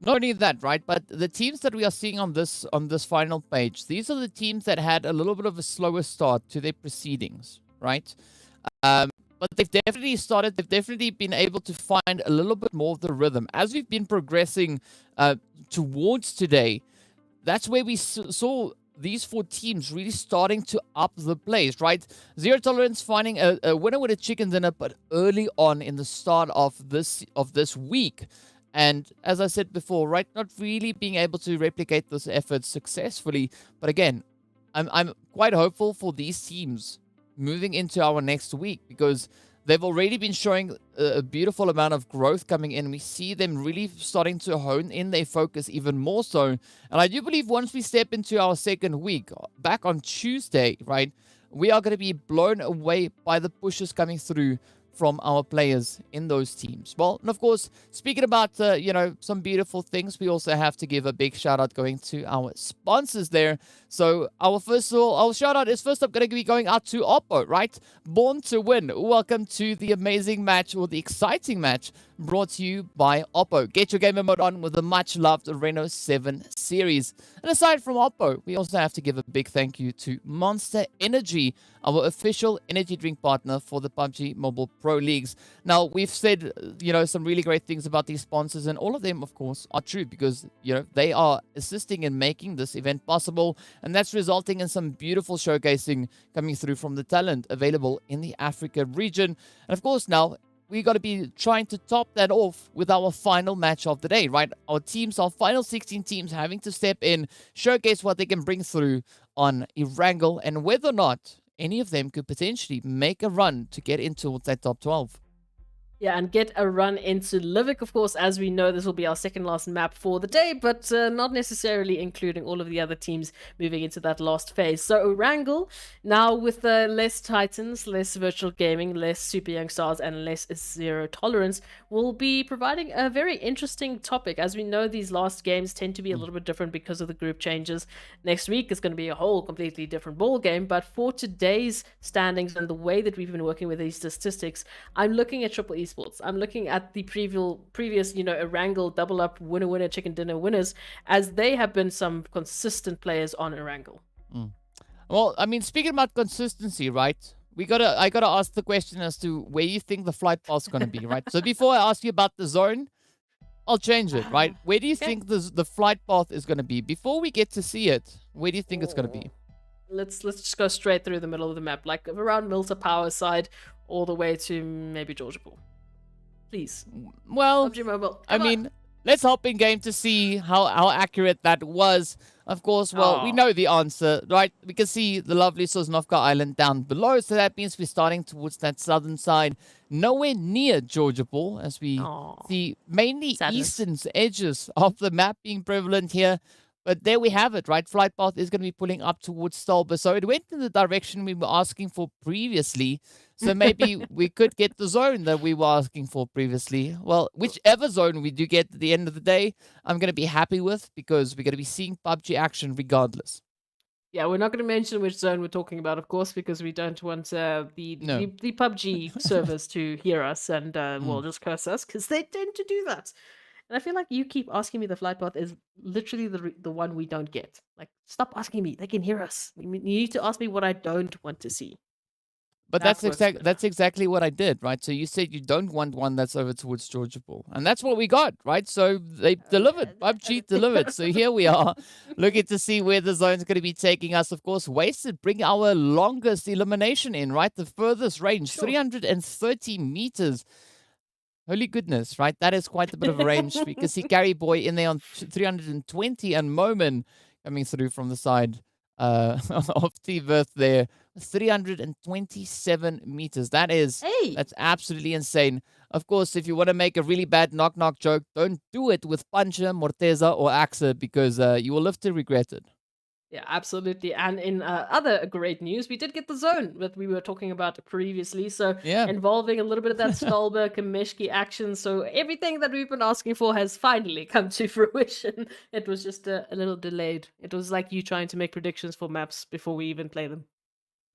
Not only that, right, but the teams that we are seeing on this final page, these are the teams that had a little bit of a slower start to their proceedings, right? But they've definitely been able to find a little bit more of the rhythm. As we've been progressing towards today, that's where we saw these 4 teams really starting to up the place, right? Zero Tolerance finding a winner with a chicken dinner, but early on in the start of this week. And as I said before, right, not really being able to replicate those efforts successfully. But again, I'm quite hopeful for these teams moving into our next week because they've already been showing a beautiful amount of growth coming in. We see them really starting to hone in their focus even more so. And I do believe once we step into our second week, back on Tuesday, right, we are going to be blown away by the pushes coming through from our players in those teams. Well, and of course, speaking about, some beautiful things, we also have to give a big shout out going to our sponsors there. So our shout out is first up going to be going out to Oppo, right? Born to win. Welcome to the amazing match, or the exciting match, brought to you by Oppo. Get your gamer mode on with the much loved Reno 7 series. And aside from Oppo, we also have to give a big thank you to Monster Energy, our official energy drink partner for the PUBG Mobile Pro Leagues. Now, we've said, some really great things about these sponsors, and all of them, of course, are true because, they are assisting in making this event possible, and that's resulting in some beautiful showcasing coming through from the talent available in the Africa region. And of course, now, we got to be trying to top that off with our final match of the day, right? Our final 16 teams having to step in, showcase what they can bring through on Erangel, and whether or not any of them could potentially make a run to get into that top 12. Yeah, and get a run into Livik, of course. As we know, this will be our second last map for the day, but not necessarily including all of the other teams moving into that last phase. So Erangel, now with less Titans, less virtual gaming, less super young stars, and less zero tolerance, will be providing a very interesting topic. As we know, these last games tend to be a little bit different because of the group changes. Next week is going to be a whole completely different ball game, but for today's standings and the way that we've been working with these statistics, I'm looking at Triple Esports. I'm looking at the previous, Erangel double up winner chicken dinner winners, as they have been some consistent players on Erangel. Well, I mean, speaking about consistency, right? I gotta ask the question as to where you think the flight path is gonna be, right? So before I ask you about the zone, I'll change it, right? Where do you think the flight path is gonna be? Before we get to see it, where do you think it's gonna be? Let's just go straight through the middle of the map, like around Milta Power side, all the way to maybe Georgia Pool. Please. Well, PUBG Mobile. I mean, let's hop in game to see how accurate that was. Of course, well, we know the answer, right? We can see the lovely Sosnovka Island down below, so that means we're starting towards that southern side, nowhere near Georgia Pool, as we see mainly eastern edges of the map being prevalent here. But there we have it, right? Flight path is going to be pulling up towards Stalber. So it went in the direction we were asking for previously. So maybe we could get the zone that we were asking for previously. Well, whichever zone we do get at the end of the day, I'm going to be happy with, because we're going to be seeing PUBG action regardless. Yeah, we're not going to mention which zone we're talking about, of course, because we don't want the PUBG servers to hear us and well, just curse us, because they tend to do that. And I feel like you keep asking me the flight path is literally the one we don't get. Like, stop asking me. They can hear us. You need to ask me what I don't want to see. But that's exactly what I did, right? So you said you don't want one that's over towards Georgia Pool. And that's what we got, right? So they delivered. PUBG delivered. So here we are, looking to see where the zone's going to be taking us. Of course, Wasted bring our longest elimination in, right? The furthest range, 330 meters. Holy goodness, right? That is quite a bit of a range. We can see Gary Boy in there on 320 and Momin coming through from the side of T-Birth there. 327 meters. That's absolutely insane. Of course, if you want to make a really bad knock-knock joke, don't do it with Puncher, Morteza, or Axa, because you will live to regret it. Yeah, absolutely. And in other great news, we did get the zone that we were talking about previously. So involving a little bit of that Stolber, Kameshki action. So everything that we've been asking for has finally come to fruition. It was just a little delayed. It was like you trying to make predictions for maps before we even play them.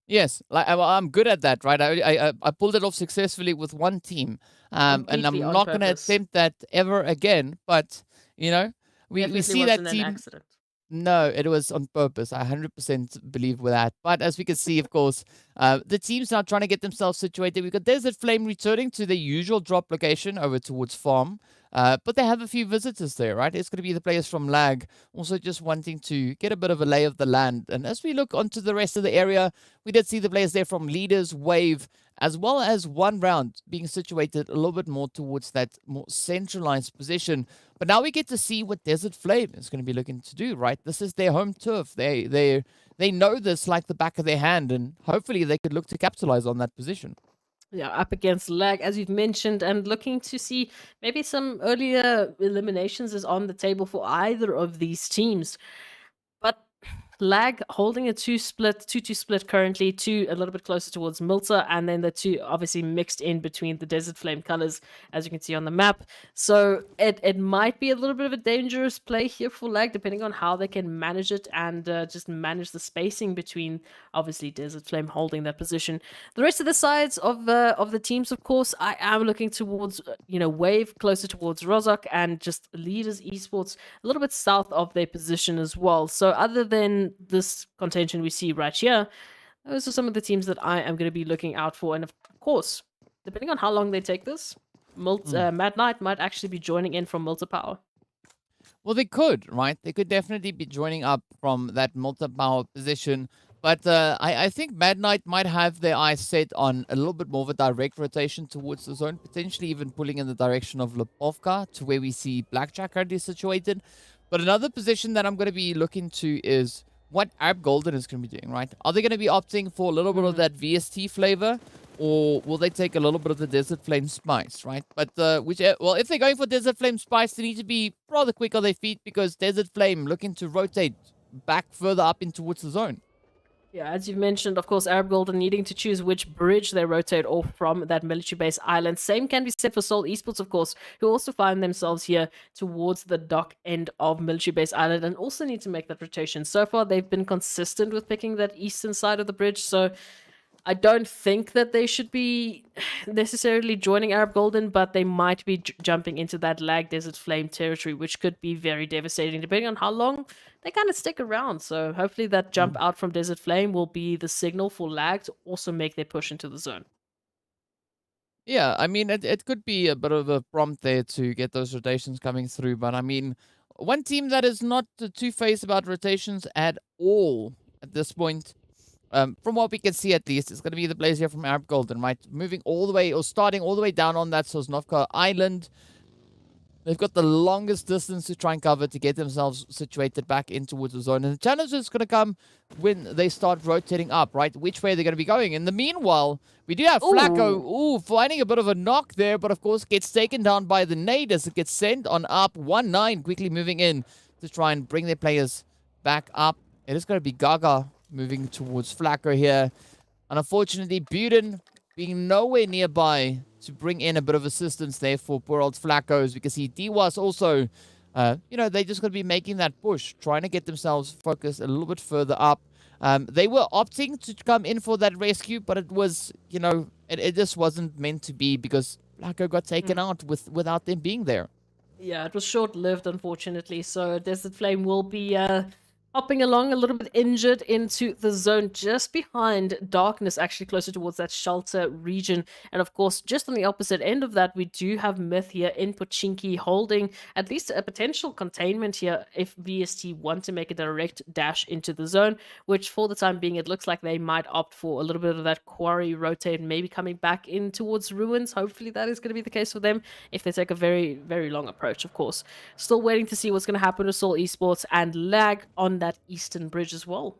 Yes, I'm good at that, right? I pulled it off successfully with one team. And I'm not going to attempt that ever again. But, we see that team. Accident. No, it was on purpose. I 100% believe with that. But as we can see, of course, the team's now trying to get themselves situated. We've got Desert Flame returning to their usual drop location over towards Farm. But they have a few visitors there, right? It's going to be the players from Lag, also just wanting to get a bit of a lay of the land. And as we look onto the rest of the area, we did see the players there from Leaders, Wave, as well as one round being situated a little bit more towards that more centralized position. But now we get to see what Desert Flame is going to be looking to do, right? This is their home turf. They know this like the back of their hand, and hopefully they could look to capitalize on that position. Yeah, up against Lag, as you've mentioned, and looking to see maybe some earlier eliminations is on the table for either of these teams. But Lag holding a 2-2 split currently, 2 a little bit closer towards Milta, and then the 2 obviously mixed in between the Desert Flame colors, as you can see on the map. So it might be a little bit of a dangerous play here for Lag, depending on how they can manage it and just manage the spacing between, obviously, Desert Flame holding that position. The rest of the sides of the teams, of course, I am looking towards, Wave closer towards Rozok, and just Leaders Esports a little bit south of their position as well. So other than this contention we see right here, those are some of the teams that I am going to be looking out for. And of course, depending on how long they take this, Mad Knight might actually be joining in from Milta Power. Well, they could, right? They could definitely be joining up from that multi-power position. But I think Mad Knight might have their eyes set on a little bit more of a direct rotation towards the zone, potentially even pulling in the direction of Lipovka to where we see Blackjack currently situated. But another position that I'm going to be looking to is what Arab Golden is going to be doing, right? Are they going to be opting for a little bit of that VST flavor, or will they take a little bit of the Desert Flame Spice, right? But if they're going for Desert Flame Spice, they need to be rather quick on their feet, because Desert Flame looking to rotate back further up in towards the zone. Yeah, as you've mentioned, of course, Arab Golden needing to choose which bridge they rotate off from that military base island. Same can be said for Seoul Esports, of course, who also find themselves here towards the dock end of military base island and also need to make that rotation. So far, they've been consistent with picking that eastern side of the bridge, so I don't think that they should be necessarily joining Arab Golden, but they might be jumping into that Lag Desert Flame territory, which could be very devastating, depending on how long they kind of stick around. So hopefully that jump out from Desert Flame will be the signal for Lag to also make their push into the zone. Yeah, I mean, it could be a bit of a prompt there to get those rotations coming through. But I mean, one team that is not two-faced about rotations at all at this point, from what we can see at least, it's going to be the players here from Arab Golden, right? Moving all the way, or starting all the way down on that Sosnovka Island. They've got the longest distance to try and cover to get themselves situated back in towards the zone. And the challenge is going to come when they start rotating up, right? Which way they're going to be going. In the meanwhile, we do have Flacco, finding a bit of a knock there, but of course gets taken down by the nade as it gets sent on up. 1-9 quickly moving in to try and bring their players back up. It is going to be Gaga moving towards Flacco here. And unfortunately, Buden being nowhere nearby to bring in a bit of assistance there for poor old Flacco, as we can see Diwas also, they just going to be making that push, trying to get themselves focused a little bit further up. They were opting to come in for that rescue, but it was, it just wasn't meant to be, because Flacco got taken out without them being there. Yeah, it was short-lived, unfortunately. So Desert Flame will be hopping along a little bit injured into the zone just behind Darkness, actually closer towards that shelter region. And of course, just on the opposite end of that, we do have Myth here in Pochinki holding at least a potential containment here if VST want to make a direct dash into the zone, which for the time being, it looks like they might opt for a little bit of that quarry rotate, maybe coming back in towards Ruins. Hopefully that is going to be the case for them if they take a very, very long approach, of course. Still waiting to see what's going to happen with Seoul Esports and Lag on that eastern bridge as well.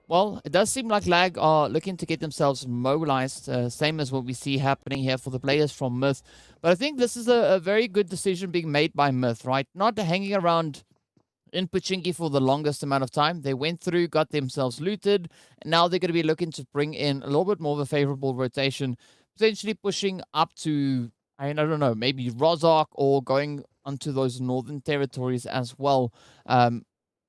Well, it does seem like Lag are looking to get themselves mobilized, same as what we see happening here for the players from Myth. But I think this is a very good decision being made by Myth, right? Not hanging around in Pochinki for the longest amount of time. They went through, got themselves looted, and now they're going to be looking to bring in a little bit more of a favorable rotation, potentially pushing up to, I don't know, maybe Rozok, or going onto those northern territories as well.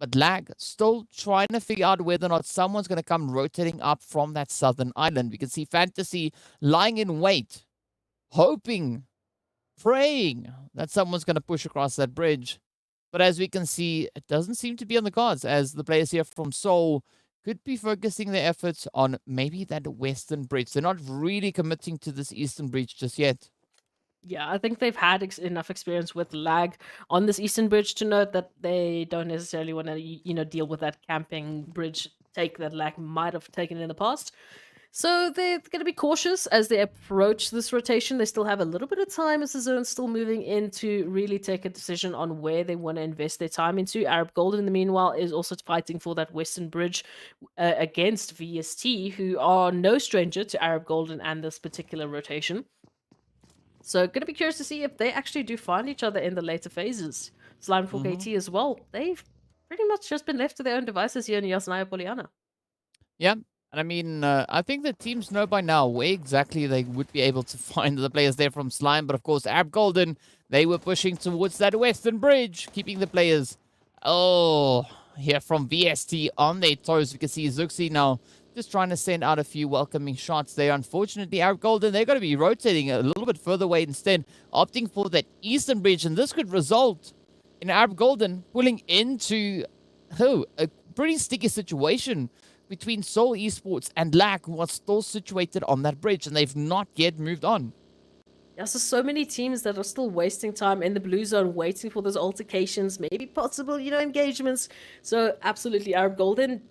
But Lag still trying to figure out whether or not someone's going to come rotating up from that southern island. We can see Fantasy lying in wait, hoping, praying that someone's going to push across that bridge. But as we can see, it doesn't seem to be on the cards, as the players here from Seoul could be focusing their efforts on maybe that western bridge. They're not really committing to this eastern bridge just yet. Yeah, I think they've had enough experience with Lag on this eastern bridge to know that they don't necessarily want to, deal with that camping bridge take that Lag might have taken in the past. So they're going to be cautious as they approach this rotation. They still have a little bit of time as the zone's still moving in to really take a decision on where they want to invest their time into. Arab Golden, in the meanwhile, is also fighting for that Western Bridge against VST, who are no stranger to Arab Golden and this particular rotation. So going to be curious to see if they actually do find each other in the later phases. Slime for KT as well. They've pretty much just been left to their own devices here in Yasnaya Poliana. Yeah, and I mean, I think the teams know by now where exactly they would be able to find the players there from Slime. But of course, Arab Golden, they were pushing towards that Western Bridge, keeping the players, here from VST on their toes. We can see Zuxi now just trying to send out a few welcoming shots there. Unfortunately, Arab Golden, they're going to be rotating a little bit further away instead, opting for that Eastern Bridge. And this could result in Arab Golden pulling into a pretty sticky situation between Seoul Esports and LAC, who are still situated on that bridge, and they've not yet moved on. Yeah, so many teams that are still wasting time in the blue zone, waiting for those altercations, maybe possible, engagements. So absolutely, Arab Golden,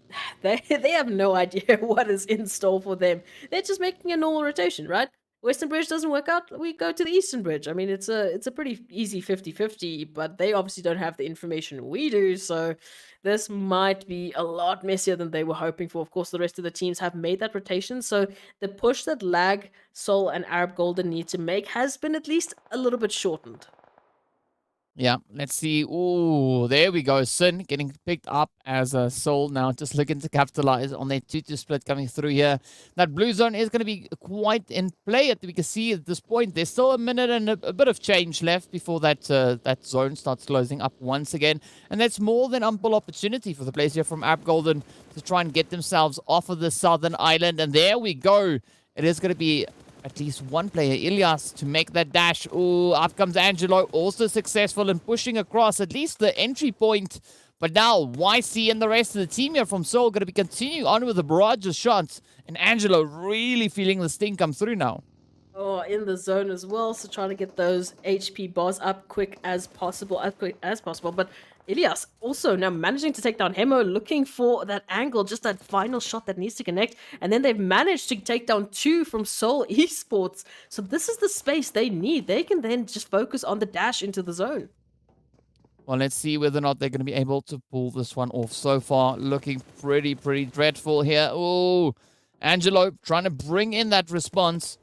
they have no idea what is in store for them. They're just making a normal rotation, right? Western Bridge doesn't work out, we go to the Eastern Bridge. I mean, it's a pretty easy 50-50, but they obviously don't have the information we do, so this might be a lot messier than they were hoping for. Of course, the rest of the teams have made that rotation, so the push that Lag, Seoul, and Arab Golden need to make has been at least a little bit shortened. Yeah, let's see. Oh, there we go. Sin getting picked up as a Soul now, just looking to capitalize on their 2-2 split coming through here. That blue zone is going to be quite in play. We can see at this point, there's still a minute and a bit of change left before that that zone starts closing up once again. And that's more than ample opportunity for the players here from Arab Golden to try and get themselves off of the southern island. And there we go. It is going to be at least one player, Ilyas, to make that dash. Oh, up comes Angelo, also successful in pushing across at least the entry point. But now, YC and the rest of the team here from Seoul going to be continuing on with the barrage of shots. And Angelo really feeling the sting come through now. Oh, in the zone as well, so trying to get those HP bars up quick as possible. But Ilyas also now managing to take down Hemo, looking for that angle, just that final shot that needs to connect. And then they've managed to take down 2 from Seoul Esports. So this is the space they need. They can then just focus on the dash into the zone. Well, let's see whether or not they're going to be able to pull this one off. So far, looking pretty dreadful here. Oh, Angelo trying to bring in that response.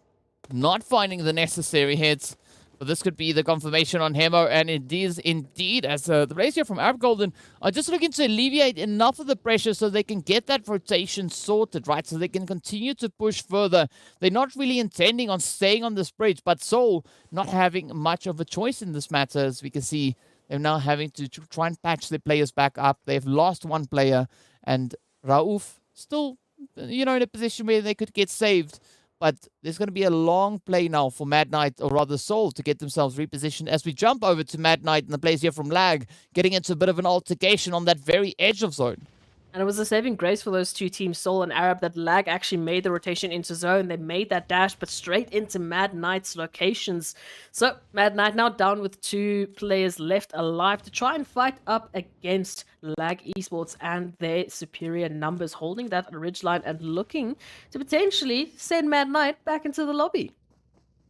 Not finding the necessary hits. But this could be the confirmation on Hemo, and it is indeed, as the players here from Arab Golden are just looking to alleviate enough of the pressure so they can get that rotation sorted, right? So they can continue to push further. They're not really intending on staying on this bridge, but Seoul not having much of a choice in this matter, as we can see. They're now having to try and patch their players back up. They've lost one player, and Rauf still, in a position where they could get saved. But there's going to be a long play now for Mad Knight, or rather Seoul, to get themselves repositioned as we jump over to Mad Knight and the players here from Lag, getting into a bit of an altercation on that very edge of zone. And it was a saving grace for those two teams, Seoul and Arab, that Lag actually made the rotation into zone. They made that dash, but straight into Mad Knight's locations. So Mad Knight now down with 2 players left alive to try and fight up against Lag Esports and their superior numbers, holding that ridgeline and looking to potentially send Mad Knight back into the lobby.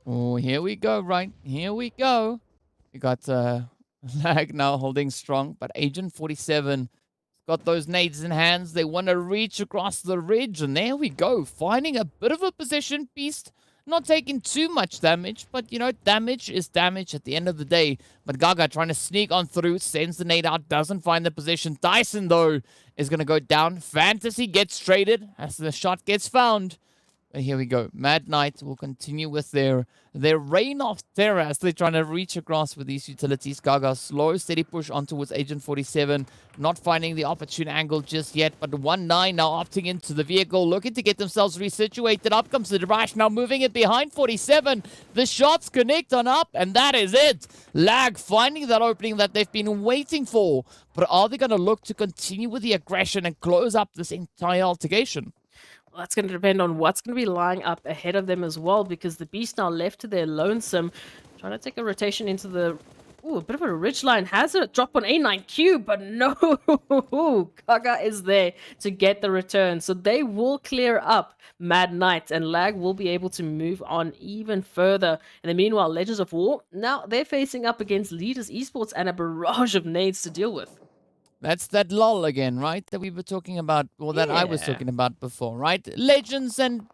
Oh, here we go, right? Here we go. We got Lag now holding strong, but Agent 47 got those nades in hands. They want to reach across the ridge, and there we go. Finding a bit of a position. Beast not taking too much damage, but, damage is damage at the end of the day. But Gaga trying to sneak on through, sends the nade out, doesn't find the position. Dyson, though, is going to go down. Fantasy gets traded as the shot gets found. But here we go. Mad Knight will continue with their reign of terror as they're trying to reach across with these utilities. Gaga, slow, steady push on towards Agent 47. Not finding the opportune angle just yet, but 1-9 now opting into the vehicle, looking to get themselves resituated. Up comes the Derash, now moving it behind 47. The shots connect on up, and that is it. Lag finding that opening that they've been waiting for. But are they going to look to continue with the aggression and close up this entire altercation? Well, that's going to depend on what's going to be lying up ahead of them as well, because the Beast now left to their lonesome, trying to take a rotation into the Ooh, a bit of a ridge line. Has a drop on A9Q, but no. Kaga is there to get the return. So they will clear up Mad Knight, and Lag will be able to move on even further. And then meanwhile, Legends of War, now they're facing up against Leaders Esports and a barrage of nades to deal with. That's that lull again, right? That we were talking about, or that I was Yeah. talking about before, right? Legends and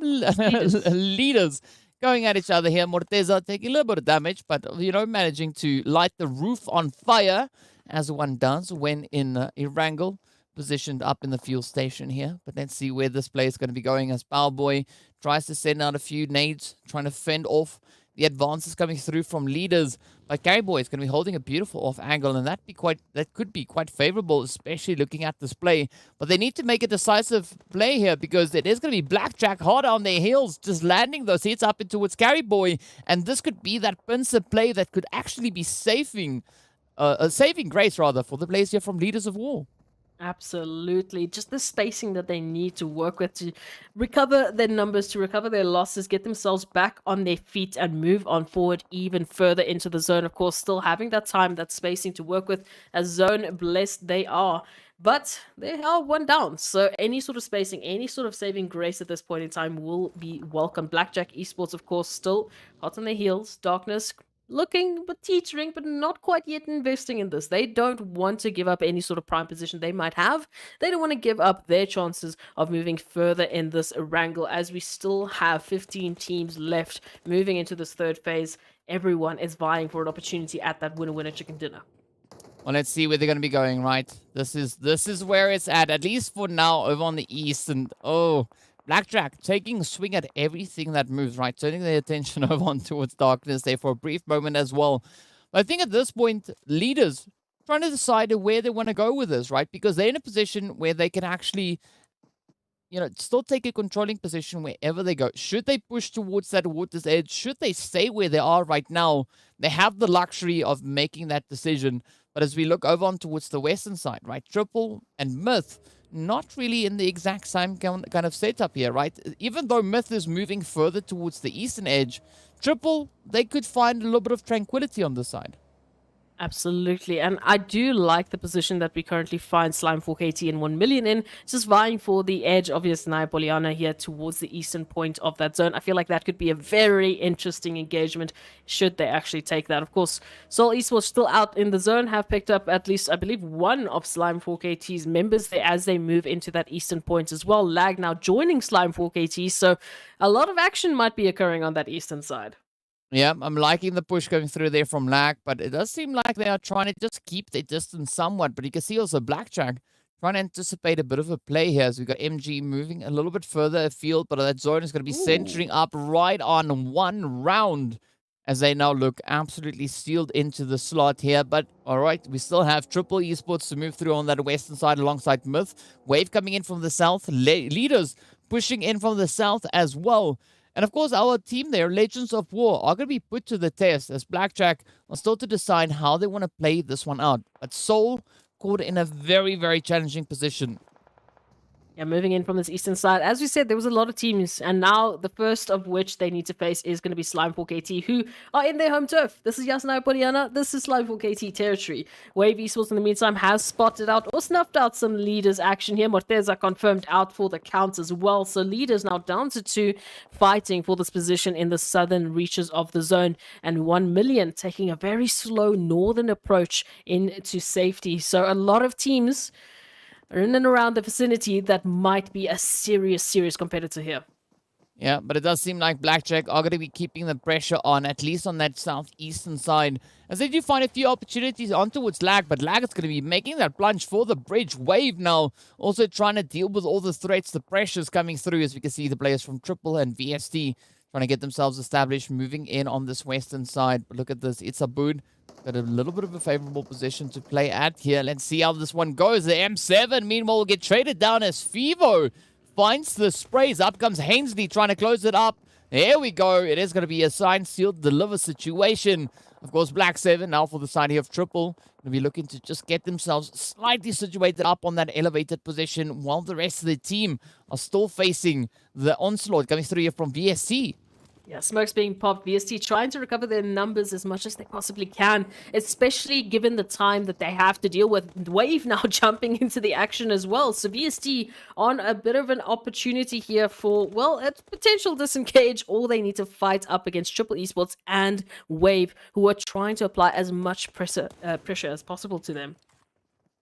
leaders going at each other here. Morteza taking a little bit of damage, but, you know, managing to light the roof on fire, as one does when in Erangel, positioned up in the fuel station here. But let's see where this play is going to be going as Powerboy tries to send out a few nades, trying to fend off the advances coming through from leaders. But Carryboy is going to be holding a beautiful off angle, and that could be quite favorable, especially looking at this play. But they need to make a decisive play here, because it is going to be Blackjack hard on their heels, just landing those hits up into towards Carryboy, and this could be that pincer play that could actually be saving grace rather for the players here from Leaders of War. Absolutely. Just the spacing that they need to work with to recover their numbers, to recover their losses, get themselves back on their feet and move on forward even further into the zone. Of course, still having that time, that spacing to work with, as zone blessed they are. But they are one down, so any sort of spacing, any sort of saving grace at this point in time will be welcome. Blackjack Esports, of course, still hot on their heels. Darkness looking but teetering, but not quite yet investing in this. They don't want to give up any sort of prime position they might have. They don't want to give up their chances of moving further in this wrangle, as we still have 15 teams left moving into this third phase. Everyone is vying for an opportunity at that winner-winner chicken dinner. Well, let's see where they're going to be going, right? This is where it's at least for now, over on the east. And, oh, Blackjack taking a swing at everything that moves, right? Turning their attention over on towards Darkness there for a brief moment as well. But I think at this point, leaders trying to decide where they want to go with this, right? Because they're in a position where they can actually, you know, still take a controlling position wherever they go. Should they push towards that water's edge? Should they stay where they are right now? They have the luxury of making that decision. But as we look over on towards the western side, right? Triple and Myth, not really in the exact same kind of setup here, right? Even though Myth is moving further towards the eastern edge, Triple, they could find a little bit of tranquility on this side. Absolutely, and I do like the position that we currently find Slime 4KT and 1 million in, just vying for the edge of Yasnaya Poliana here towards the eastern point of that zone. I feel like that could be a very interesting engagement should they actually take that. Of course, Seoul Esports still out in the zone, have picked up at least, I believe, one of Slime 4KT's members there as they move into that eastern point as well. Lag now joining Slime 4KT, so a lot of action might be occurring on that eastern side. Yeah, I'm liking the push going through there from Lag, but it does seem like they are trying to just keep their distance somewhat. But you can see also Blackjack trying to anticipate a bit of a play here. So we've got MG moving a little bit further afield, but that zone is going to be centering up right on one round as they now look absolutely sealed into the slot here. But all right, we still have Triple Esports to move through on that western side alongside Myth. Wave coming in from the south, leaders pushing in from the south as well. And of course, our team there, Legends of War, are going to be put to the test as Blackjack are still to decide how they want to play this one out. But Soul caught in a very, very challenging position. Yeah, moving in from this eastern side. As we said, there was a lot of teams, and now the first of which they need to face is going to be Slime 4KT, who are in their home turf. This is Yasnaya Poliana, this is Slime 4KT territory. Wave Esports, in the meantime, has spotted out or snuffed out some leaders action here. Morteza confirmed out for the count as well. So leaders now down to 2, fighting for this position in the southern reaches of the zone. And 1 million taking a very slow northern approach into safety. So a lot of teams are in and around the vicinity that might be a serious competitor here. Yeah, but it does seem like Blackjack are going to be keeping the pressure on, at least on that southeastern side, as they do find a few opportunities on towards Lag, but Lag is going to be making that plunge for the bridge. Wave now also trying to deal with all the threats, the pressures coming through, as we can see the players from Triple and VST trying to get themselves established, moving in on this western side. But look at this, it's Abud. Got a little bit of a favorable position to play at here. Let's see how this one goes. The M7, meanwhile, will get traded down as Fivo finds the sprays. Up comes Hainsley trying to close it up. There we go. It is going to be a signed, sealed, deliver situation. Of course, Black 7 now for the side here of Triple. Going to be looking to just get themselves slightly situated up on that elevated position while the rest of the team are still facing the onslaught coming through here from VSC. Yeah, smokes being popped. VST trying to recover their numbers as much as they possibly can, especially given the time that they have to deal with. Wave now jumping into the action as well. So VST on a bit of an opportunity here for, well, a potential disengage. All they need to fight up against Triple Esports and Wave, who are trying to apply as much pressure as possible to them.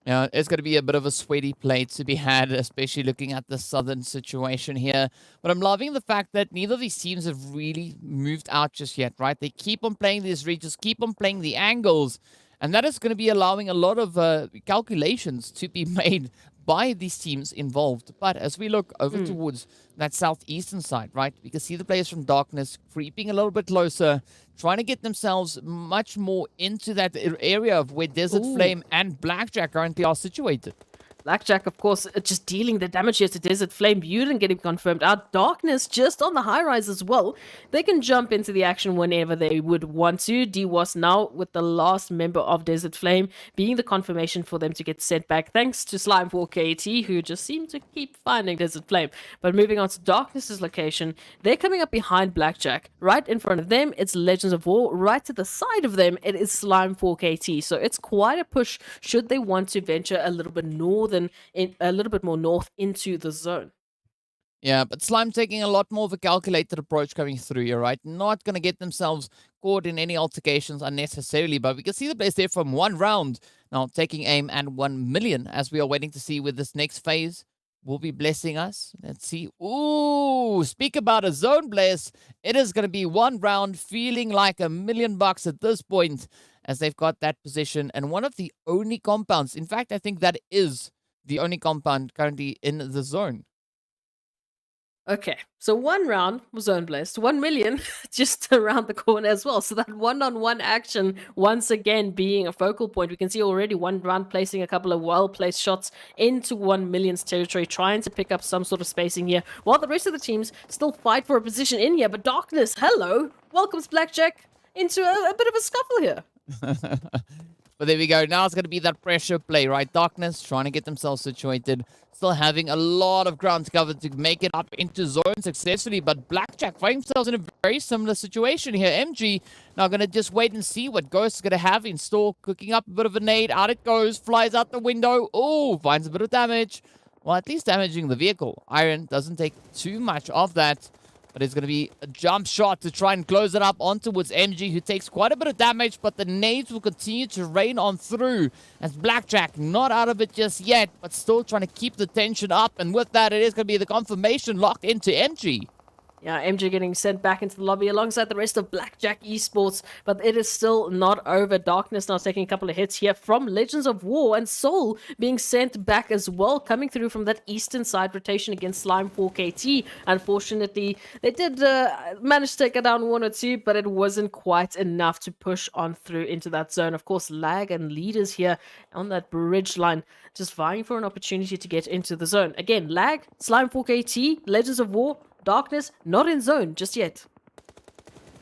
Yeah, it's going to be a bit of a sweaty play to be had, especially looking at the southern situation here. But I'm loving the fact that neither of these teams have really moved out just yet, right? They keep on playing these regions, keep on playing the angles, and that is going to be allowing a lot of calculations to be made by these teams involved. But as we look over towards that southeastern side, right, we can see the players from Darkness creeping a little bit closer, trying to get themselves much more into that area of where Desert Flame and Blackjack currently are situated. Blackjack, of course, just dealing the damage here to Desert Flame. Buden getting confirmed out. Darkness just on the high rise as well. They can jump into the action whenever they would want to. DWAS now with the last member of Desert Flame being the confirmation for them to get sent back. Thanks to Slime 4KT, who just seem to keep finding Desert Flame. But moving on to Darkness's location, they're coming up behind Blackjack. Right in front of them, it's Legends of War. Right to the side of them, it is Slime 4KT. So it's quite a push should they want to venture a little bit a little bit more north into the zone. Yeah, but Slime taking a lot more of a calculated approach coming through here, right? Not going to get themselves caught in any altercations unnecessarily, but we can see the place there from one round. Now taking aim at 1 million as we are waiting to see where this next phase will be blessing us. Let's see. Ooh, speak about a zone bless. It is going to be one round feeling like $1 million at this point as they've got that position and one of the only compounds. In fact, I think that is the only compound currently in the zone. Okay, so one round was zone blessed, 1 million just around the corner as well. So that one-on-one action once again being a focal point. We can see already one round placing a couple of well-placed shots into 1 million's territory, trying to pick up some sort of spacing here, while the rest of the teams still fight for a position in here. But Darkness, hello, welcomes Blackjack into a bit of a scuffle here. But there we go. Now it's going to be that pressure play, right? Darkness trying to get themselves situated. Still having a lot of ground to cover to make it up into zone successfully. But Blackjack finding themselves in a very similar situation here. MG now going to just wait and see what Ghost is going to have in store. Cooking up a bit of a nade. Out it goes. Flies out the window. Oh, finds a bit of damage. Well, at least damaging the vehicle. Iron doesn't take too much of that. But it's going to be a jump shot to try and close it up on towards MG, who takes quite a bit of damage, but the nades will continue to rain on through. As Blackjack not out of it just yet, but still trying to keep the tension up. And with that, it is going to be the confirmation locked into MG. Yeah, MJ getting sent back into the lobby alongside the rest of Blackjack Esports, but it is still not over. Darkness now taking a couple of hits here from Legends of War, and Soul being sent back as well, coming through from that eastern side rotation against Slime 4KT. Unfortunately, they did manage to take it down 1 or 2, but it wasn't quite enough to push on through into that zone. Of course, Lag and Leaders here on that bridge line, just vying for an opportunity to get into the zone. Again, Lag, Slime 4KT, Legends of War, Darkness, not in zone just yet.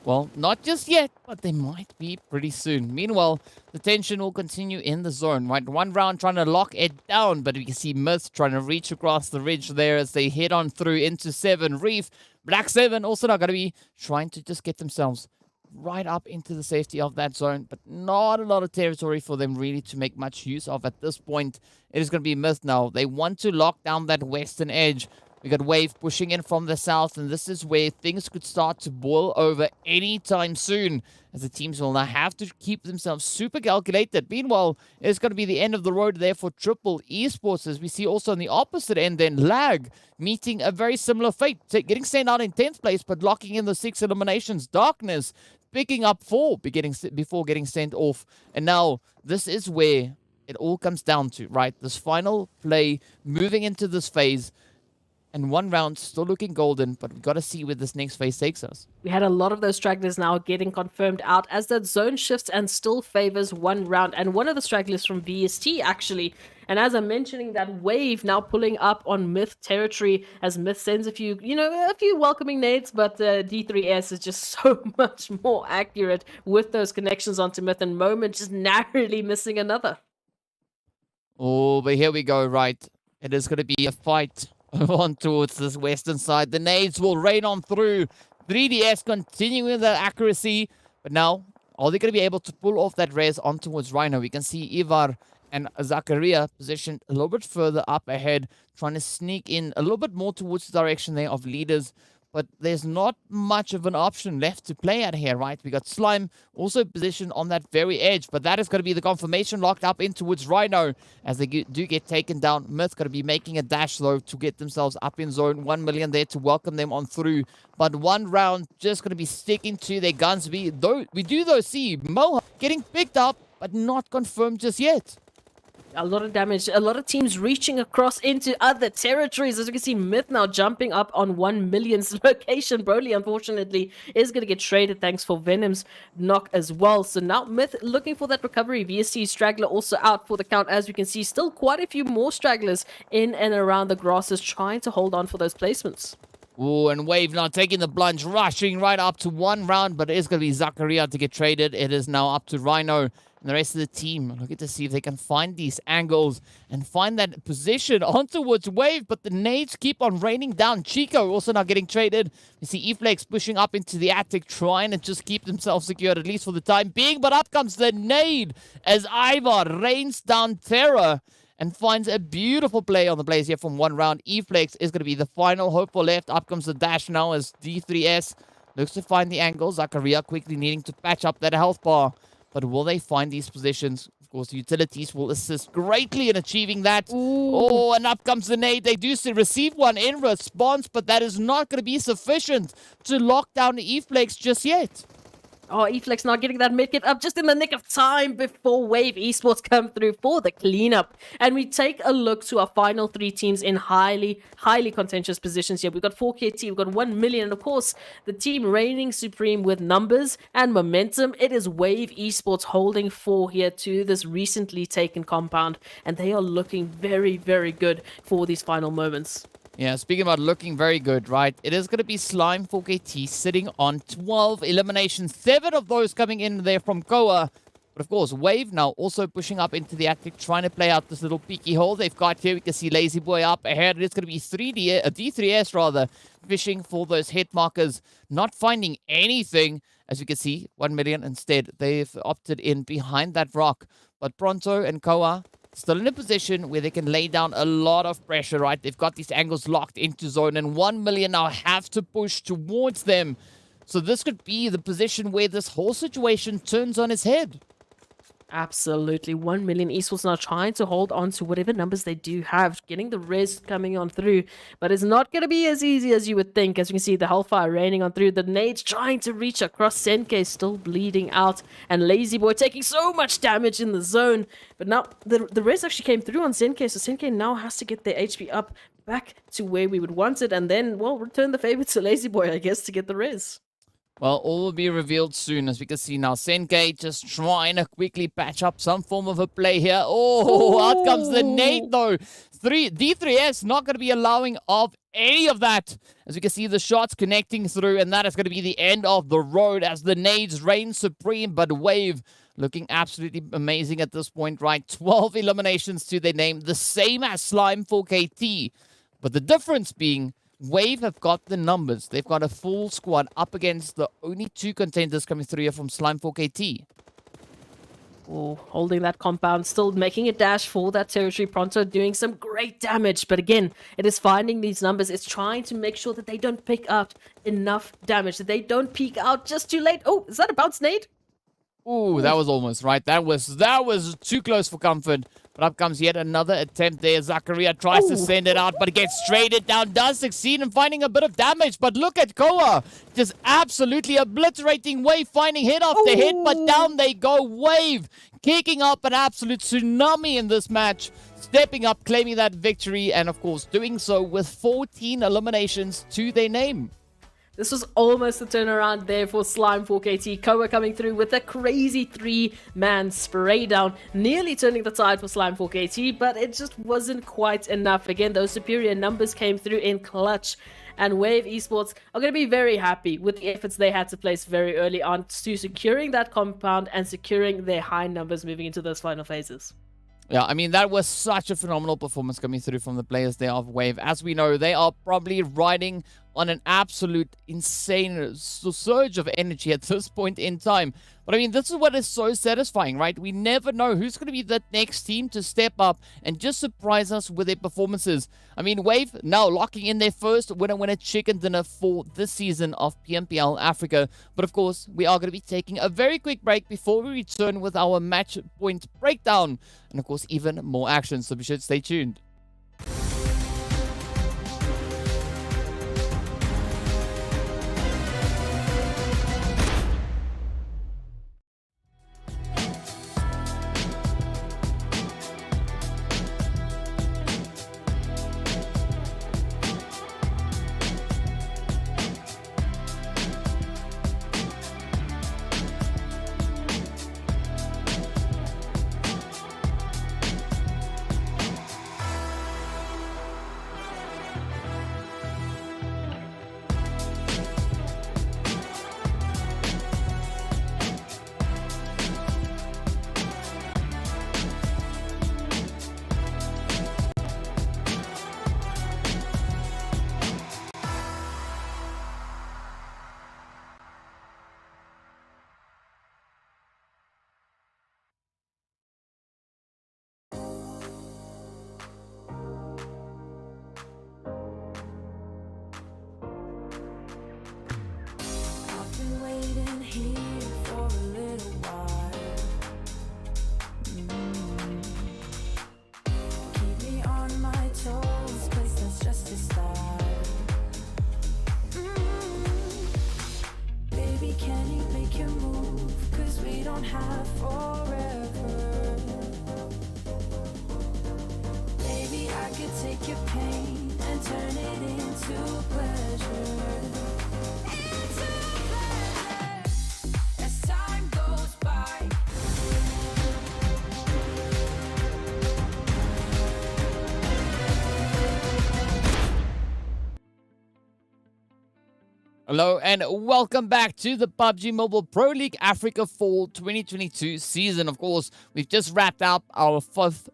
Well, not just yet, but they might be pretty soon. Meanwhile, the tension will continue in the zone, right? One round trying to lock it down, but we can see Myth trying to reach across the ridge there as they head on through into 7. Reef, Black 7 also not going to be trying to just get themselves right up into the safety of that zone, but not a lot of territory for them really to make much use of at this point. It is going to be Myth now. They want to lock down that western edge. We got Wave pushing in from the south, and this is where things could start to boil over anytime soon, as the teams will now have to keep themselves super calculated. Meanwhile, it's going to be the end of the road there for Triple Esports, as we see also on the opposite end then Lag meeting a very similar fate, getting sent out in 10th place, but locking in the 6 eliminations. Darkness picking up 4 before getting sent off, and now this is where it all comes down to, right? This final play, moving into this phase. And one round still looking golden, but we've got to see where this next phase takes us. We had a lot of those stragglers now getting confirmed out as that zone shifts and still favors one round. And one of the stragglers from VST, actually. And as I'm mentioning, that Wave now pulling up on Myth territory as Myth sends a few welcoming nades, but D3S is just so much more accurate with those connections onto Myth, and Moment just narrowly missing another. Oh, but here we go, right? It is going to be a fight on towards this western side. The nades will rain on through. 3DS continuing the accuracy. But now, are they going to be able to pull off that res on towards Rhino? We can see Ivar and Zakaria positioned a little bit further up ahead, trying to sneak in a little bit more towards the direction there of leaders. But there's not much of an option left to play at here, right? We got Slime also positioned on that very edge, but that is going to be the confirmation locked up in towards Rhino as they do get taken down. Myth going to be making a dash, though, to get themselves up in zone. 1 million there to welcome them on through. But one round just going to be sticking to their guns. We do see Moha getting picked up, but not confirmed just yet. A lot of damage, a lot of teams reaching across into other territories. As you can see, Myth now jumping up on 1 million's location. Broly, unfortunately, is going to get traded thanks for Venom's knock as well. So now Myth looking for that recovery. VSC Straggler also out for the count. As you can see, still quite a few more stragglers in and around the grasses trying to hold on for those placements. Oh, and Wave now taking the plunge, rushing right up to 1 round, but it is going to be Zakaria to get traded. It is now up to Rhino and the rest of the team. Looking to see if they can find these angles and find that position on towards Wave, but the nades keep on raining down. Chico also now getting traded. You see Eflex pushing up into the attic, trying to just keep themselves secured, at least for the time being, but up comes the nade as Ivar rains down terror and finds a beautiful play on the plays here from 1 round. Eflex is going to be the final hope for left. Up comes the dash now as D3S looks to find the angle. Zakaria quickly needing to patch up that health bar. But will they find these positions? Of course, the utilities will assist greatly in achieving that. Ooh. Oh, and up comes the nade. They do receive one in response, but that is not going to be sufficient to lock down Eflex just yet. Oh, Eflex not getting that mid-kit up just in the nick of time before Wave Esports come through for the cleanup. And we take a look to our final 3 teams in highly contentious positions here. We've got 4KT, we've got 1 million, and of course, the team reigning supreme with numbers and momentum. It is Wave Esports holding 4 here to this recently taken compound. And they are looking very, very good for these final moments. Yeah, speaking about looking very good, right? It is going to be Slime 4KT sitting on 12 eliminations. 7 of those coming in there from Koa. But of course, Wave now also pushing up into the attic, trying to play out this little peaky hole they've got here. We can see Lazy Boy up ahead. It's going to be D3S rather, fishing for those hit markers, not finding anything. As you can see, 1 million instead. They've opted in behind that rock. But Pronto and Koa still in a position where they can lay down a lot of pressure, right? They've got these angles locked into zone, and 1 million now have to push towards them. So this could be the position where this whole situation turns on its head. Absolutely. 1 million Esports now trying to hold on to whatever numbers they do have, getting the res coming on through, but it's not going to be as easy as you would think. As you can see, the Hellfire raining on through, the nades trying to reach across. Senke still bleeding out, and Lazy Boy taking so much damage in the zone. But now the res actually came through on Senke, so Senke now has to get their HP up back to where we would want it, and then, well, return the favor to Lazy Boy, I guess, to get the res. Well, all will be revealed soon, as we can see now. Senke just trying to quickly patch up some form of a play here. Oh, out comes the nade, though. D3S not going to be allowing of any of that. As we can see, the shots connecting through, and that is going to be the end of the road as the nades reign supreme. But Wave looking absolutely amazing at this point, right? 12 eliminations to their name, the same as Slime 4KT. But the difference being, Wave have got the numbers. They've got a full squad up against the only 2 contenders coming through here from Slime 4KT. Oh, holding that compound, still making a dash for that territory. Pronto doing some great damage. But again, it is finding these numbers. It's trying to make sure that they don't pick out enough damage, that they don't peek out just too late. Oh, is that a bounce nade? Ooh, that was almost right. That was too close for comfort. But up comes yet another attempt there. Zakaria tries to send it out, but it gets traded down. Does succeed in finding a bit of damage. But look at Koa. Just absolutely obliterating Wave, finding hit after hit. But down they go. Wave kicking up an absolute tsunami in this match. Stepping up, claiming that victory. And of course, doing so with 14 eliminations to their name. This was almost a turnaround there for Slime 4KT. Koa coming through with a crazy 3-man spray down, nearly turning the tide for Slime 4KT, but it just wasn't quite enough. Again, those superior numbers came through in clutch, and Wave Esports are going to be very happy with the efforts they had to place very early on to securing that compound and securing their high numbers moving into those final phases. Yeah, I mean, that was such a phenomenal performance coming through from the players there of Wave. As we know, they are probably riding on an absolute insane surge of energy at this point in time. But I mean, this is what is so satisfying, right? We never know who's going to be the next team to step up and just surprise us with their performances. I mean, Wave now locking in their first winner chicken dinner for this season of PMPL Africa. But of course, we are going to be taking a very quick break before we return with our match point breakdown. And of course, even more action, so be sure to stay tuned. I've been waiting here for a little while. Keep me on my toes, 'cause that's just your style. Baby, can you make your move? 'Cause we don't have forever. Baby, I could take your pain and turn it into pleasure. As time goes by, Hello and welcome back to the PUBG Mobile Pro League Africa Fall 2022 season. Of course, we've just wrapped up our fifth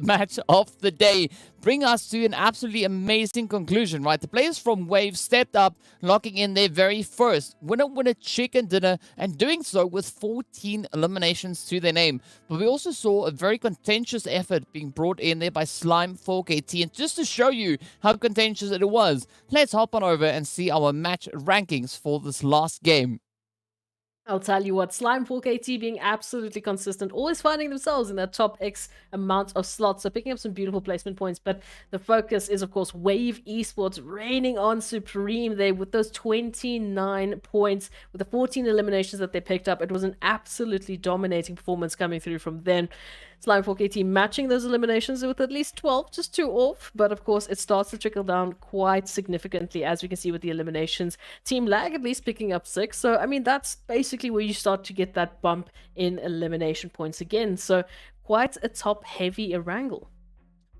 match of the day, bring us to an absolutely amazing conclusion, right? The players from Wave stepped up, locking in their very first winner chicken dinner, and doing so with 14 eliminations to their name. But we also saw a very contentious effort being brought in there by Slime 4KT, and just to show you how contentious it was, let's hop on over and see our match rankings for this last game. I'll tell you what, Slime 4KT being absolutely consistent, always finding themselves in that top X amount of slots, so picking up some beautiful placement points. But the focus is, of course, Wave Esports reigning on supreme there with those 29 points, with the 14 eliminations that they picked up. It was an absolutely dominating performance coming through from them. Slime 4KT matching those eliminations with at least 12, just 2 off, but of course it starts to trickle down quite significantly, as we can see with the eliminations. TEAMLAG at least picking up 6, so I mean that's basically where you start to get that bump in elimination points again, so quite a top-heavy Erangel.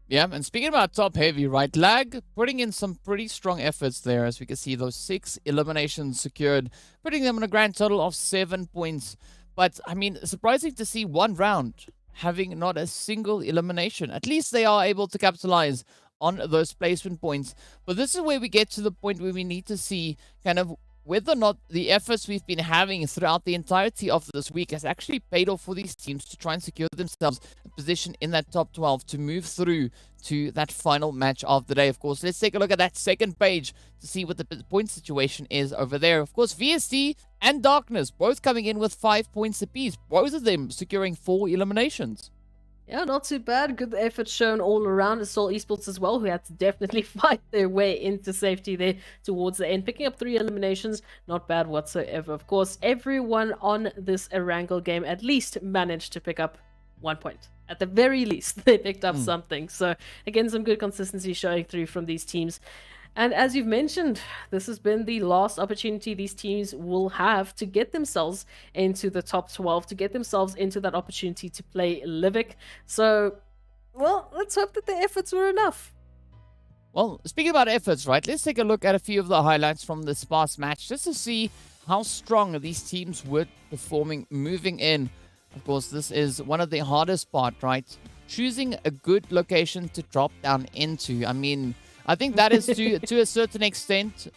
Yeah, and speaking about top heavy, right, Lag putting in some pretty strong efforts there, as we can see those 6 eliminations secured, putting them on a grand total of 7 points. But I mean, surprising to see one round having not a single elimination. At least they are able to capitalize on those placement points. But this is where we get to the point where we need to see kind of whether or not the efforts we've been having throughout the entirety of this week has actually paid off for these teams to try and secure themselves a position in that top 12 to move through to that final match of the day. Of course, let's take a look at that second page to see what the point situation is over there. Of course, VST and Darkness both coming in with 5 points apiece, both of them securing 4 eliminations. Yeah, not too bad. Good effort shown all around. It's all Esports as well, who had to definitely fight their way into safety there towards the end. Picking up 3 eliminations, not bad whatsoever. Of course, everyone on this Erangel game at least managed to pick up 1 point. At the very least, they picked up something. So, again, some good consistency showing through from these teams. And as you've mentioned, this has been the last opportunity these teams will have to get themselves into the top 12, to get themselves into that opportunity to play Livik. So, well, let's hope that the efforts were enough. Well, speaking about efforts, right, let's take a look at a few of the highlights from this past match just to see how strong these teams were performing moving in. Of course, this is one of the hardest part, right? Choosing a good location to drop down into. I mean, I think that is to a certain extent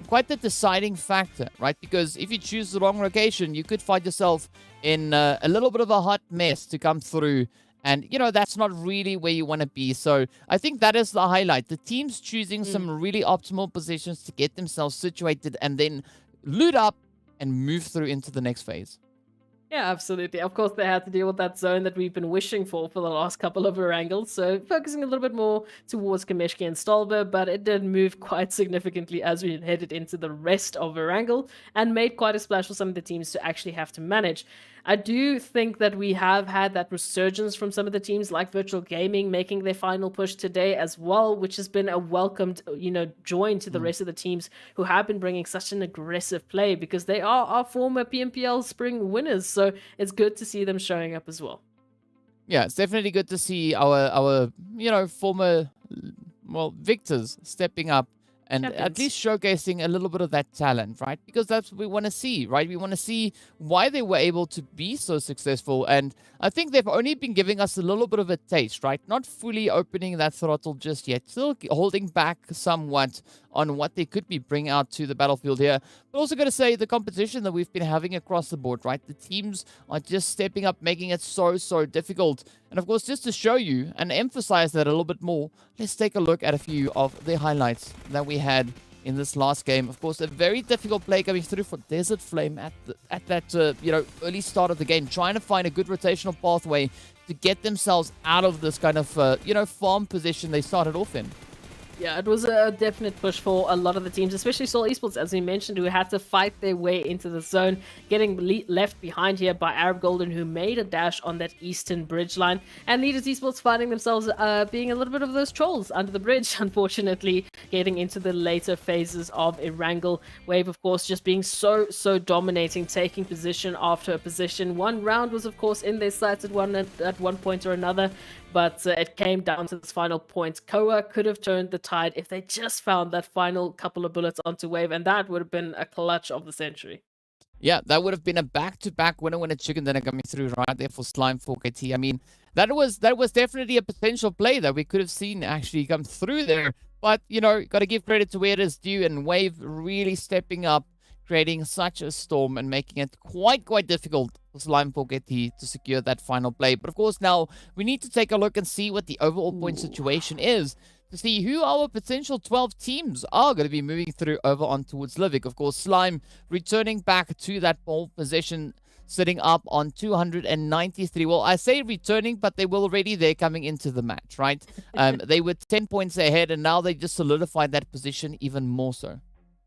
quite the deciding factor, right? Because if you choose the wrong location, you could find yourself in a little bit of a hot mess to come through. And, that's not really where you want to be. So I think that is the highlight. The team's choosing some really optimal positions to get themselves situated and then loot up and move through into the next phase. Yeah, absolutely. Of course, they had to deal with that zone that we've been wishing for the last couple of Erangels. So focusing a little bit more towards Kameshki and Stolber, but it did move quite significantly as we headed into the rest of Erangel and made quite a splash for some of the teams to actually have to manage. I do think that we have had that resurgence from some of the teams like Virtual Gaming making their final push today as well, which has been a welcomed, join to the rest of the teams who have been bringing such an aggressive play because they are our former PMPL spring winners. So it's good to see them showing up as well. Yeah, it's definitely good to see our former, victors stepping up and at least showcasing a little bit of that talent, right? Because that's what we want to see, right? We want to see why they were able to be so successful. And I think they've only been giving us a little bit of a taste, right? Not fully opening that throttle just yet. Still holding back somewhat on what they could be bringing out to the battlefield here. But also got to say the competition that we've been having across the board, right? The teams are just stepping up, making it so difficult. And of course, just to show you and emphasize that a little bit more, let's take a look at a few of the highlights that we had in this last game. Of course, a very difficult play coming through for Desert Flame at that early start of the game, trying to find a good rotational pathway to get themselves out of this kind of farm position they started off in. Yeah, it was a definite push for a lot of the teams, especially Seoul Esports, as we mentioned, who had to fight their way into the zone, getting left behind here by Arab Golden, who made a dash on that eastern bridge line. And Leaders Esports finding themselves being a little bit of those trolls under the bridge, unfortunately, getting into the later phases of Erangel. Wave, of course, just being so dominating, taking position after position. One round was, of course, in their sights at one point or another. But it came down to this final point. Koa could have turned the tide if they just found that final couple of bullets onto Wave, and that would have been a clutch of the century. Yeah, that would have been a back-to-back winner chicken dinner coming through right there for Slime 4KT. I mean, that was definitely a potential play that we could have seen actually come through there. But, got to give credit to where it is due, and Wave really stepping up, creating such a storm and making it quite difficult for Slime 4KT to secure that final play. But of course, now we need to take a look and see what the overall point situation is to see who our potential 12 teams are going to be moving through over on towards Livik. Of course, Slime returning back to that pole position, sitting up on 293. Well, I say returning, but they were already there coming into the match, right? They were 10 points ahead, and now they just solidified that position even more so.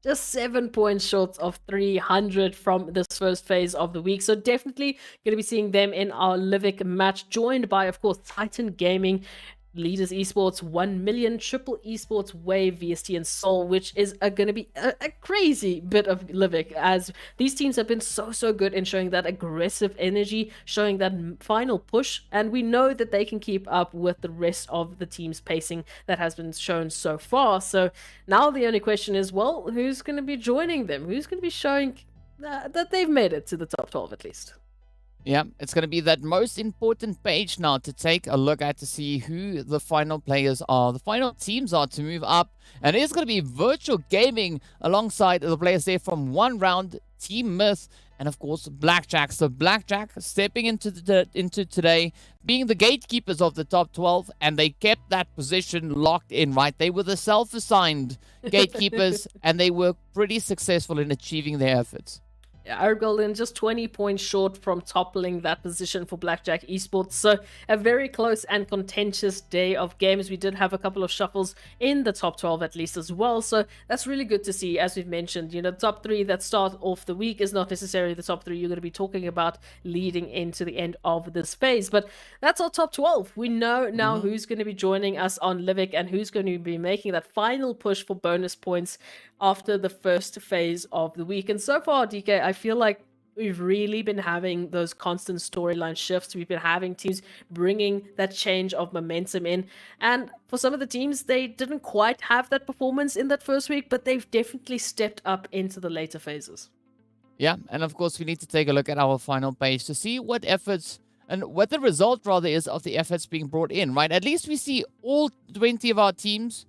Just 7 points short of 300 from this first phase of the week. So definitely going to be seeing them in our Livik match, joined by, of course, Titan Gaming, Leaders Esports, 1 million, Triple Esports, Wave, VST, and Soul, which is going to be a crazy bit of Livik, as these teams have been so good in showing that aggressive energy, showing that final push, and we know that they can keep up with the rest of the team's pacing that has been shown so far. So now the only question is, well, who's going to be joining them? Who's going to be showing that they've made it to the top 12 at least? Yeah, it's going to be that most important page now to take a look at to see who the final players are, the final teams are to move up. And it is going to be Virtual Gaming alongside the players there from One Round, Team Myth, and of course Blackjack. So Blackjack stepping into today, being the gatekeepers of the top 12, and they kept that position locked in, right? They were the self-assigned gatekeepers, and they were pretty successful in achieving their efforts. Arab Golden just 20 points short from toppling that position for Blackjack Esports. So a very close and contentious day of games. We did have a couple of shuffles in the top 12 at least as well. So that's really good to see. As we've mentioned, the top 3 that start off the week is not necessarily the top 3 you're going to be talking about leading into the end of this phase. But that's our top 12. We know now who's going to be joining us on Livik and who's going to be making that final push for bonus points after the first phase of the week. And so far, DK, I feel like we've really been having those constant storyline shifts. We've been having teams bringing that change of momentum in. And for some of the teams, they didn't quite have that performance in that first week, but they've definitely stepped up into the later phases. Yeah, and of course, we need to take a look at our final page to see what efforts and what the result rather is of the efforts being brought in, right? At least we see all 20 of our teams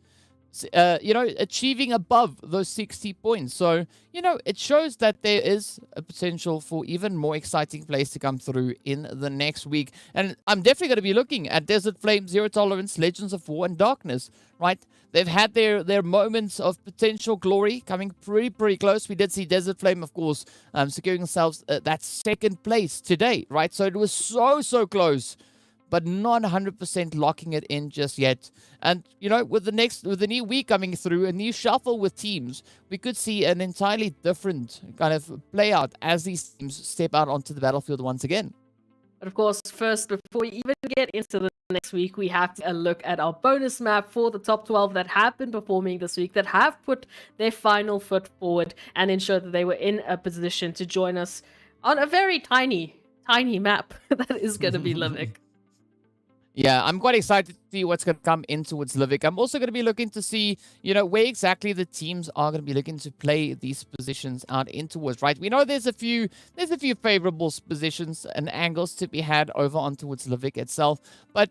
achieving above those 60 points. So, it shows that there is a potential for even more exciting plays to come through in the next week. And I'm definitely going to be looking at Desert Flame, Zero Tolerance, Legends of War, and Darkness, right? They've had their moments of potential glory coming pretty close. We did see Desert Flame, of course, securing themselves that second place today, right? So it was so close, but not 100% locking it in just yet. And, with the new week coming through, a new shuffle with teams, we could see an entirely different kind of play out as these teams step out onto the battlefield once again. But of course, first, before we even get into the next week, we have to look at our bonus map for the top 12 that have been performing this week, that have put their final foot forward and ensure that they were in a position to join us on a very tiny map that is going to be Livik. Yeah, I'm quite excited to see what's going to come in towards Livik. I'm also going to be looking to see, where exactly the teams are going to be looking to play these positions out in towards, right? We know there's a few favorable positions and angles to be had over on towards Livik itself. But,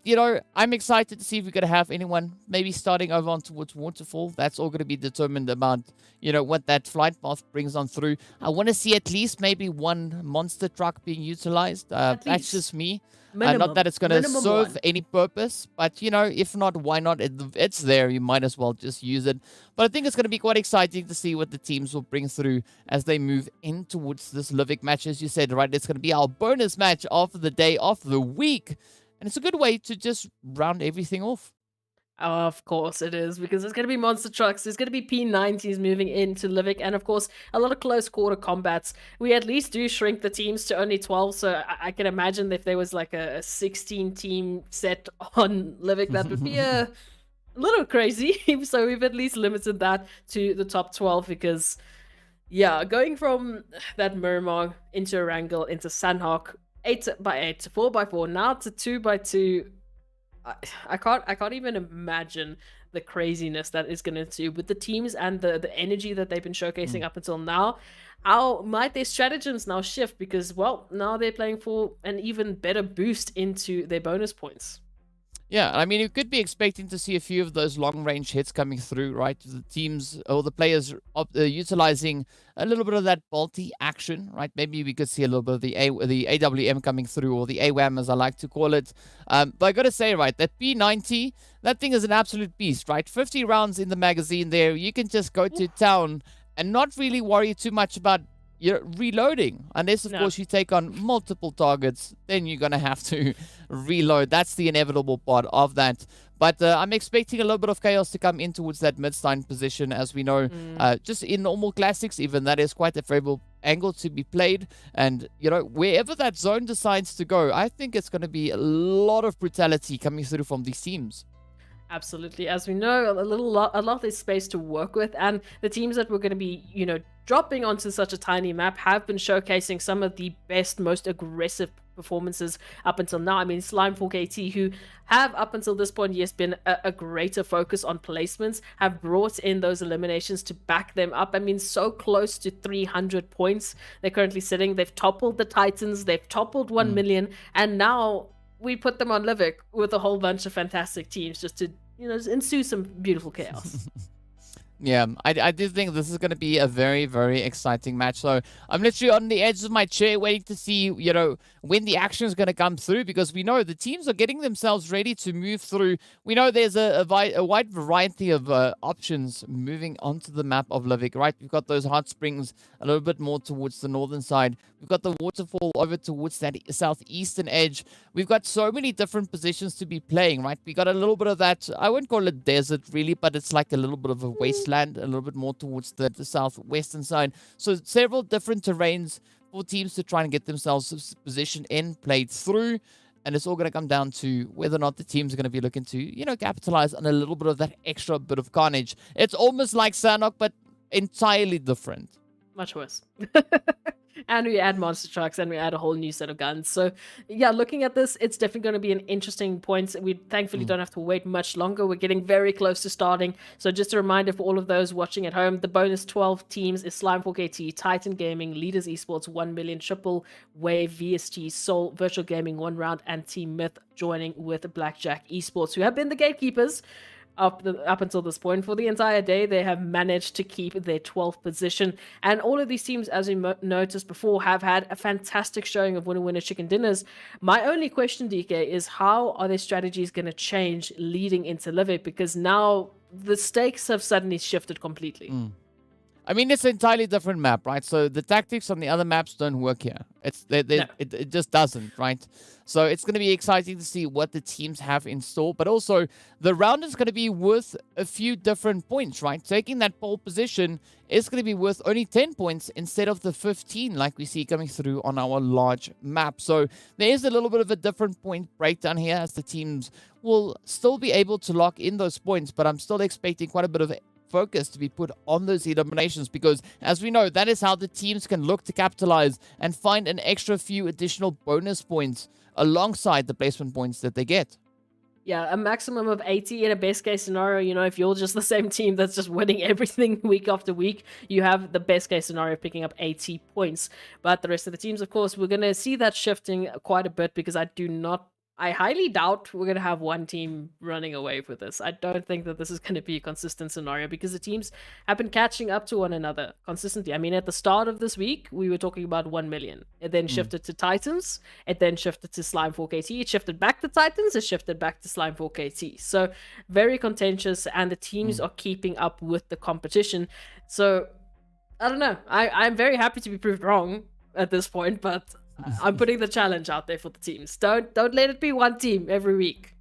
I'm excited to see if we're going to have anyone maybe starting over on towards Waterfall. That's all going to be determined about, what that flight path brings on through. I want to see at least maybe one monster truck being utilized. That's just me. Not that it's going to serve any purpose, but, if not, why not? It's there. You might as well just use it. But I think it's going to be quite exciting to see what the teams will bring through as they move in towards this Livik match. As you said, right, it's going to be our bonus match of the day, of the week. And it's a good way to just round everything off. Of course it is, because there's going to be monster trucks, there's going to be P90s moving into Livik, and of course a lot of close quarter combats. We at least do shrink the teams to only 12, so I can imagine if there was like a 16 team set on Livik, that would be a little crazy. So we've at least limited that to the top 12, because yeah, going from that Miramar into Erangel into Sanhok, 8x8 to 4x4, now to 2x2. I can't even imagine the craziness that is going to do with the teams and the energy that they've been showcasing up until now. How might their stratagems now shift? Because, well, now they're playing for an even better boost into their bonus points. Yeah, I mean, you could be expecting to see a few of those long-range hits coming through, right? The teams or the players utilizing a little bit of that bolty action, right? Maybe we could see a little bit of the AWM coming through, or the AWAM, as I like to call it. But I got to say, right, that P90, that thing is an absolute beast, right? 50 rounds in the magazine there. You can just go to town and not really worry too much about reloading, unless of course you take on multiple targets. Then you're gonna have to reload. That's the inevitable part of that. But I'm expecting a little bit of chaos to come in towards that mid-stein position. As we know, just in normal classics, even that is quite a favorable angle to be played. And wherever that zone decides to go, I think it's going to be a lot of brutality coming through from these teams. Absolutely. As we know, a lot there's space to work with, and the teams that we're going to be, dropping onto such a tiny map have been showcasing some of the best, most aggressive performances up until now. I mean, Slime4KT, who have up until this point, yes, been a greater focus on placements, have brought in those eliminations to back them up. I mean, so close to 300 points they're currently sitting. They've toppled the Titans, they've toppled 1 million, and now we put them on Livik with a whole bunch of fantastic teams just to, ensue some beautiful chaos. Yeah, I do think this is going to be a very, very exciting match. So I'm literally on the edge of my chair waiting to see, when the action is going to come through, because we know the teams are getting themselves ready to move through. We know there's a wide variety of options moving onto the map of Livik, right? We've got those hot springs a little bit more towards the northern side. We've got the waterfall over towards that southeastern edge. We've got so many different positions to be playing, right? We got a little bit of that, I wouldn't call it desert really, but it's like a little bit of a wasteland, a little bit more towards the southwestern side. So several different terrains for teams to try and get themselves positioned in, played through. And it's all going to come down to whether or not the teams are going to be looking to, capitalize on a little bit of that extra bit of carnage. It's almost like Sanhok, but entirely different. Much worse. And we add monster trucks, and we add a whole new set of guns. So yeah, looking at this, it's definitely going to be an interesting point. We thankfully don't have to wait much longer. We're getting very close to starting. So just a reminder for all of those watching at home, the bonus 12 teams is Slime4KT, Titan Gaming, Leaders Esports, 1 million, Triple Wave, VSG, Soul, Virtual Gaming, 1 round, and Team Myth joining with Blackjack Esports, who have been the gatekeepers up until this point. For the entire day, they have managed to keep their 12th position. And all of these teams, as we noticed before, have had a fantastic showing of winner chicken dinners. My only question, DK, is how are their strategies going to change leading into Livik? Because now the stakes have suddenly shifted completely. I mean, it's an entirely different map, right? So the tactics on the other maps don't work here. It just doesn't, right? So it's going to be exciting to see what the teams have in store. But also, the round is going to be worth a few different points, right? Taking that pole position is going to be worth only 10 points instead of the 15 like we see coming through on our large map. So there is a little bit of a different point breakdown here as the teams will still be able to lock in those points. But I'm still expecting quite a bit of focus to be put on those eliminations, because as we know, that is how the teams can look to capitalize and find an extra few additional bonus points alongside the placement points that they get. Yeah, a maximum of 80 in a best case scenario. You know, if you're just the same team that's just winning everything week after week, you have the best case scenario picking up 80 points. But the rest of the teams, of course, we're going to see that shifting quite a bit, because I highly doubt we're going to have one team running away with this. I don't think that this is going to be a consistent scenario, because the teams have been catching up to one another consistently. I mean, at the start of this week, we were talking about 1 million. It then shifted to Titans. It then shifted to Slime 4KT. It shifted back to Titans. It shifted back to Slime 4KT. So very contentious, and the teams are keeping up with the competition. So I don't know. I'm very happy to be proved wrong at this point, but I'm putting the challenge out there for the teams. Don't let it be one team every week.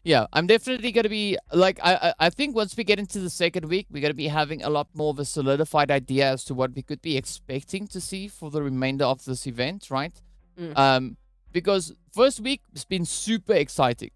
Yeah, I'm definitely going to be, like, I think once we get into the second week, we're going to be having a lot more of a solidified idea as to what we could be expecting to see for the remainder of this event, right? Because first week has been super exciting.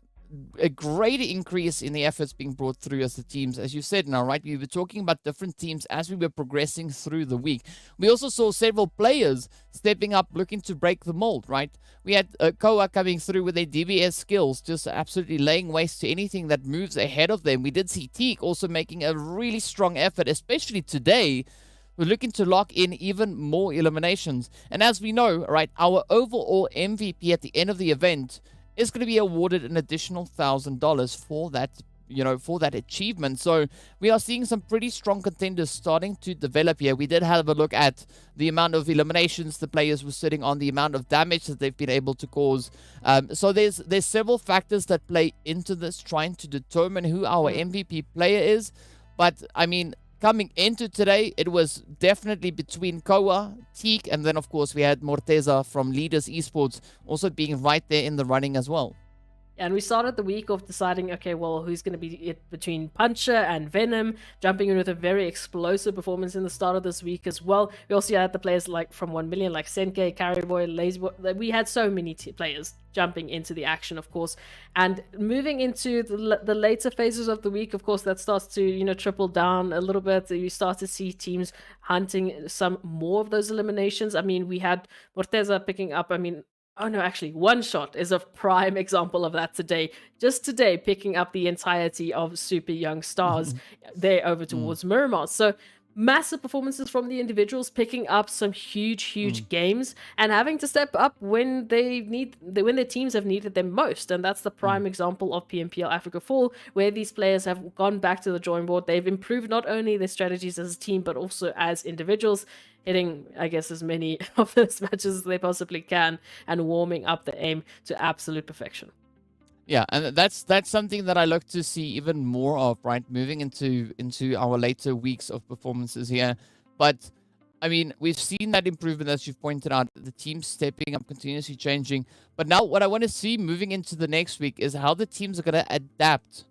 A great increase in the efforts being brought through as the teams, as you said now, right? We were talking about different teams as we were progressing through the week. We also saw several players stepping up, looking to break the mold, right? We had Koa coming through with their DBS skills, just absolutely laying waste to anything that moves ahead of them. We did see Teak also making a really strong effort, especially today. We're looking to lock in even more eliminations. And as we know, right, our overall MVP at the end of the event is going to be awarded an additional $1,000 for that, for that achievement. So we are seeing some pretty strong contenders starting to develop here. We did have a look at the amount of eliminations the players were sitting on, the amount of damage that they've been able to cause. So there's several factors that play into this, trying to determine who our MVP player is. But I mean, coming into today, it was definitely between Koa, Teak, and then, of course, we had Morteza from Leaders Esports also being right there in the running as well. And we started the week of deciding, okay, well, who's going to be it between Puncher and Venom, jumping in with a very explosive performance in the start of this week as well. We also had the players like from 1 million, like Senke, Carryboy, Lazyboy. We had so many players jumping into the action, of course. And moving into the later phases of the week, of course, that starts to, triple down a little bit. You start to see teams hunting some more of those eliminations. I mean, we had Morteza picking up, oh no, actually, One Shot is a prime example of that today. Just today, picking up the entirety of Super Young Stars there over towards Miramar. So massive performances from the individuals, picking up some huge games and having to step up when when their teams have needed them most. And that's the prime example of PMPL Africa Fall, where these players have gone back to the drawing board. They've improved not only their strategies as a team, but also as individuals, hitting, I guess, as many of those matches as they possibly can and warming up the aim to absolute perfection. Yeah, and that's something that I look to see even more of, right? Moving into our later weeks of performances here. But I mean, we've seen that improvement, as you've pointed out, the team stepping up, continuously changing. But now what I want to see moving into the next week is how the teams are going to adapt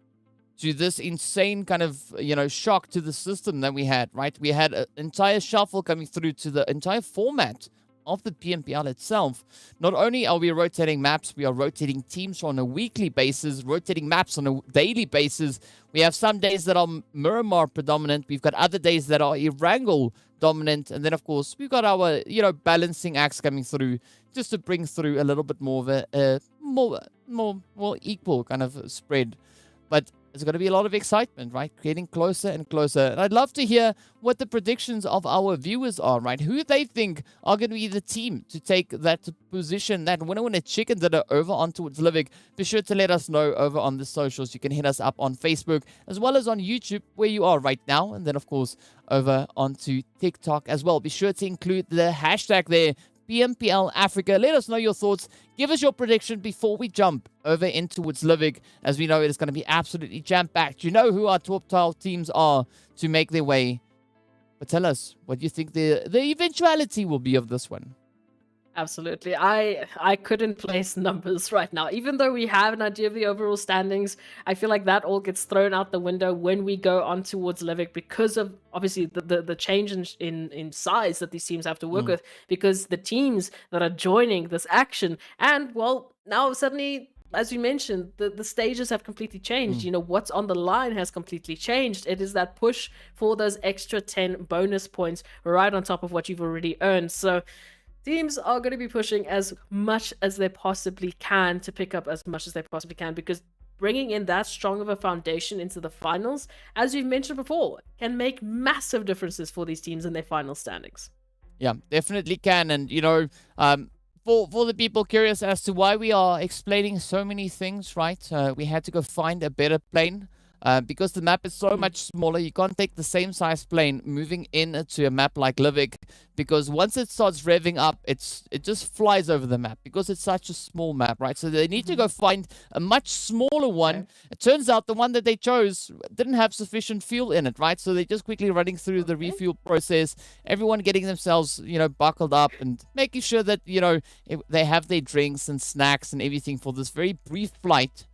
to this insane kind of, shock to the system that we had, right? We had an entire shuffle coming through to the entire format of the PMPL itself. Not only are we rotating maps, we are rotating teams on a weekly basis, rotating maps on a daily basis. We have some days that are Miramar predominant. We've got other days that are Erangel dominant. And then, of course, we've got our, balancing acts coming through just to bring through a little bit more of a more equal kind of spread. But there's going to be a lot of excitement, right? Getting closer and closer. And I'd love to hear what the predictions of our viewers are, right? Who they think are going to be the team to take that position, that winner chicken dinner over on towards Livik. Be sure to let us know over on the socials. You can hit us up on Facebook as well as on YouTube where you are right now. And then, of course, over onto TikTok as well. Be sure to include the hashtag there, PMPL Africa. Let us know your thoughts. Give us your prediction before we jump over in towards Livik, as we know it is going to be absolutely jam-packed. You know who our top 12 teams are to make their way. But tell us what you think the eventuality will be of this one. Absolutely. I couldn't place numbers right now. Even though we have an idea of the overall standings, I feel like that all gets thrown out the window when we go on towards Livik because of obviously the change in size that these teams have to work with, because the teams that are joining this action, and well, now suddenly, as you mentioned, the stages have completely changed. You know, what's on the line has completely changed. It is that push for those extra 10 bonus points right on top of what you've already earned. So teams are going to be pushing as much as they possibly can to pick up as much as they possibly can, because bringing in that strong of a foundation into the finals, as you've mentioned before, can make massive differences for these teams in their final standings. Yeah, definitely can. And, you know, for the people curious as to why we are explaining so many things, right? We had to go find a better plane. Because the map is so much smaller, you can't take the same size plane moving into a map like Livik, because once it starts revving up, it just flies over the map because it's such a small map, right? So they need to go find a much smaller one. It turns out the one that they chose didn't have sufficient fuel in it, right? So they're just quickly running through the refuel process, everyone getting themselves, you know, buckled up and making sure that, you know, they have their drinks and snacks and everything for this very brief flight,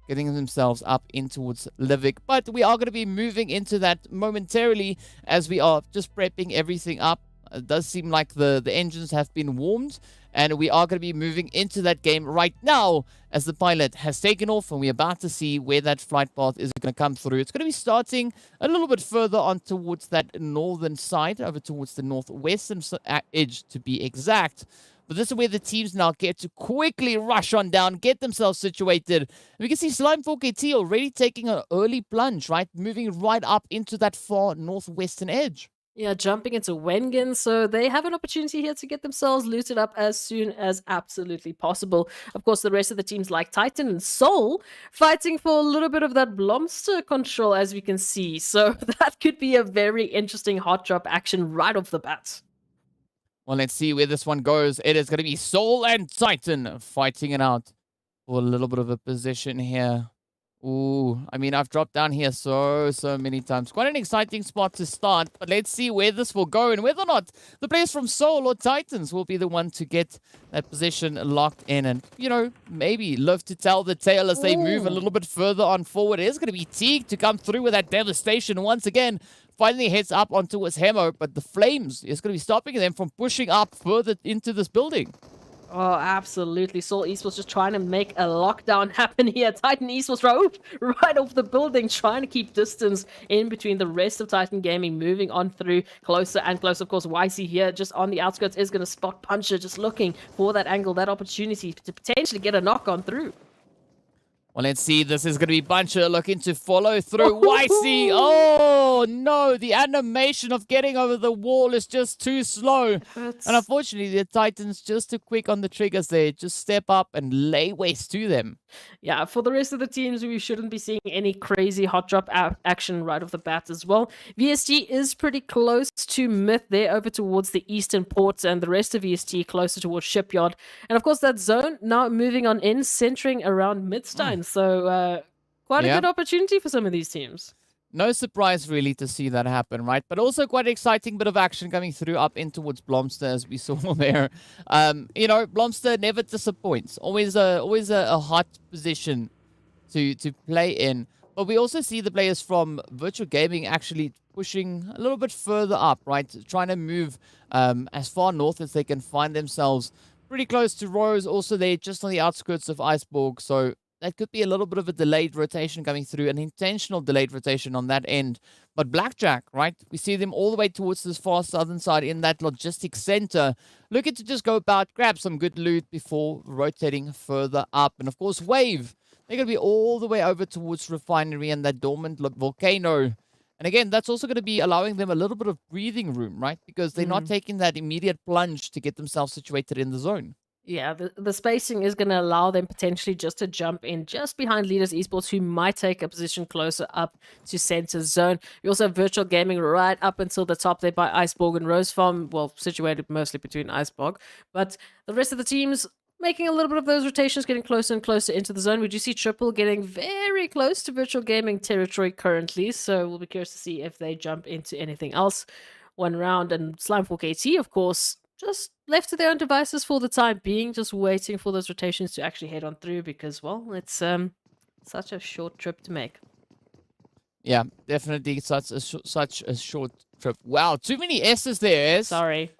getting themselves up in towards Livik. But we are going to be moving into that momentarily as we are just prepping everything up. It does seem like the engines have been warmed, and we are going to be moving into that game right now as the pilot has taken off, and we're about to see where that flight path is going to come through. It's going to be starting a little bit further on towards that northern side, over towards the northwestern edge to be exact. But this is where the teams now get to quickly rush on down, get themselves situated. And we can see Slime 4KT already taking an early plunge, right? Moving right up into that far northwestern edge. Yeah, jumping into Wengen, so they have an opportunity here to get themselves looted up as soon as absolutely possible. Of course, the rest of the teams like Titan and Soul fighting for a little bit of that Blomster control, as we can see. So that could be a very interesting hot drop action right off the bat. Well, let's see where this one goes. It is going to be Soul and Titan fighting it out for a little bit of a position here. Ooh, I mean, I've dropped down here so many times. Quite an exciting spot to start, but let's see where this will go and whether or not the players from Soul or Titans will be the one to get that position locked in and, you know, maybe live to tell the tale as they move a little bit further on forward. It is going to be Teague to come through with that devastation once again. Finally heads up onto his Hemo, but the Flames is going to be stopping them from pushing up further into this building. Oh, absolutely. Soul Esports just trying to make a lockdown happen here. Titan Esports right off the building, trying to keep distance in between the rest of Titan Gaming, moving on through closer and closer. Of course, YC here just on the outskirts is going to spot Puncher, just looking for that angle, that opportunity to potentially get a knock on through. Well, let's see. This is going to be Buncher looking to follow through. YC. Oh, no. The animation of getting over the wall is just too slow. And unfortunately, the Titans just too quick on the triggers there. Just step up and lay waste to them. Yeah, for the rest of the teams, we shouldn't be seeing any crazy hot drop action right off the bat as well. VST is pretty close to Myth there, over towards the eastern ports, and the rest of VST closer towards Shipyard. And of course, that zone now moving on in, centering around Midstein. So quite a good opportunity for some of these teams. No surprise, really, to see that happen, right? But also quite an exciting bit of action coming through up in towards Blomster, as we saw there. You know, Blomster never disappoints. Always a hot position to play in. But we also see the players from Virtual Gaming actually pushing a little bit further up, right? Trying to move as far north as they can find themselves. Pretty close to Rose. Also, they're just on the outskirts of Iceborg. So that could be a little bit of a delayed rotation coming through, an intentional delayed rotation on that end. But Blackjack, right? We see them all the way towards this far southern side in that logistics center, looking to just go about, grab some good loot before rotating further up. And of course, Wave, They're going to be all the way over towards Refinery and that dormant volcano. And again, that's also going to be allowing them a little bit of breathing room, right? Because they're not taking that immediate plunge to get themselves situated in the zone. Yeah, the spacing is going to allow them potentially just to jump in just behind Leaders Esports, who might take a position closer up to center zone. We also have Virtual Gaming right up until the top there by Iceborg and Rose Farm, well, situated mostly between Iceborg. But the rest of the teams making a little bit of those rotations, getting closer and closer into the zone. We do see Triple getting very close to Virtual Gaming territory currently, so we'll be curious to see if they jump into anything else. One round, and Slimefork KT, of course, just left to their own devices for the time being, just waiting for those rotations to actually head on through because, well, it's such a short trip to make. Yeah, definitely such a short trip. Wow, too many S's there, S. Sorry.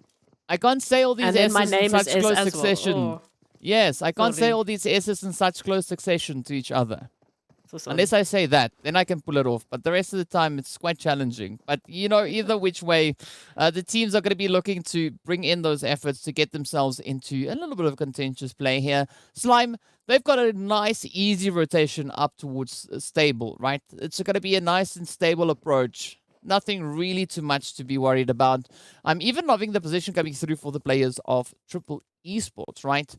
I can't say all these And then S's my name in such is S close as succession. well. Oh, Yes, I can't say sorry. all these S's in such close succession to each other. So sorry. Unless I say that, then I can pull it off. But the rest of the time, it's quite challenging. But, you know, either which way, the teams are going to be looking to bring in those efforts to get themselves into a little bit of contentious play here. Slime, they've got a nice, easy rotation up towards stable, right? It's going to be a nice and stable approach. Nothing really too much to be worried about. I'm even loving the position coming through for the players of Triple Esports, right?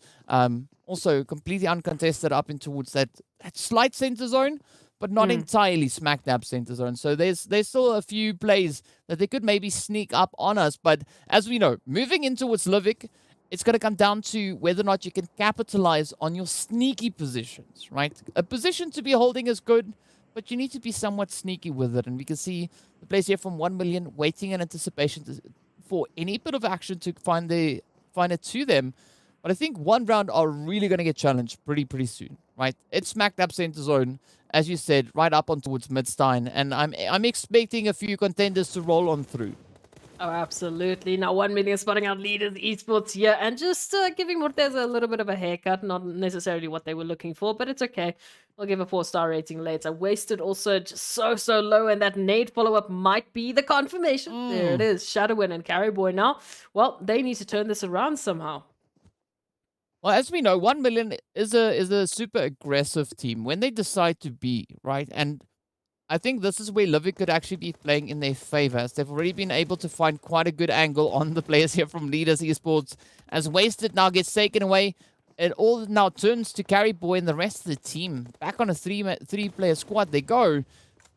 Also completely uncontested up in towards that slight center zone, but not entirely smack dab center zone. So there's still a few plays that they could maybe sneak up on us. But as we know, moving in towards Livik, it's going to come down to whether or not you can capitalize on your sneaky positions, right? A position to be holding is good, but you need to be somewhat sneaky with it. And we can see the players here from 1 million waiting in anticipation for any bit of action to find it to them. But I think one round are really going to get challenged pretty soon, right? It's smacked up center zone, as you said, right up on towards Midstein. And I'm expecting a few contenders to roll on through. Oh, absolutely. Now, 1 million spotting out Leaders Esports here and just giving Morteza a little bit of a haircut. Not necessarily what they were looking for, but it's okay. We'll give a 4-star rating later. Wasted also just so low, and that nade follow-up might be the confirmation. There it is. Shadowin and Carryboy now. Well, they need to turn this around somehow. Well, as we know, 1 million is a super aggressive team when they decide to be, right? And I think this is where Livik could actually be playing in their favor, as they've already been able to find quite a good angle on the players here from Leaders Esports. As Wasted now gets taken away, it all now turns to Carryboy and the rest of the team. Back on a three-player squad they go.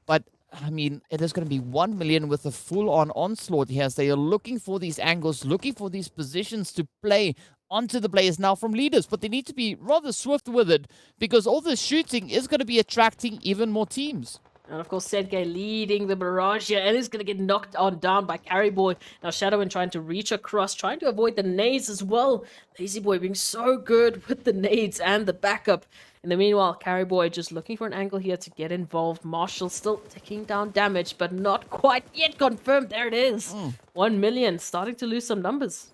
But, I mean, it is going to be 1 million with a full-on onslaught here, as they are looking for these angles, looking for these positions to play onto the players now from Leaders. But they need to be rather swift with it, because all the shooting is going to be attracting even more teams. And of course, Sedgay leading the barrage here and is going to get knocked on down by Carryboy. Now, Shadowin trying to reach across, trying to avoid the nades as well. Lazy Boy being so good with the nades and the backup. In the meanwhile, Carryboy just looking for an angle here to get involved. Marshall still ticking down damage, but not quite yet confirmed. There it is. 1 million, starting to lose some numbers.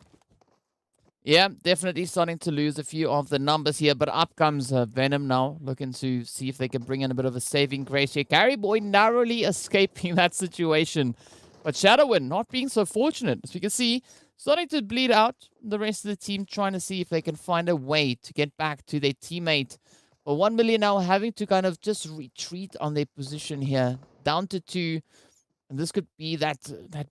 Yeah, definitely starting to lose a few of the numbers here, but up comes Venom now, looking to see if they can bring in a bit of a saving grace here. Carryboy narrowly escaping that situation, but Shadowin not being so fortunate. As we can see, starting to bleed out. The rest of the team trying to see if they can find a way to get back to their teammate. But 1 million now having to kind of just retreat on their position here, down to 2. And this could be that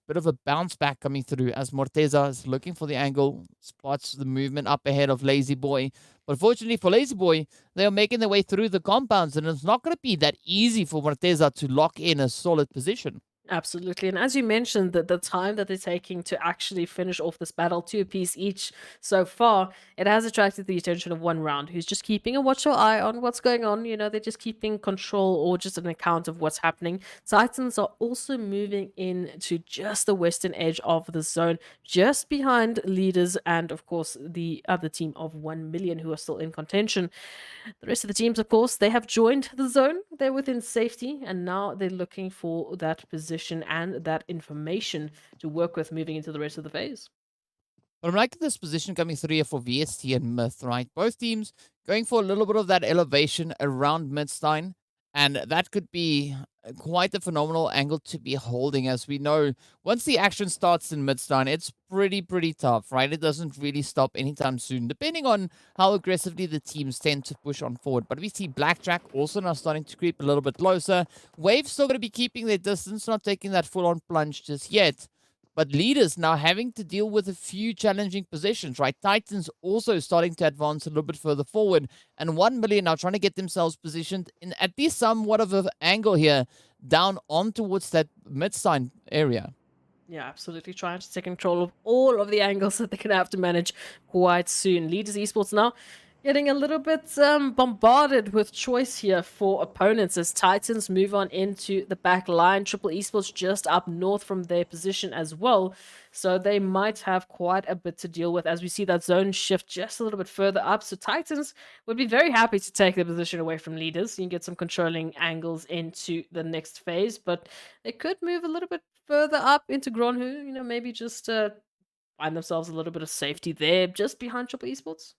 bit of a bounce back coming through, as Morteza is looking for the angle, spots the movement up ahead of Lazy Boy. But fortunately for Lazy Boy, they are making their way through the compounds, and it's not going to be that easy for Morteza to lock in a solid position. Absolutely. And as you mentioned, the time that they're taking to actually finish off this battle, 2 apiece each so far, it has attracted the attention of one round, who's just keeping a watchful eye on what's going on. You know, they're just keeping control or just an account of what's happening. Titans are also moving in to just the western edge of the zone, just behind Leaders and, of course, the other team of 1 million who are still in contention. The rest of the teams, of course, they have joined the zone. They're within safety, and now they're looking for that position and that information to work with moving into the rest of the phase. But I'm liking this position coming through here for VST and Myth, right? Both teams going for a little bit of that elevation around Midstein. And that could be quite a phenomenal angle to be holding. As we know, once the action starts in Midstein, it's pretty tough, right? It doesn't really stop anytime soon, depending on how aggressively the teams tend to push on forward. But we see Blackjack also now starting to creep a little bit closer. Wave's still going to be keeping their distance, not taking that full-on plunge just yet. But leaders now having to deal with a few challenging positions, right? Titans also starting to advance a little bit further forward. And 1 million now trying to get themselves positioned in at least somewhat of an angle here down on towards that mid-sign area. Yeah, absolutely. Trying to take control of all of the angles that they're going to have to manage quite soon. Leaders Esports now getting a little bit bombarded with choice here for opponents as Titans move on into the back line. Triple Esports just up north from their position as well. So they might have quite a bit to deal with as we see that zone shift just a little bit further up. So Titans would be very happy to take their position away from leaders. You can get some controlling angles into the next phase, but they could move a little bit further up into Gronhu, you know, maybe just find themselves a little bit of safety there just behind Triple Esports.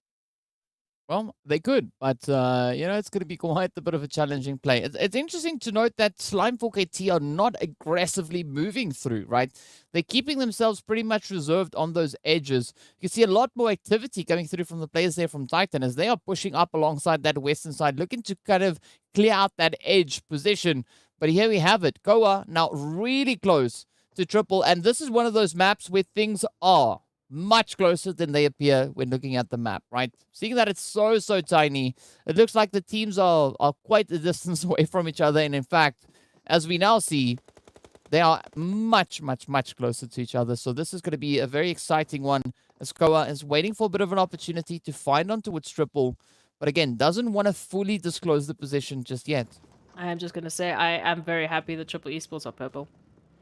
Well, they could, but it's going to be quite a bit of a challenging play. It's interesting to note that Slime 4KT are not aggressively moving through, right? They're keeping themselves pretty much reserved on those edges. You can see a lot more activity coming through from the players there from Titan as they are pushing up alongside that western side, looking to kind of clear out that edge position. But here we have it. Koa now really close to Triple, and this is one of those maps where things are much closer than they appear when looking at the map, right? Seeing that it's so tiny, it looks like the teams are quite a distance away from each other. And in fact, as we now see, they are much closer to each other. So this is going to be a very exciting one as Koa is waiting for a bit of an opportunity to find onto its Triple. But again, doesn't want to fully disclose the position just yet. I am just going to say I am very happy that Triple Esports are purple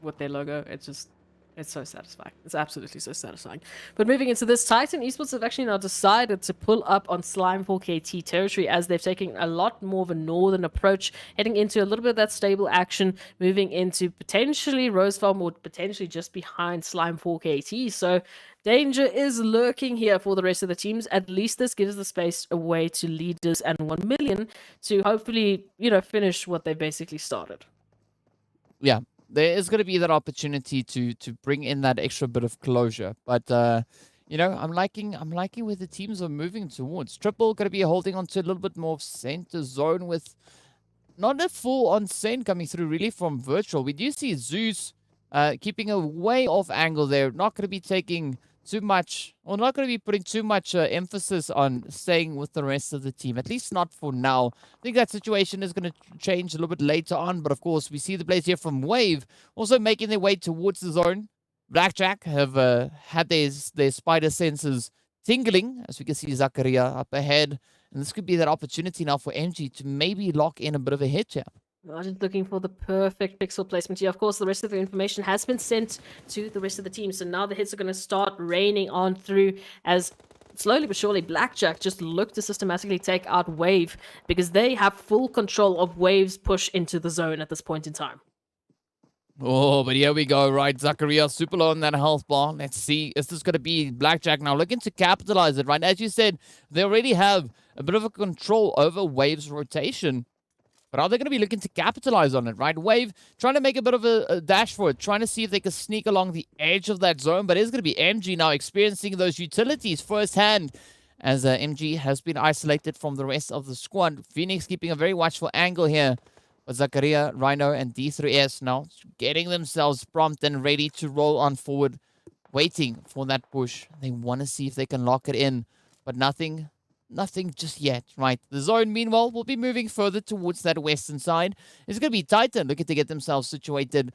with their logo. It's so satisfying. It's absolutely so satisfying. But moving into this, Titan Esports have actually now decided to pull up on Slime 4KT territory as they've taken a lot more of a northern approach, heading into a little bit of that stable action, moving into potentially Rose Farm or potentially just behind Slime 4KT. So danger is lurking here for the rest of the teams. At least this gives the space away to leaders and 1 million to hopefully, finish what they basically started. Yeah. There is going to be that opportunity to bring in that extra bit of closure. But, I'm liking where the teams are moving towards. Triple going to be holding on to a little bit more center zone with not a full-on send coming through really from Virtual. We do see Zeus keeping a way off angle there. Not going to be taking too much, or not going to be putting too much emphasis on staying with the rest of the team, at least not for now. I think that situation is going to change a little bit later on, but of course, we see the players here from Wave also making their way towards the zone. Blackjack have had their spider senses tingling, as we can see Zakaria up ahead, and this could be that opportunity now for MG to maybe lock in a bit of a hit here. I'm just looking for the perfect pixel placement here. Of course, the rest of the information has been sent to the rest of the team. So now the hits are going to start raining on through as slowly but surely Blackjack just look to systematically take out Wave because they have full control of Wave's push into the zone at this point in time. Oh, but here we go, right? Zakaria super low on that health bar. Let's see. Is this going to be Blackjack now looking to capitalize it, right? As you said, they already have a bit of a control over Wave's rotation. But are they going to be looking to capitalize on it, right? Wave trying to make a bit of a dash for it, trying to see if they can sneak along the edge of that zone. But it's going to be MG now experiencing those utilities firsthand as MG has been isolated from the rest of the squad. Phoenix keeping a very watchful angle here. But Zakaria, Rhino, and D3S now getting themselves prompt and ready to roll on forward, waiting for that push. They want to see if they can lock it in, but nothing just yet, right? The zone, meanwhile, will be moving further towards that western side. It's going to be Titan looking to get themselves situated,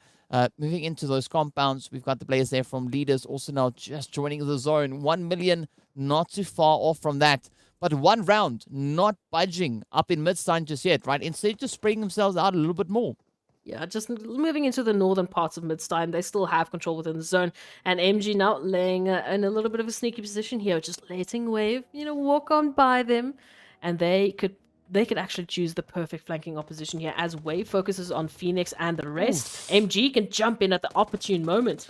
moving into those compounds. We've got the players there from Leaders also now just joining the zone. 1 million, not too far off from that. But one round, not budging up in Midstein just yet, right? Instead, just spreading themselves out a little bit more. Yeah, just moving into the northern parts of Midstein. They still have control within the zone. And MG now laying in a little bit of a sneaky position here, just letting Wave, walk on by them. And they could actually choose the perfect flanking opposition here as Wave focuses on Phoenix and the rest. Oof. MG can jump in at the opportune moment.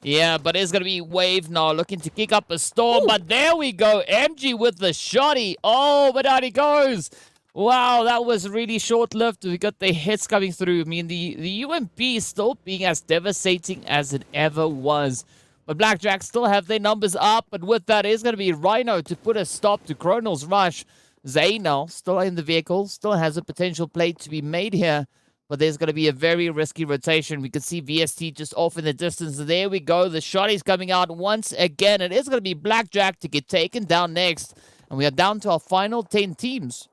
Yeah, but it's going to be Wave now looking to kick up a storm. Ooh. But there we go. MG with the shotty. Oh, but out he goes. Wow, that was really short-lived. We got the hits coming through. I mean, the UMP is still being as devastating as it ever was. But Blackjack still have their numbers up. But with that, it's going to be Rhino to put a stop to Chronal's rush. Zay now still in the vehicle. Still has a potential play to be made here. But there's going to be a very risky rotation. We can see VST just off in the distance. There we go. The shot is coming out once again. It is going to be Blackjack to get taken down next. And we are down to our final 10 teams.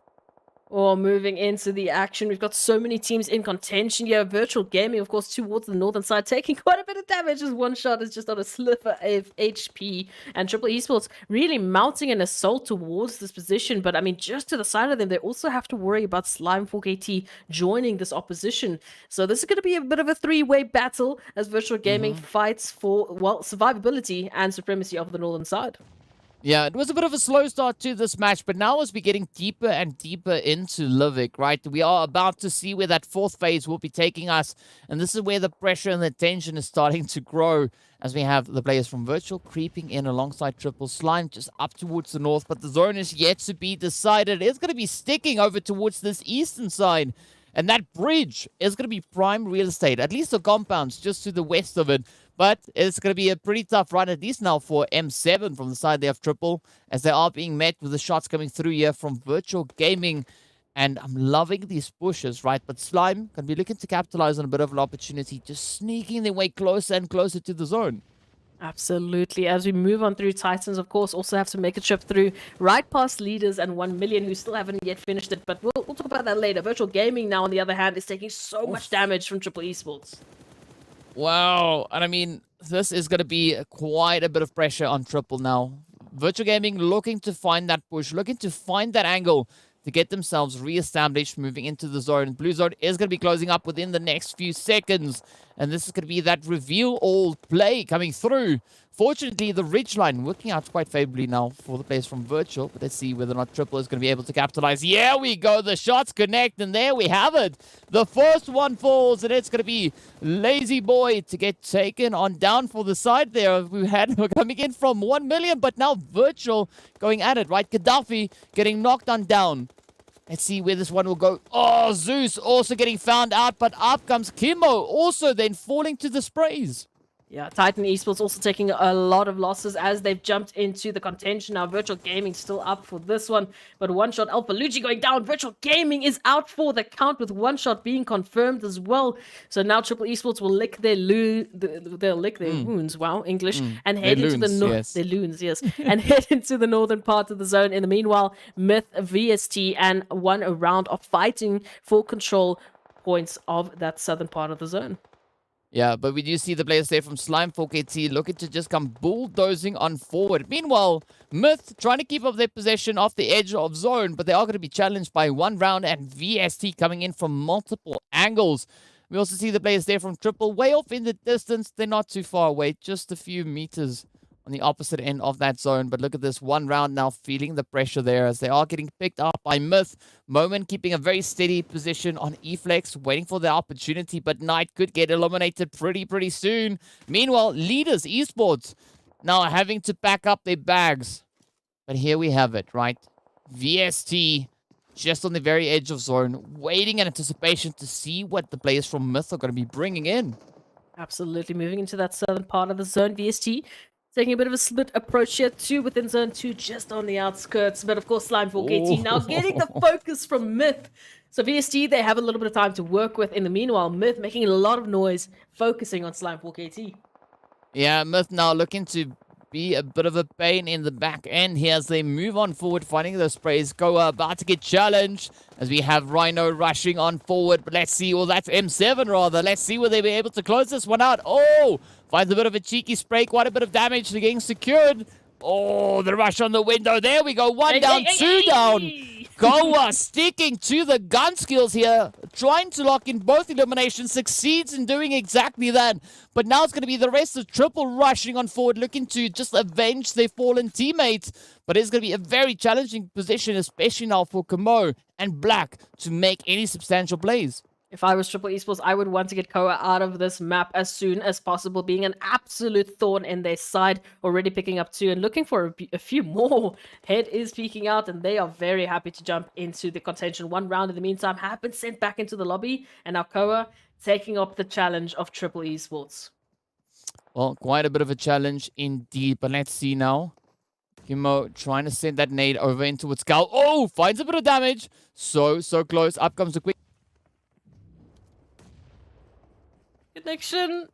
Or moving into the action, we've got so many teams in contention here. Virtual Gaming, of course, towards the northern side, taking quite a bit of damage as one shot is just on a sliver of HP. And Triple Esports really mounting an assault towards this position. But I mean, just to the side of them, they also have to worry about Slime 4KT joining this opposition. So this is going to be a bit of a three-way battle as Virtual Gaming fights for, well, survivability and supremacy of the northern side. Yeah, it was a bit of a slow start to this match, but now as we're getting deeper and deeper into Livik, right, we are about to see where that fourth phase will be taking us, and this is where the pressure and the tension is starting to grow as we have the players from Virtual creeping in alongside Triple Slime just up towards the north, but the zone is yet to be decided. It's going to be sticking over towards this eastern side, and that bridge is going to be prime real estate, at least the compounds just to the west of it. But it's going to be a pretty tough run, at least now for M7 from the side there of Triple, as they are being met with the shots coming through here from Virtual Gaming. And I'm loving these pushes, right? But Slime can be looking to capitalize on a bit of an opportunity, just sneaking their way closer and closer to the zone. Absolutely. As we move on through, Titans, of course, also have to make a trip through right past Leaders and 1 million, who still haven't yet finished it. But we'll talk about that later. Virtual Gaming now, on the other hand, is taking so much damage from Triple Esports. Wow. And I mean, this is going to be quite a bit of pressure on Triple now. Virtual Gaming looking to find that push, looking to find that angle to get themselves re-established, moving into the zone. Blue zone is going to be closing up within the next few seconds. And this is going to be that reveal all play coming through. Fortunately, the ridgeline working out quite favorably now for the players from Virtual. But let's see whether or not Triple is going to be able to capitalize. Yeah, we go. The shots connect, and there we have it. The first one falls, and it's going to be Lazy Boy to get taken on down for the side there. We had coming in from 1 million, but now Virtual going at it, right? Gaddafi getting knocked on down. Let's see where this one will go. Oh, Zeus also getting found out, but up comes Kimbo, also then falling to the sprays. Yeah, Titan Esports also taking a lot of losses as they've jumped into the contention. Now, Virtual Gaming still up for this one, but one shot, Alpha Luigi going down. Virtual Gaming is out for the count with one shot being confirmed as well. So now Triple Esports will lick their they'll lick their wounds. Wow, English, and head into the north. Their loons, yes, and head into the northern part of the zone. In the meanwhile, Myth, VST, and one round of fighting for control points of that southern part of the zone. Yeah, but we do see the players there from Slime 4KT looking to just come bulldozing on forward. Meanwhile, Myth trying to keep up their possession off the edge of zone, but they are going to be challenged by one round and VST coming in from multiple angles. We also see the players there from Triple way off in the distance. They're not too far away, just a few meters on the opposite end of that zone. But look at this one round now, feeling the pressure there as they are getting picked up by Myth. Moment keeping a very steady position on E-Flex, waiting for the opportunity, but Knight could get eliminated pretty soon. Meanwhile, Leaders, Esports, now having to pack up their bags. But here we have it, right? VST just on the very edge of zone, waiting in anticipation to see what the players from Myth are going to be bringing in. Absolutely, moving into that southern part of the zone. VST taking a bit of a split approach here, 2 within zone 2, just on the outskirts. But of course, Slime 4KT now getting the focus from Myth. So VST, they have a little bit of time to work with. In the meanwhile, Myth making a lot of noise, focusing on Slime 4KT. Yeah, Myth now looking to be a bit of a pain in the back end here as they move on forward, finding those sprays. Go about to get challenged as we have Rhino rushing on forward. But let's see, well, that's M7 rather. Let's see will they be able to close this one out. Oh, finds a bit of a cheeky spray, quite a bit of damage to getting secured. Oh, the rush on the window. There we go. One down, two down. Goa sticking to the gun skills here, trying to lock in both eliminations, succeeds in doing exactly that. But now it's going to be the rest of Triple rushing on forward, looking to just avenge their fallen teammates. But it's going to be a very challenging position, especially now for Kamo and Black to make any substantial plays. If I was Triple Esports, I would want to get Koa out of this map as soon as possible, being an absolute thorn in their side, already picking up 2 and looking for a few more. Head is peeking out, and they are very happy to jump into the contention. 1 round in the meantime have been sent back into the lobby, and now Koa taking up the challenge of Triple Esports. Well, quite a bit of a challenge indeed, but let's see now. Kimo trying to send that nade over into its skull. Oh, finds a bit of damage. So close. Up comes the quick. Connection.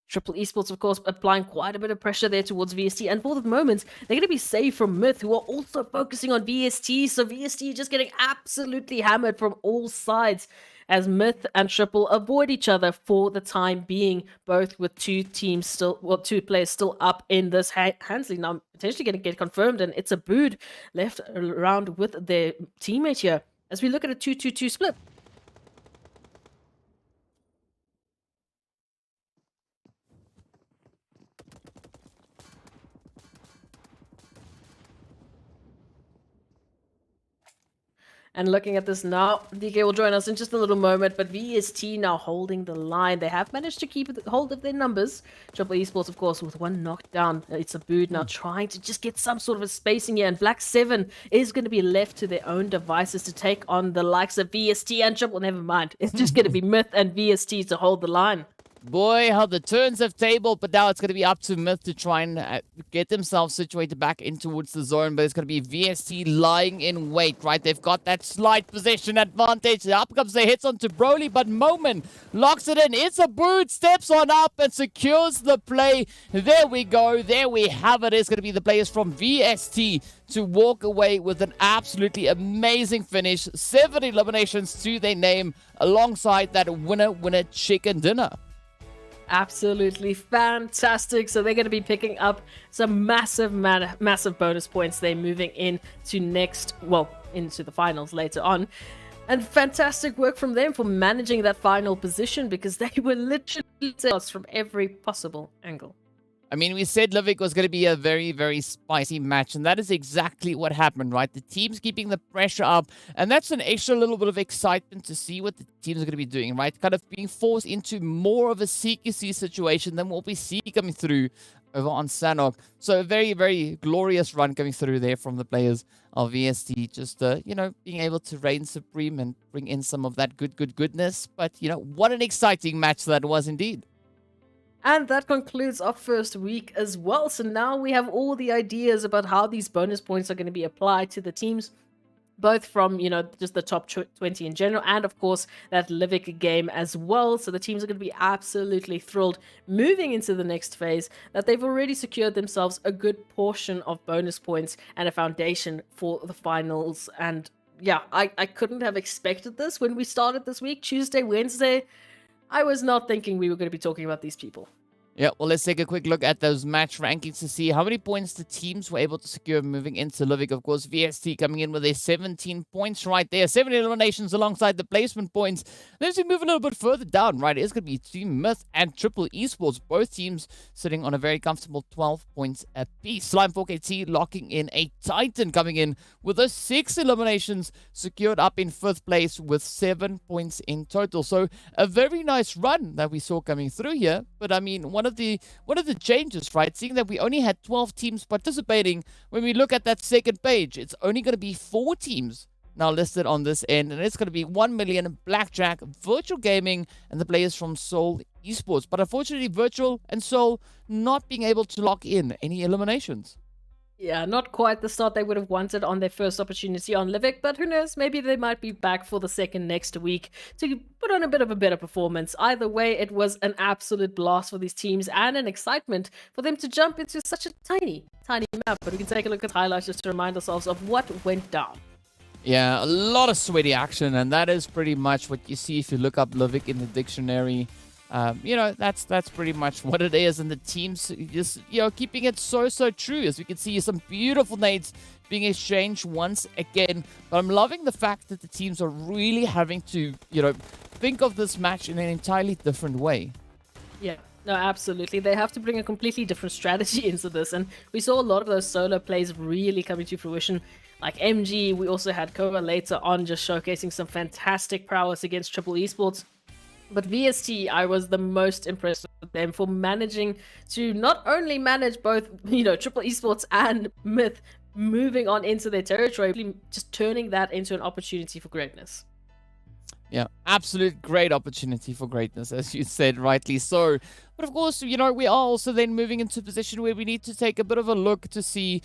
Triple Esports, of course, applying quite a bit of pressure there towards VST. And for the moment, they're going to be safe from Myth, who are also focusing on VST. So VST just getting absolutely hammered from all sides as Myth and Triple avoid each other for the time being, both with 2 teams still, well, 2 players still up in this. Hansley now potentially going to get confirmed, and it's a Bood left around with their teammate here as we look at a 2-2-2 split. And looking at this now, DK will join us in just a little moment, but VST now holding the line. They have managed to keep hold of their numbers. Triple Esports, of course, with 1 knockdown. It's a Bood now trying to just get some sort of a spacing here, and Black 7 is going to be left to their own devices to take on the likes of VST and Triple. Never mind. It's just going to be Myth and VST to hold the line. Boy, how the turns have tabled, but now it's going to be up to Myth to try and get themselves situated back in towards the zone, but it's going to be VST lying in wait, right? They've got that slight possession advantage. Up comes the hits onto Broly, but Moment locks it in. It's a Boot, steps on up and secures the play. There we go. There we have it. It's going to be the players from VST to walk away with an absolutely amazing finish. 7 eliminations to their name alongside that winner chicken dinner. Absolutely fantastic. So they're going to be picking up some massive bonus points. They're moving into into the finals later on. And fantastic work from them for managing that final position, because they were literally from every possible angle. I mean, we said Livik was going to be a very, very spicy match, and that is exactly what happened, right? The team's keeping the pressure up, and that's an extra little bit of excitement to see what the teams are going to be doing, right? Kind of being forced into more of a CQC situation than what we see coming through over on Sanhok. So a very, very glorious run coming through there from the players of VST. Just, being able to reign supreme and bring in some of that goodness. But, what an exciting match that was indeed. And that concludes our first week as well. So now we have all the ideas about how these bonus points are going to be applied to the teams, both from, just the top 20 in general, and of course that Livik game as well. So the teams are going to be absolutely thrilled moving into the next phase that they've already secured themselves a good portion of bonus points and a foundation for the finals. And yeah, I couldn't have expected this when we started this week, Tuesday, Wednesday. I was not thinking we were going to be talking about these people. Yeah, well, let's take a quick look at those match rankings to see how many points the teams were able to secure moving into Livik. Of course, VST coming in with their 17 points right there. 7 eliminations alongside the placement points. Then as we move a little bit further down, right, it's going to be Team Myth and Triple Esports. Both teams sitting on a very comfortable 12 points apiece. Slime 4KT locking in a Titan coming in with those 6 eliminations secured up in 5th place with 7 points in total. So a very nice run that we saw coming through here. But I mean, one of the changes, right? Seeing that we only had 12 teams participating, when we look at that second page, it's only going to be 4 teams now listed on this end, and it's going to be 1 Million, Blackjack, Virtual Gaming, and the players from Seoul Esports. But unfortunately, Virtual and Seoul not being able to lock in any eliminations. Yeah, not quite the start they would have wanted on their first opportunity on Livik, but who knows, maybe they might be back for the second next week to put on a bit of a better performance. Either way, it was an absolute blast for these teams and an excitement for them to jump into such a tiny map. But we can take a look at highlights just to remind ourselves of what went down. Yeah, a lot of sweaty action, and that is pretty much what you see if you look up Livik in the dictionary. That's pretty much what it is, and the teams just, keeping it so true. As we can see, some beautiful nades being exchanged once again. But I'm loving the fact that the teams are really having to, think of this match in an entirely different way. Yeah, No, absolutely. They have to bring a completely different strategy into this, and we saw a lot of those solo plays really coming to fruition. Like MG, we also had Koa later on just showcasing some fantastic prowess against Triple Esports. But VST, I was the most impressed with them for managing to not only manage both, Triple Esports and Myth moving on into their territory, really just turning that into an opportunity for greatness. Yeah, absolute great opportunity for greatness, as you said, rightly so. But of course, we are also then moving into a position where we need to take a bit of a look to see,